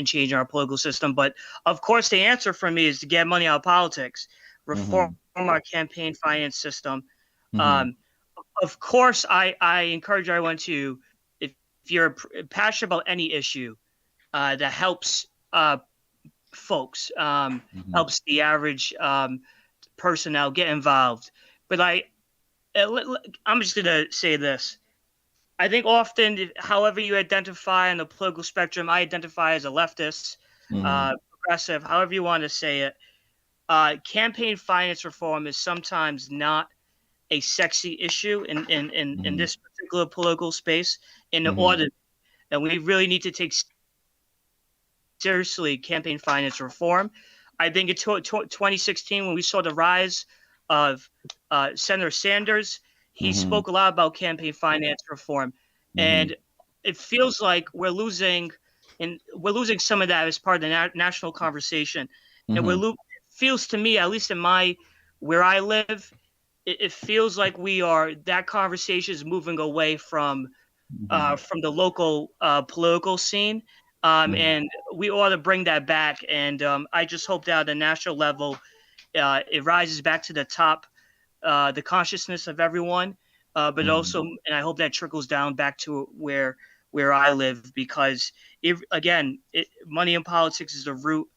changing our political system. But of course, the answer for me is to get money out of politics, reform our campaign finance system. Of course, I encourage everyone to, if you're passionate about any issue that helps folks, helps the average personnel get involved. But I'm just going to say this. I think often, however you identify on the political spectrum, I identify as a leftist, progressive, however you want to say it, campaign finance reform is sometimes not a sexy issue in this particular political space in order, and we really need to take seriously campaign finance reform. I think in 2016, when we saw the rise of Senator Sanders, he spoke a lot about campaign finance reform, and it feels like we're losing some of that as part of the national conversation, and it feels to me, at least in where I live, it feels like that conversation is moving away from the local political scene. And we ought to bring that back. And I just hope that at the national level, it rises back to the top, the consciousness of everyone. But also, and I hope that trickles down back to where I live, because money in politics is the root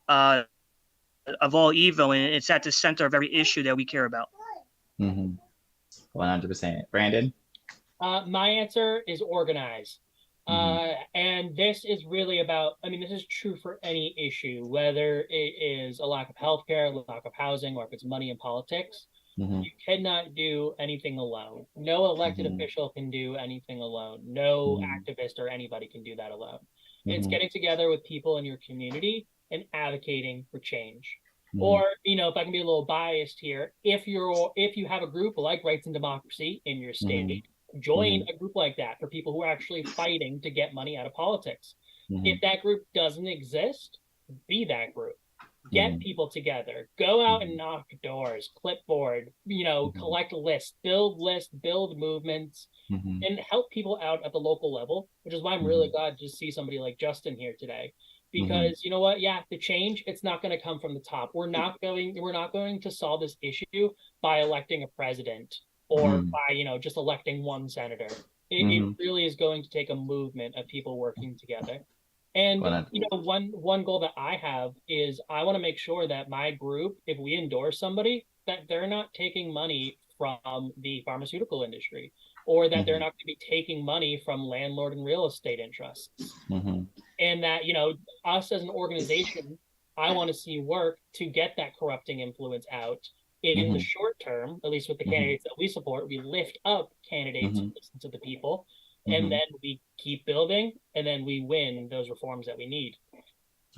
of all evil, and it's at the center of every issue that we care about. 100%. Brandon? My answer is organize. And this is really about, I mean, this is true for any issue, whether it is a lack of healthcare, lack of housing, or if it's money in politics. You cannot do anything alone. No elected official can do anything alone. No activist or anybody can do that alone. It's getting together with people in your community and advocating for change. Or, if I can be a little biased here, if you have a group like Rights and Democracy in your state, join a group like that for people who are actually fighting to get money out of politics. If that group doesn't exist, be that group. Get people together. Go out and knock doors, clipboard, collect lists, build movements, and help people out at the local level, which is why I'm really glad to see somebody like Justin here today. Because you know what? Yeah, the change, it's not going to come from the top. We're not going to solve this issue by electing a president or by, just electing one senator. It really is going to take a movement of people working together. And one goal that I have is I want to make sure that my group, if we endorse somebody, that they're not taking money from the pharmaceutical industry, or that they're not going to be taking money from landlord and real estate interests. And that, us as an organization, I want to see work to get that corrupting influence out. In the short term, at least with the candidates that we support, we lift up candidates who listen to the people, and then we keep building, and then we win those reforms that we need.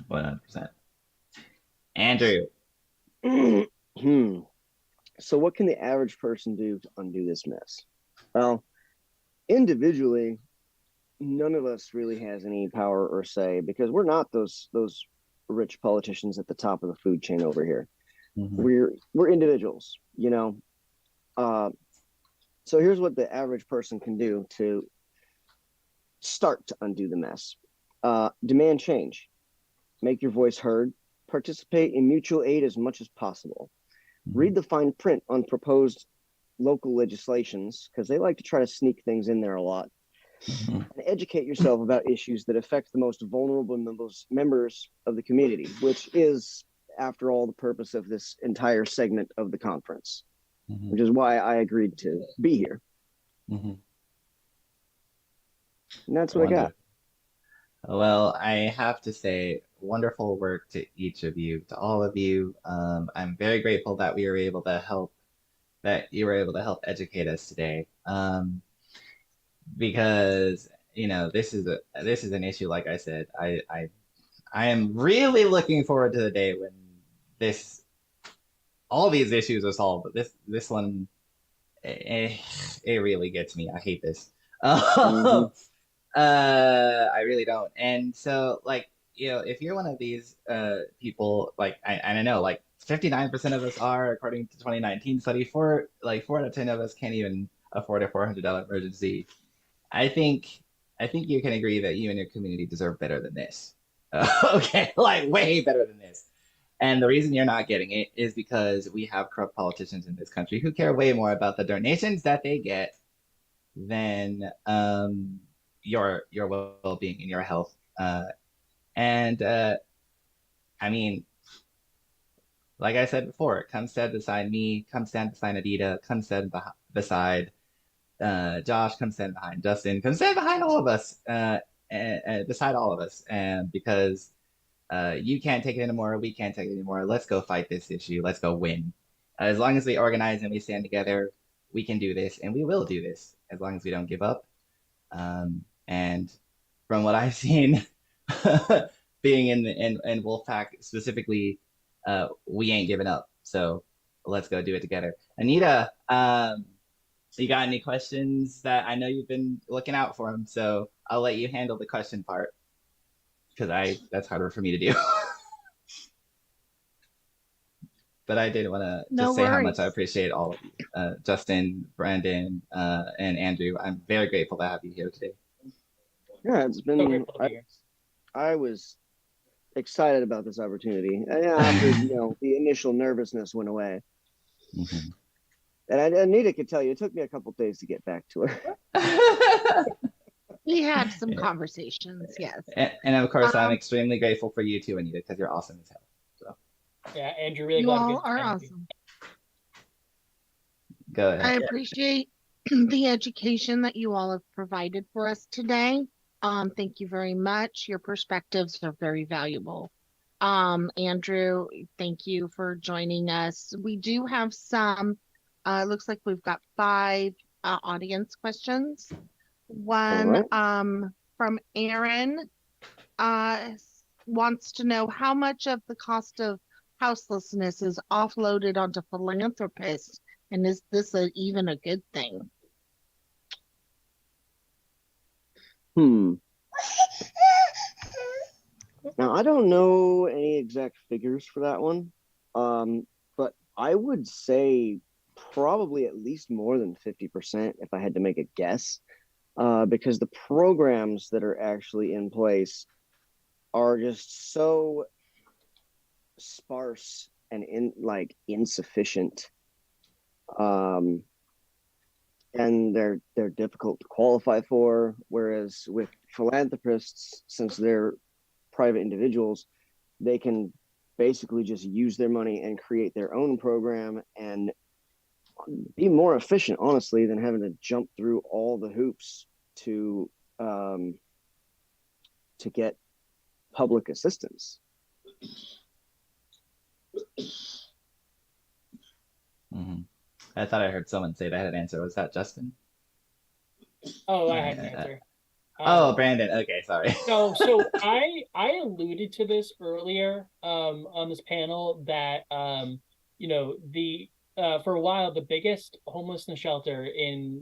100%. Andrew? So what can the average person do to undo this mess? Well, individually, none of us really has any power or say, because we're not those rich politicians at the top of the food chain over here. We're individuals, so here's what the average person can do to start to undo the mess. Demand change, make your voice heard, participate in mutual aid as much as possible, read the fine print on proposed local legislations, because they like to try to sneak things in there a lot, and educate yourself about issues that affect the most vulnerable members of the community, which is, after all, the purpose of this entire segment of the conference, which is why I agreed to be here. And that's what I got. Well, I have to say, wonderful work to each of you, to all of you. I'm very grateful that you were able to help educate us today. Because this is an issue, like I said, I am really looking forward to the day when all these issues are solved, but this one, it really gets me. I hate this. I really don't. And so, if you're one of these people, I know, 59% of us are, according to 2019 study, 4 out of 10 of us can't even afford a $400 emergency. I think you can agree that you and your community deserve better than this. Okay, way better than this. And the reason you're not getting it is because we have corrupt politicians in this country who care way more about the donations that they get than your well-being and your health. I mean, like I said before, come stand beside me, come stand beside Adita, come stand beside Josh, come stand behind Justin, come stand behind all of us, and beside all of us, and because You can't take it anymore. We can't take it anymore. Let's go fight this issue. Let's go win. As long as we organize and we stand together, we can do this, and we will do this as long as we don't give up. And from what I've seen, being in Wolf-PAC specifically, we ain't giving up. So let's go do it together. Anita, you got any questions? That I know you've been looking out for them, so I'll let you handle the question part because that's harder for me to do. But I did want to just say how much I appreciate all of you, Justin, Brandon, and Andrew. I'm very grateful to have you here today. Yeah, it's been. I was excited about this opportunity. After the initial nervousness went away, and Anita could tell you it took me a couple days to get back to her. We had some conversations, yes. And of course, I'm extremely grateful for you too, Anita, because you're awesome as hell. So. Yeah, Andrew, really you glad all are awesome. Go ahead. I appreciate the education that you all have provided for us today. Thank you very much. Your perspectives are very valuable. Andrew, thank you for joining us. We do have some, looks like we've got 5 audience questions. One from Aaron wants to know how much of the cost of houselessness is offloaded onto philanthropists, and is this even a good thing? Now, I don't know any exact figures for that one, but I would say probably at least more than 50% if I had to make a guess, because the programs that are actually in place are just so sparse and insufficient, and they're difficult to qualify for. Whereas with philanthropists, since they're private individuals, they can basically just use their money and create their own program and be more efficient, honestly, than having to jump through all the hoops to get public assistance. I thought I heard someone say they had an answer. Was that Justin? Oh, I had an answer. Brandon. Okay, sorry. So I alluded to this earlier on this panel that for a while the biggest homelessness shelter in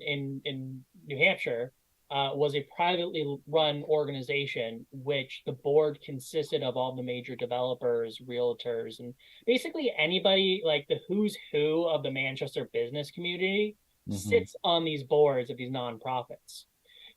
New Hampshire was a privately run organization, which the board consisted of all the major developers, realtors, and basically anybody like the who's who of the Manchester business community sits on these boards of these nonprofits.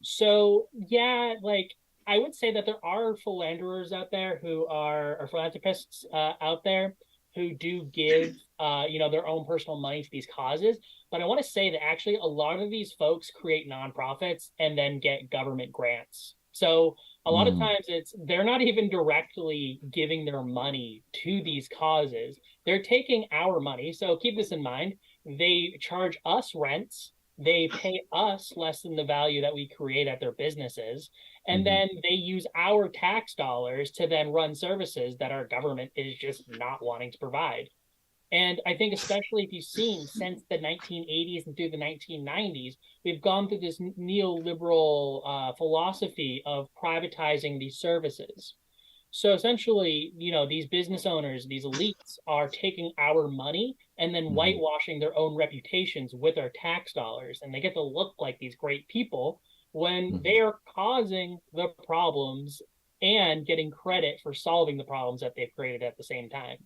So yeah, like I would say that there are philanderers out there who are philanthropists out there who do give their own personal money to these causes. But I want to say that actually a lot of these folks create nonprofits and then get government grants. So a lot of times they're not even directly giving their money to these causes. They're taking our money. So keep this in mind. They charge us rents. They pay us less than the value that we create at their businesses. And then they use our tax dollars to then run services that our government is just not wanting to provide. And I think especially if you've seen since the 1980s and through the 1990s, we've gone through this neoliberal philosophy of privatizing these services. So essentially, these business owners, these elites are taking our money and then whitewashing their own reputations with our tax dollars. And they get to look like these great people when they are causing the problems and getting credit for solving the problems that they've created at the same time.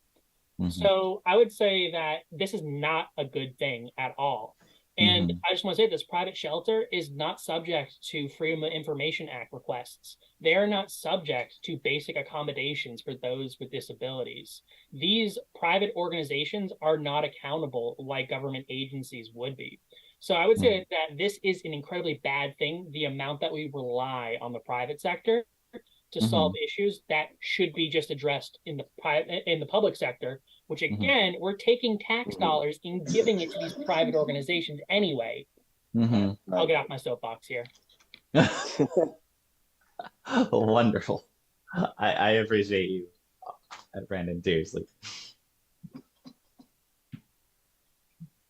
So I would say that this is not a good thing at all. And I just want to say this private shelter is not subject to Freedom of Information Act requests. They are not subject to basic accommodations for those with disabilities. These private organizations are not accountable like government agencies would be. So I would say that this is an incredibly bad thing, the amount that we rely on the private sector to solve issues that should be just addressed in the public sector, which again, we're taking tax dollars and giving it to these private organizations anyway. I'll get off my soapbox here. Wonderful. I appreciate you at Brandon, seriously.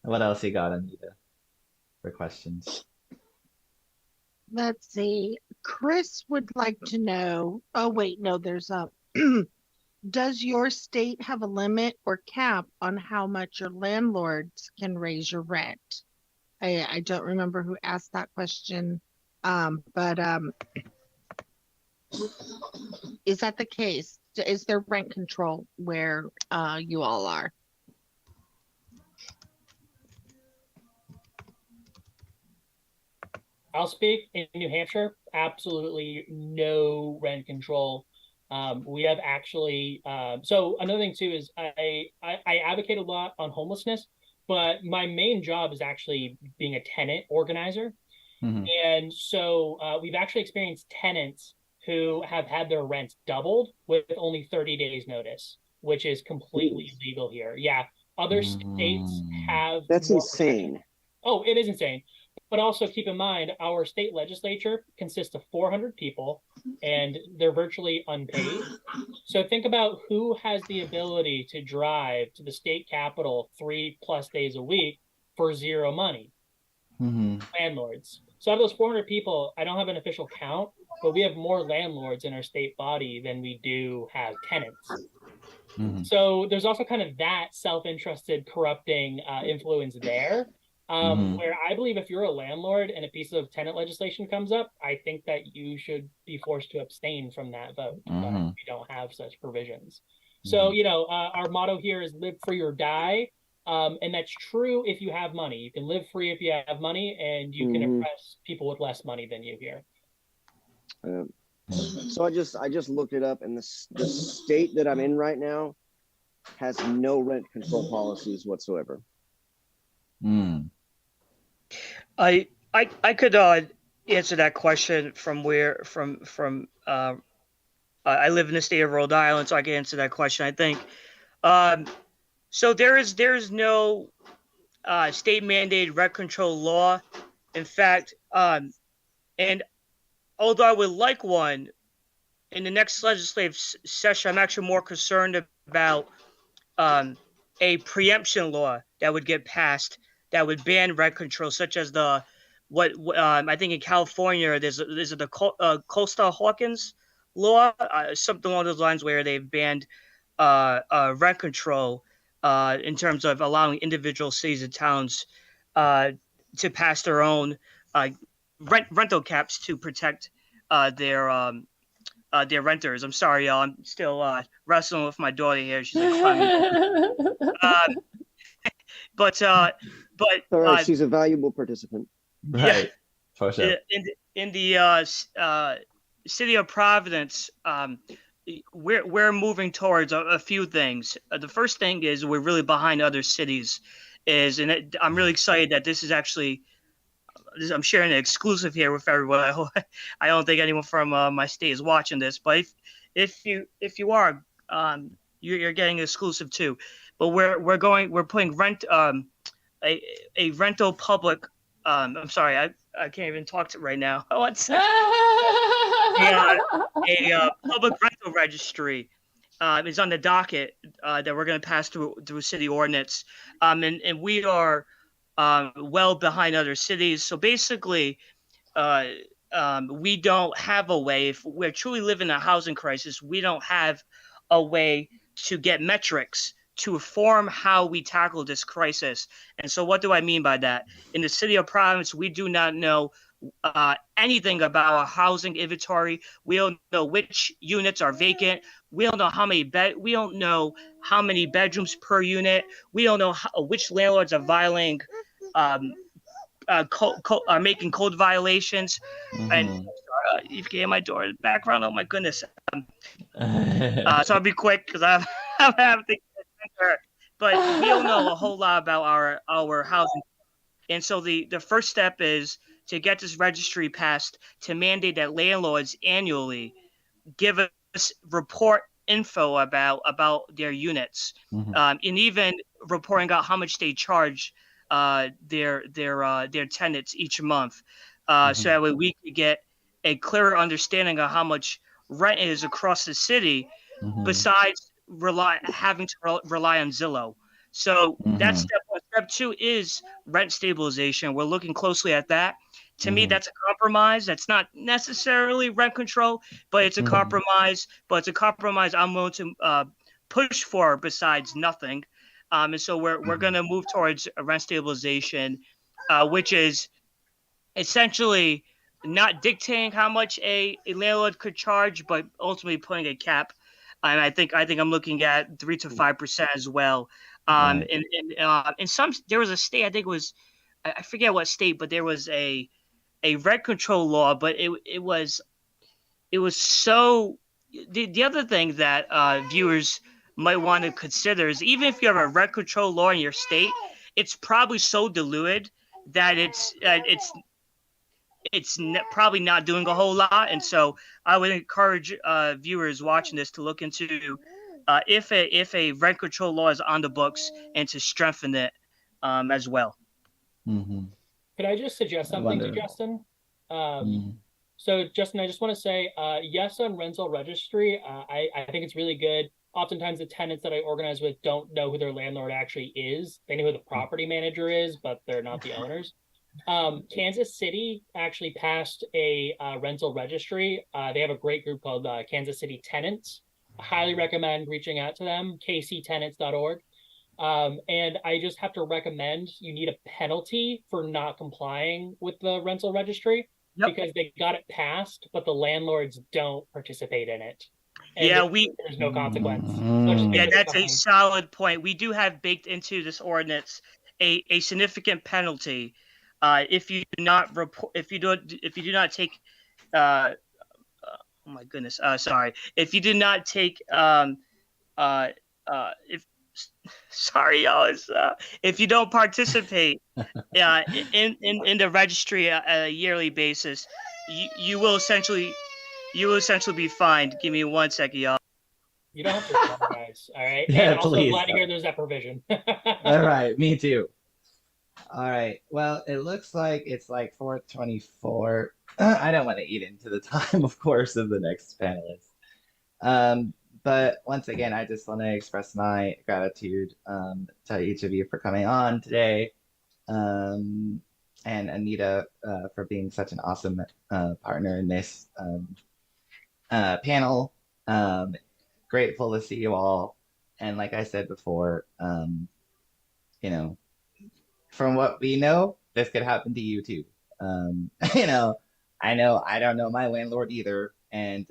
What else you got, Anita, for questions? Let's see. Chris would like to know. Oh, wait, no, there's a. Does your state have a limit or cap on how much your landlords can raise your rent? I don't remember who asked that question, but is that the case? Is there rent control where you all are? I'll speak in New Hampshire. Absolutely no rent control. We have actually. So another thing too is I advocate a lot on homelessness, but my main job is actually being a tenant organizer. Mhm. And so we've actually experienced tenants who have had their rents doubled with only 30 days notice, which is completely illegal here. Yeah, other states have That's more insane. Oh, it is insane. But also keep in mind, our state legislature consists of 400 people and they're virtually unpaid. So think about who has the ability to drive to the state capitol 3+ days a week for zero money. Mhm. Landlords. So out of those 400 people, I don't have an official count, but we have more landlords in our state body than we do have tenants. Mhm. So there's also kind of that self-interested corrupting influence there, Mhm. where I believe if you're a landlord and a piece of tenant legislation comes up, I think that you should be forced to abstain from that vote. But Mhm. we don't have such provisions. So, you know, our motto here is live free or die. And that's true if you have money. You can live free if you have money, and you can oppress people with less money than you here. So I just looked it up, and the state that I'm in right now has no rent control policies whatsoever. I could answer that question from I live in the state of Rhode Island, so I can answer that question. I think so. There is no state mandated rent control law. In fact, and although I would like one in the next legislative session, I'm actually more concerned about a preemption law that would get passed that would ban rent control, such as I think in California there's the Costa Hawkins law, something along those lines, where they've banned rent control in terms of allowing individual cities and towns to pass their own rental caps to protect their renters. I'm sorry, y'all. I'm still wrestling with my daughter here. She's like climbing. But All right, she's a valuable participant. Right. For sure. In the city of Providence, we're moving towards a few things. The first thing is we're really behind other cities. I'm really excited that this is actually. I'm sharing an exclusive here with everyone. I don't think anyone from my state is watching this, but if you are, you're getting exclusive too. But we're putting a rental public. I'm sorry, I can't even talk to right now. One second. a public rental registry is on the docket that we're going to pass through city ordinance, and we are well behind other cities. So basically, we don't have a way. If we're truly living a housing crisis, we don't have a way to get metrics to inform how we tackle this crisis. And so what do I mean by that? In the city of Providence, we do not know anything about our housing inventory. We don't know which units are vacant. We don't know we don't know how many bedrooms per unit. We don't know which landlords are violating are making code violations. And you can hear my door in the background. Oh my goodness. So I'll be quick because I'm having to. But we don't know a whole lot about our housing. And so the first step is to get this registry passed to mandate that landlords annually give us report info about their units, and even reporting out how much they charge their tenants each month, so that way we could get a clearer understanding of how much rent is across the city. Besides having to rely on Zillow. So that's Mhm. step one. Step two is rent stabilization. We're looking closely at that. To me, Mhm. that's a compromise. That's not necessarily rent control, but it's a Mhm. compromise. But it's a compromise I'm willing to push for. Besides nothing, and so we're going to move towards a rent stabilization, which is essentially not dictating how much a landlord could charge, but ultimately putting a cap. And I think I'm looking at 3 to 5% as well. Right. In some, there was a state, I think it was, I forget what state, but there was a rent control law, but it was so. The other thing that viewers might want to consider is, even if you have a rent control law in your state, it's probably so diluted that probably not doing a whole lot. And so I would encourage viewers watching this to look into if a rent control law is on the books, and to strengthen it as well. Mhm. Could I just suggest I something to wonder. Justin? Mhm. So Justin, I just want to say, yes, on rental registry. I think it's really good. Oftentimes the tenants that I organize with don't know who their landlord actually is. They know who the property manager is, but they're not the owners. Kansas City actually passed a rental registry. They have a great group called Kansas City Tenants. I highly recommend reaching out to them, kctenants.org. And I just have to recommend you need a penalty for not complying with the rental registry, because they got it passed, but the landlords don't participate in it. And Yeah, there's no consequence. So just yeah, keep that's in a mind. solid point. We do have baked into this ordinance a significant penalty if you do not report, if you do not take oh my goodness, sorry, if you do not take if sorry y'all, if you don't participate in the registry at a yearly basis, you will essentially be fined. Give me 1 second, y'all. You don't have to apologize, all right? And Yeah, also please. glad to hear there's that provision. All right, me too. All right. Well, it looks like it's like 4:24. I don't want to eat into the time, of course, of the next panelist. But once again, I just want to express my gratitude to each of you for coming on today, and Anita for being such an awesome partner in this panel. Grateful to see you all. And like I said before, you know, from what we know, this could happen to you too. You know I don't know my landlord either, and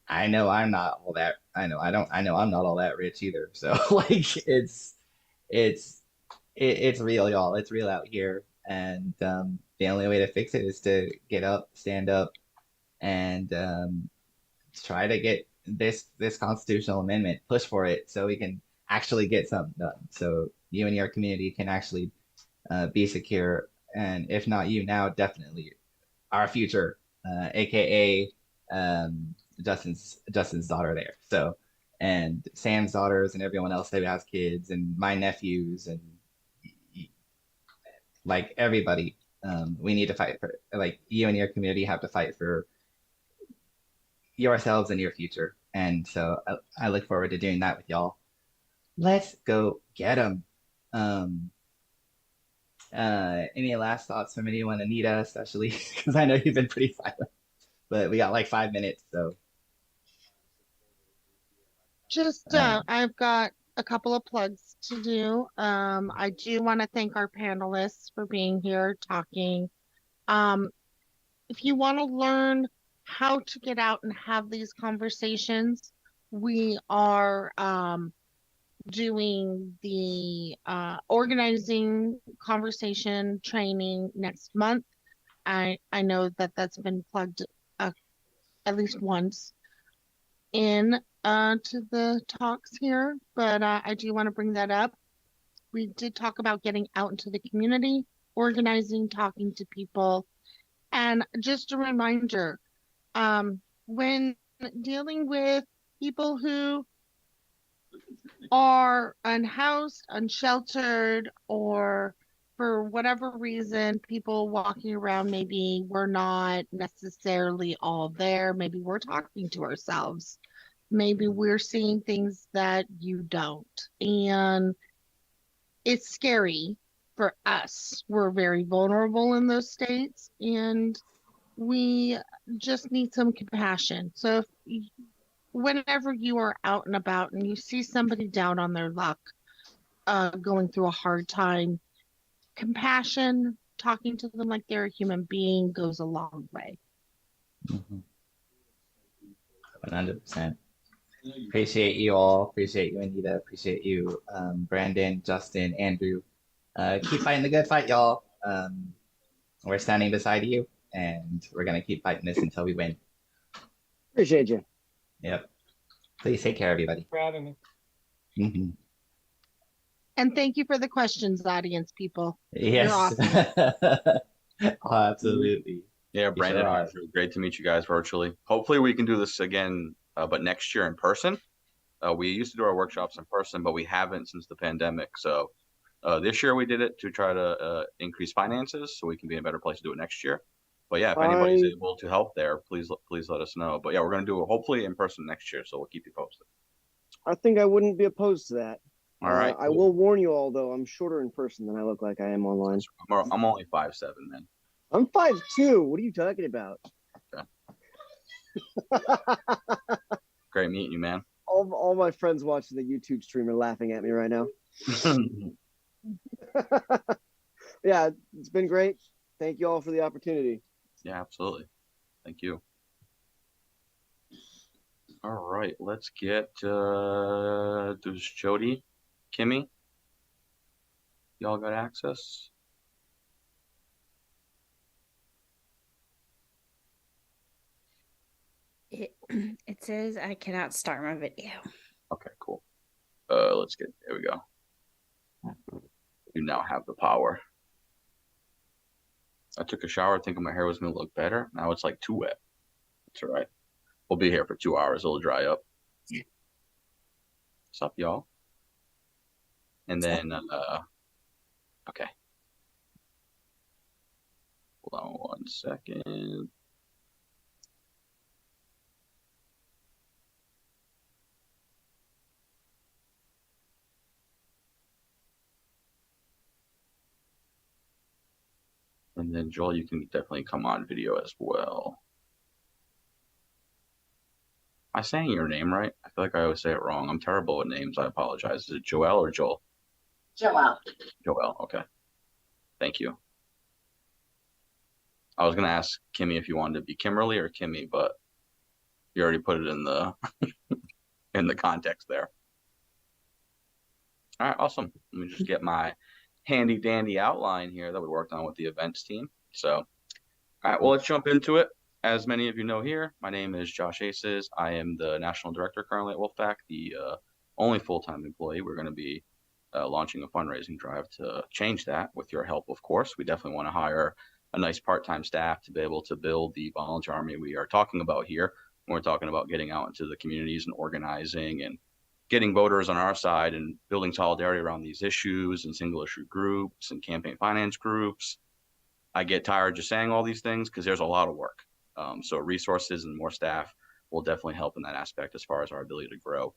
I know I'm not all that. I know I'm not all that rich either. So like it's it's real, y'all. It's real out here, and the only way to fix it is to get up, stand up, and try to get this constitutional amendment, push for it, so we can actually get something done. So you and your community can actually be secure, and if not you now, definitely our future, aka Justin's daughter there. So, and Sam's daughters and everyone else that has kids, and my nephews, and like everybody. We need to fight for, like, you and your community have to fight for yourselves and your future. And so I look forward to doing that with y'all. Let's go get them. Um, any last thoughts from anyone, Anita, especially because I know you've been pretty silent, but we got like 5 minutes, so. Just, I've got a couple of plugs to do. I do want to thank our panelists for being here talking. If you want to learn how to get out and have these conversations, we are doing the organizing conversation training next month. I know that that's been plugged at least once in to the talks here, but I do want to bring that up. We did talk about getting out into the community, organizing, talking to people, and just a reminder, when dealing with people who are unhoused, unsheltered, or for whatever reason, people walking around, maybe we're not necessarily all there, maybe we're talking to ourselves. maybe we're seeing things that you don't. And it's scary for us. We're very vulnerable in those states, and we just need some compassion. So whenever you are out and about and you see somebody down on their luck, going through a hard time, compassion, talking to them like they're a human being goes a long way. 100%. Appreciate you all. Appreciate you, Anita. Appreciate you, Brandon, Justin, Andrew. Keep fighting the good fight, y'all. We're standing beside you, and we're gonna keep fighting this until we win. Appreciate you. Yep. Please take care, everybody. For having me. Mm-hmm. And thank you for the questions, audience people. Yes. You're awesome. Oh, absolutely. Yeah, You Brandon, sure are. Andrew, great to meet you guys virtually. Hopefully we can do this again, but next year in person. We used to do our workshops in person, but we haven't since the pandemic. So this year we did it to try to increase finances so we can be in a better place to do it next year. But yeah, if anybody's able to help there, please let us know. But yeah, we're going to do it hopefully in person next year, so we'll keep you posted. I think I wouldn't be opposed to that. All right. I will warn you all, though, I'm shorter in person than I look like I am online. I'm only 5'7", man. I'm 5'2". What are you talking about? Okay. Great meeting you, man. All my friends watching the YouTube stream are laughing at me right now. Yeah, it's been great. Thank you all for the opportunity. Yeah, absolutely. Thank you. All right, let's get there's Jody, Kimmy. Y'all got access? It says I cannot start my video. Okay, cool. Let's get, there we go. You now have the power. I took a shower thinking my hair was gonna look better. Now it's like too wet. That's all right. We'll be here for 2 hours. It'll dry up. What's up, y'all? And then, okay. Hold on 1 second. And then Joel, you can definitely come on video as well. Am I saying your name right? I feel like I always say it wrong. I'm terrible with names. I apologize. Is it Joel or Joel? Joel. Joel, okay. Thank you. I was gonna ask Kimmy if you wanted to be Kimberly or Kimmy, but you already put it in the in the context there. All right, awesome. Let me just get my handy dandy outline here that we worked on with the events team. So, all right, well, let's jump into it. As many of you know here, my name is Josh Aces. I am the national director currently at Wolf-PAC, the only full-time employee. We're going to be launching a fundraising drive to change that with your help, of course. We definitely want to hire a nice part-time staff to be able to build the volunteer army we are talking about here. We're talking about getting out into the communities and organizing and getting voters on our side and building solidarity around these issues and single issue groups and campaign finance groups. I get tired just saying all these things because there's a lot of work. So resources and more staff will definitely help in that aspect as far as our ability to grow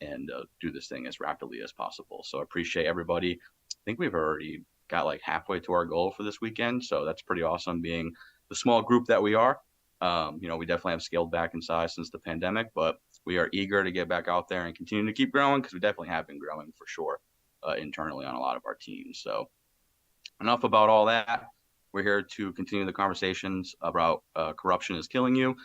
and do this thing as rapidly as possible. So I appreciate everybody. I think we've already got like halfway to our goal for this weekend. So that's pretty awesome being the small group that we are. You know, we definitely have scaled back in size since the pandemic, but we are eager to get back out there and continue to keep growing because we definitely have been growing for sure internally on a lot of our teams. So enough about all that. We're here to continue the conversations about corruption is killing you.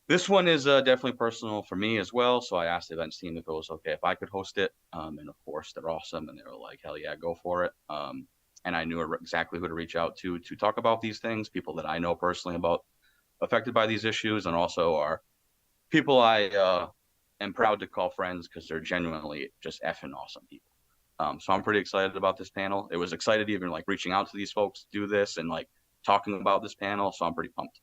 This one is definitely personal for me as well. So I asked the events team if it was okay if I could host it. And of course, they're awesome. And they were like, hell yeah, go for it. And I knew exactly who to reach out to talk about these things, people that I know personally about affected by these issues, and also are people I am proud to call friends because they're genuinely just effing awesome people. So I'm pretty excited about this panel. It was excited even like reaching out to these folks to do this and like talking about this panel. So I'm pretty pumped.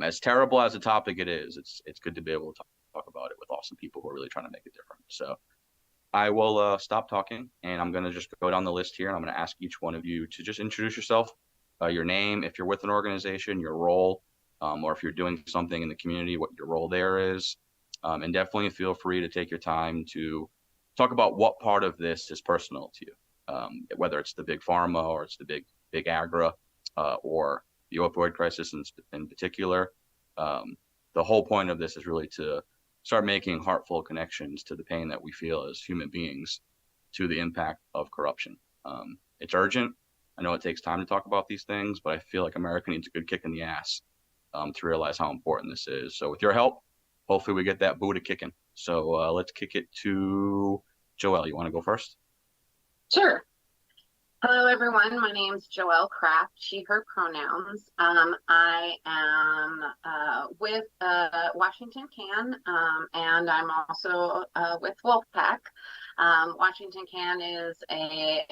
As terrible as a topic it is, it's good to be able to talk about it with awesome people who are really trying to make a difference. So I will stop talking and I'm going to just go down the list here and I'm going to ask each one of you to just introduce yourself, your name, if you're with an organization, your role, or if you're doing something in the community, what your role there is. And definitely feel free to take your time to talk about what part of this is personal to you, whether it's the big pharma or it's the big agra, or the opioid crisis in particular. The whole point of this is really to start making heartful connections to the pain that we feel as human beings to the impact of corruption. It's urgent. I know it takes time to talk about these things, but I feel like America needs a good kick in the ass to realize how important this is. So with your help, hopefully we get that Buddha kicking. So let's kick it to Joelle. You want to go first? Sure. Hello, everyone. My name's Joelle Kraft, she, her pronouns. I am with Washington Can, and I'm also with Wolf-PAC. Washington Can is a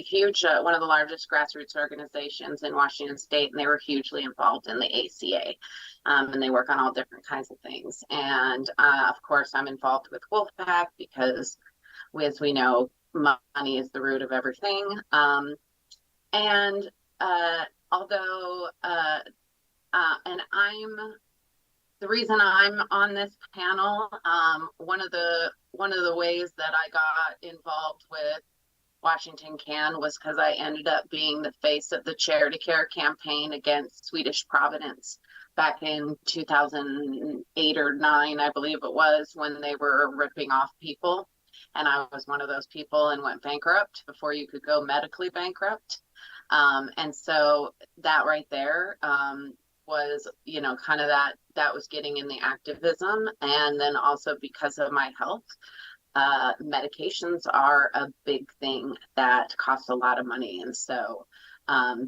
huge, one of the largest grassroots organizations in Washington State, and they were hugely involved in the ACA. And they work on all different kinds of things. And of course, I'm involved with Wolf-PAC because, as we know, money is the root of everything. And although, and the reason I'm on this panel, one of the ways that I got involved with Washington Can was because I ended up being the face of the Charity Care campaign against Swedish Providence back in 2008 or 9, I believe it was, when they were ripping off people. And I was one of those people and went bankrupt before you could go medically bankrupt. And so that right there was, kind of that was getting in the activism. And then also because of my health, medications are a big thing that cost a lot of money. And so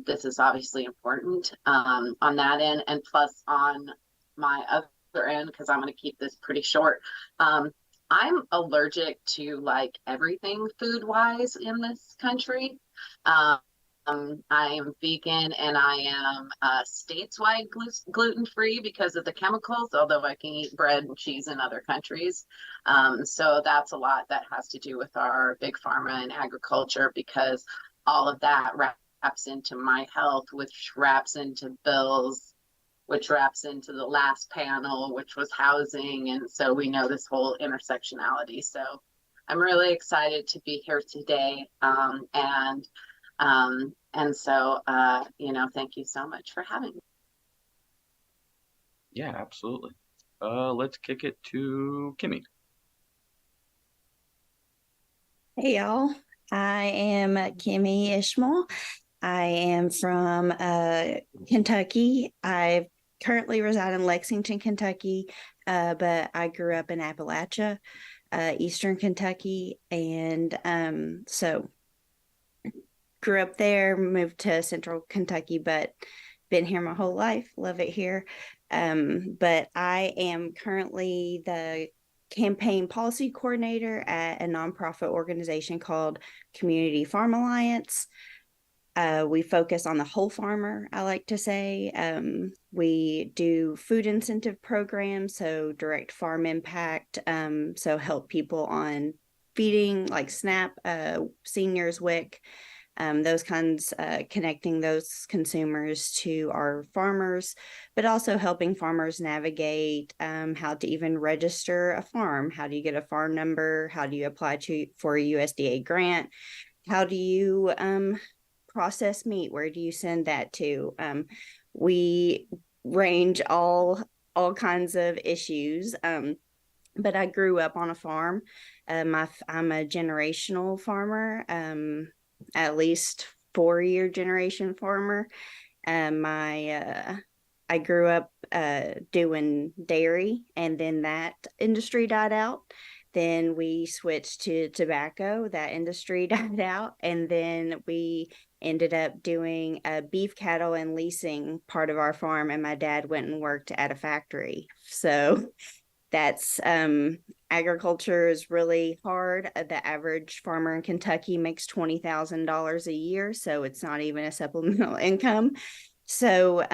this is obviously important on that end. And plus on my other end, because I'm going to keep this pretty short, I'm allergic to like everything food wise in this country. I am vegan and I am stateswide gluten free because of the chemicals, although I can eat bread and cheese in other countries. So that's a lot that has to do with our big pharma and agriculture, because all of that wraps into my health, which wraps into bills, which wraps into the last panel, which was housing. And so we know this whole intersectionality. So I'm really excited to be here today. And so, thank you so much for having me. Yeah, absolutely. Let's kick it to Kimmy. Hey, y'all. I am Kimmy Ishmael. I am from Kentucky. I currently reside in Lexington, Kentucky, but I grew up in Appalachia, Eastern Kentucky, and so grew up there, moved to Central Kentucky, but been here my whole life. Love it here. But I am currently the campaign policy coordinator at a nonprofit organization called Community Farm Alliance. We focus on the whole farmer, I like to say. We do food incentive programs, so direct farm impact, so help people on feeding, like SNAP, seniors, WIC, those kinds, connecting those consumers to our farmers, but also helping farmers navigate how to even register a farm. How do you get a farm number? How do you apply for a USDA grant? How do you process meat? Where do you send that to? We range all kinds of issues. But I grew up on a farm. I'm a generational farmer, at least 4-year generation farmer. I grew up doing dairy, and then that industry died out. Then we switched to tobacco. That industry died out. And then we ended up doing beef cattle and leasing part of our farm. And my dad went and worked at a factory. So that's agriculture is really hard. The average farmer in Kentucky makes $20,000 a year. So it's not even a supplemental income. So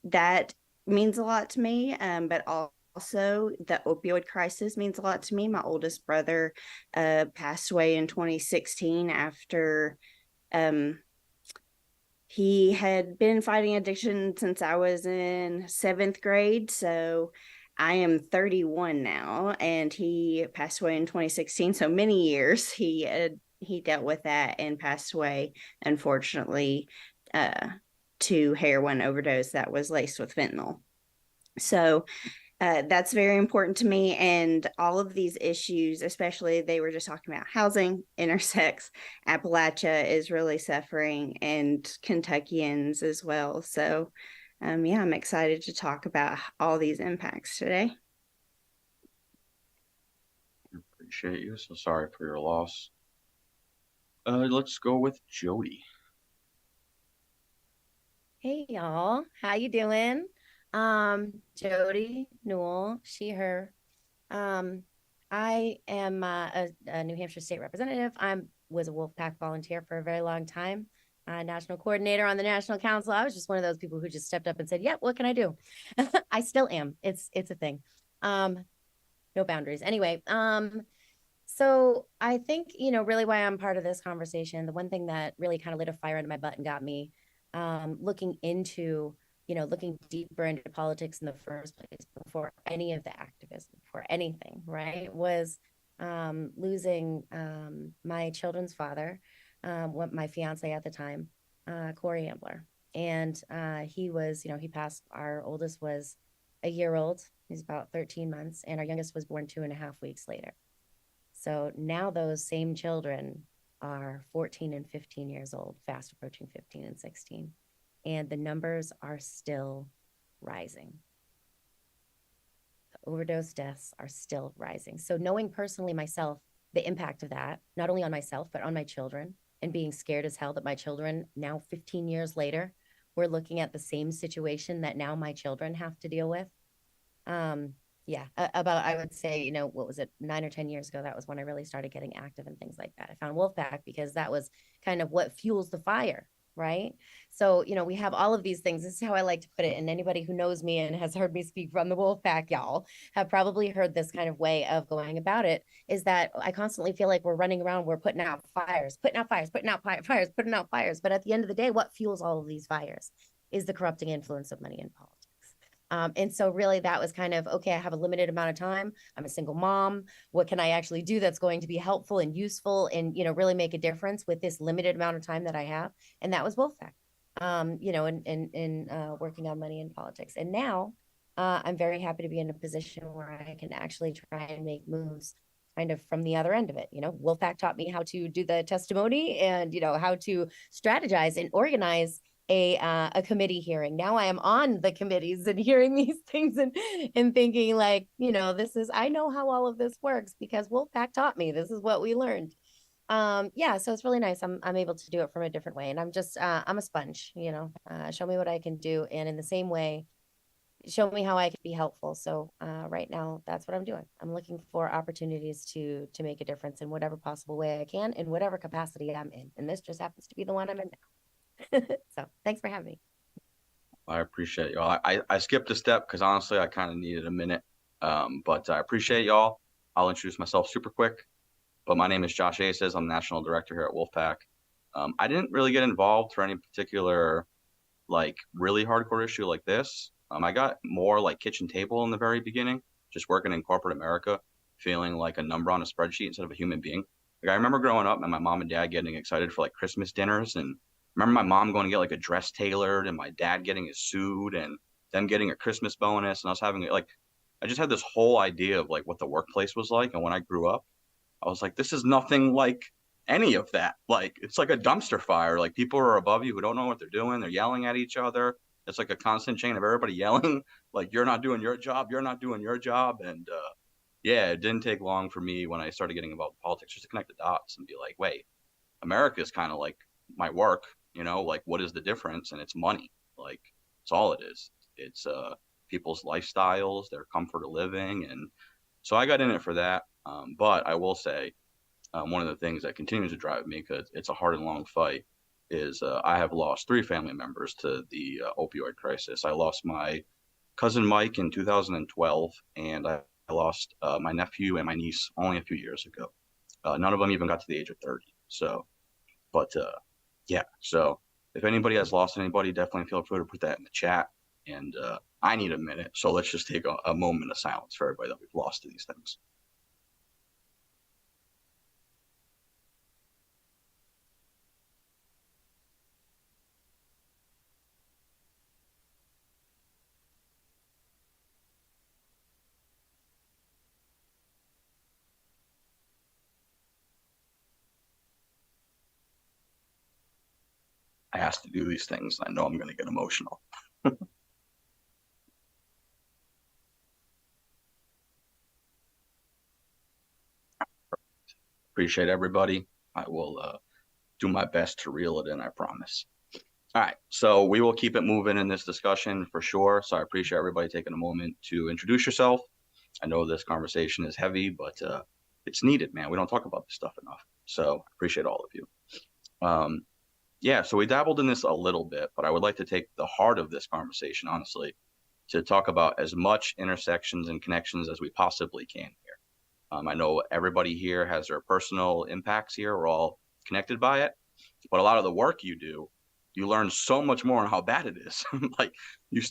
that means a lot to me. But also, the opioid crisis means a lot to me. My oldest brother passed away in 2016 after he had been fighting addiction since I was in 7th grade. So I am 31 now, and he passed away in 2016. So many years he dealt with that and passed away, unfortunately, to heroin overdose that was laced with fentanyl. So that's very important to me. And all of these issues, especially they were just talking about housing, intersex, Appalachia is really suffering, and Kentuckians as well. So, yeah, I'm excited to talk about all these impacts today. Appreciate you. So sorry for your loss. Let's go with Jody. Hey y'all, how you doing? Jody, Newell, she, her. I am a New Hampshire state representative. Was a Wolf-PAC volunteer for a very long time, national coordinator on the national council. I was just one of those people who just stepped up and said, "Yeah, what can I do?" I still am. It's a thing. No boundaries. Anyway, so I think, really why I'm part of this conversation, the one thing that really kind of lit a fire under my butt and got me looking deeper into politics in the first place before any of the activism, before anything, right, was losing my children's father, my fiance at the time, Corey Ambler. And he was, he passed. Our oldest was a year old. He's about 13 months. And our youngest was born 2.5 weeks later. So now those same children are 14 and 15 years old, fast approaching 15 and 16. And the numbers are still rising. The overdose deaths are still rising. So knowing personally myself, the impact of that, not only on myself, but on my children, and being scared as hell that my children now 15 years later, we're looking at the same situation that now my children have to deal with. Yeah, about, I would say, what was it, 9 or 10 years ago, that was when I really started getting active and things like that. I found Wolf-PAC because that was kind of what fuels the fire, right? So, we have all of these things. This is how I like to put it. And anybody who knows me and has heard me speak from the Wolf-PAC, y'all have probably heard this kind of way of going about it, is that I constantly feel like we're running around, we're putting out fires, putting out fires, putting out fires, putting out fires. But at the end of the day, what fuels all of these fires is the corrupting influence of money in politics. And so really that was kind of, okay, I have a limited amount of time. I'm a single mom. What can I actually do that's going to be helpful and useful and, really make a difference with this limited amount of time that I have? And that was Wolf-PAC, in working on money in politics. And now I'm very happy to be in a position where I can actually try and make moves kind of from the other end of it. Wolf-PAC taught me how to do the testimony and, how to strategize and organize a committee hearing. Now I am on the committees and hearing these things and thinking like, I know how all of this works because Wolf-PAC taught me. This is what we learned. Yeah, so it's really nice. I'm able to do it from a different way. And I'm just, I'm a sponge, show me what I can do. And in the same way, show me how I can be helpful. So right now, that's what I'm doing. I'm looking for opportunities to make a difference in whatever possible way I can, in whatever capacity I'm in. And this just happens to be the one I'm in now. So thanks for having me. I appreciate y'all. I skipped a step because honestly, I kind of needed a minute. But I appreciate y'all. I'll introduce myself super quick. But my name is Josh Aces. I'm National Director here at Wolf-PAC. I didn't really get involved for any particular, really hardcore issue like this. I got more like kitchen table in the very beginning, just working in corporate America, feeling like a number on a spreadsheet instead of a human being. I remember growing up and my mom and dad getting excited for Christmas dinners, and remember my mom going to get a dress tailored and my dad getting a suit and them getting a Christmas bonus. And I was having I just had this whole idea of what the workplace was like. And when I grew up, I was like, this is nothing like any of that. It's like a dumpster fire. People are above you who don't know what they're doing. They're yelling at each other. It's like a constant chain of everybody yelling, you're not doing your job. You're not doing your job. And yeah, it didn't take long for me when I started getting involved in politics just to connect the dots and be like, wait, America is kind of like my work. What is the difference? And it's money. It's all it is. It's people's lifestyles, their comfort of living. And so I got in it for that. But I will say one of the things that continues to drive me, because it's a hard and long fight, is I have lost 3 family members to the opioid crisis. I lost my cousin Mike in 2012, and I lost my nephew and my niece only a few years ago. None of them even got to the age of 30. So, but yeah, so if anybody has lost anybody, definitely feel free to put that in the chat. And I need a minute. So let's just take a moment of silence for everybody that we've lost to these things. I asked to do these things. I know I'm going to get emotional. Appreciate everybody. I will do my best to reel it in, I promise. All right, so we will keep it moving in this discussion for sure. So I appreciate everybody taking a moment to introduce yourself. I know this conversation is heavy, but it's needed, man. We don't talk about this stuff enough. So I appreciate all of you. Yeah, so we dabbled in this a little bit, but I would like to take the heart of this conversation, honestly, to talk about as much intersections and connections as we possibly can here. I know everybody here has their personal impacts here. We're all connected by it, but a lot of the work you do, you learn so much more on how bad it is. Like you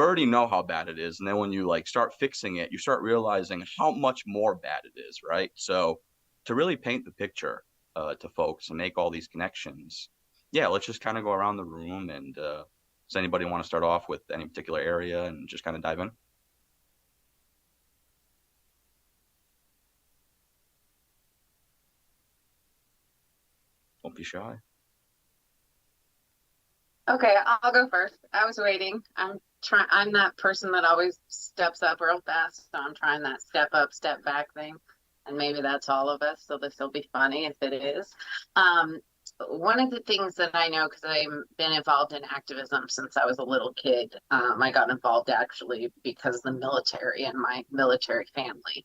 already know how bad it is. And then when you like start fixing it, you start realizing how much more bad it is, right? So to really paint the picture to folks and make all these connections, yeah, let's just kind of go around the room and does anybody want to start off with any particular area and just kind of dive in? Don't be shy. Okay, I'll go first. I was waiting. I'm that person that always steps up real fast, so I'm trying that step up, step back thing. And maybe that's all of us, so this will be funny if it is. One of the things that I know, because I've been involved in activism since I was a little kid, I got involved actually because of the military and my military family.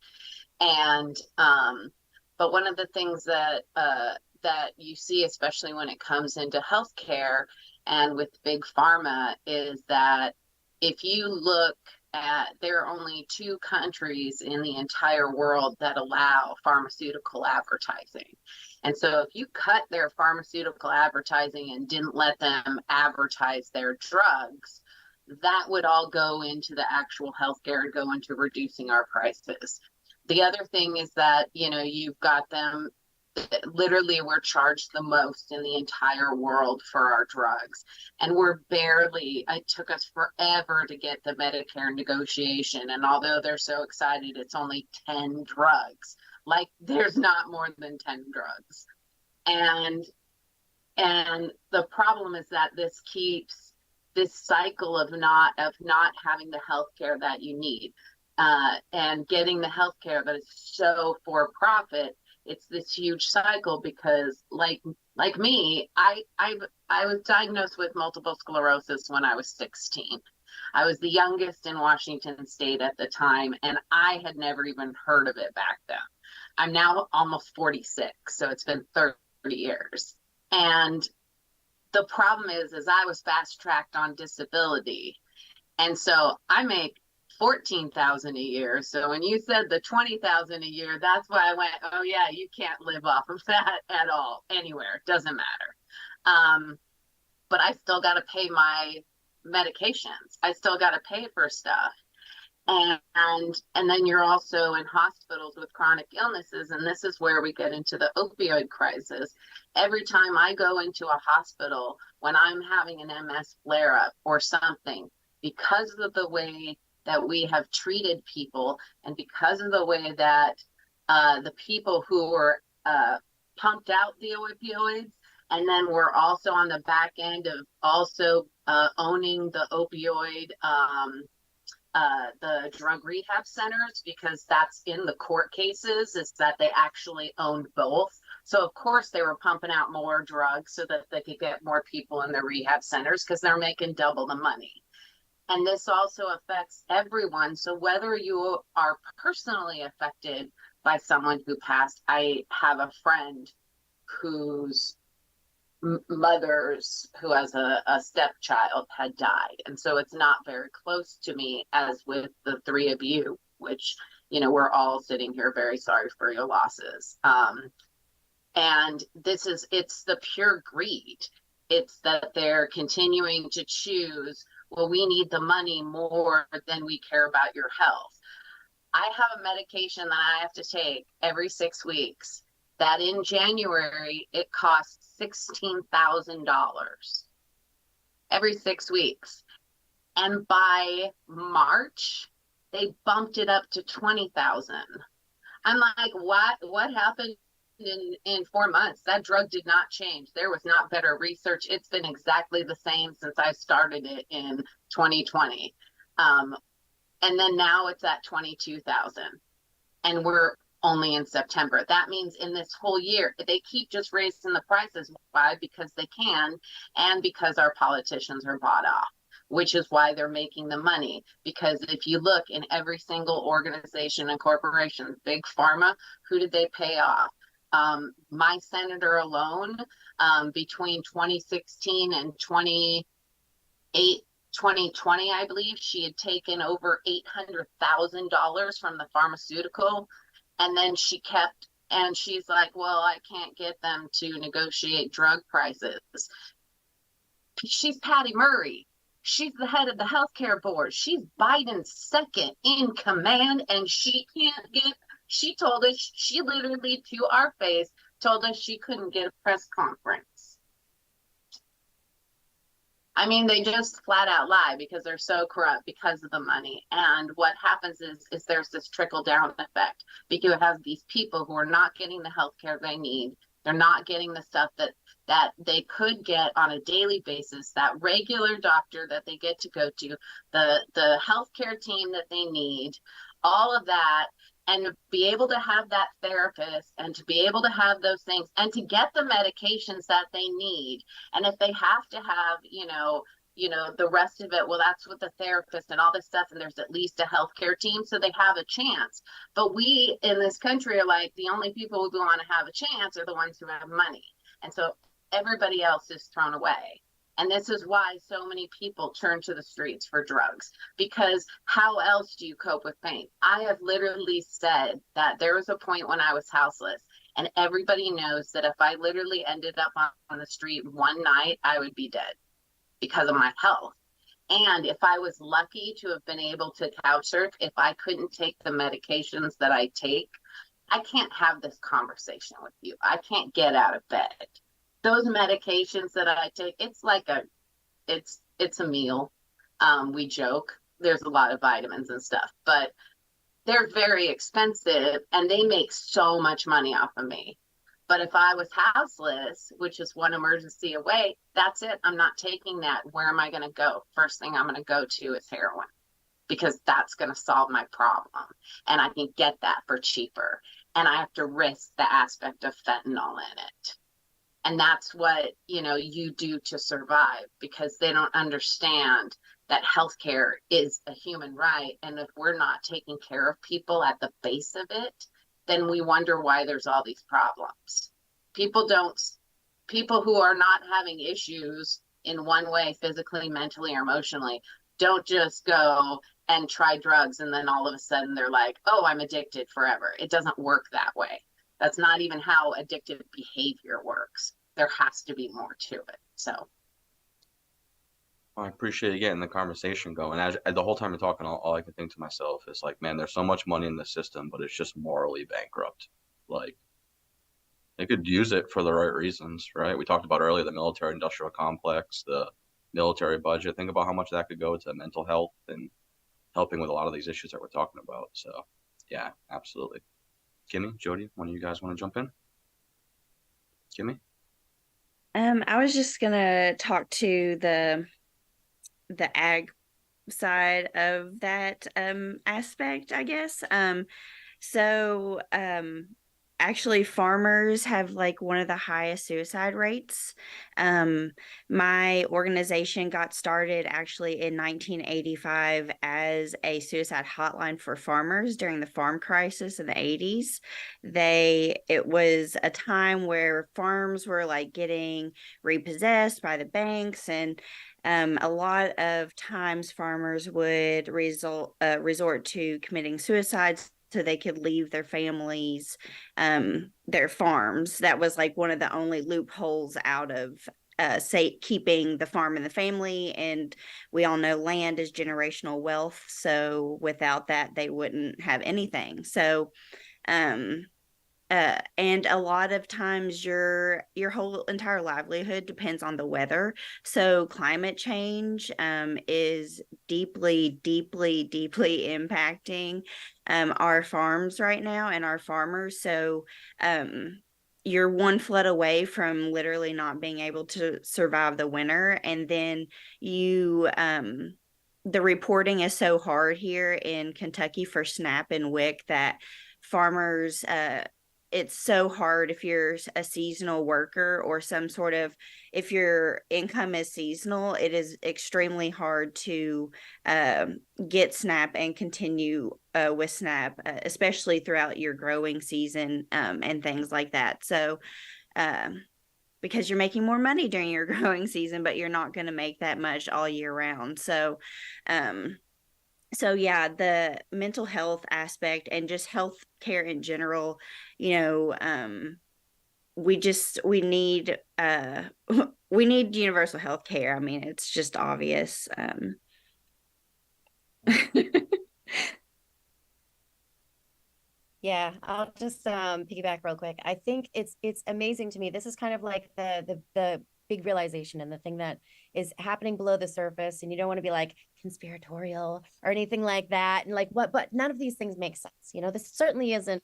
And but one of the things that that you see, especially when it comes into healthcare and with big pharma, is that if you look at, there are only 2 countries in the entire world that allow pharmaceutical advertising. And so if you cut their pharmaceutical advertising and didn't let them advertise their drugs, that would all go into the actual healthcare and go into reducing our prices. The other thing is that, you know, you've got them, literally we're charged the most in the entire world for our drugs. And it took us forever to get the Medicare negotiation. And although they're so excited, it's only 10 drugs. Like there's not more than 10 drugs. And the problem is that this keeps this cycle of not having the healthcare that you need. And getting the healthcare that is so for profit, it's this huge cycle because like me, I was diagnosed with multiple sclerosis when I was 16. I was the youngest in Washington State at the time, and I had never even heard of it back then. I'm now almost 46, so it's been 30 years. And the problem is I was fast-tracked on disability. And so I make $14,000 a year. So when you said the $20,000 a year, that's why I went, oh yeah, you can't live off of that at all, anywhere. It doesn't matter. But I still got to pay my medications. I still got to pay for stuff. And then you're also in hospitals with chronic illnesses, and this is where we get into the opioid crisis. Every time I go into a hospital when I'm having an MS flare-up or something, because of the way that we have treated people and because of the way that the people who were pumped out the opioids, and then we're also on the back end of also owning the opioid the drug rehab centers, because that's in the court cases, is that they actually owned both. So of course they were pumping out more drugs so that they could get more people in the rehab centers because they're making double the money. And this also affects everyone. So whether you are personally affected by someone who passed, I have a friend whose mother's, who has a stepchild, had died. And so it's not very close to me as with the 3 of you, which, you know, we're all sitting here very sorry for your losses. And it's the pure greed. It's that they're continuing to choose well, we need the money more than we care about your health. I have a medication that I have to take every 6 weeks that in January, it costs $16,000 every 6 weeks. And by March, they bumped it up to 20,000. I'm like, what happened in 4 months? That drug did not change. There was not better research. It's been exactly the same since I started it in 2020. And then now it's at 22,000, and we're only in September. That means in this whole year, they keep just raising the prices. Why? Because they can, and because our politicians are bought off, which is why they're making the money. Because if you look in every single organization and corporation, big pharma, who did they pay off? My senator alone, between 2016 and 2020, I believe, she had taken over $800,000 from the pharmaceutical. And then she kept, and she's like, well, I can't get them to negotiate drug prices. She's Patty Murray. She's the head of the healthcare board. She's Biden's second in command, and she can't get, she told us, she literally to our face told us she couldn't get a press conference. I mean, they just flat out lie because they're so corrupt because of the money. And what happens is there's this trickle down effect, because you have these people who are not getting the health care they need. They're not getting the stuff that they could get on a daily basis, that regular doctor that they get to go to, the healthcare team that they need, all of that, and to be able to have that therapist and to be able to have those things and to get the medications that they need. And if they have to have, the rest of it, well, that's with the therapist and all this stuff, and there's at least a healthcare team, so they have a chance. But we in this country are like, the only people who want to have a chance are the ones who have money. And so everybody else is thrown away. And this is why so many people turn to the streets for drugs, because how else do you cope with pain? I have literally said that there was a point when I was houseless, and everybody knows that if I literally ended up on the street one night, I would be dead because of my health. And if I was lucky to have been able to couch surf, if I couldn't take the medications that I take, I can't have this conversation with you. I can't get out of bed. Those medications that I take, it's like it's a meal. We joke, there's a lot of vitamins and stuff, but they're very expensive and they make so much money off of me. But if I was houseless, which is one emergency away, that's it. I'm not taking that. Where am I going to go? First thing I'm going to go to is heroin, because that's going to solve my problem. And I can get that for cheaper. And I have to risk the aspect of fentanyl in it. And that's what, you do to survive, because they don't understand that healthcare is a human right. And if we're not taking care of people at the base of it, then we wonder why there's all these problems. People who are not having issues in one way, physically, mentally, or emotionally, don't just go and try drugs and then all of a sudden they're like, oh, I'm addicted forever. It doesn't work that way. That's not even how addictive behavior works. There has to be more to it. So I appreciate you getting the conversation going. As the whole time you're talking, all I can think to myself is like, man, there's so much money in the system, but it's just morally bankrupt. Like, they could use it for the right reasons, right? We talked about earlier the military-industrial complex, the military budget. Think about how much that could go to mental health and helping with a lot of these issues that we're talking about. So, yeah, absolutely. Kimmy, Jody, one of you guys want to jump in? Kimmy? I was just gonna talk to the ag side of that aspect, I guess. So actually farmers have like one of the highest suicide rates. My organization got started actually in 1985 as a suicide hotline for farmers during the farm crisis in the 80s. It was a time where farms were like getting repossessed by the banks, and a lot of times farmers would resort to committing suicides so they could leave their families, their farms. That was like one of the only loopholes out of keeping the farm in the family. And we all know land is generational wealth. So without that, they wouldn't have anything. So, and a lot of times your whole entire livelihood depends on the weather. So climate change is deeply, deeply, deeply impacting our farms right now and our farmers. So you're one flood away from literally not being able to survive the winter. And then you the reporting is so hard here in Kentucky for SNAP and WIC that farmers it's so hard if you're a seasonal worker or some sort of, if your income is seasonal, it is extremely hard to get SNAP and continue with SNAP, especially throughout your growing season and things like that. So, because you're making more money during your growing season, but you're not going to make that much all year round. So, so yeah, the mental health aspect and just health care in general, we need we need universal health care. I mean, it's just obvious. Yeah, I'll just piggyback real quick. I think it's amazing to me. This is kind of like the big realization and the thing that is happening below the surface, and you don't want to be like conspiratorial or anything like that, and like what, but none of these things make sense. This certainly isn't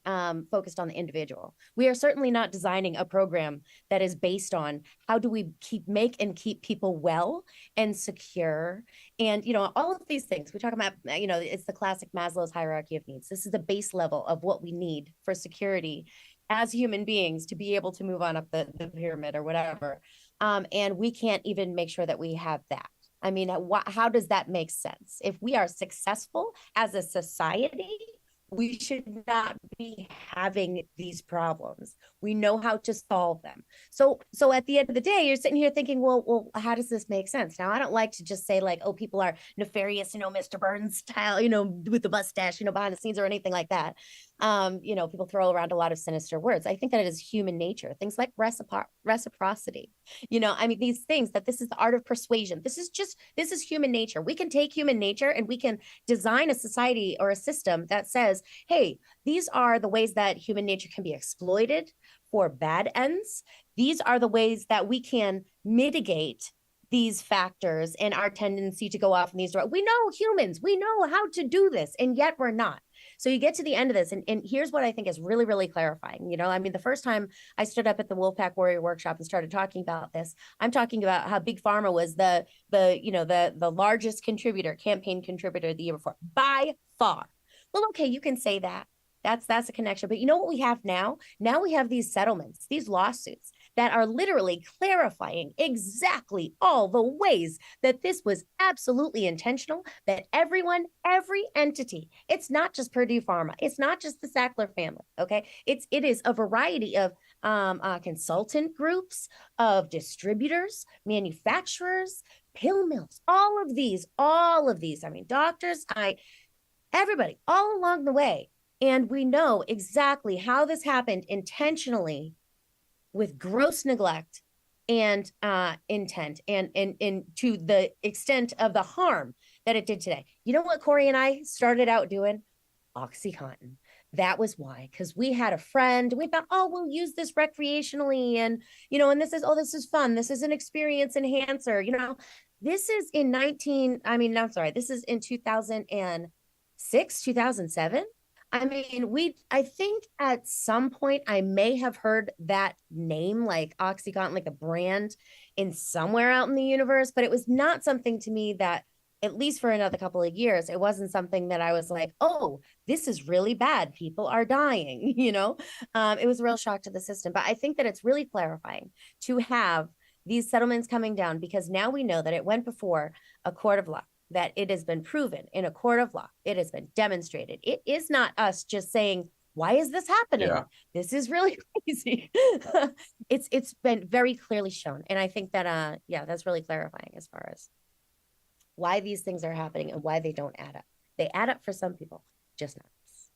focused on the individual. We are certainly not designing a program that is based on how do we make people well and secure, and all of these things we talk about. It's the classic Maslow's hierarchy of needs. This is the base level of what we need for security as human beings to be able to move on up the pyramid or whatever. And we can't even make sure that we have that. I mean, how does that make sense? If we are successful as a society, we should not be having these problems. We know how to solve them. So at the end of the day, you're sitting here thinking, well, how does this make sense? Now, I don't like to just say like, oh, people are nefarious, Mr. Burns style, with the mustache, behind the scenes or anything like that. People throw around a lot of sinister words. I think that it is human nature. Things like reciprocity, I mean, these things that this is the art of persuasion. This is human nature. We can take human nature and we can design a society or a system that says, hey, these are the ways that human nature can be exploited for bad ends. These are the ways that we can mitigate these factors and our tendency to go off in these directions. We know humans, we know how to do this, and yet we're not. So you get to the end of this, and here's what I think is really, really clarifying. I mean, the first time I stood up at the Wolf-PAC Warrior Workshop and started talking about this, I'm talking about how Big Pharma was the largest campaign contributor the year before, by far. Well, okay, you can say that. That's a connection. But you know what we have now? Now we have these settlements, these lawsuits that are literally clarifying exactly all the ways that this was absolutely intentional, that every entity, it's not just Purdue Pharma, it's not just the Sackler family, okay? It is a variety of consultant groups, of distributors, manufacturers, pill mills, all of these, I mean, doctors, everybody, all along the way. And we know exactly how this happened intentionally with gross neglect and intent and to the extent of the harm that it did today. You know what Corey and I started out doing? OxyContin. That was why, because we had a friend. We thought, oh, we'll use this recreationally. And, and this is fun. This is an experience enhancer. This is this is in 2006, 2007. I mean, I think at some point I may have heard that name, like OxyContin, like a brand in somewhere out in the universe, but it was not something to me that, at least for another couple of years, it wasn't something that I was like, oh, this is really bad. People are dying, It was a real shock to the system. But I think that it's really clarifying to have these settlements coming down, because now we know that it went before a court of law, that it has been proven in a court of law. It has been demonstrated. It is not us just saying, why is this happening? Yeah. This is really crazy. It's been very clearly shown. And I think that, that's really clarifying as far as why these things are happening and why they don't add up. They add up for some people, just not us.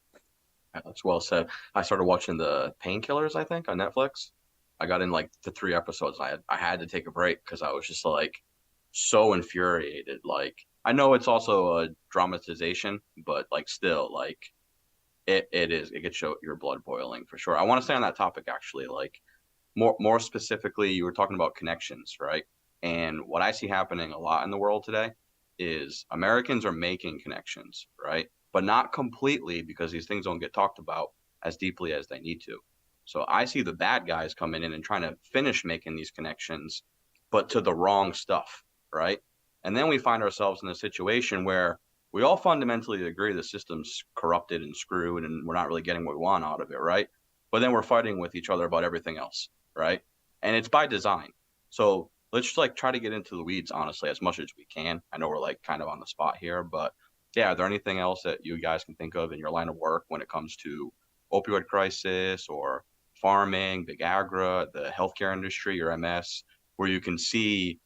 That's well said. I started watching the Painkillers, I think, on Netflix. I got in like the 3 episodes. I had to take a break because I was just like so infuriated. Like I know it's also a dramatization, but like still like it could show your blood boiling for sure. I want to stay on that topic actually. Like more specifically, you were talking about connections, right? And what I see happening a lot in the world today is Americans are making connections, right? But not completely because these things don't get talked about as deeply as they need to. So I see the bad guys coming in and trying to finish making these connections, but to the wrong stuff, right? And then we find ourselves in a situation where we all fundamentally agree the system's corrupted and screwed and we're not really getting what we want out of it, right? But then we're fighting with each other about everything else, right? And it's by design. So let's just like try to get into the weeds, honestly, as much as we can. I know we're like kind of on the spot here, but yeah, are there anything else that you guys can think of in your line of work when it comes to opioid crisis or farming, big agri, the healthcare industry or MS, where you can see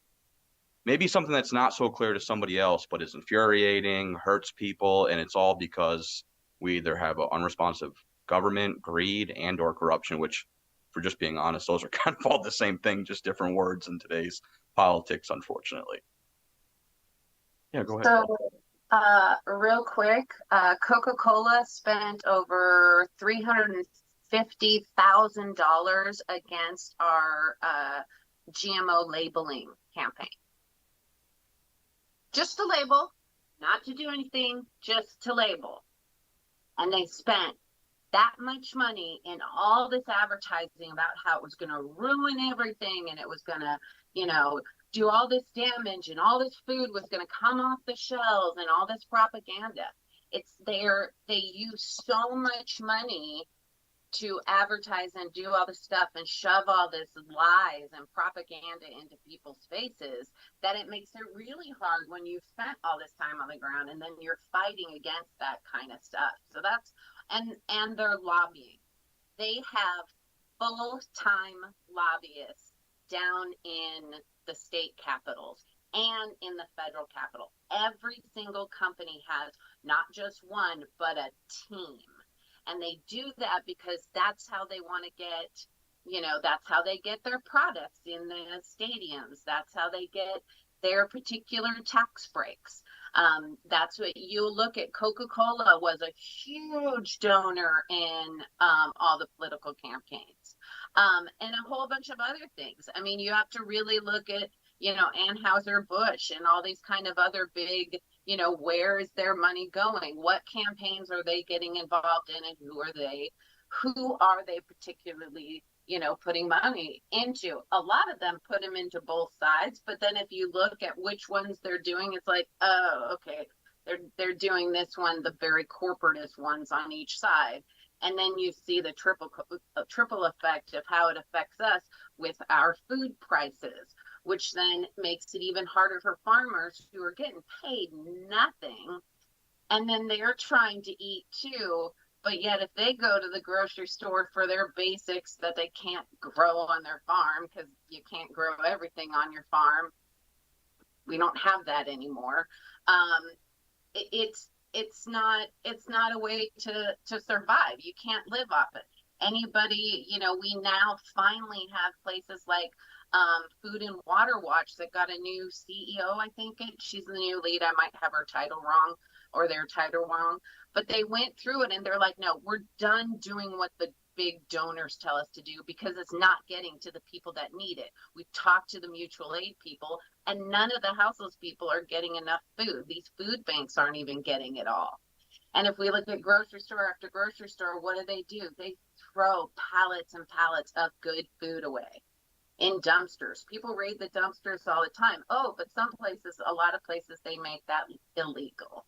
maybe something that's not so clear to somebody else, but is infuriating, hurts people, and it's all because we either have an unresponsive government, greed, and or corruption, which, for just being honest, those are kind of all the same thing, just different words in today's politics, unfortunately. Yeah, go ahead. So, real quick, Coca-Cola spent over $350,000 against our GMO labeling campaign. Just to label, not to do anything, just to label. And they spent that much money in all this advertising about how it was going to ruin everything and it was going to, do all this damage and all this food was going to come off the shelves and all this propaganda. They use so much money to advertise and do all this stuff and shove all this lies and propaganda into people's faces that it makes it really hard when you've spent all this time on the ground and then you're fighting against that kind of stuff. So that's, and they're lobbying. They have full-time lobbyists down in the state capitals and in the federal capital. Every single company has not just one, but a team. And they do that because that's how they want to get, that's how they get their products in the stadiums. That's how they get their particular tax breaks. That's what you look at. Coca-Cola was a huge donor in all the political campaigns, and a whole bunch of other things. I mean, you have to really look at, Anheuser-Busch and all these kind of other big, where is their money going? What campaigns are they getting involved in, and who are they? Who are they particularly, putting money into? A lot of them put them into both sides, but then if you look at which ones they're doing, it's like, oh, okay, they're doing this one, the very corporatist ones on each side. And then you see the triple effect of how it affects us with our food prices, which then makes it even harder for farmers who are getting paid nothing. And then they're trying to eat too. But yet if they go to the grocery store for their basics that they can't grow on their farm, because you can't grow everything on your farm, we don't have that anymore. It's not a way to survive. You can't live off it. Anybody, we now finally have places like Food and Water Watch that got a new CEO. I think she's the new lead. I might have her title wrong or their title wrong, but they went through it and they're like, no, we're done doing what the big donors tell us to do because it's not getting to the people that need it. We've talked to the mutual aid people and none of the houseless people are getting enough food. These food banks aren't even getting it all. And if we look at grocery store after grocery store, what do? They throw pallets and pallets of good food away in dumpsters. People raid the dumpsters all the time. Oh, but a lot of places, they make that illegal.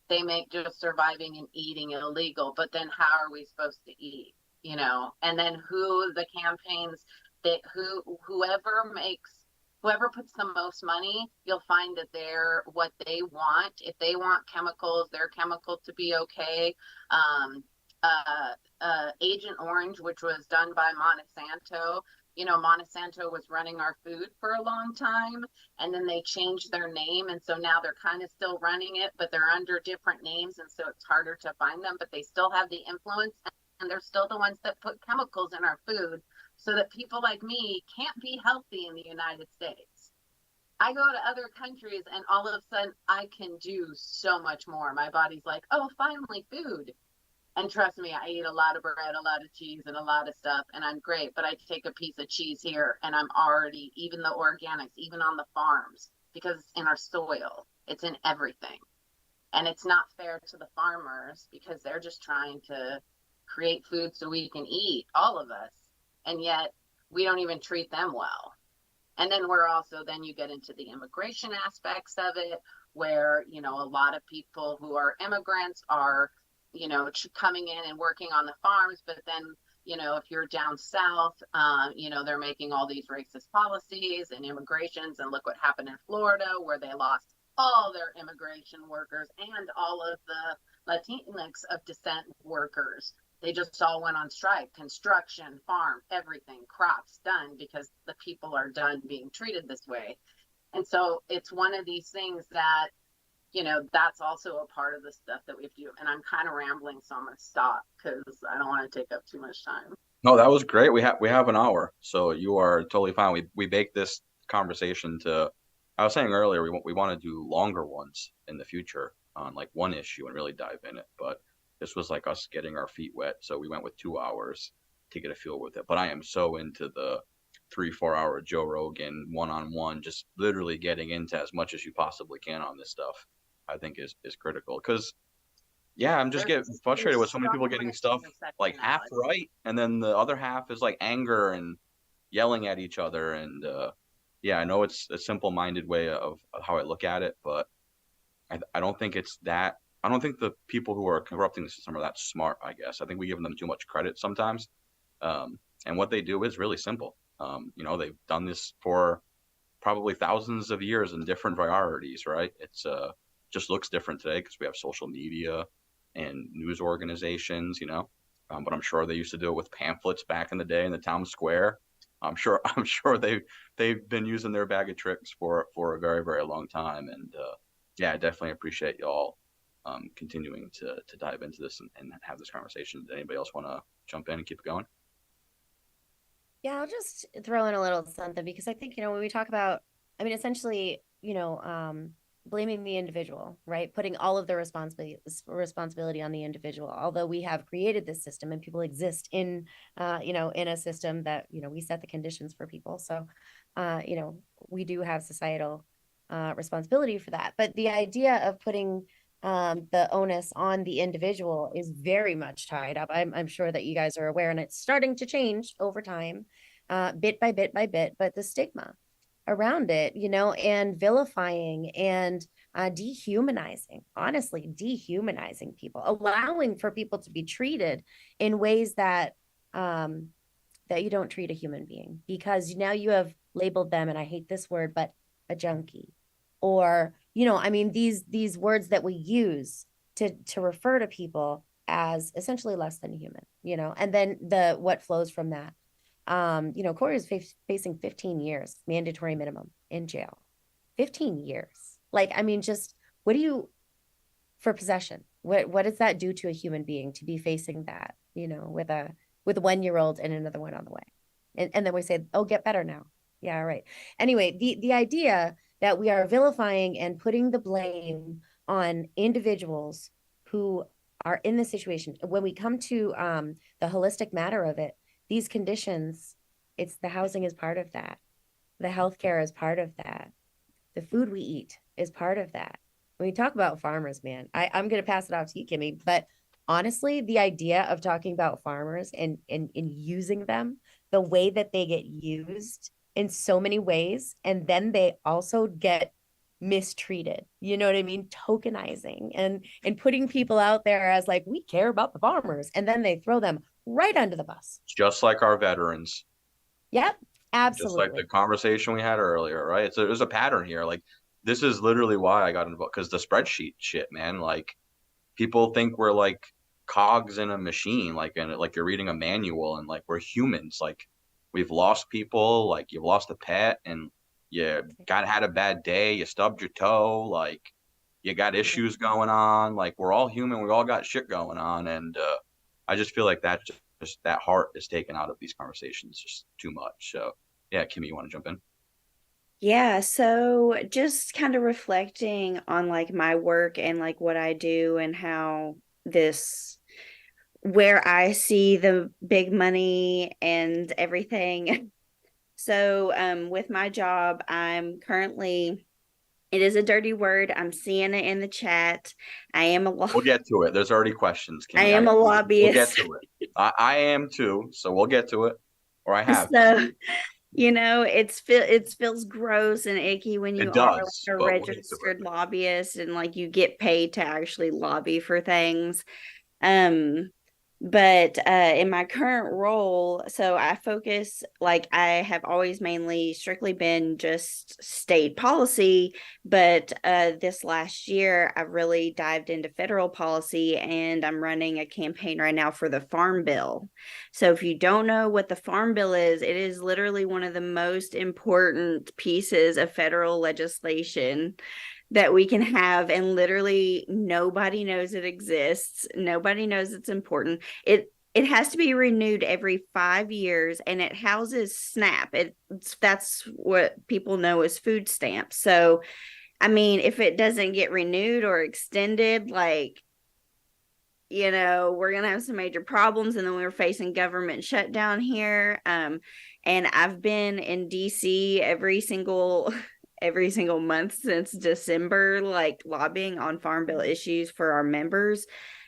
They make just surviving and eating illegal. But then how are we supposed to eat? And then the campaigns that whoever puts the most money, you'll find that they're what they want. If they want their chemical to be okay. Agent Orange, which was done by Monsanto. Monsanto was running our food for a long time, and then they changed their name, and so now they're kind of still running it, but they're under different names, and so it's harder to find them, but they still have the influence, and they're still the ones that put chemicals in our food so that people like me can't be healthy in the United States. I go to other countries and all of a sudden I can do so much more. My body's like, oh, finally food. And trust me, I eat a lot of bread, a lot of cheese, and a lot of stuff, and I'm great. But I take a piece of cheese here, and I'm already, even the organics, even on the farms, because it's in our soil, it's in everything. And it's not fair to the farmers because they're just trying to create food so we can eat, all of us. And yet we don't even treat them well. And then then you get into the immigration aspects of it, where, you know, a lot of people who are immigrants are, you know, coming in and working on the farms. But then, you know, if you're down south, you know, they're making all these racist policies and immigrations. And look what happened in Florida, where they lost all their immigration workers and all of the Latinx of descent workers. They just all went on strike, construction, farm, everything, crops done, because the people are done being treated this way. And so it's one of these things that, you know, that's also a part of the stuff that we have to do. And I'm kind of rambling, so I'm going to stop because I don't want to take up too much time. No, that was great. We have an hour, so you are totally fine. We baked this conversation to, I was saying earlier, we want to do longer ones in the future on like one issue and really dive in it. But this was like us getting our feet wet, so we went with 2 hours to get a feel with it. But I am so into the 3-4 hour Joe Rogan one-on-one, just literally getting into as much as you possibly can on this stuff. I think is critical, because yeah, I'm just getting frustrated with so many people getting stuff like half right, and then the other half is like anger and yelling at each other. And yeah, I know it's a simple-minded way of how I look at it, but I don't think it's that. I don't think the people who are corrupting the system are that smart, I guess. I think we give them too much credit sometimes. And what they do is really simple. You know, they've done this for probably thousands of years in different varieties, right? It's just looks different today because we have social media and news organizations, you know. But I'm sure they used to do it with pamphlets back in the day in the town square. I'm sure they've been using their bag of tricks for a very, very long time. And yeah, I definitely appreciate y'all continuing to dive into this and have this conversation. Does anybody else want to jump in and keep it going? Yeah, I'll just throw in a little something, because I think, you know, when we talk about, I mean, essentially, you know, blaming the individual, right? Putting all of the responsibility on the individual. Although we have created this system and people exist in, you know, in a system that, you know, we set the conditions for people. So, you know, we do have societal responsibility for that. But the idea of putting the onus on the individual is very much tied up. I'm sure that you guys are aware, and it's starting to change over time, bit by bit by bit, but the stigma around it, you know, and vilifying and dehumanizing, honestly, dehumanizing people, allowing for people to be treated in ways that that you don't treat a human being, because now you have labeled them, and I hate this word, but a junkie, or, you know, I mean, these words that we use to refer to people as essentially less than human, you know. And then what flows from that, you know, Corey is facing 15 years mandatory minimum in jail. 15 years. Like, I mean, just what do you, for possession, what does that do to a human being to be facing that, you know, with a 1-year-old and another one on the way? And then we say, oh, get better now. Yeah, right. Anyway, the idea that we are vilifying and putting the blame on individuals who are in this situation. When we come to the holistic matter of it, these conditions, it's the housing is part of that. The healthcare is part of that. The food we eat is part of that. When we talk about farmers, man, I'm going to pass it off to you, Kimmy, but honestly, the idea of talking about farmers and using them the way that they get used in so many ways, and then they also get mistreated, you know what I mean? Tokenizing and putting people out there as like, we care about the farmers, and then they throw them right under the bus. Just like our veterans. Yep, absolutely. Just like the conversation we had earlier, right? There's a pattern here. Like, this is literally why I got involved, because the spreadsheet shit, man. Like, people think we're like cogs in a machine, like you're reading a manual, and like we're humans. Like, we've lost people, like you've lost a pet, and you had a bad day, you stubbed your toe, like you got issues going on. Like, we're all human, we all got shit going on. And I just feel like that just just that heart is taken out of these conversations just too much. So yeah, Kimmy, you want to jump in? Yeah, so just kind of reflecting on like my work and like what I do and how this where I see the big money and everything. So, with my job, I'm currently, it is a dirty word. I'm seeing it in the chat. I am a We'll get to it. There's already questions, I Kimmy. am a We'll get lobbyist. to it. I am too, so we'll get to it. Or I have. So, it feels gross and icky when you It are does, like a but we'll get to it. registered lobbyist and like you get paid to actually lobby for things. Um, but in my current role, so I focus, like I have always mainly strictly been just state policy, but this last year I really dived into federal policy and I'm running a campaign right now for the Farm Bill. So if you don't know what the Farm Bill is, it is literally one of the most important pieces of federal legislation that we can have, and literally nobody knows it exists. Nobody knows it's important. It has to be renewed every 5 years, and it houses SNAP. That's what people know as food stamps. So I mean, if it doesn't get renewed or extended, like, we're gonna have some major problems, and then we're facing government shutdown here. And I've been in DC every single month since December, like lobbying on farm bill issues for our members.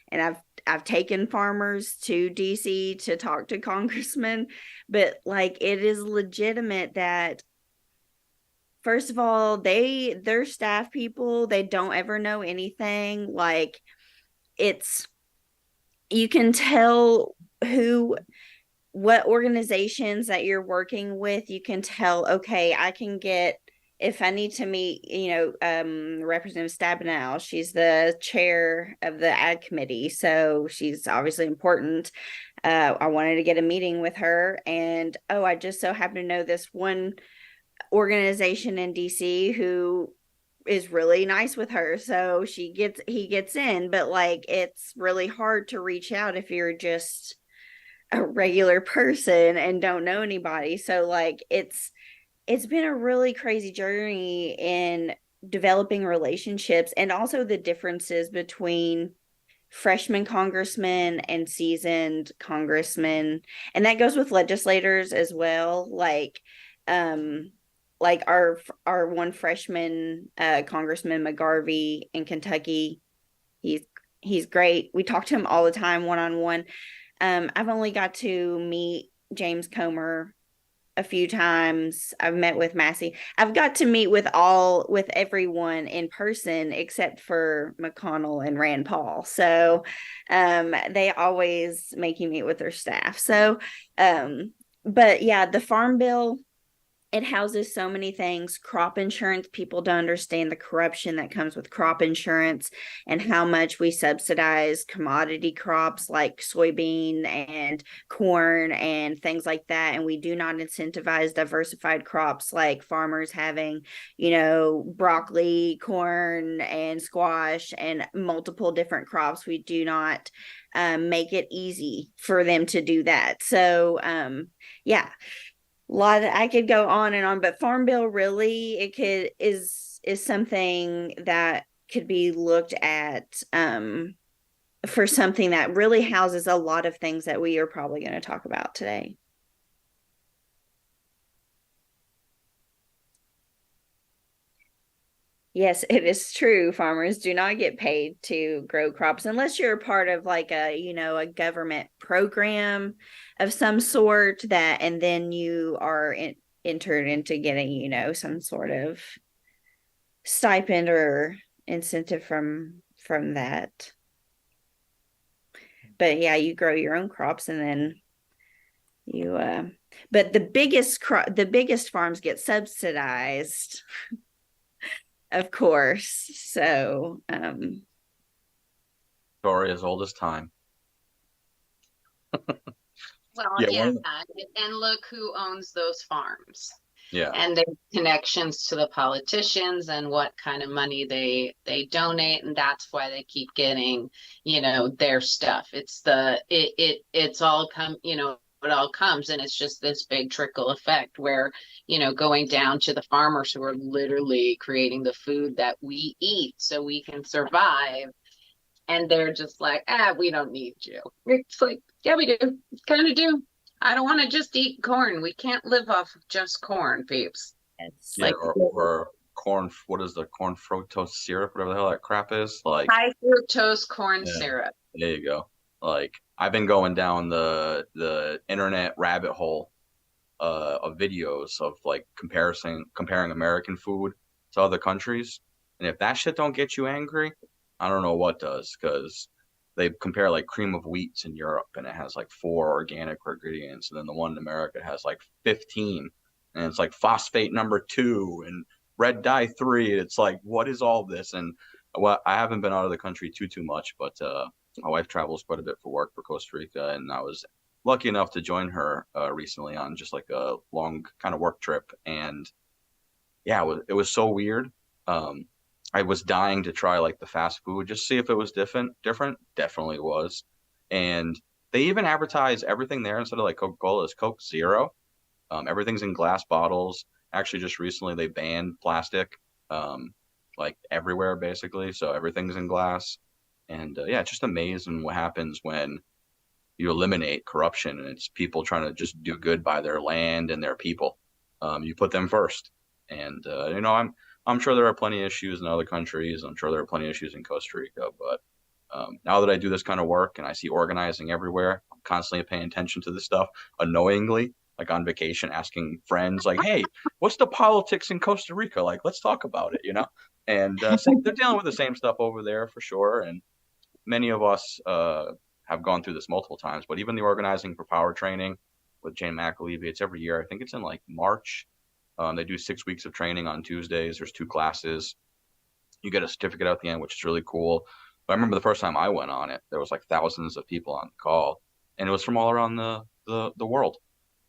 And I've taken farmers to DC to talk to congressmen, but like it is legitimate that first of all, they're staff people, they don't ever know anything. Like it's you can tell what organizations that you're working with. You can tell, okay, I can get, if I need to meet, Representative Stabenow, she's the chair of the ad committee, so she's obviously important. I wanted to get a meeting with her, and I just so happen to know this one organization in DC who is really nice with her, so he gets in. But like it's really hard to reach out if you're just a regular person and don't know anybody. So like it's been a really crazy journey in developing relationships, and also the differences between freshman congressmen and seasoned congressmen. And that goes with legislators as well. Like our one freshman Congressman McGarvey in Kentucky, he's great. We talk to him all the time one-on-one. I've only got to meet James Comer a few times. I've met with Massey. I've got to meet with everyone in person except for McConnell and Rand Paul. So they always make you meet with their staff. So but yeah, the Farm Bill, it houses so many things. Crop insurance, people don't understand the corruption that comes with crop insurance and how much we subsidize commodity crops like soybean and corn and things like that. And we do not incentivize diversified crops like farmers having, broccoli, corn, and squash and multiple different crops. We do not make it easy for them to do that. So, yeah. I could go on and on, but Farm Bill really is something that could be looked at for something that really houses a lot of things that we are probably going to talk about today. Yes, it is true. Farmers do not get paid to grow crops unless you're a part of like a government program of some sort, and then you are entered into getting, some sort of stipend or incentive from that. But yeah, you grow your own crops, and then but the biggest farms get subsidized. Of course. So, Story as old as time. Well, yeah, and look who owns those farms. Yeah. And their connections to the politicians and what kind of money they donate, and that's why they keep getting, their stuff. It's all it all comes, and it's just this big trickle effect where, going down to the farmers who are literally creating the food that we eat so we can survive, and they're just like, we don't need you. It's like, yeah, we do, kind of do. I don't want to just eat corn. We can't live off of just corn, peeps. It's Yeah, like or corn. What is the corn fructose syrup? Whatever the hell that crap is. Like high fructose corn yeah, syrup. there you go. Like I've been going down the internet rabbit hole of videos of like comparing American food to other countries, and if that shit don't get you angry, I don't know what does. Because they compare like cream of wheats in Europe, and it has like 4 organic ingredients, and then the one in America has like 15, and it's like phosphate number 2 and red dye 3. It's like, what is all this? And well, I haven't been out of the country too much, but my wife travels quite a bit for work for Costa Rica, and I was lucky enough to join her recently on just like a long kind of work trip. And yeah, it was so weird. I was dying to try like the fast food, just see if it was different. Definitely was. And they even advertise everything there instead of like Coca-Cola is Coke Zero. Everything's in glass bottles. Actually, just recently they banned plastic, like everywhere basically. So everything's in glass. And yeah, it's just amazing what happens when you eliminate corruption, and it's people trying to just do good by their land and their people. You put them first. And I'm sure there are plenty of issues in other countries. I'm sure there are plenty of issues in Costa Rica, but now that I do this kind of work and I see organizing everywhere, I'm constantly paying attention to this stuff. Annoyingly, like on vacation, asking friends, like, "Hey, what's the politics in Costa Rica? Like, let's talk about it," And they're dealing with the same stuff over there for sure. And many of us have gone through this multiple times. But even the organizing for power training with Jane McAlevey, it's every year. I think it's in like March. They do 6 weeks of training on Tuesdays. There's 2 classes. You get a certificate at the end, which is really cool. But I remember the first time I went on it, there was like thousands of people on the call, and it was from all around the world.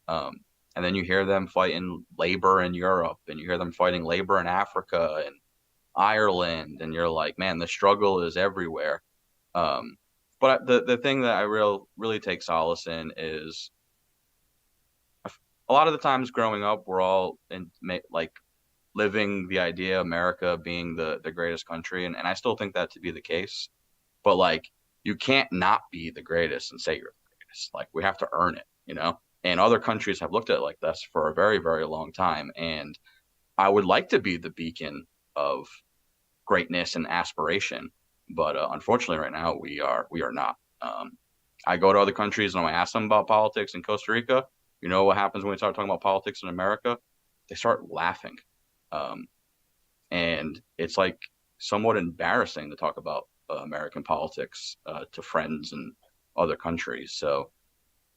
And then you hear them fighting labor in Europe, and you hear them fighting labor in Africa and Ireland, and you're like, man, the struggle is everywhere. But the thing that I really take solace in is a lot of the times growing up, we're all like living the idea of America being the greatest country, and I still think that to be the case. But like, you can't not be the greatest and say you're the greatest. Like, we have to earn it, And other countries have looked at it like this for a very, very long time. And I would like to be the beacon of greatness and aspiration, but unfortunately, right now we are not. I go to other countries and I ask them about politics in Costa Rica. You know what happens when we start talking about politics in America? They start laughing. And it's like somewhat embarrassing to talk about American politics to friends in other countries. So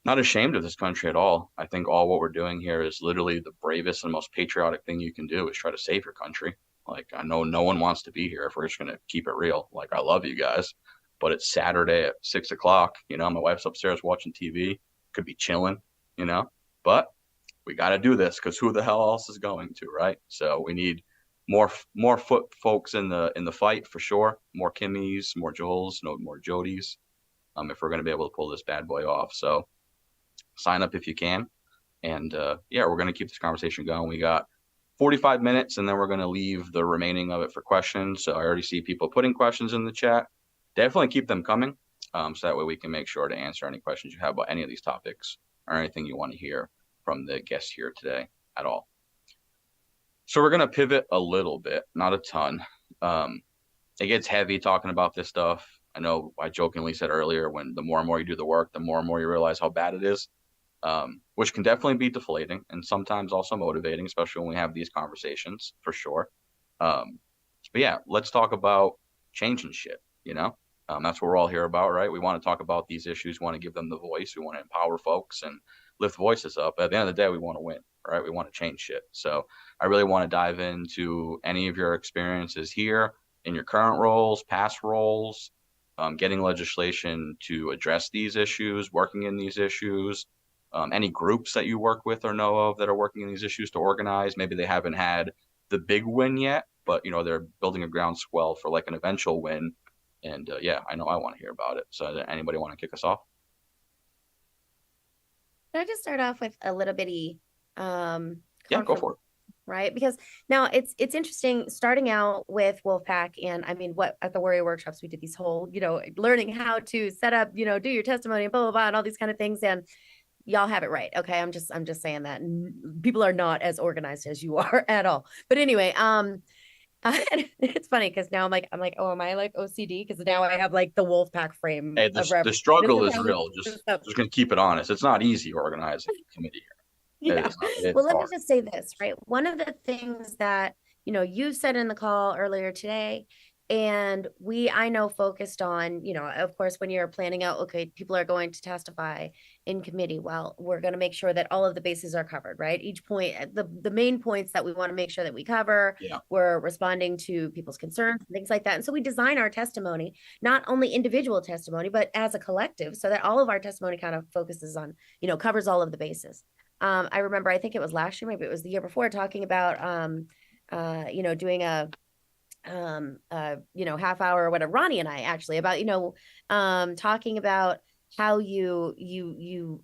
not ashamed of this country at all. I think all what we're doing here is literally the bravest and most patriotic thing you can do is try to save your country. Like, I know no one wants to be here if we're just going to keep it real. Like, I love you guys, but it's Saturday at 6 o'clock. My wife's upstairs watching TV, could be chilling, but we got to do this because who the hell else is going to, right? So we need more folks in the fight for sure. More Kimmys, more Joels, no more Jodies, if we're going to be able to pull this bad boy off. So sign up if you can. And yeah, we're going to keep this conversation going. We got 45 minutes, and then we're going to leave the remaining of it for questions. So I already see people putting questions in the chat. Definitely keep them coming, so that way we can make sure to answer any questions you have about any of these topics or anything you want to hear from the guests here today at all. So we're going to pivot a little bit, not a ton. It gets heavy talking about this stuff. I know I jokingly said earlier, when the more and more you do the work, the more and more you realize how bad it is, which can definitely be deflating and sometimes also motivating, especially when we have these conversations, for sure. But yeah, let's talk about changing shit, That's what we're all here about, right? We want to talk about these issues. We want to give them the voice. We want to empower folks and lift voices up. At the end of the day, we want to win, right? We want to change shit. So I really want to dive into any of your experiences here in your current roles, past roles, getting legislation to address these issues, working in these issues, any groups that you work with or know of that are working on these issues to organize. Maybe they haven't had the big win yet, but they're building a groundswell for like an eventual win. And yeah, I know I want to hear about it. So anybody want to kick us off? Can I just start off with a little bitty Yeah, go for it. Right? Because now it's interesting starting out with Wolf-PAC, and I mean, what at the Warrior Workshops we did these whole, learning how to set up, do your testimony and blah blah blah and all these kind of things, and y'all have it right. Okay, I'm just saying that people are not as organized as you are at all. But anyway, it's funny because now I'm like, oh, am I like OCD? Because now I have like the Wolf-PAC frame. Hey, the struggle is real. Just gonna keep it honest. It's not easy organizing a committee here. Yeah. Well, let me just say this, right? One of the things that, you said in the call earlier today, and I know focused on, of course, when you're planning out, okay, people are going to testify in committee. Well, we're going to make sure that all of the bases are covered, right? Each point, the main points that we want to make sure that we cover, we're responding to people's concerns and things like that. And so we design our testimony, not only individual testimony, but as a collective, so that all of our testimony kind of focuses on, covers all of the bases. I remember, I think it was last year, maybe it was the year before, talking about, doing a half hour or whatever, Ronnie and I actually, about, talking about how you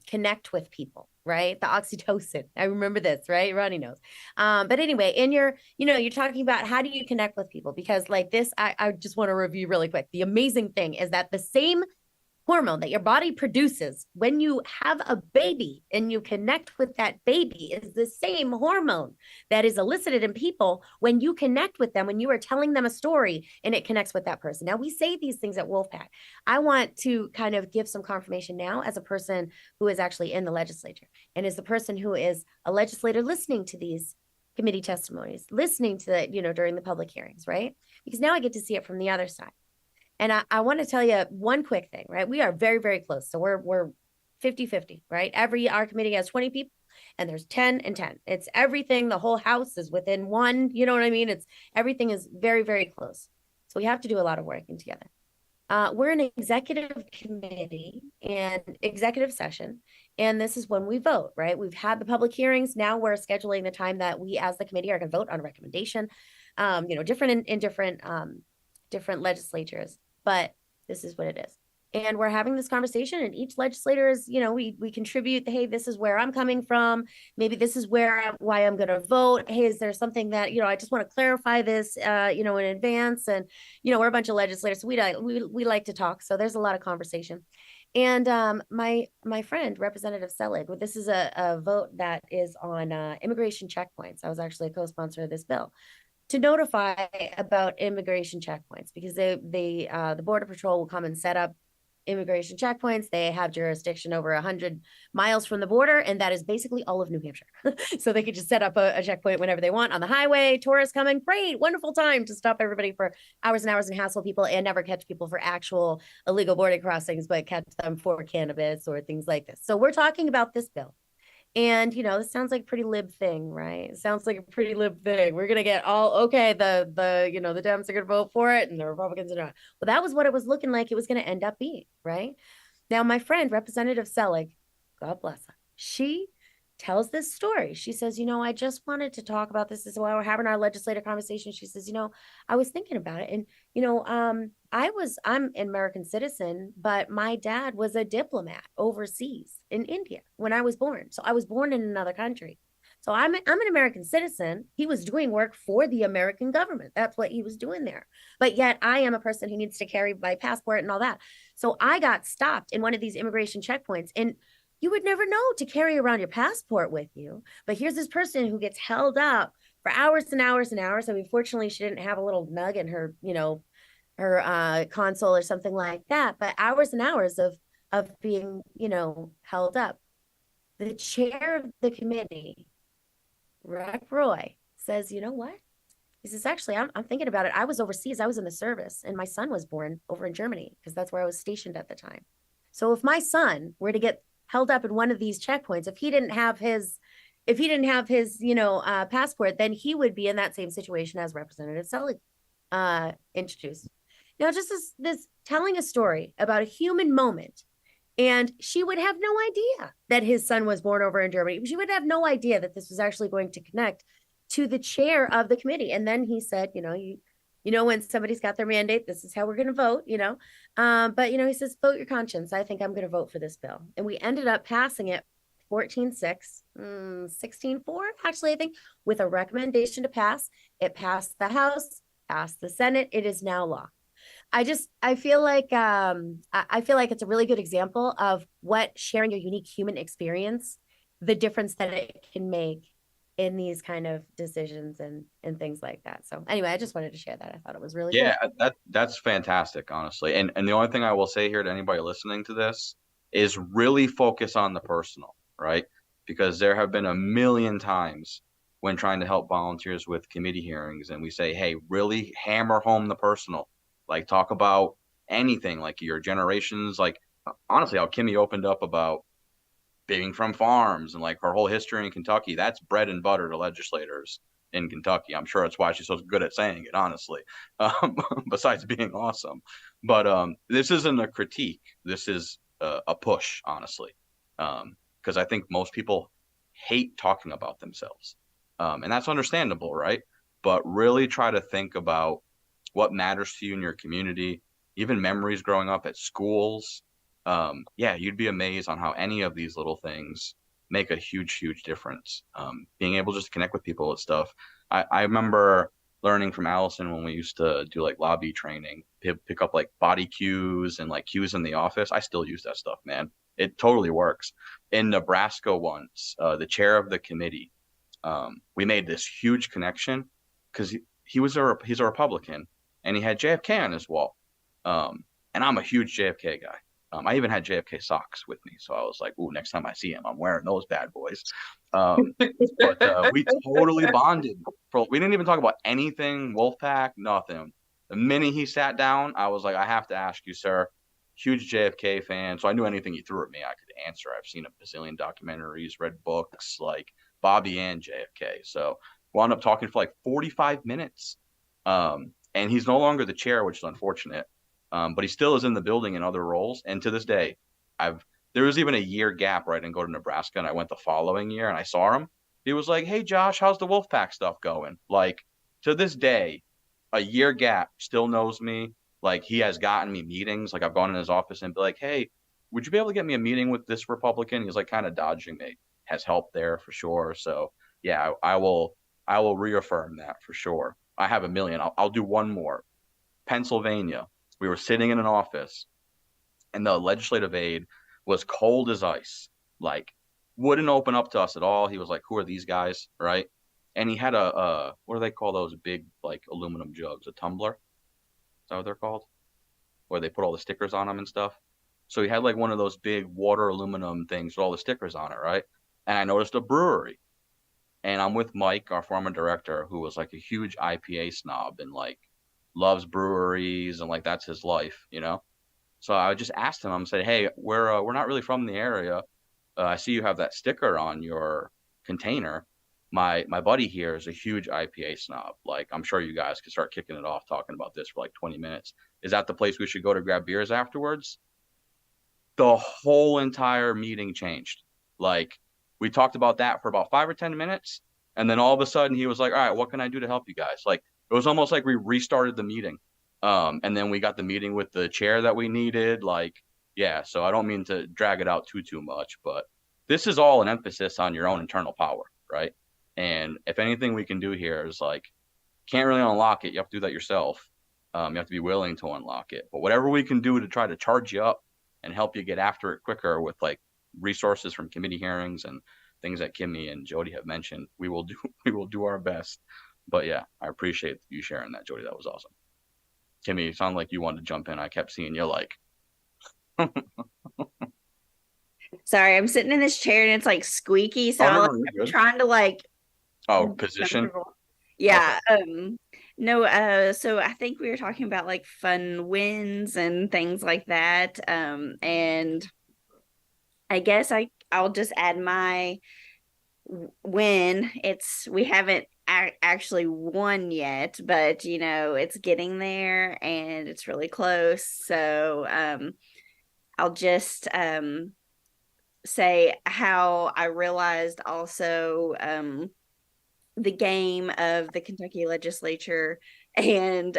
connect with people, right? The oxytocin. I remember this, right? Ronnie knows. But anyway, you're talking about how do you connect with people? Because like this, I just want to review really quick. The amazing thing is that the same hormone that your body produces when you have a baby and you connect with that baby is the same hormone that is elicited in people when you connect with them, when you are telling them a story and it connects with that person. Now, we say these things at Wolf-PAC. I want to kind of give some confirmation now as a person who is actually in the legislature and is the person who is a legislator listening to these committee testimonies, listening to the, during the public hearings, right? Because now I get to see it from the other side. And I want to tell you one quick thing, right? We are very, very close. So we're 50-50, right? Our committee has 20 people and there's 10 and 10. It's everything. The whole house is within one, you know what I mean? Everything is very, very close. So we have to do a lot of working together. We're an executive committee and executive session, and this is when we vote, right? We've had the public hearings. Now we're scheduling the time that we as the committee are going to vote on a recommendation, different in different legislatures. But this is what it is. And we're having this conversation, and each legislator is, we contribute, hey, this is where I'm coming from. Maybe this is why I'm going to vote. Hey, is there something that, I just want to clarify this, in advance. And, we're a bunch of legislators. So we like to talk. So there's a lot of conversation. And my friend, Representative Selig, this is a vote that is on immigration checkpoints. I was actually a co-sponsor of this bill, to notify about immigration checkpoints, because the Border Patrol will come and set up immigration checkpoints. They have jurisdiction over 100 miles from the border, and that is basically all of New Hampshire. So they could just set up a checkpoint whenever they want on the highway. Tourists coming, great, wonderful time to stop everybody for hours and hours and hassle people and never catch people for actual illegal border crossings, but catch them for cannabis or things like this. So we're talking about this bill. And, this sounds like a pretty lib thing, right? It sounds like a pretty lib thing. We're going to get the Dems are going to vote for it and the Republicans are not. Well, that was what it was looking like it was going to end up being, right? Now, my friend, Representative Selig, God bless her, she tells this story. She says, I just wanted to talk about this. This is why we're having our legislative conversation. She says, I was thinking about it. And, I'm an American citizen, but my dad was a diplomat overseas in India when I was born. So I was born in another country. So I'm an American citizen. He was doing work for the American government. That's what he was doing there. But yet I am a person who needs to carry my passport and all that. So I got stopped in one of these immigration checkpoints, and you would never know to carry around your passport with you. But here's this person who gets held up for hours and hours and hours. I mean, fortunately, she didn't have a little nug in her, her console or something like that. But hours and hours of being, held up. The chair of the committee, Rep. Roy, says, you know what? He says, actually, I'm thinking about it. I was overseas. I was in the service, and my son was born over in Germany because that's where I was stationed at the time. So if my son were to get held up in one of these checkpoints, if he didn't have his passport, then he would be in that same situation as Representative Selig introduced. Now, just this telling a story about a human moment And she would have no idea that his son was born over in Germany. She would have no idea that this was actually going to connect to the chair of the committee. And then he said, when somebody's got their mandate, this is how we're going to vote, but, he says, vote your conscience. I think I'm going to vote for this bill. And we ended up passing it 14-6, 16-4, actually, I think, with a recommendation to pass. It passed the House, passed the Senate. It is now law. I feel like it's a really good example of what sharing your unique human experience, the difference that it can make in these kind of decisions and things like that. So anyway, I just wanted to share that. I thought it was really cool. That's fantastic, honestly. And the only thing I will say here to anybody listening to this is really focus on the personal, right? Because there have been a million times when trying to help volunteers with committee hearings, and we say, hey, really hammer home the personal. Like, talk about anything, like your generations, like honestly, how Kimmy opened up about being from farms and like her whole history in Kentucky. That's bread and butter to legislators in Kentucky. I'm sure that's why she's so good at saying it, honestly, besides being awesome. But this isn't a critique. This is a push, honestly, because I think most people hate talking about themselves. And that's understandable, right? But really try to think about what matters to you in your community, even memories growing up at schools. You'd be amazed on how any of these little things make a huge, huge difference. Being able just to connect with people and stuff. I remember learning from Allison when we used to do like lobby training, pick up like body cues and like cues in the office. I still use that stuff, man. It totally works. In Nebraska once, the chair of the committee, we made this huge connection because he's a Republican and he had JFK on his wall. And I'm a huge JFK guy. I even had JFK socks with me. So I was like, ooh, next time I see him, I'm wearing those bad boys. But we totally bonded. We didn't even talk about anything, Wolf-PAC, nothing. The minute he sat down, I was like, I have to ask you, sir. Huge JFK fan. So I knew anything he threw at me, I could answer. I've seen a bazillion documentaries, read books, like Bobby and JFK. So wound up talking for like 45 minutes. And he's no longer the chair, which is unfortunate. But he still is in the building in other roles. And to this day, there was even a year gap where I didn't go to Nebraska and I went the following year and I saw him. He was like, hey, Josh, how's the Wolf-PAC stuff going? Like, to this day, a year gap, still knows me. Like, he has gotten me meetings. Like, I've gone in his office and be like, hey, would you be able to get me a meeting with this Republican? He's like kind of dodging me. Has helped there for sure. So yeah, I will reaffirm that for sure. I have a million. I'll do one more. Pennsylvania. We were sitting in an office and the legislative aide was cold as ice, like wouldn't open up to us at all. He was like, who are these guys? Right. And he had what do they call those big, like aluminum jugs, a tumbler? Is that what they're called? Where they put all the stickers on them and stuff. So he had like one of those big water aluminum things with all the stickers on it. Right. And I noticed a brewery and I'm with Mike, our former director, who was like a huge IPA snob and like loves breweries and like that's his life, So I just asked him, I'm saying, hey, we're not really from the area. I see you have that sticker on your container. My buddy here is a huge IPA snob. Like, I'm sure you guys could start kicking it off talking about this for like 20 minutes. Is that the place we should go to grab beers afterwards? The whole entire meeting changed. Like, we talked about that for about 5 or 10 minutes. And then all of a sudden he was like, all right, what can I do to help you guys? Like, it was almost like we restarted the meeting. And then we got the meeting with the chair that we needed. Like, yeah, so I don't mean to drag it out too much, but this is all an emphasis on your own internal power, right? And if anything we can do here is like, can't really unlock it. You have to do that yourself. You have to be willing to unlock it. But whatever we can do to try to charge you up and help you get after it quicker with like resources from committee hearings and things that Kimmy and Jody have mentioned, we will do our best. But yeah, I appreciate you sharing that, Jody. That was awesome. Kimmy, it sounded like you wanted to jump in. I kept seeing you like. Sorry, I'm sitting in this chair and it's like squeaky, so I'm trying to like. Oh, position. Yeah. No. So I think we were talking about like fun wins and things like that. And I guess I'll just add my win. We haven't actually won yet, but it's getting there and it's really close. So I'll just say how I realized also the game of the Kentucky legislature and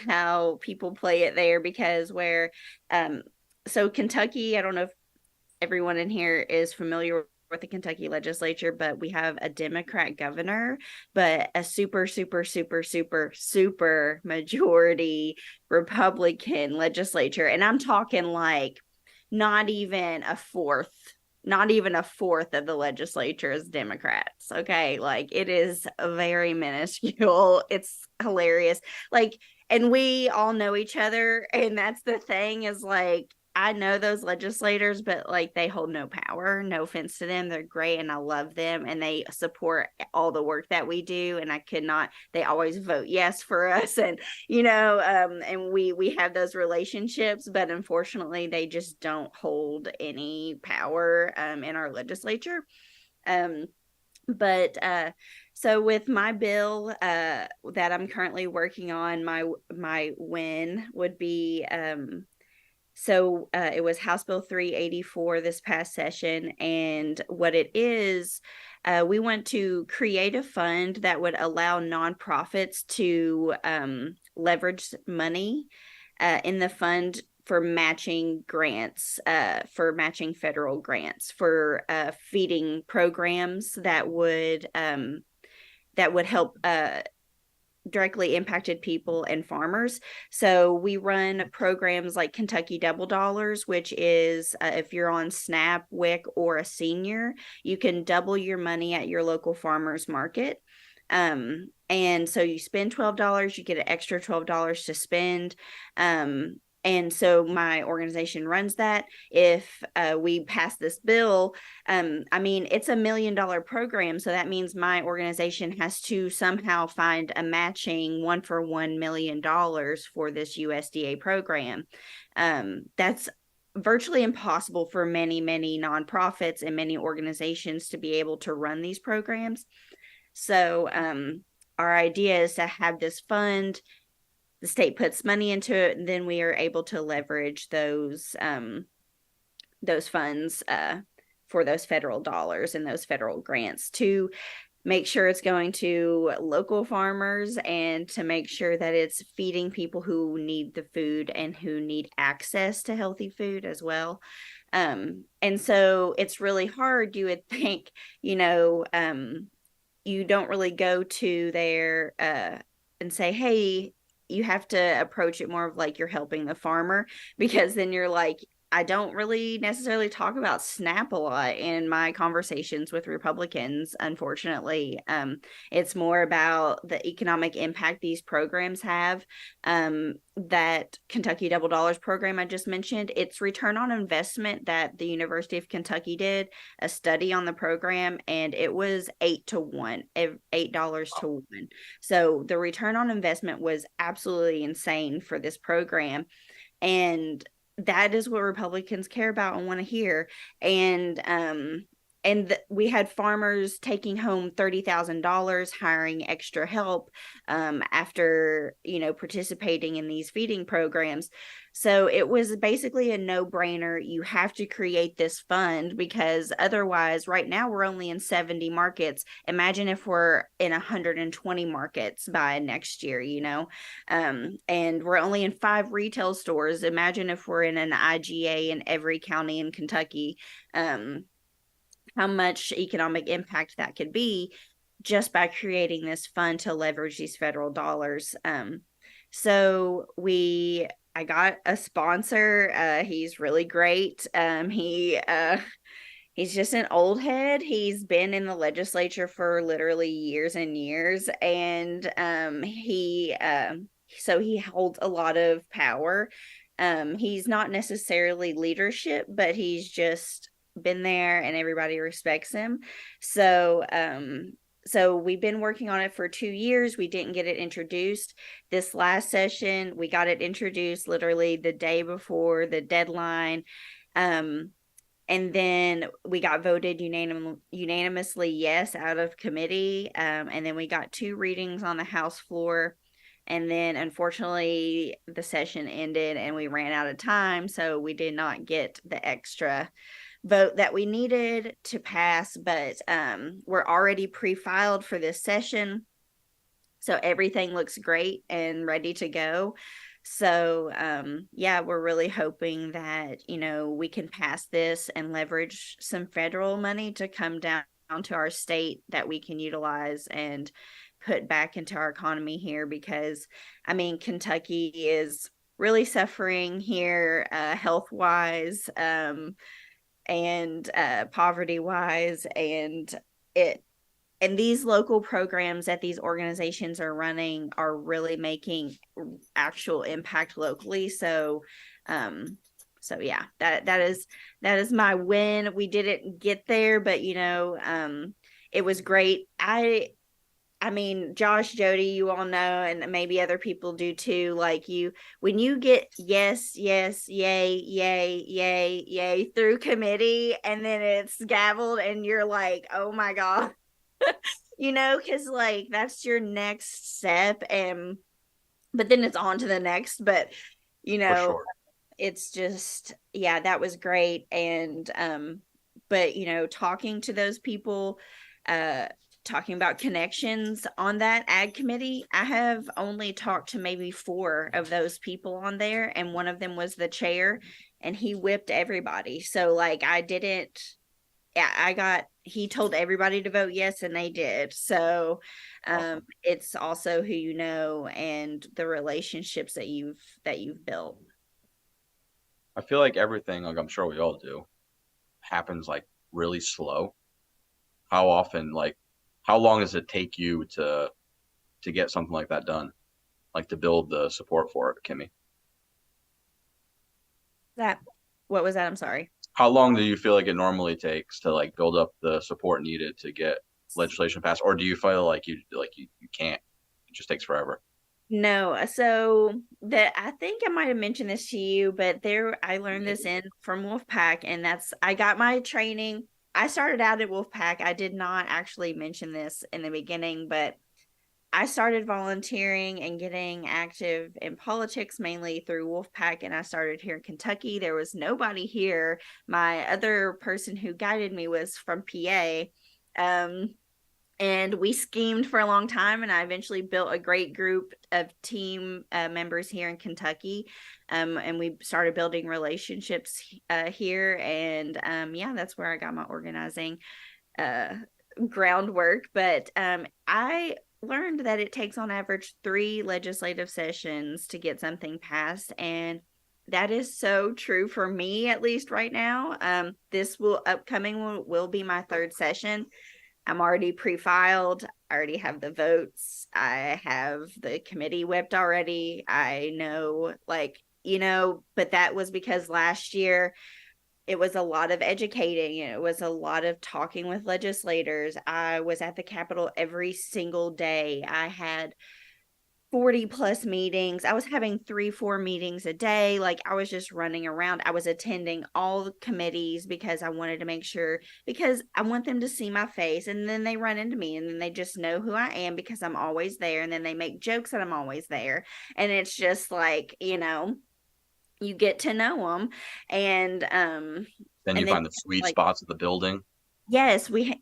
how people play it there, because so Kentucky, I don't know if everyone in here is familiar with the Kentucky legislature, but we have a Democrat governor, but a super, super, super, super, super majority Republican legislature. And I'm talking like not even a fourth of the legislature is Democrats. Okay. Like it is a very minuscule. It's hilarious. Like, and we all know each other. And that's the thing, is like, I know those legislators, but like they hold no power. No offense to them. They're great and I love them and they support all the work that we do. And they always vote yes for us. And, and we have those relationships, but unfortunately they just don't hold any power in our legislature. But so with my bill that I'm currently working on, my win would be it was House Bill 384 this past session. And what it is, we want to create a fund that would allow nonprofits to leverage money in the fund for matching grants, for matching federal grants, for feeding programs that would help directly impacted people and farmers. So we run programs like Kentucky Double Dollars, which is if you're on SNAP, WIC, or a senior, you can double your money at your local farmers market. And so you spend $12, you get an extra $12 to spend. And so my organization runs that. If we pass this bill, it's $1 million program. So that means my organization has to somehow find a matching $1-for-$1 million for this USDA program. That's virtually impossible for many, many nonprofits and many organizations to be able to run these programs. So our idea is to have this fund. The state puts money into it, and then we are able to leverage those funds for those federal dollars and those federal grants to make sure it's going to local farmers and to make sure that it's feeding people who need the food and who need access to healthy food as well. And so it's really hard, you would think, you don't really go to there and say, hey, you have to approach it more of like you're helping the farmer, because then you're like, I don't really necessarily talk about SNAP a lot in my conversations with Republicans, unfortunately. It's more about the economic impact these programs have. That Kentucky Double Dollars program I just mentioned, it's return on investment that the University of Kentucky did a study on the program, and it was 8-to-1, $8 to 1. So the return on investment was absolutely insane for this program. And that is what Republicans care about and want to hear. And we had farmers taking home $30,000, hiring extra help after participating in these feeding programs. So it was basically a no-brainer. You have to create this fund, because otherwise, right now we're only in 70 markets. Imagine if we're in 120 markets by next year, and we're only in 5 retail stores. Imagine if we're in an IGA in every county in Kentucky. How much economic impact that could be just by creating this fund to leverage these federal dollars. So I got a sponsor. He's really great. He's just an old head. He's been in the legislature for literally years and years, and so he holds a lot of power. He's not necessarily leadership, but he's just been there and everybody respects him. So we've been working on it for 2 years. We didn't get it introduced. This last session, we got it introduced literally the day before the deadline. And then we got voted unanimously yes out of committee. And then we got 2 readings on the House floor. And then unfortunately, the session ended and we ran out of time. So we did not get the extra vote that we needed to pass. But we're already pre-filed for this session. So everything looks great and ready to go. So yeah, we're really hoping that, we can pass this and leverage some federal money to come down to our state that we can utilize and put back into our economy here, because Kentucky is really suffering here, health wise, and poverty wise, and these local programs that these organizations are running are really making actual impact locally. So yeah, that is my win. We didn't get there, but it was great. Josh, Jody, you all know, and maybe other people do too. Like when you get yes, yes, yay, yay, yay, yay through committee, and then it's gavelled, and you're like, oh my God, because like that's your next step, but then it's on to the next. But sure. It's just, yeah, that was great. And but talking to those people, talking about connections on that ag committee, I have only talked to maybe 4 of those people on there, and one of them was the chair, and he whipped everybody. So like he told everybody to vote yes, and they did. So awesome. It's also who you know and the relationships that you've built. I feel like everything, like I'm sure we all do, happens like really slow. How often, like, how long does it take you to get something like that done? Like to build the support for it, Kimmy? What was that? I'm sorry. How long do you feel like it normally takes to like build up the support needed to get legislation passed? Or do you feel like you can't? It just takes forever. No, so I think I might have mentioned this to you, but I learned this from Wolf-PAC, and I got my training. I started out at Wolf-PAC. I did not actually mention this in the beginning, but I started volunteering and getting active in politics mainly through Wolf-PAC, and I started here in Kentucky. There was nobody here. My other person who guided me was from PA. And we schemed for a long time, and I eventually built a great group of team members here in Kentucky, and we started building relationships here, and yeah, that's where I got my organizing groundwork. But I learned that it takes on average 3 legislative sessions to get something passed, and that is so true for me, at least right now. This upcoming will be my 3rd session. I'm already pre-filed. I already have the votes. I have the committee whipped already. I know, but that was because last year it was a lot of educating. It was a lot of talking with legislators. I was at the Capitol every single day. I had 40 plus meetings. I was having 3-4 meetings a day. Like I was just running around. I was attending all the committees because I wanted to make sure, because I want them to see my face, and then they run into me, and then they just know who I am because I'm always there. And then they make jokes that I'm always there. And it's just like, you get to know them. And then you find the sweet spots of the building. Yes, we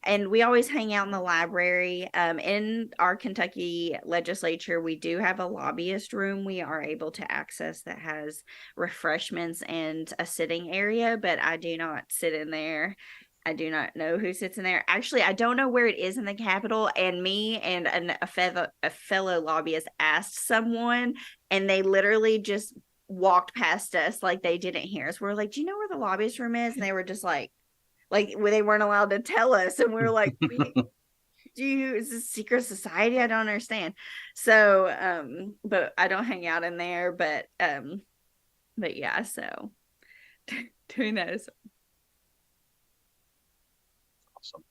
always hang out in the library. In our Kentucky legislature, we do have a lobbyist room we are able to access that has refreshments and a sitting area, but I do not sit in there. I do not know who sits in there. Actually, I don't know where it is in the Capitol, and me and a fellow lobbyist asked someone, and they literally just walked past us like they didn't hear us. We're like, do you know where the lobbyist room is? And they were just like they weren't allowed to tell us, and we were like, is this secret society? I don't understand. So but I don't hang out in there, but yeah, so doing that is awesome.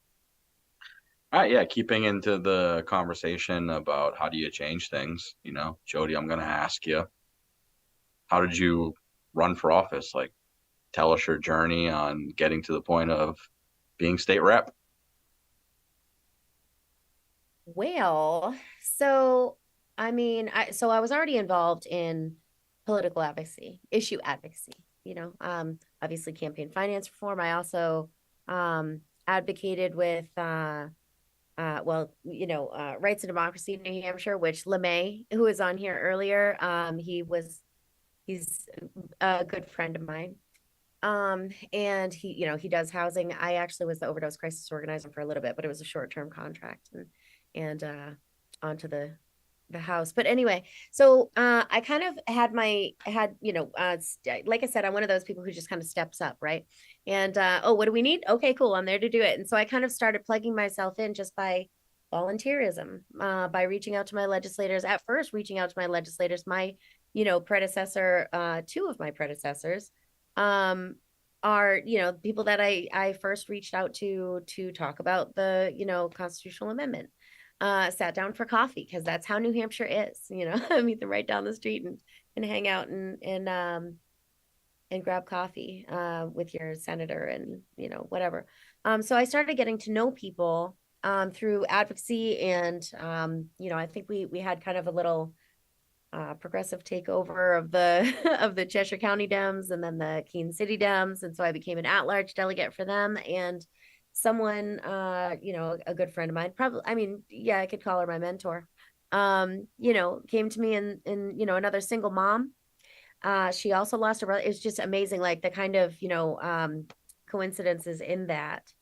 All right, yeah, keeping into the conversation about how do you change things, Jody, I'm gonna ask you, how did you run for office? Like, tell us your journey on getting to the point of being state rep. Well, so I mean, so I was already involved in political advocacy, issue advocacy, obviously campaign finance reform. I also advocated with Rights and Democracy in New Hampshire, which LeMay, who was on here earlier, he's a good friend of mine. And he does housing. I actually was the overdose crisis organizer for a little bit, but it was a short-term contract and onto the house. But anyway, so I kind of like I said, I'm one of those people who just kind of steps up, right? And oh, what do we need? Okay, cool, I'm there to do it. And so I kind of started plugging myself in just by volunteerism, by reaching out to my legislators. At first, reaching out to my legislators, my predecessor, two of my predecessors are people that I first reached out to talk about the constitutional amendment. Sat down for coffee because that's how New Hampshire is. Meet them right down the street and hang out and grab coffee with your senator and whatever. So I started getting to know people through advocacy, and I think we had kind of a little progressive takeover of the of the Cheshire County Dems and then the Keene City Dems, and so I became an at-large delegate for them. And someone, a good friend of mine, probably, I mean, yeah, I could call her my mentor, came to me and another single mom. She also lost her brother. It's just amazing, like the kind of, coincidences in that.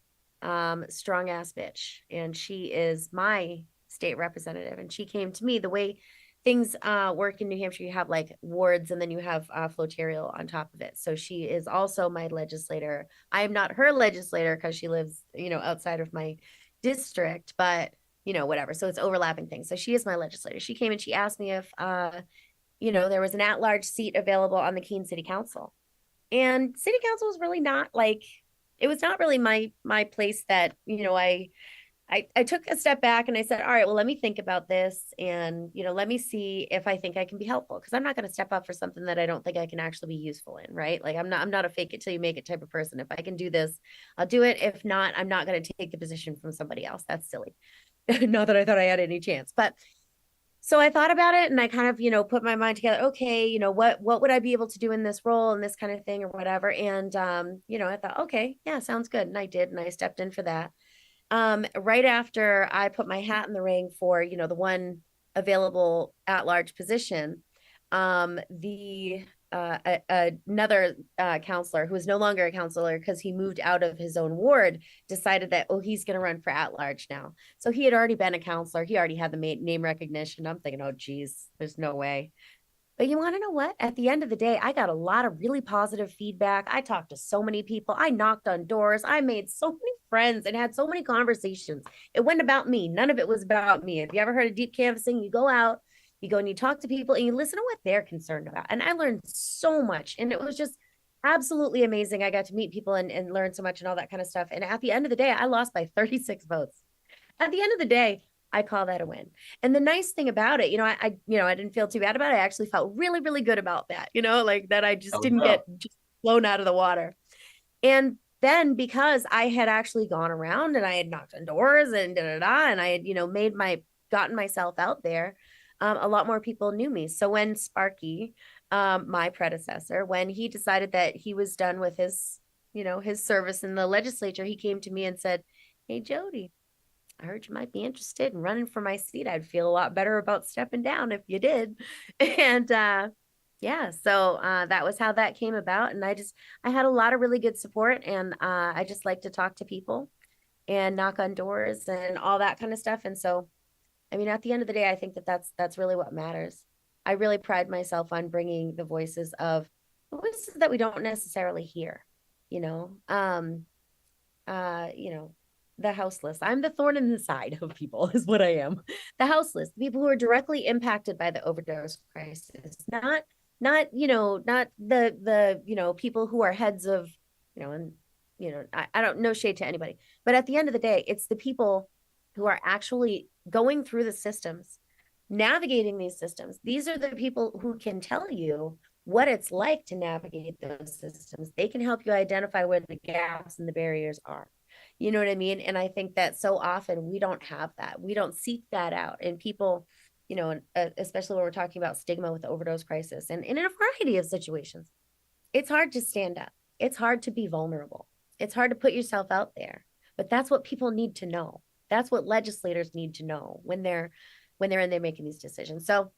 Strong ass bitch. And she is my state representative. And she came to me the way things work in New Hampshire. You have like wards and then you have flotarial on top of it. So she is also my legislator. I am not her legislator because she lives, outside of my district, but whatever. So it's overlapping things. So she is my legislator. She came and she asked me if, there was an at-large seat available on the Keene City Council. And City Council was really not like, it was not really my place that, I took a step back and I said, all right, well, let me think about this and, let me see if I think I can be helpful. Cause I'm not going to step up for something that I don't think I can actually be useful in. Right. Like I'm not a fake it till you make it type of person. If I can do this, I'll do it. If not, I'm not going to take the position from somebody else. That's silly. Not that I thought I had any chance, but so I thought about it and I kind of, put my mind together. Okay. What would I be able to do in this role and this kind of thing or whatever. And, I thought, okay, yeah, sounds good. And I did. And I stepped in for that. Right after I put my hat in the ring for, the one available at-large position, another counselor who is no longer a counselor because he moved out of his own ward decided that, oh, he's going to run for at-large now. So he had already been a counselor. He already had the name recognition. I'm thinking, oh, geez, there's no way. But you want to know what? At the end of the day, I got a lot of really positive feedback. I talked to so many people. I knocked on doors. I made so many friends and had so many conversations. It wasn't about me. None of it was about me. If you ever heard of deep canvassing, you go out, you go and you talk to people and you listen to what they're concerned about. And I learned so much. And it was just absolutely amazing. I got to meet people and learn so much and all that kind of stuff. And at the end of the day, I lost by 36 votes. At the end of the day, I call that a win. And the nice thing about it, I didn't feel too bad about it. I actually felt really, really good about that, like that I just didn't get just blown out of the water. And then because I had actually gone around and I had knocked on doors and and I had, gotten myself out there, a lot more people knew me. So when Sparky, my predecessor, when he decided that he was done with his service in the legislature, he came to me and said, "Hey, Jody, I heard you might be interested in running for my seat. I'd feel a lot better about stepping down if you did." And so that was how that came about. And I had a lot of really good support, and I just like to talk to people and knock on doors and all that kind of stuff. And so, I mean, at the end of the day, I think that's really what matters. I really pride myself on bringing the voices that we don't necessarily hear, the houseless. I'm the thorn in the side of people is what I am. The houseless, the people who are directly impacted by the overdose crisis, not the people who are heads of, I don't know, shade to anybody, but at the end of the day, it's the people who are actually going through the systems, navigating these systems. These are the people who can tell you what it's like to navigate those systems. They can help you identify where the gaps and the barriers are. You know what I mean? And I think that so often we don't have that. We don't seek that out. And people, you know, especially when we're talking about stigma with the overdose crisis and in a variety of situations. It's hard to stand up. It's hard to be vulnerable. It's hard to put yourself out there. But that's what people need to know. That's what legislators need to know when they're in there making these decisions. So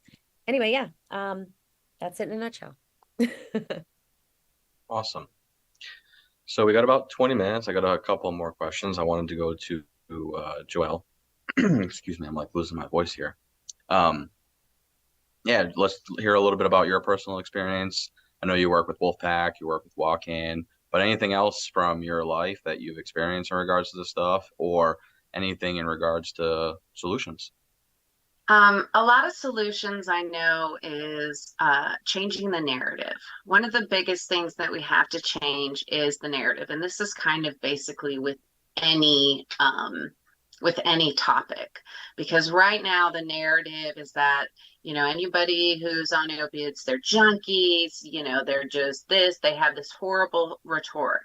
anyway, yeah, that's it in a nutshell. Awesome. So we got about 20 minutes. I got a couple more questions. I wanted to go to Joelle. Excuse me, I'm like losing my voice here. Yeah, let's hear a little bit about your personal experience. I know you work with Wolf-PAC, you work with Walk-In, but anything else from your life that you've experienced in regards to this stuff, or anything in regards to solutions? A lot of solutions I know is changing the narrative. One of the biggest things that we have to change is the narrative, and this is kind of basically with any topic, because right now the narrative is that, you know, anybody who's on opiates, they're junkies, you know, they're just this. They have this horrible rhetoric.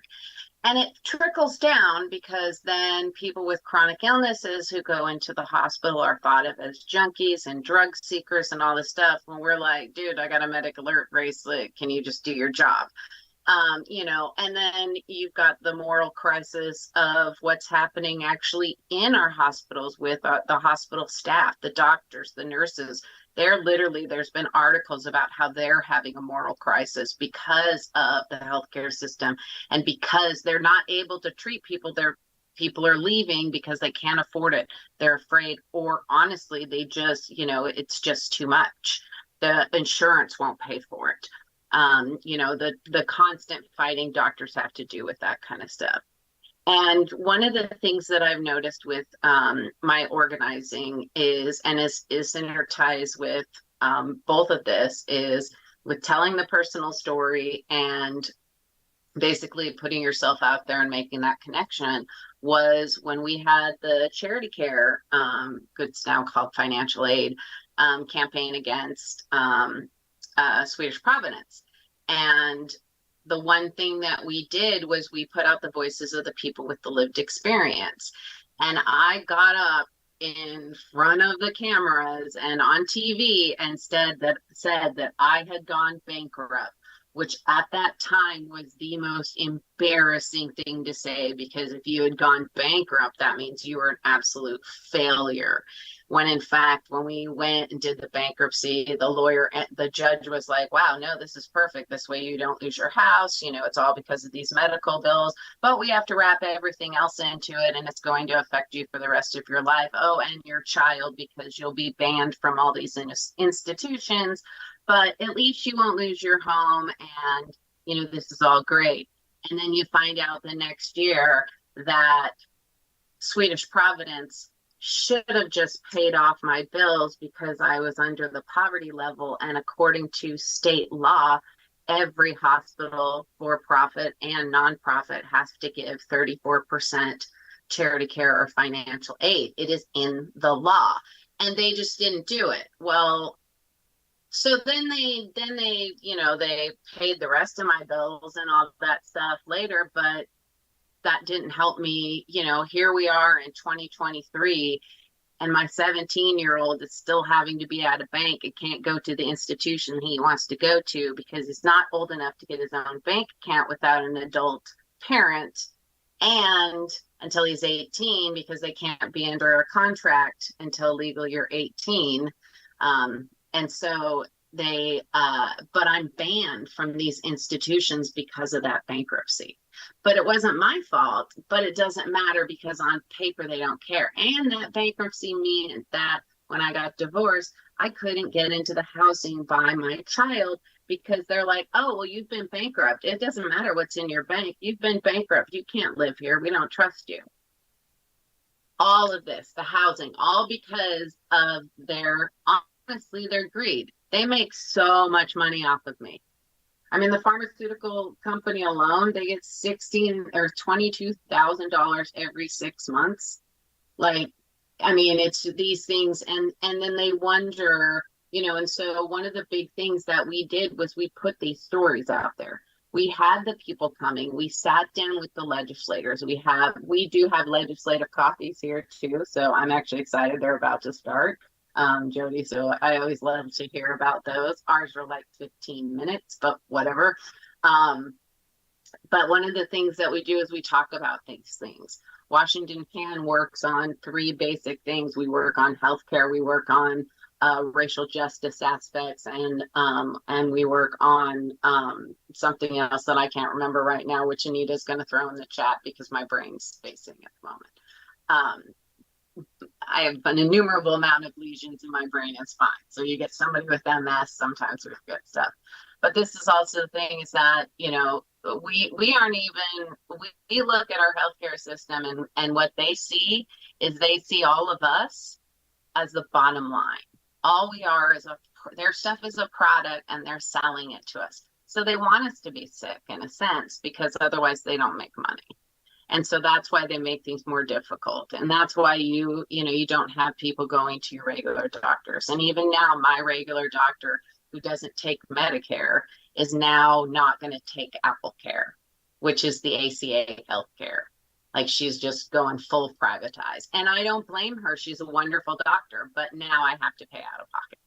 And it trickles down because then people with chronic illnesses who go into the hospital are thought of as junkies and drug seekers and all this stuff. When we're like, dude, I got a medic alert bracelet. Can you just do your job? You know, and then you've got the moral crisis of what's happening actually in our hospitals with the hospital staff, the doctors, the nurses. There's been articles about how they're having a moral crisis because of the healthcare system and because they're not able to treat people. People are leaving because they can't afford it. They're afraid, or honestly, they just, you know, it's just too much. The insurance won't pay for it. You know, the constant fighting doctors have to do with that kind of stuff. And one of the things that I've noticed with my organizing is synergized with both of this, is with telling the personal story and basically putting yourself out there and making that connection, was when we had the charity care, it's now called financial aid, campaign against Swedish Providence. And the one thing that we did was we put out the voices of the people with the lived experience. And I got up in front of the cameras and on TV and said that I had gone bankrupt, which at that time was the most embarrassing thing to say, because if you had gone bankrupt, that means you were an absolute failure. When in fact, when we went and did the bankruptcy, the judge was like, wow, no, this is perfect. This way you don't lose your house. You know, it's all because of these medical bills, but we have to wrap everything else into it, and it's going to affect you for the rest of your life. Oh, and your child, because you'll be banned from all these institutions, but at least you won't lose your home, and, you know, this is all great. And then you find out the next year that Swedish Providence should have just paid off my bills because I was under the poverty level. And according to state law, every hospital, for profit and nonprofit, has to give 34% charity care or financial aid. It is in the law, and they just didn't do it. Well, so then they, you know, they paid the rest of my bills and all that stuff later, but that didn't help me. You know, here we are in 2023, and my 17-year-old is still having to be at a bank. It can't go to the institution he wants to go to because he's not old enough to get his own bank account without an adult parent, and until he's 18, because they can't be under a contract until legal year 18. And so but I'm banned from these institutions because of that bankruptcy. But it wasn't my fault, but it doesn't matter because on paper they don't care. And that bankruptcy meant that when I got divorced, I couldn't get into the housing by my child because they're like, oh, well, you've been bankrupt. It doesn't matter what's in your bank. You've been bankrupt. You can't live here. We don't trust you. All of this, the housing, all because of honestly, their greed. They make so much money off of me. I mean, the pharmaceutical company alone, they get $16,000 or $22,000 every 6 months. Like, I mean, it's these things, and then they wonder, you know. And so one of the big things that we did was we put these stories out there. We had the people coming. We sat down with the legislators. We do have legislative coffees here too, so I'm actually excited they're about to start. Jody. So I always love to hear about those. Ours are like 15 minutes, but whatever. But one of the things that we do is we talk about these things. Washington Can works on three basic things. We work on healthcare, we work on racial justice aspects, and we work on something else that I can't remember right now, which Anita's going to throw in the chat because my brain's spacing at the moment. I have an innumerable amount of lesions in my brain. It's fine. So you get somebody with MS, sometimes with good stuff. But this is also the thing is that, you know, we aren't even, we look at our healthcare system and what they see is they see all of us as the bottom line. All we are is their stuff is a product and they're selling it to us. So they want us to be sick in a sense, because otherwise they don't make money. And so that's why they make things more difficult. And that's why you don't have people going to your regular doctors. And even now, my regular doctor who doesn't take Medicare is now not going to take AppleCare, which is the ACA healthcare. Like she's just going full privatized. And I don't blame her. She's a wonderful doctor, but now I have to pay out of pocket.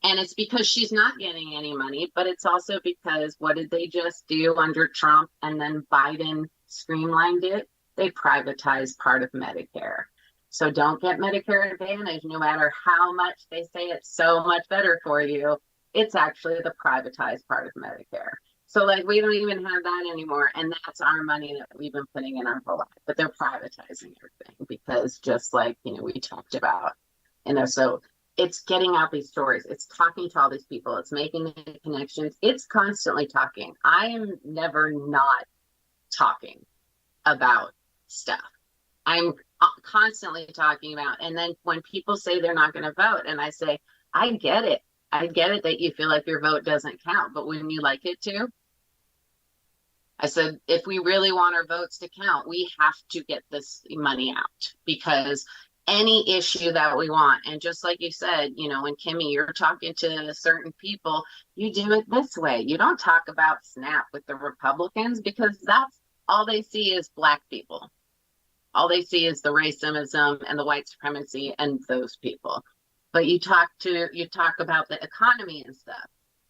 And it's because she's not getting any money, but it's also because what did they just do under Trump and then Biden streamlined it? They privatized part of Medicare. So don't get Medicare Advantage, no matter how much they say it's so much better for you. It's actually the privatized part of Medicare. So like we don't even have that anymore. And that's our money that we've been putting in our whole life. But they're privatizing everything because just like, we talked about, so it's getting out these stories. It's talking to all these people. It's making the connections. It's constantly talking. I am never not talking about stuff. I'm constantly talking about. And then when people say they're not going to vote, and I say, I get it. I get it that you feel like your vote doesn't count, but wouldn't you like it to? I said, if we really want our votes to count, we have to get this money out, because any issue that we want, and just like you said, when Kimmy, you're talking to certain people, you do it this way. You don't talk about SNAP with the Republicans, because that's all they see is Black people. All they see is the racism and the white supremacy and those people. But you talk about the economy and stuff.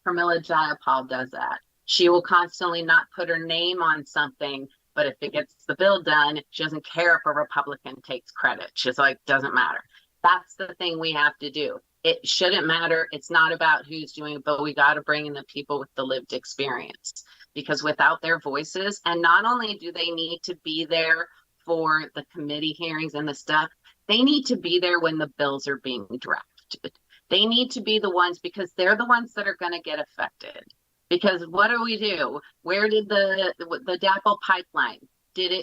Pramila Jayapal does that. She will constantly not put her name on something, but if it gets the bill done, she doesn't care if a Republican takes credit. She's like, doesn't matter. That's the thing we have to do. It shouldn't matter. It's not about who's doing it, but we got to bring in the people with the lived experience, because without their voices, and not only do they need to be there for the committee hearings and the stuff, they need to be there when the bills are being drafted. They need to be the ones, because they're the ones that are going to get affected. Because what do? Where did the DAPL pipeline?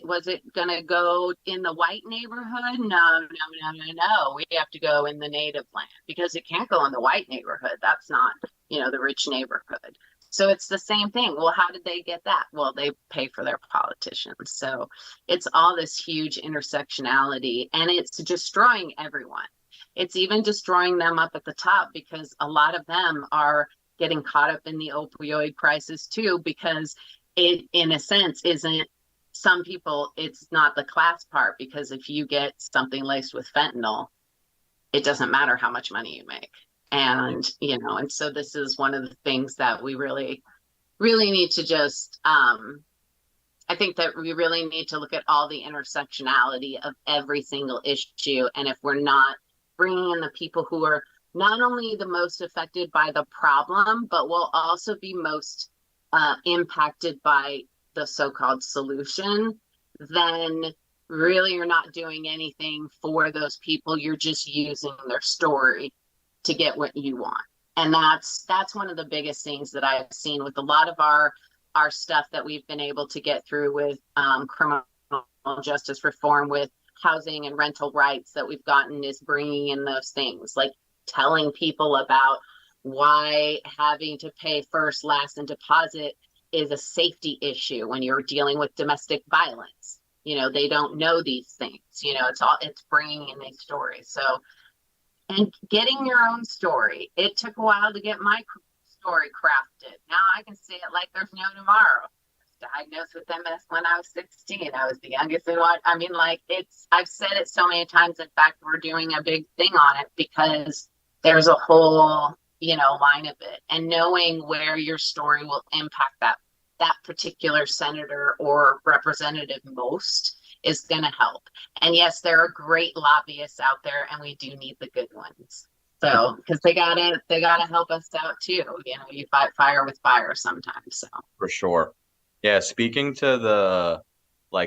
Was it going to go in the white neighborhood? No. We have to go in the native land, because it can't go in the white neighborhood. That's not, the rich neighborhood. So it's the same thing. Well, how did they get that? Well, they pay for their politicians. So it's all this huge intersectionality, and it's destroying everyone. It's even destroying them up at the top, because a lot of them are getting caught up in the opioid crisis too, because it, in a sense, isn't some people, it's not the class part, because if you get something laced with fentanyl, it doesn't matter how much money you make. And, and so this is one of the things that we really, really need to just, I think that we really need to look at all the intersectionality of every single issue. And if we're not bringing in the people who are not only the most affected by the problem, but will also be most impacted by the so-called solution, then really you're not doing anything for those people. You're just using their story to get what you want. And that's one of the biggest things that I've seen with a lot of our stuff that we've been able to get through with criminal justice reform, with housing and rental rights that we've gotten, is bringing in those things, like telling people about why having to pay first, last, and deposit is a safety issue when you're dealing with domestic violence. They don't know these things. It's bringing in these stories. So, and getting your own story. It took a while to get my story crafted. Now I can say it like there's no tomorrow. diagnosed with MS when I was 16. I was the youngest in what, I mean, like, I've said it so many times. In fact, we're doing a big thing on it because there's a whole, line of it. And knowing where your story will impact that particular senator or representative most is going to help. And yes, there are great lobbyists out there, and we do need the good ones. So, because they gotta help us out too. You fight fire with fire sometimes. So For sure. Yeah, speaking to the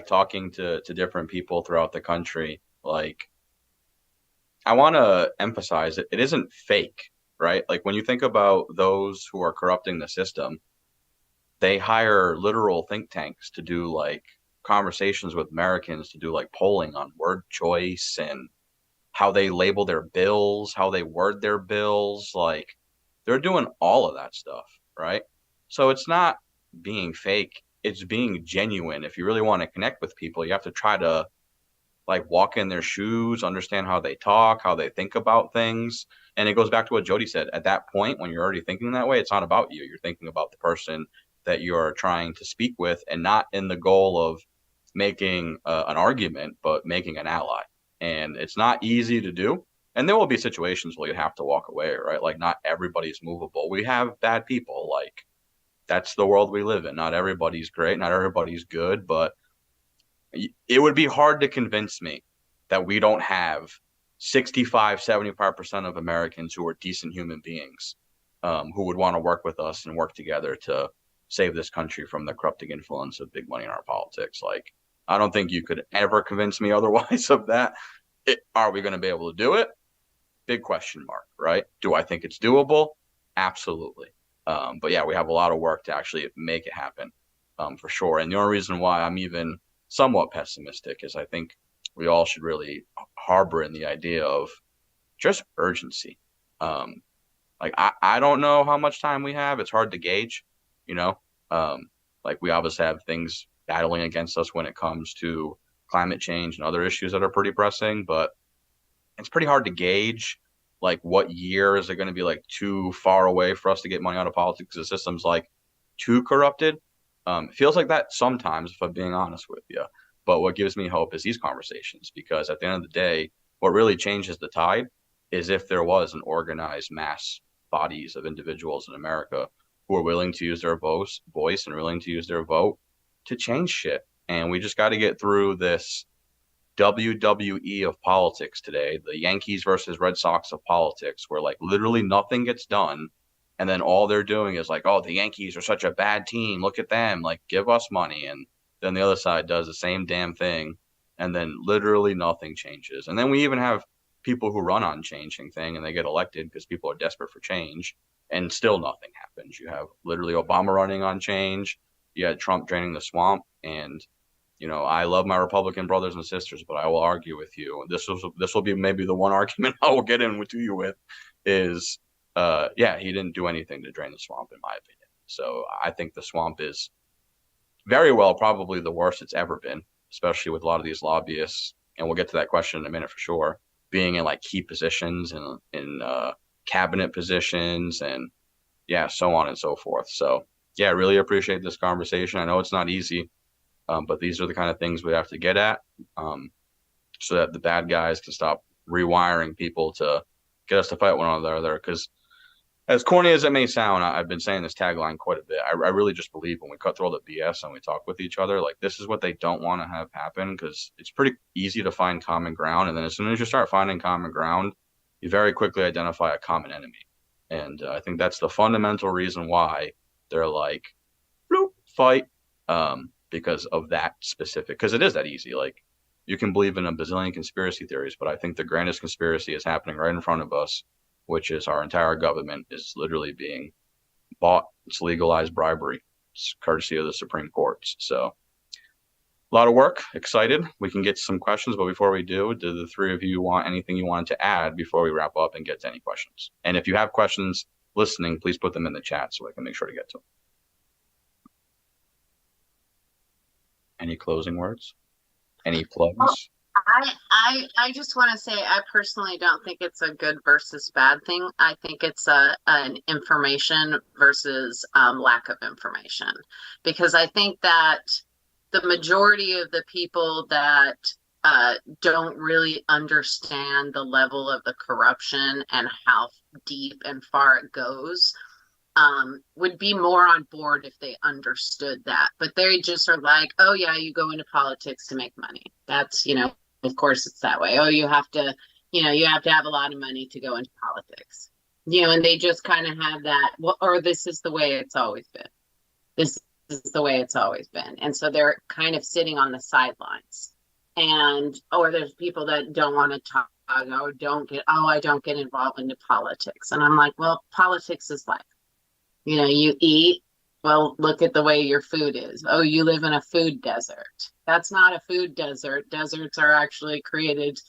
talking to different people throughout the country, I want to emphasize it isn't fake, right? Like when you think about those who are corrupting the system, they hire literal think tanks to do conversations with Americans, to do polling on word choice and how they label their bills, how they word their bills. They're doing all of that stuff, right? So it's not being fake, it's being genuine. If you really want to connect with people, you have to try to walk in their shoes, understand how they talk, how they think about things. And it goes back to what Jody said. At that point, when you're already thinking that way, it's not about you. You're thinking about the person that you're trying to speak with, and not in the goal of making an argument, but making an ally. And it's not easy to do. And there will be situations where you have to walk away, right? Like not everybody's movable. We have bad people. That's the world we live in. Not everybody's great. Not everybody's good, but it would be hard to convince me that we don't have 65-75% of Americans who are decent human beings, who would want to work with us and work together to save this country from the corrupting influence of big money in our politics. I don't think you could ever convince me otherwise of that. Are we going to be able to do it? Big question mark, right? Do I think it's doable? Absolutely. But yeah, we have a lot of work to actually make it happen, for sure. And the only reason why I'm even somewhat pessimistic is I think we all should really harbor in the idea of just urgency. I don't know how much time we have. It's hard to gauge, we obviously have things battling against us when it comes to climate change and other issues that are pretty pressing, but it's pretty hard to gauge what year is it going to be too far away for us to get money out of politics because the system's too corrupted. It feels like that sometimes, if I'm being honest with you. But what gives me hope is these conversations, because at the end of the day, what really changes the tide is if there was an organized mass bodies of individuals in America who are willing to use their voice and willing to use their vote to change shit. And we just got to get through this WWE of politics today, the Yankees versus Red Sox of politics, where literally nothing gets done. And then all they're doing is oh, the Yankees are such a bad team. Look at them. Give us money. And then the other side does the same damn thing. And then literally nothing changes. And then we even have people who run on changing thing and they get elected because people are desperate for change, and still nothing happens. You have literally Obama running on change. You had Trump draining the swamp. And, I love my Republican brothers and sisters, but I will argue with you. This will be maybe the one argument I will get in with you is, he didn't do anything to drain the swamp, in my opinion. So I think the swamp is very well probably the worst it's ever been, especially with a lot of these lobbyists. And we'll get to that question in a minute for sure, being in key positions and in cabinet positions and so on and so forth. So I really appreciate this conversation. I know it's not easy, but these are the kind of things we have to get at, so that the bad guys can stop rewiring people to get us to fight one another. Because as corny as it may sound, I've been saying this tagline quite a bit. I really just believe when we cut through all the BS and we talk with each other, this is what they don't want to have happen, because it's pretty easy to find common ground. And then as soon as you start finding common ground, you very quickly identify a common enemy. And I think that's the fundamental reason why they're bloop, fight, because of that specific, because it is that easy. You can believe in a bazillion conspiracy theories, but I think the grandest conspiracy is happening right in front of us, which is our entire government is literally being bought. It's legalized bribery. It's courtesy of the Supreme Courts. So a lot of work, excited. We can get to some questions, but before we do the three of you want anything you wanted to add before we wrap up and get to any questions? And if you have questions listening, please put them in the chat so I can make sure to get to them. Any closing words? Any plugs? I just want to say I personally don't think it's a good versus bad thing. I think it's an information versus lack of information, because I think that the majority of the people that don't really understand the level of the corruption and how deep and far it goes would be more on board if they understood that. But they just are like, oh, yeah, you go into politics to make money. That's, of course it's that way. Oh, you have to have a lot of money to go into politics. And they just kind of have that, well, or this is the way it's always been. This is the way it's always been. And so they're kind of sitting on the sidelines. Or there's people that don't want to talk, or I don't get involved into politics. And I'm like, well, politics is life. You eat, well, look at the way your food is. Oh, you live in a food desert. That's not a food desert. Deserts are actually created,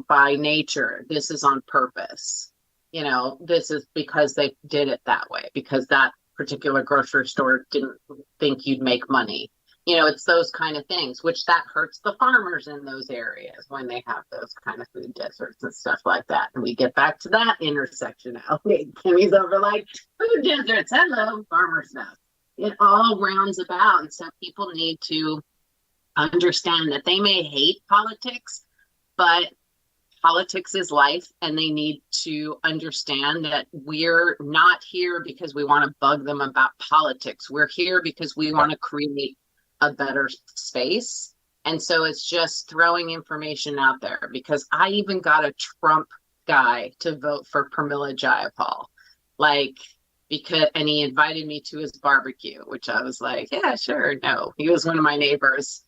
by nature. This is on purpose. This is because they did it that way, because that particular grocery store didn't think you'd make money. It's those kind of things, which that hurts the farmers in those areas when they have those kind of food deserts and stuff like that. And we get back to that intersectionality. Kimmy's over like, food deserts, hello, farmer stuff. It all rounds about. And so people need to understand that they may hate politics, but politics is life, and they need to understand that we're not here because we want to bug them about politics. We're here because we want to create a better space. And so it's just throwing information out there, because I even got a Trump guy to vote for Pramila Jayapal, and he invited me to his barbecue, which I was like, yeah, sure. No, he was one of my neighbors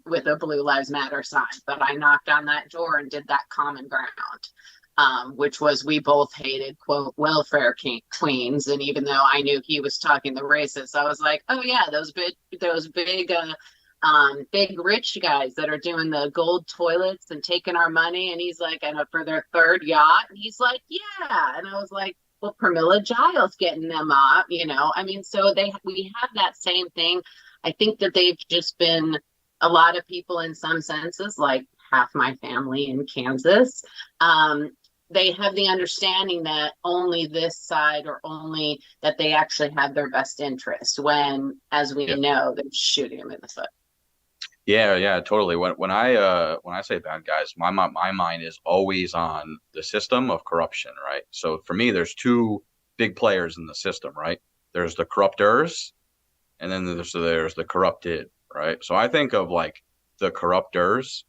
with a Blue Lives Matter sign, but I knocked on that door and did that common ground, which was we both hated, quote, welfare queens. And even though I knew he was talking the racist, I was like, oh yeah, those big rich guys that are doing the gold toilets and taking our money. And he's like, and for their third yacht, and he's like, yeah. And I was like, well, Pramila Giles getting them up, I mean, so we have that same thing. I think that they've just been, a lot of people in some senses, like half my family in Kansas, they have the understanding that only this side, or only that they actually have their best interest, when, as we know, they're shooting them in the foot. Yeah, totally. When I say bad guys, my mind is always on the system of corruption, right? So for me, there's two big players in the system, right? There's the corruptors, and then there's the corrupted, right? So I think of like the corruptors,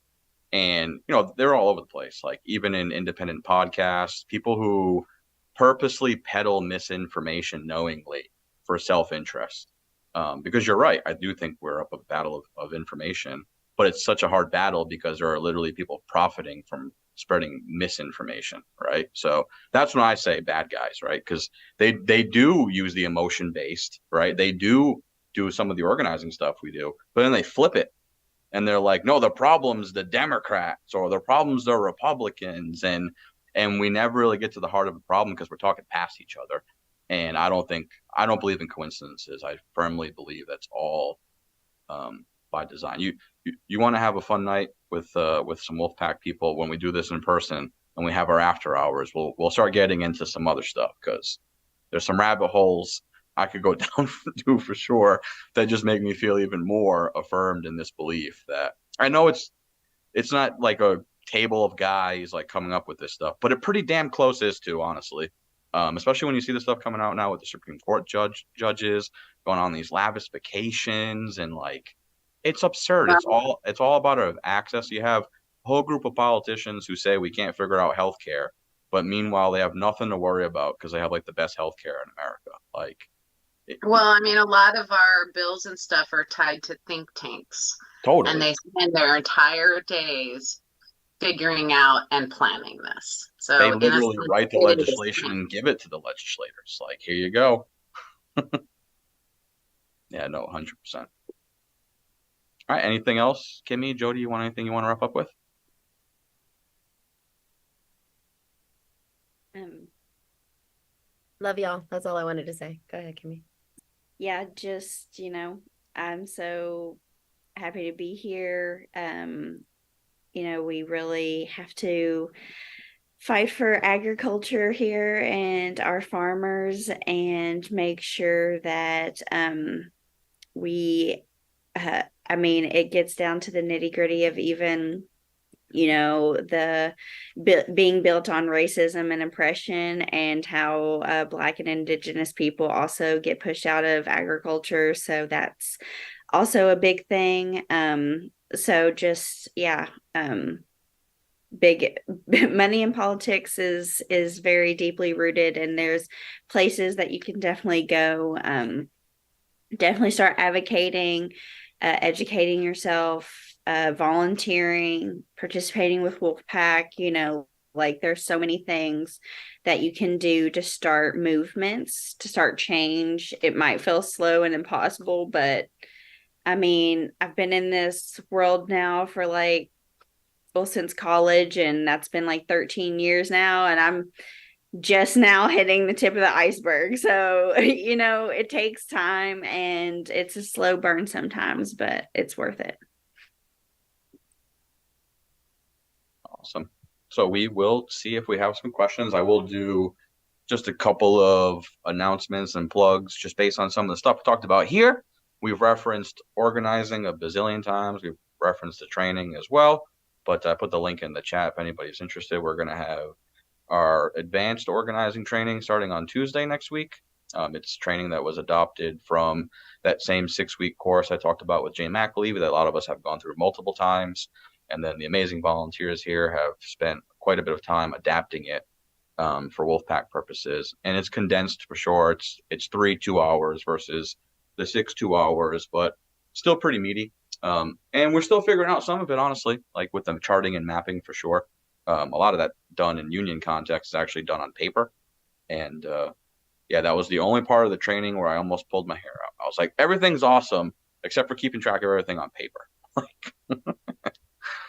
and they're all over the place. Like even in independent podcasts, people who purposely peddle misinformation knowingly for self-interest. Because you're right, I do think we're up a battle of information, but it's such a hard battle because there are literally people profiting from spreading misinformation, right? So that's when I say bad guys, right? Because they do use the emotion based, right? They do some of the organizing stuff we do, but then they flip it and they're like, no, the problem's the Democrats, or the problem's the Republicans, and we never really get to the heart of the problem because we're talking past each other. And I don't believe in coincidences. I firmly believe that's all by design. You want to have a fun night with some Wolf-PAC people when we do this in person and we have our after hours. We'll start getting into some other stuff, because there's some rabbit holes I could go down to for sure that just make me feel even more affirmed in this belief that I know it's not like a table of guys like coming up with this stuff, but it pretty damn close is to, honestly. Especially when you see the stuff coming out now with the Supreme Court judges going on these lavish vacations, and like it's absurd. It's all about access. You have a whole group of politicians who say we can't figure out healthcare, but meanwhile they have nothing to worry about because they have like the best healthcare in America. Well, I mean, a lot of our bills and stuff are tied to think tanks. Totally. And they spend their entire days figuring out and planning this. So they literally write the legislation and give it to the legislators. Like, here you go. Yeah, no, 100%. All right. Anything else, Kimmy, Jody? You want anything you want to wrap up with? Love y'all. That's all I wanted to say. Go ahead, Kimmy. Yeah, just, I'm so happy to be here. we really have to fight for agriculture here and our farmers and make sure that it gets down to the nitty gritty of even the being built on racism and oppression, and how Black and Indigenous people also get pushed out of agriculture. So that's also a big thing. So just, yeah, big money in politics is very deeply rooted, and there's places that you can definitely go. Definitely start advocating, educating yourself, volunteering, participating with Wolf-PAC. Like there's so many things that you can do to start movements, to start change. It might feel slow and impossible, but I've been in this world now for since college, and that's been 13 years now, and I'm just now hitting the tip of the iceberg. So, it takes time and it's a slow burn sometimes, but it's worth it. Awesome. So we will see if we have some questions. I will do just a couple of announcements and plugs just based on some of the stuff we talked about here. We've referenced organizing a bazillion times. We've referenced the training as well, but I put the link in the chat if anybody's interested. We're going to have our advanced organizing training starting on Tuesday next week. It's training that was adopted from that same 6-week course I talked about with Jane McAlevey that a lot of us have gone through multiple times. And then the amazing volunteers here have spent quite a bit of time adapting it for Wolf-PAC purposes. And it's condensed for sure. It's 3 2-hours versus the 6 2 hours, but still pretty meaty. And we're still figuring out some of it, honestly, like with the charting and mapping for sure. A lot of that done in union context is actually done on paper. And yeah, that was the only part of the training where I almost pulled my hair out. I was like, everything's awesome except for keeping track of everything on paper.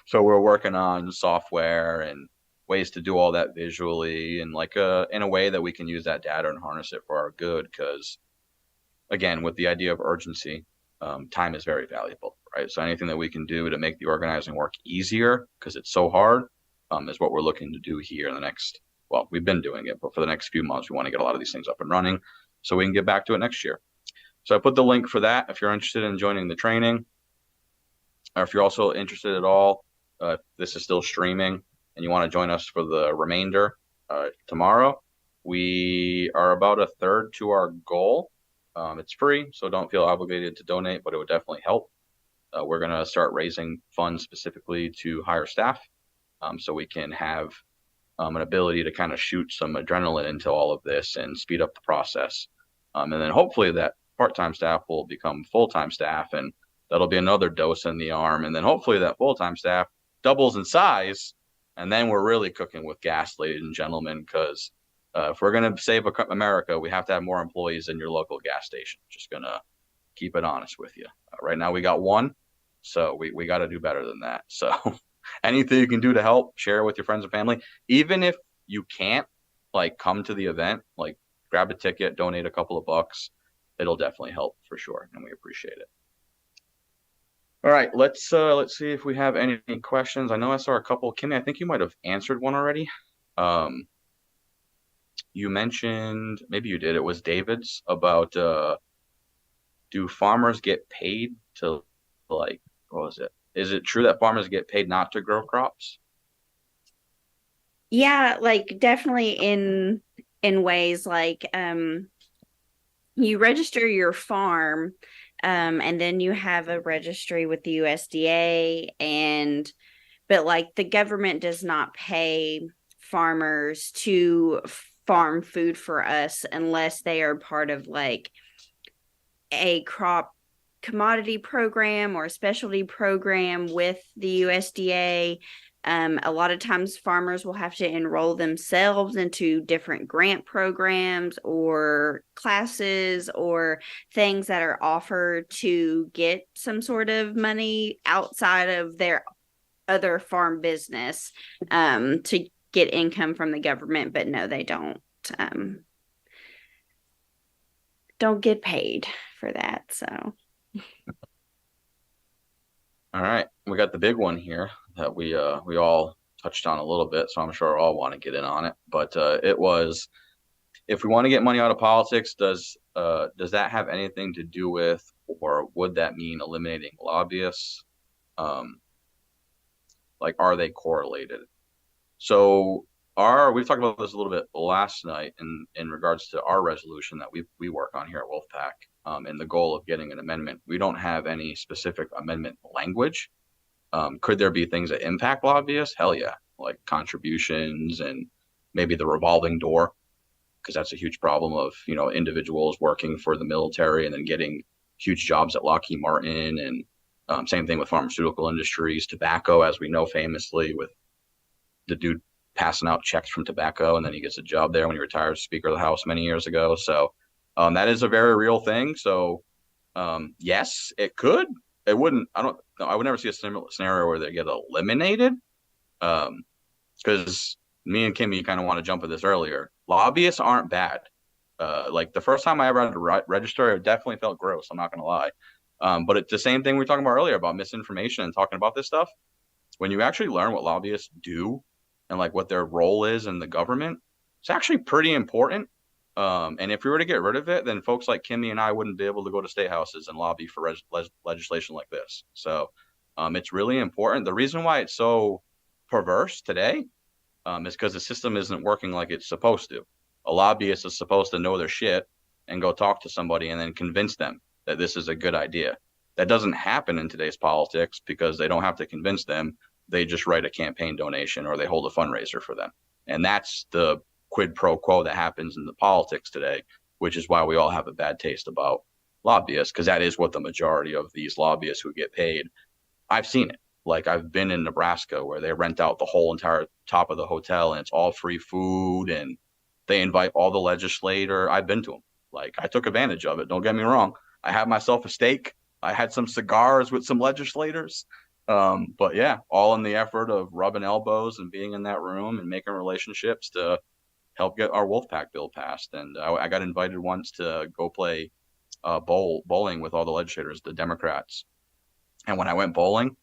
So we're working on software and ways to do all that visually and in a way that we can use that data and harness it for our good. Because again, with the idea of urgency, time is very valuable, right? So anything that we can do to make the organizing work easier because it's so hard is what we're looking to do here in the next, well, we've been doing it, but for the next few months, we want to get a lot of these things up and running so we can get back to it next year. So I put the link for that if you're interested in joining the training, or if you're also interested at all, if this is still streaming and you want to join us for the remainder tomorrow. We are about a third to our goal. It's free, so don't feel obligated to donate, but it would definitely help. We're going to start raising funds specifically to hire staff so we can have an ability to kind of shoot some adrenaline into all of this and speed up the process. And then hopefully that part-time staff will become full-time staff, and that'll be another dose in the arm. And then hopefully that full-time staff doubles in size, and then we're really cooking with gas, ladies and gentlemen, because if we're going to save America, we have to have more employees in your local gas station. Just going to keep it honest with you. Right now we got one, so we got to do better than that. So anything you can do to help, share with your friends and family. Even if you can't come to the event, grab a ticket, donate a couple of bucks. It'll definitely help for sure, and we appreciate it. All right, let's see if we have any questions. I know I saw a couple. Kimmy, I think you might have answered one already. You mentioned, maybe you did, it was David's about do farmers get paid to what was it? Is it true that farmers get paid not to grow crops? Yeah, definitely in ways you register your farm, and then you have a registry with the USDA, but the government does not pay farmers to farm food for us unless they are part of a crop commodity program or a specialty program with the USDA. A lot of times farmers will have to enroll themselves into different grant programs or classes or things that are offered to get some sort of money outside of their other farm business to get income from the government. But no, they don't get paid for that. So all right, we got the big one here. that we all touched on a little bit, so I'm sure all want to get in on it. But it was, if we want to get money out of politics, does that have anything to do with, or would that mean eliminating lobbyists? Like, are they correlated? So we've talked about this a little bit last night in regards to our resolution that we work on here at Wolf-PAC, and the goal of getting an amendment. We don't have any specific amendment language. Could there be things that impact lobbyists? Hell yeah, like contributions and maybe the revolving door, because that's a huge problem of, individuals working for the military and then getting huge jobs at Lockheed Martin, and same thing with pharmaceutical industries, tobacco, as we know famously, with the dude passing out checks from tobacco, and then he gets a job there when he retires Speaker of the House many years ago. So that is a very real thing. So yes, it could. It wouldn't. I would never see a scenario where they get eliminated. Because me and Kimmy kind of want to jump at this earlier. Lobbyists aren't bad. Like the first time I ever had to register, it definitely felt gross. I'm not going to lie. But it's the same thing we were talking about earlier about misinformation and talking about this stuff. When you actually learn what lobbyists do and like what their role is in the government, it's actually pretty important. And if we were to get rid of it, then folks like Kimmy and I wouldn't be able to go to state houses and lobby for legislation like this. So it's really important. The reason why it's so perverse today is because the system isn't working like it's supposed to. A lobbyist is supposed to know their shit and go talk to somebody and then convince them that this is a good idea. That doesn't happen in today's politics because they don't have to convince them. They just write a campaign donation or they hold a fundraiser for them. And that's the quid pro quo that happens in the politics today, which is why we all have a bad taste about lobbyists, because that is what the majority of these lobbyists who get paid. I've seen it. Like I've been in Nebraska where they rent out the whole entire top of the hotel and it's all free food and they invite all the legislator. I've been to them. Like I took advantage of it. Don't get me wrong. I had myself a steak. I had some cigars with some legislators. But yeah, all in the effort of rubbing elbows and being in that room and making relationships to help get our Wolf-PAC bill passed. And I got invited once to go play bowling with all the legislators, the Democrats. And when I went bowling,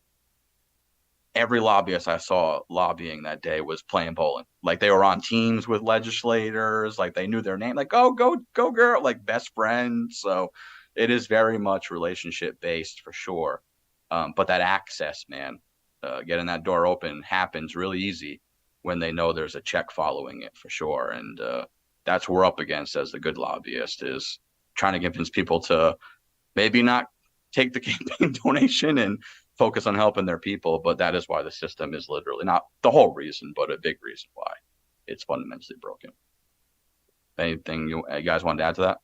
every lobbyist I saw lobbying that day was playing bowling. Like they were on teams with legislators, like they knew their name, like, oh, go girl, like best friends. So it is very much relationship based for sure. But that access, man, getting that door open happens really easy when they know there's a check following it for sure. And that's what we're up against as the good lobbyist, is trying to convince people to maybe not take the campaign donation and focus on helping their people. But that is why the system is literally, not the whole reason, but a big reason why it's fundamentally broken. Anything you guys want to add to that?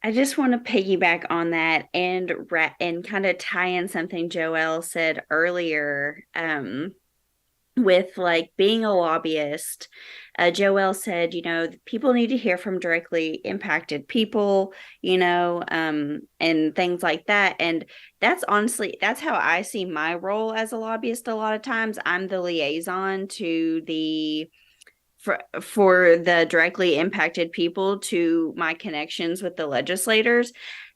I just want to piggyback on that and kind of tie in something Joelle said earlier, with like being a lobbyist. Joelle said, people need to hear from directly impacted people, and things like that. And that's how I see my role as a lobbyist. A lot of times I'm the liaison to for the directly impacted people to my connections with the legislators.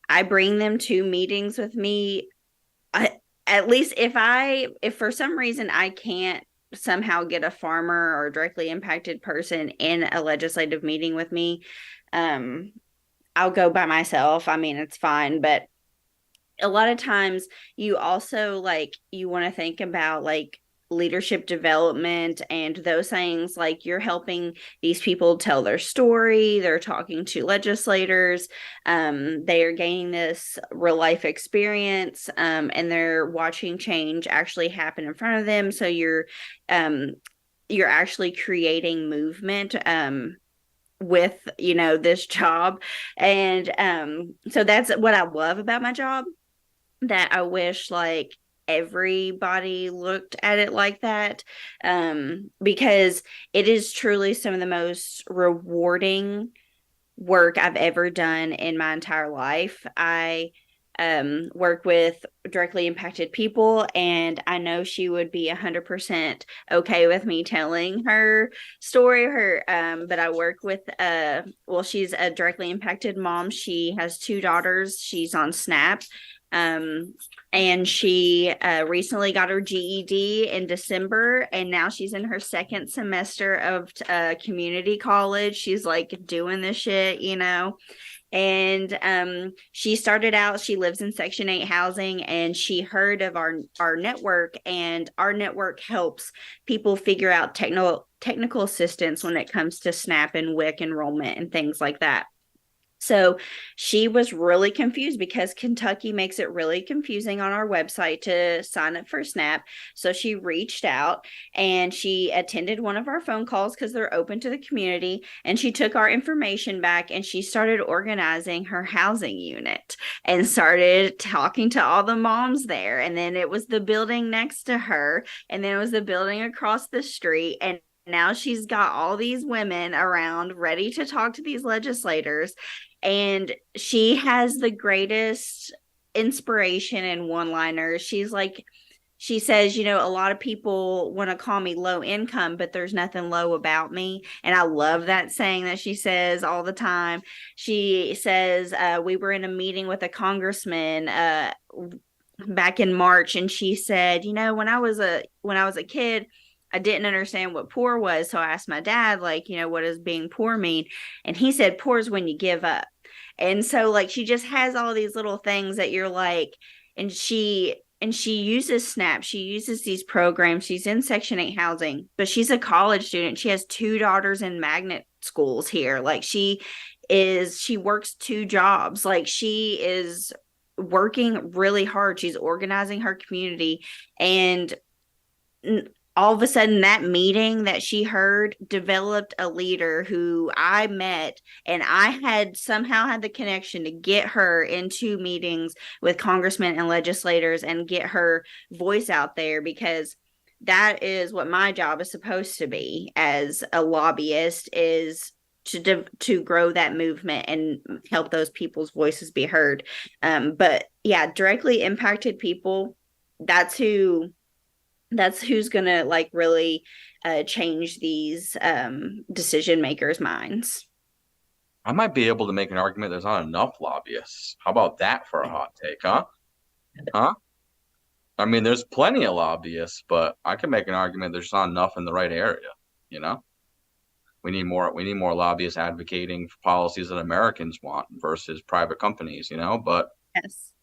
I bring them to meetings with me. At least if for some reason I can't somehow get a farmer or directly impacted person in a legislative meeting with me, I'll go by myself. I mean, it's fine. But a lot of times you also you want to think about leadership development and those things. Like you're helping these people tell their story. They're talking to legislators. They are gaining this real life experience, and they're watching change actually happen in front of them. So you're actually creating movement with this job. And so that's what I love about my job, that I wish everybody looked at it like that, because it is truly some of the most rewarding work I've ever done in my entire life. I work with directly impacted people, and I know she would be 100% okay with me telling her story. But I work with she's a directly impacted mom. She has 2 daughters. She's on SNAP. And she recently got her GED in December, and now she's in her second semester of community college. She's like doing this shit, you know. And she started out, she lives in Section 8 housing, and she heard of our network, and our network helps people figure out technical assistance when it comes to SNAP and WIC enrollment and things like that. So she was really confused because Kentucky makes it really confusing on our website to sign up for SNAP. So she reached out and she attended one of our phone calls because they're open to the community. And she took our information back and she started organizing her housing unit and started talking to all the moms there. And then it was the building next to her. And then it was the building across the street. And now she's got all these women around ready to talk to these legislators. And she has the greatest inspiration and one-liners. She's like, she says, you know, a lot of people want to call me low income, but there's nothing low about me. And I love that saying that she says all the time. She says, we were in a meeting with a congressman back in March, and she said, you know, when I was a kid, I didn't understand what poor was. So I asked my dad, like, you know, what does being poor mean? And he said, poor is when you give up. And so like she just has all these little things that you're like, and she uses SNAP. She uses these programs. She's in Section 8 housing, but she's a college student. She has 2 daughters in magnet schools here. Like she works 2 jobs. Like she is working really hard. She's organizing her community, and all of a sudden that meeting that she heard developed a leader who I met, and I had somehow had the connection to get her into meetings with congressmen and legislators and get her voice out there, because that is what my job is supposed to be as a lobbyist, is to grow that movement and help those people's voices be heard. But yeah, directly impacted people, that's who's gonna like really change these decision makers' minds. I might be able to make an argument there's not enough lobbyists. How about that for a hot take, huh? Huh? I mean, there's plenty of lobbyists, but I can make an argument there's not enough in the right area, you know? We need more lobbyists advocating for policies that Americans want versus private companies, you know, but yes.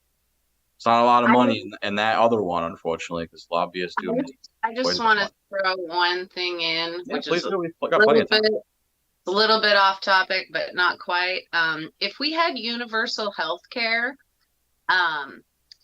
It's not a lot of money in that other one, unfortunately, because lobbyists do make. I just want to throw one thing in, which is a little bit off topic, but not quite. If we had universal health care,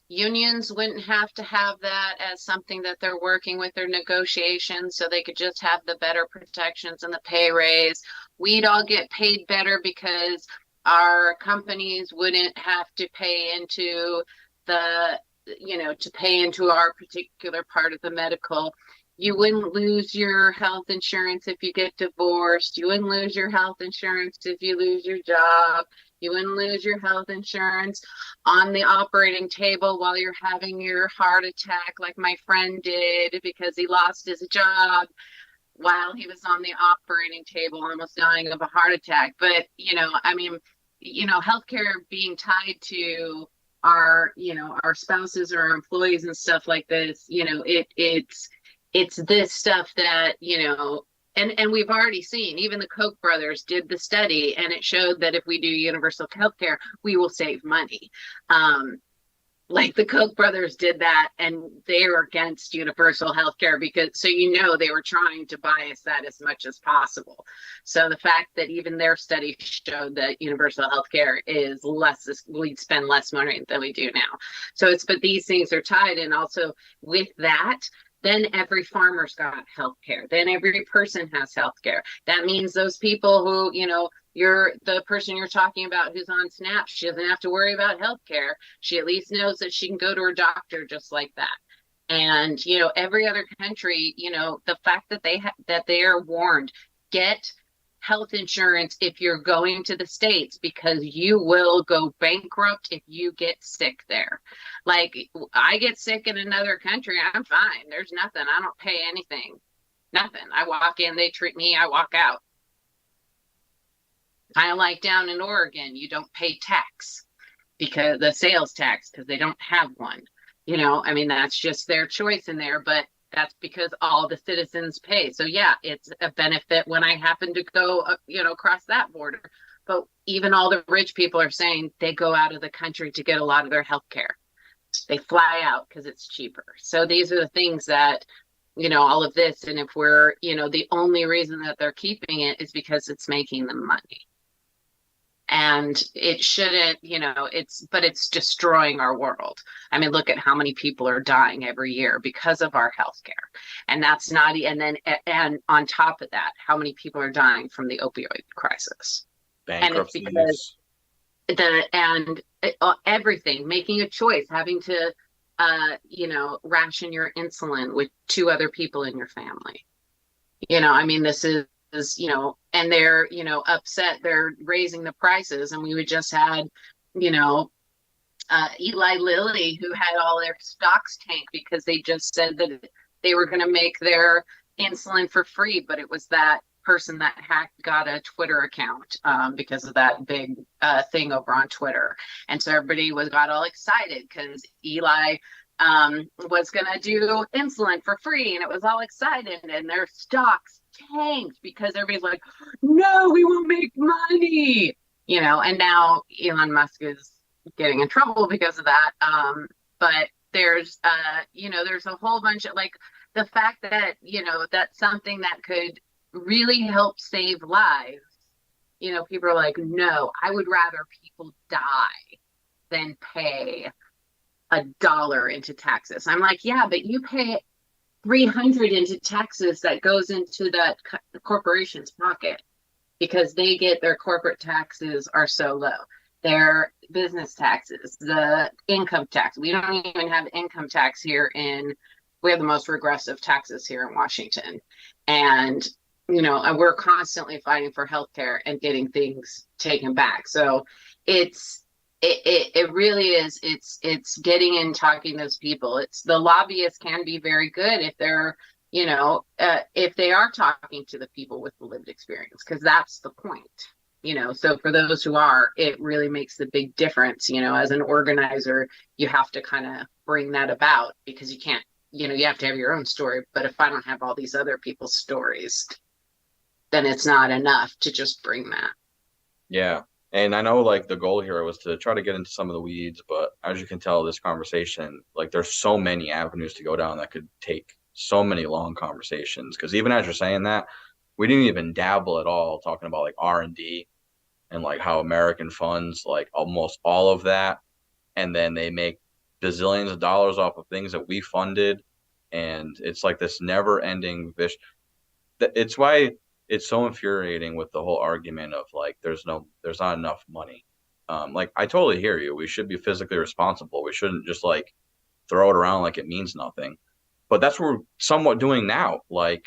unions wouldn't have to have that as something that they're working with their negotiations, so they could just have the better protections and the pay raise. We'd all get paid better because our companies wouldn't have to pay into to pay into our particular part of the medical. You wouldn't lose your health insurance if you get divorced. You wouldn't lose your health insurance if you lose your job. You wouldn't lose your health insurance on the operating table while you're having your heart attack, like my friend did, because he lost his job while he was on the operating table, almost dying of a heart attack. But, healthcare being tied to our spouses or our employees and stuff like this, it's this stuff that, and we've already seen, even the Koch brothers did the study, and it showed that if we do universal healthcare, we will save money. Like the Koch brothers did that, and they were against universal healthcare because, they were trying to bias that as much as possible. So the fact that even their study showed that universal healthcare is we'd spend less money than we do now. But these things are tied, and also with that, then every farmer's got healthcare. Then every person has healthcare. That means those people who, you're the person you're talking about who's on SNAP, she doesn't have to worry about healthcare. She at least knows that she can go to her doctor just like that. And, every other country, the fact that they are warned, get health insurance if you're going to the States, because you will go bankrupt if you get sick there. Like, I get sick in another country, I'm fine. There's nothing. I don't pay anything. Nothing. I walk in, they treat me, I walk out. Kind of like down in Oregon, you don't pay tax. because the sales tax, because they don't have one. You know, I mean, that's just their choice in there, but that's because all the citizens pay. So yeah, it's a benefit when I happen to go, across that border. But even all the rich people are saying they go out of the country to get a lot of their health care. They fly out because it's cheaper. So these are the things that, all of this. And if we're, the only reason that they're keeping it is because it's making them money. And it shouldn't, but it's destroying our world. I mean, look at how many people are dying every year because of our healthcare. And that's not, and on top of that, how many people are dying from the opioid crisis. Bankruptcies. And it's because everything, making a choice, having to, ration your insulin with 2 other people in your family. I mean, this is, and they're, upset, they're raising the prices. And we just had, Eli Lilly, who had all their stocks tank because they just said that they were going to make their insulin for free, but it was that person that got a Twitter account because of that big thing over on Twitter. And so everybody got all excited because Eli was going to do insulin for free, and it was all excited, and their stocks tanked because everybody's like, no, we won't make money, and now Elon Musk is getting in trouble because of that. But there's there's a whole bunch of, like, the fact that that's something that could really help save lives. People are like, no, I would rather people die than pay $1 into taxes. I'm like, yeah, but you pay 300 into taxes that goes into the corporation's pocket because they get their corporate taxes are so low. Their business taxes, the income tax. We don't even have income tax here we have the most regressive taxes here in Washington. And, and we're constantly fighting for healthcare and getting things taken back. So it really is, it's getting in, talking to those people. It's the lobbyists can be very good if they're, if they are talking to the people with the lived experience, because that's the point. So for those who are, it really makes the big difference. As an organizer, you have to kind of bring that about, because you can't, you have to have your own story. But if I don't have all these other people's stories, then it's not enough to just bring that. Yeah. And I know, like, the goal here was to try to get into some of the weeds, but as you can tell, this conversation, like, there's so many avenues to go down that could take so many long conversations. Because even as you're saying that, we didn't even dabble at all talking about, like, R&D and, like, how American funds, like, almost all of that, and then they make bazillions of dollars off of things that we funded, and it's like this never-ending vision. It's why it's so infuriating with the whole argument of, like, there's not enough money. Like, I totally hear you. We should be physically responsible. We shouldn't just, like, throw it around like it means nothing. But that's what we're somewhat doing now. Like,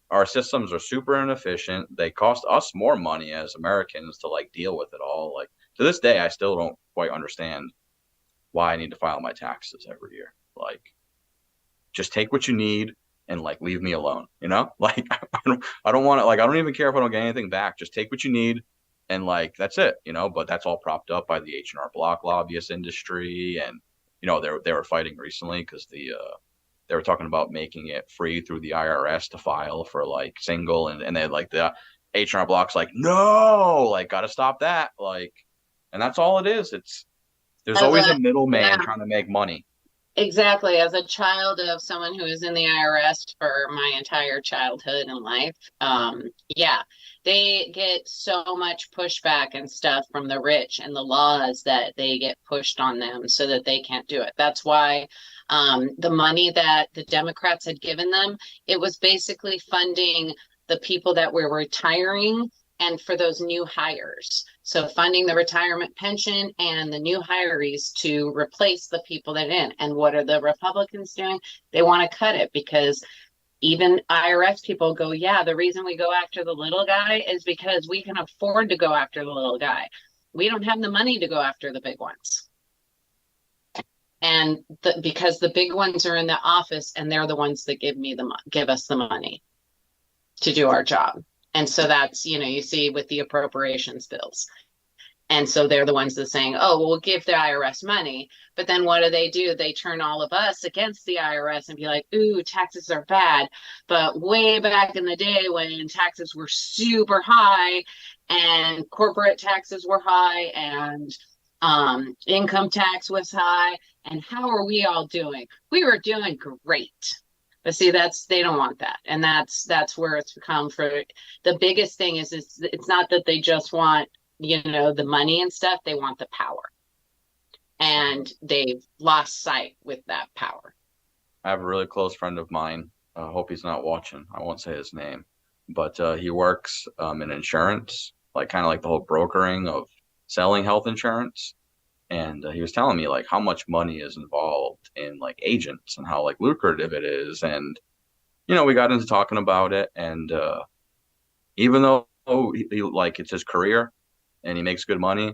our systems are super inefficient. They cost us more money as Americans to, like, deal with it all. Like, to this day, I still don't quite understand why I need to file my taxes every year. Like, just take what you need and, like, leave me alone, like, I don't want to, like, I don't even care if I don't get anything back. Just take what you need and, like, that's it, but that's all propped up by the H&R Block lobbyist industry. And, they were fighting recently because they were talking about making it free through the IRS to file for, like, single, and they, like, the H&R Block's like, no, like, got to stop that. Like, and that's all it is. There's always a middleman trying to make money. Exactly. As a child of someone who was in the IRS for my entire childhood and life, they get so much pushback and stuff from the rich and the laws that they get pushed on them so that they can't do it. That's why the money that the Democrats had given them, it was basically funding the people that were retiring and for those new hires. So funding the retirement pension and the new hirees to replace the people that are in. And what are the Republicans doing? They want to cut it, because even IRS people go, yeah, the reason we go after the little guy is because we can afford to go after the little guy. We don't have the money to go after the big ones. And because the big ones are in the office and they're the ones that give us the money to do our job. And so that's, you see with the appropriations bills. And so they're the ones that are saying, oh, well, we'll give the IRS money. But then what do? They turn all of us against the IRS and be like, ooh, taxes are bad. But way back in the day when taxes were super high and corporate taxes were high and income tax was high, and how are we all doing? We were doing great. But see, they don't want that. And that's where it's become for the biggest thing is it's not that they just want, the money and stuff, they want the power. And they've lost sight with that power. I have a really close friend of mine. I hope he's not watching. I won't say his name, but he works in insurance, like kind of like the whole brokering of selling health insurance. And he was telling me like how much money is involved in like agents and how like lucrative it is. And, we got into talking about it. And even though he like it's his career and he makes good money,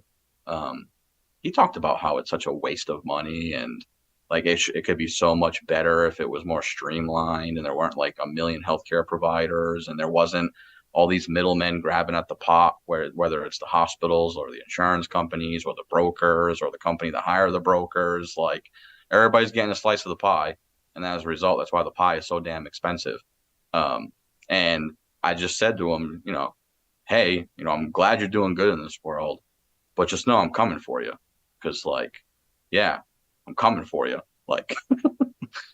he talked about how it's such a waste of money and like it could be so much better if it was more streamlined and there weren't like a million healthcare providers and there wasn't all these middlemen grabbing at the pot, whether it's the hospitals or the insurance companies or the brokers or the company that hire the brokers. Like everybody's getting a slice of the pie, and as a result, that's why the pie is so damn expensive. And I just said to him, hey, I'm glad you're doing good in this world, but just know I'm coming for you, because like, yeah, I'm coming for you. Like,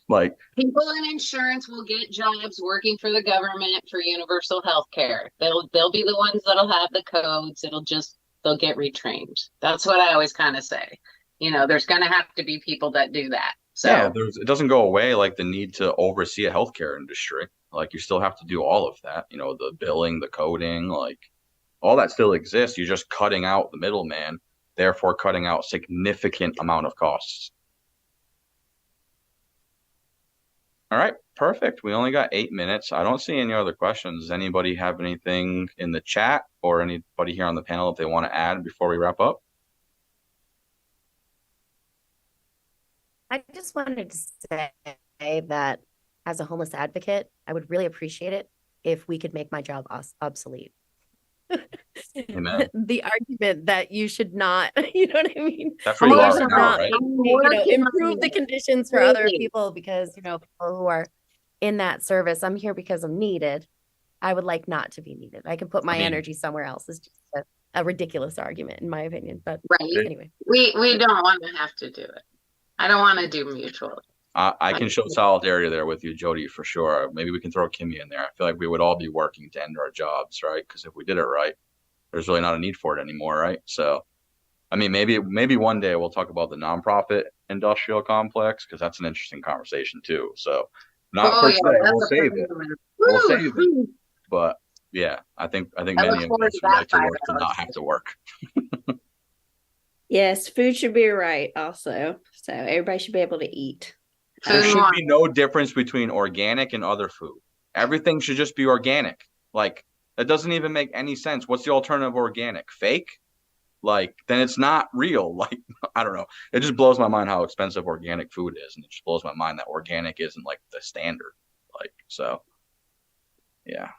like people in insurance will get jobs working for the government for universal health care. They'll be the ones that'll have the codes. They'll get retrained. That's what I always kind of say. There's going to have to be people that do that. So yeah, it doesn't go away, like the need to oversee a healthcare industry. Like you still have to do all of that, the billing, the coding, like all that still exists. You're just cutting out the middleman, therefore cutting out significant amount of costs. All right, perfect. We only got 8 minutes. I don't see any other questions. Does anybody have anything in the chat or anybody here on the panel that they want to add before we wrap up? I just wanted to say that as a homeless advocate, I would really appreciate it if we could make my job obsolete. Amen. The argument that you should not, you know what I mean? That's what you are should now, not, right? improve the conditions for other people because, people who are in that service, I'm here because I'm needed. I would like not to be needed. I can put my energy somewhere else. It's just a ridiculous argument, in my opinion. But anyway. We don't want to have to do it. I don't want to do mutual. I can show solidarity there with you, Jody, for sure. Maybe we can throw Kimmy in there. I feel like we would all be working to end our jobs, right? Because if we did it right, there's really not a need for it anymore, right? So, I mean, maybe one day we'll talk about the nonprofit industrial complex, because that's an interesting conversation too. So, not per se, we'll save it. We'll save it. But yeah, I think many of us would like to work to not have to work. Yes, food should be right also. So everybody should be able to eat. There should be no difference between organic and other food. Everything should just be organic. Like, that doesn't even make any sense. What's the alternative organic? Fake? Like, then it's not real. Like, I don't know. It just blows my mind how expensive organic food is. And it just blows my mind that organic isn't like the standard. Like, so, yeah.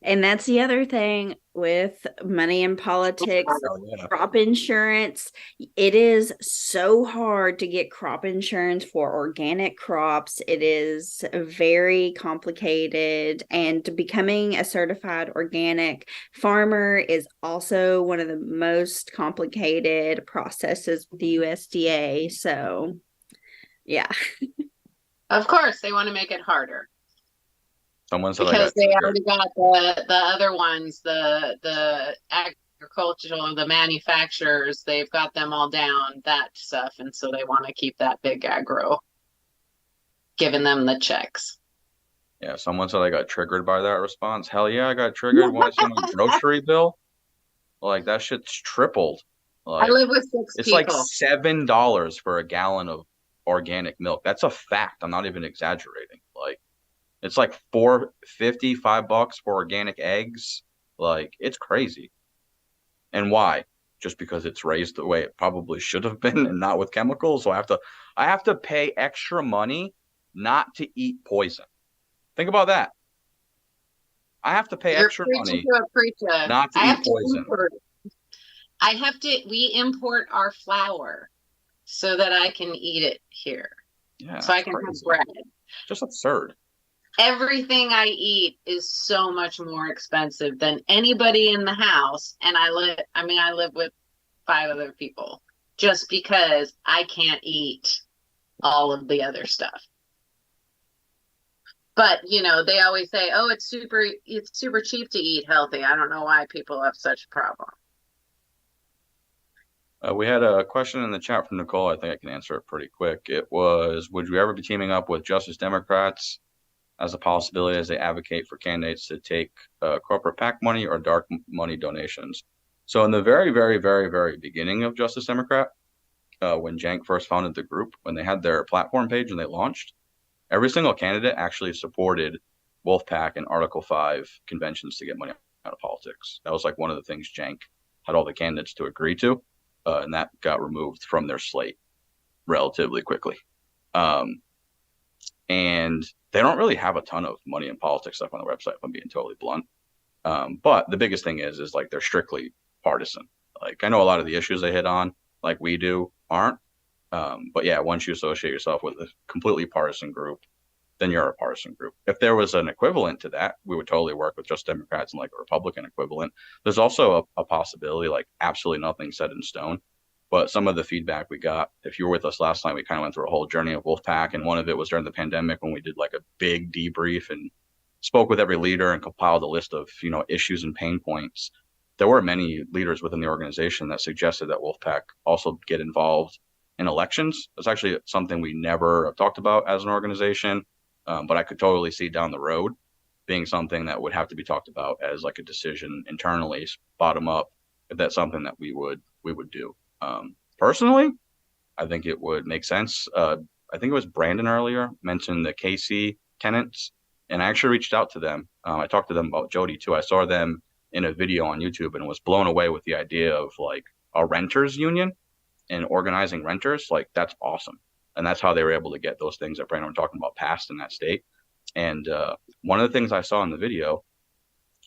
And that's the other thing with money in politics, crop insurance. It is so hard to get crop insurance for organic crops. It is very complicated, and becoming a certified organic farmer is also one of the most complicated processes with the USDA. So, yeah. Of course, they want to make it harder. Someone said because they already got the other ones, the agricultural, the manufacturers, they've got them all down, that stuff, and so they want to keep that big agro giving them the checks. Yeah, someone said I got triggered by that response. Hell yeah, I got triggered when I saw my grocery bill. Like, that shit's tripled. Like, I live with 6 it's people. like $7 for a gallon of organic milk. That's a fact. I'm not even exaggerating. Like, it's like $4.50, $5 for organic eggs. Like, it's crazy. And why? Just because it's raised the way it probably should have been and not with chemicals. So I have to pay extra money not to eat poison. Think about that. I have to pay extra money not to eat poison. we import our flour so that I can eat it here. Yeah, so I that's can have crazy. bread. Just absurd. Everything I eat is so much more expensive than anybody in the house. And I live with 5 other people just because I can't eat all of the other stuff. But, they always say, oh, it's super cheap to eat healthy. I don't know why people have such a problem. We had a question in the chat from Nicole. I think I can answer it pretty quick. It was, would you ever be teaming up with Justice Democrats as a possibility as they advocate for candidates to take corporate PAC money or dark money donations? So in the very, very, very, very beginning of Justice Democrat, when Cenk first founded the group, when they had their platform page and they launched, every single candidate actually supported Wolf-PAC and Article 5 conventions to get money out of politics. That was like one of the things Cenk had all the candidates to agree to, and that got removed from their slate relatively quickly. And they don't really have a ton of money in politics stuff on the website, if I'm being totally blunt. But the biggest thing is like they're strictly partisan. Like I know a lot of the issues they hit on, like we do, aren't. But yeah, once you associate yourself with a completely partisan group, then you're a partisan group. If there was an equivalent to that, we would totally work with just Democrats and like a Republican equivalent. There's also a possibility, like absolutely nothing set in stone. But some of the feedback we got, if you were with us last night, we kind of went through a whole journey of Wolf-PAC, and one of it was during the pandemic when we did like a big debrief and spoke with every leader and compiled a list of issues and pain points. There were many leaders within the organization that suggested that Wolf-PAC also get involved in elections. It's actually something we never talked about as an organization, but I could totally see down the road being something that would have to be talked about as like a decision internally, bottom up, if that's something that we would do. Personally, I think it would make sense. I think it was Brandon earlier mentioned the KC tenants, and I actually reached out to them. I talked to them about Jody too. I saw them in a video on YouTube and was blown away with the idea of like a renters union and organizing renters. Like that's awesome. And that's how they were able to get those things that Brandon was talking about passed in that state. And one of the things I saw in the video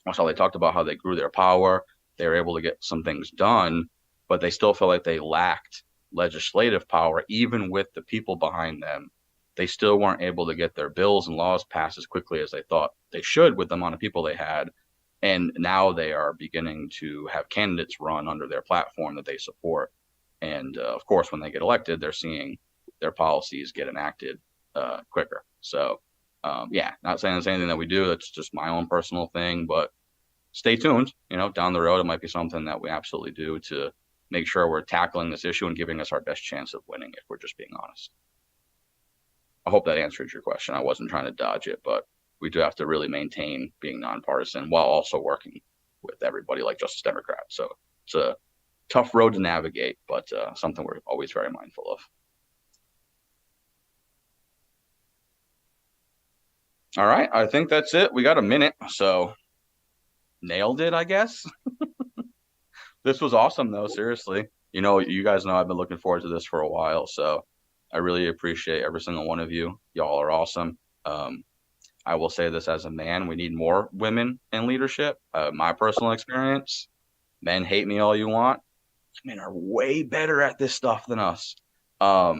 was how they talked about how they grew their power. They were able to get some things done, but they still felt like they lacked legislative power. Even with the people behind them, they still weren't able to get their bills and laws passed as quickly as they thought they should with the amount of people they had. And now they are beginning to have candidates run under their platform that they support. And of course, when they get elected, they're seeing their policies get enacted quicker. So yeah, not saying it's anything that we do. That's just my own personal thing, but stay tuned. Down the road, it might be something that we absolutely do to make sure we're tackling this issue and giving us our best chance of winning, if we're just being honest. I hope that answered your question. I wasn't trying to dodge it, but we do have to really maintain being nonpartisan while also working with everybody like Justice Democrat. So it's a tough road to navigate, but something we're always very mindful of. All right, I think that's it. We got a minute, so nailed it, I guess. This was awesome, though, seriously. You guys know I've been looking forward to this for a while, so I really appreciate every single one of you. Y'all are awesome. I will say this as a man, we need more women in leadership. My personal experience, men hate me all you want. Men are way better at this stuff than us. Y'all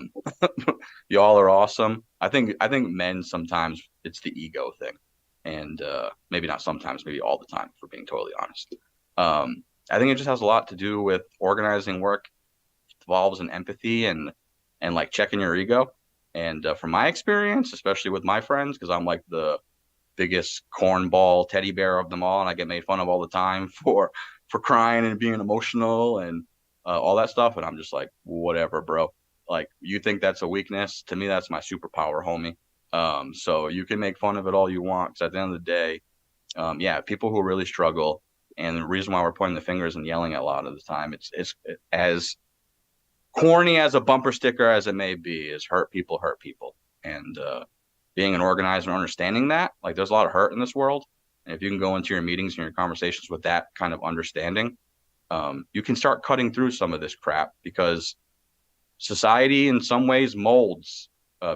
are awesome. I think men sometimes it's the ego thing, and maybe not sometimes, maybe all the time, for being totally honest. I think it just has a lot to do with organizing work. It involves an empathy and like checking your ego. And from my experience, especially with my friends, because I'm like the biggest cornball teddy bear of them all, and I get made fun of all the time for crying and being emotional and all that stuff. And I'm just like, whatever, bro. Like, you think that's a weakness? To me, that's my superpower, homie. So you can make fun of it all you want, because at the end of the day, yeah, people who really struggle, and the reason why we're pointing the fingers and yelling a lot of the time, it's as corny as a bumper sticker as it may be, is hurt people. And being an organizer and understanding that, like, there's a lot of hurt in this world. And if you can go into your meetings and your conversations with that kind of understanding, you can start cutting through some of this crap, because society in some ways molds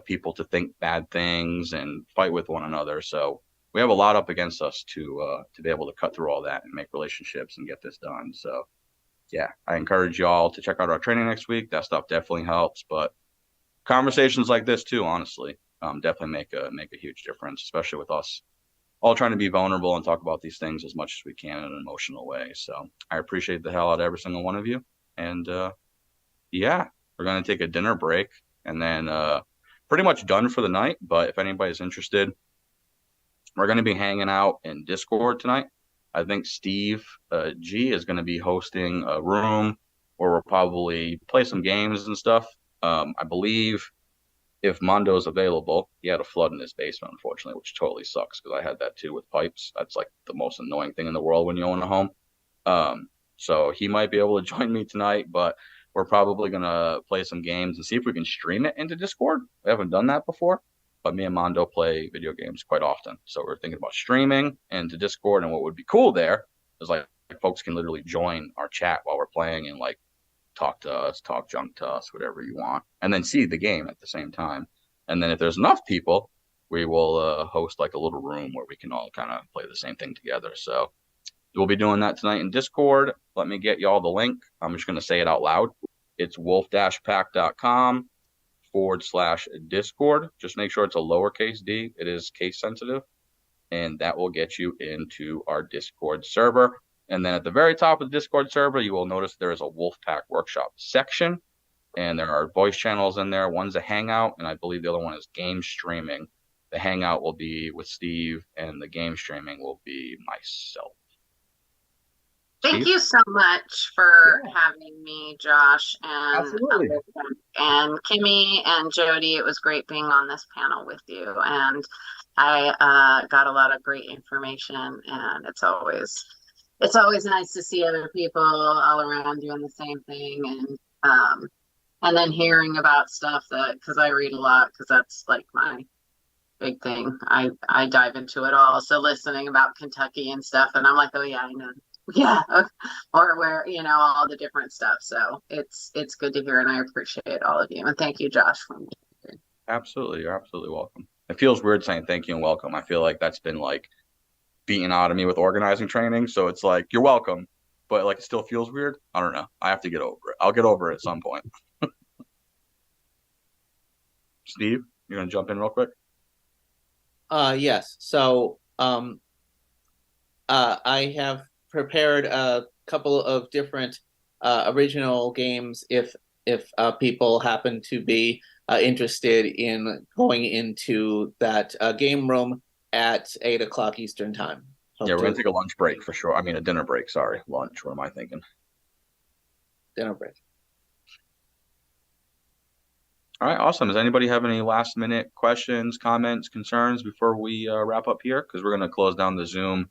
people to think bad things and fight with one another. So we have a lot up against us to be able to cut through all that and make relationships and get this done. So yeah, I encourage y'all to check out our training next week. That stuff definitely helps, but conversations like this too, honestly, definitely make a huge difference, especially with us all trying to be vulnerable and talk about these things as much as we can in an emotional way. So I appreciate the hell out of every single one of you. And yeah, we're going to take a dinner break and then pretty much done for the night. But if anybody's interested, we're going to be hanging out in Discord tonight. I think Steve G is going to be hosting a room where we'll probably play some games and stuff. I believe if Mondo's available, he had a flood in his basement, unfortunately, which totally sucks because I had that too with pipes. That's like the most annoying thing in the world when you own a home. So he might be able to join me tonight, but we're probably going to play some games and see if we can stream it into Discord. We haven't done that before, but me and Mondo play video games quite often. So we're thinking about streaming into Discord. And what would be cool there is like folks can literally join our chat while we're playing and like talk to us, talk junk to us, whatever you want, and then see the game at the same time. And then if there's enough people, we will host like a little room where we can all kind of play the same thing together. So we'll be doing that tonight in Discord. Let me get y'all the link. I'm just going to say it out loud. It's wolf-pac.com/Discord. Just make sure it's a lowercase d. It is case sensitive. And that will get you into our Discord server. And then at the very top of the Discord server, you will notice there is a Wolf-PAC workshop section. And there are voice channels in there. One's a Hangout, and I believe the other one is game streaming. The Hangout will be with Steve, and the game streaming will be myself. Thank you so much for having me, Josh, and Kimmy and Jody. It was great being on this panel with you, and I got a lot of great information, and it's always nice to see other people all around doing the same thing, and then hearing about stuff that, because I read a lot, because that's like my big thing. I dive into it all. So listening about Kentucky and stuff, and I'm like, oh yeah, I know. Yeah, or where, all the different stuff. So it's good to hear, and I appreciate all of you, and thank you, Josh, for me. Absolutely, you're absolutely welcome. It feels weird saying thank you and welcome. I feel like that's been like beaten out of me with organizing training. So it's like you're welcome, but like it still feels weird. I don't know. I have to get over it. I'll get over it at some point. Steve, you're gonna jump in real quick. Yes. So I have prepared a couple of different original games if people happen to be interested in going into that game room at 8 o'clock Eastern time. Yeah, we're gonna take a lunch break for sure. I mean, a dinner break. Sorry, lunch. What am I thinking? Dinner break. All right, awesome. Does anybody have any last minute questions, comments, concerns before we wrap up here? Because we're gonna close down the Zoom.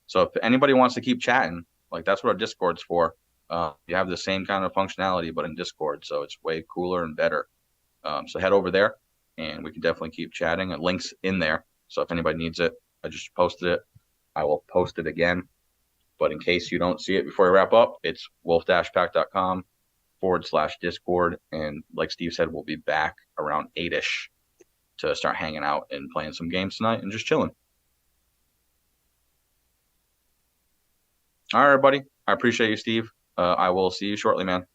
So if anybody wants to keep chatting, like that's what our Discord's for. You have the same kind of functionality, but in Discord, so it's way cooler and better. So head over there, and we can definitely keep chatting. And links in there. So if anybody needs it, I just posted it. I will post it again. But in case you don't see it before I wrap up, it's wolf-pac.com/Discord. And like Steve said, we'll be back around 8-ish to start hanging out and playing some games tonight and just chilling. All right, everybody. I appreciate you, Steve. I will see you shortly, man.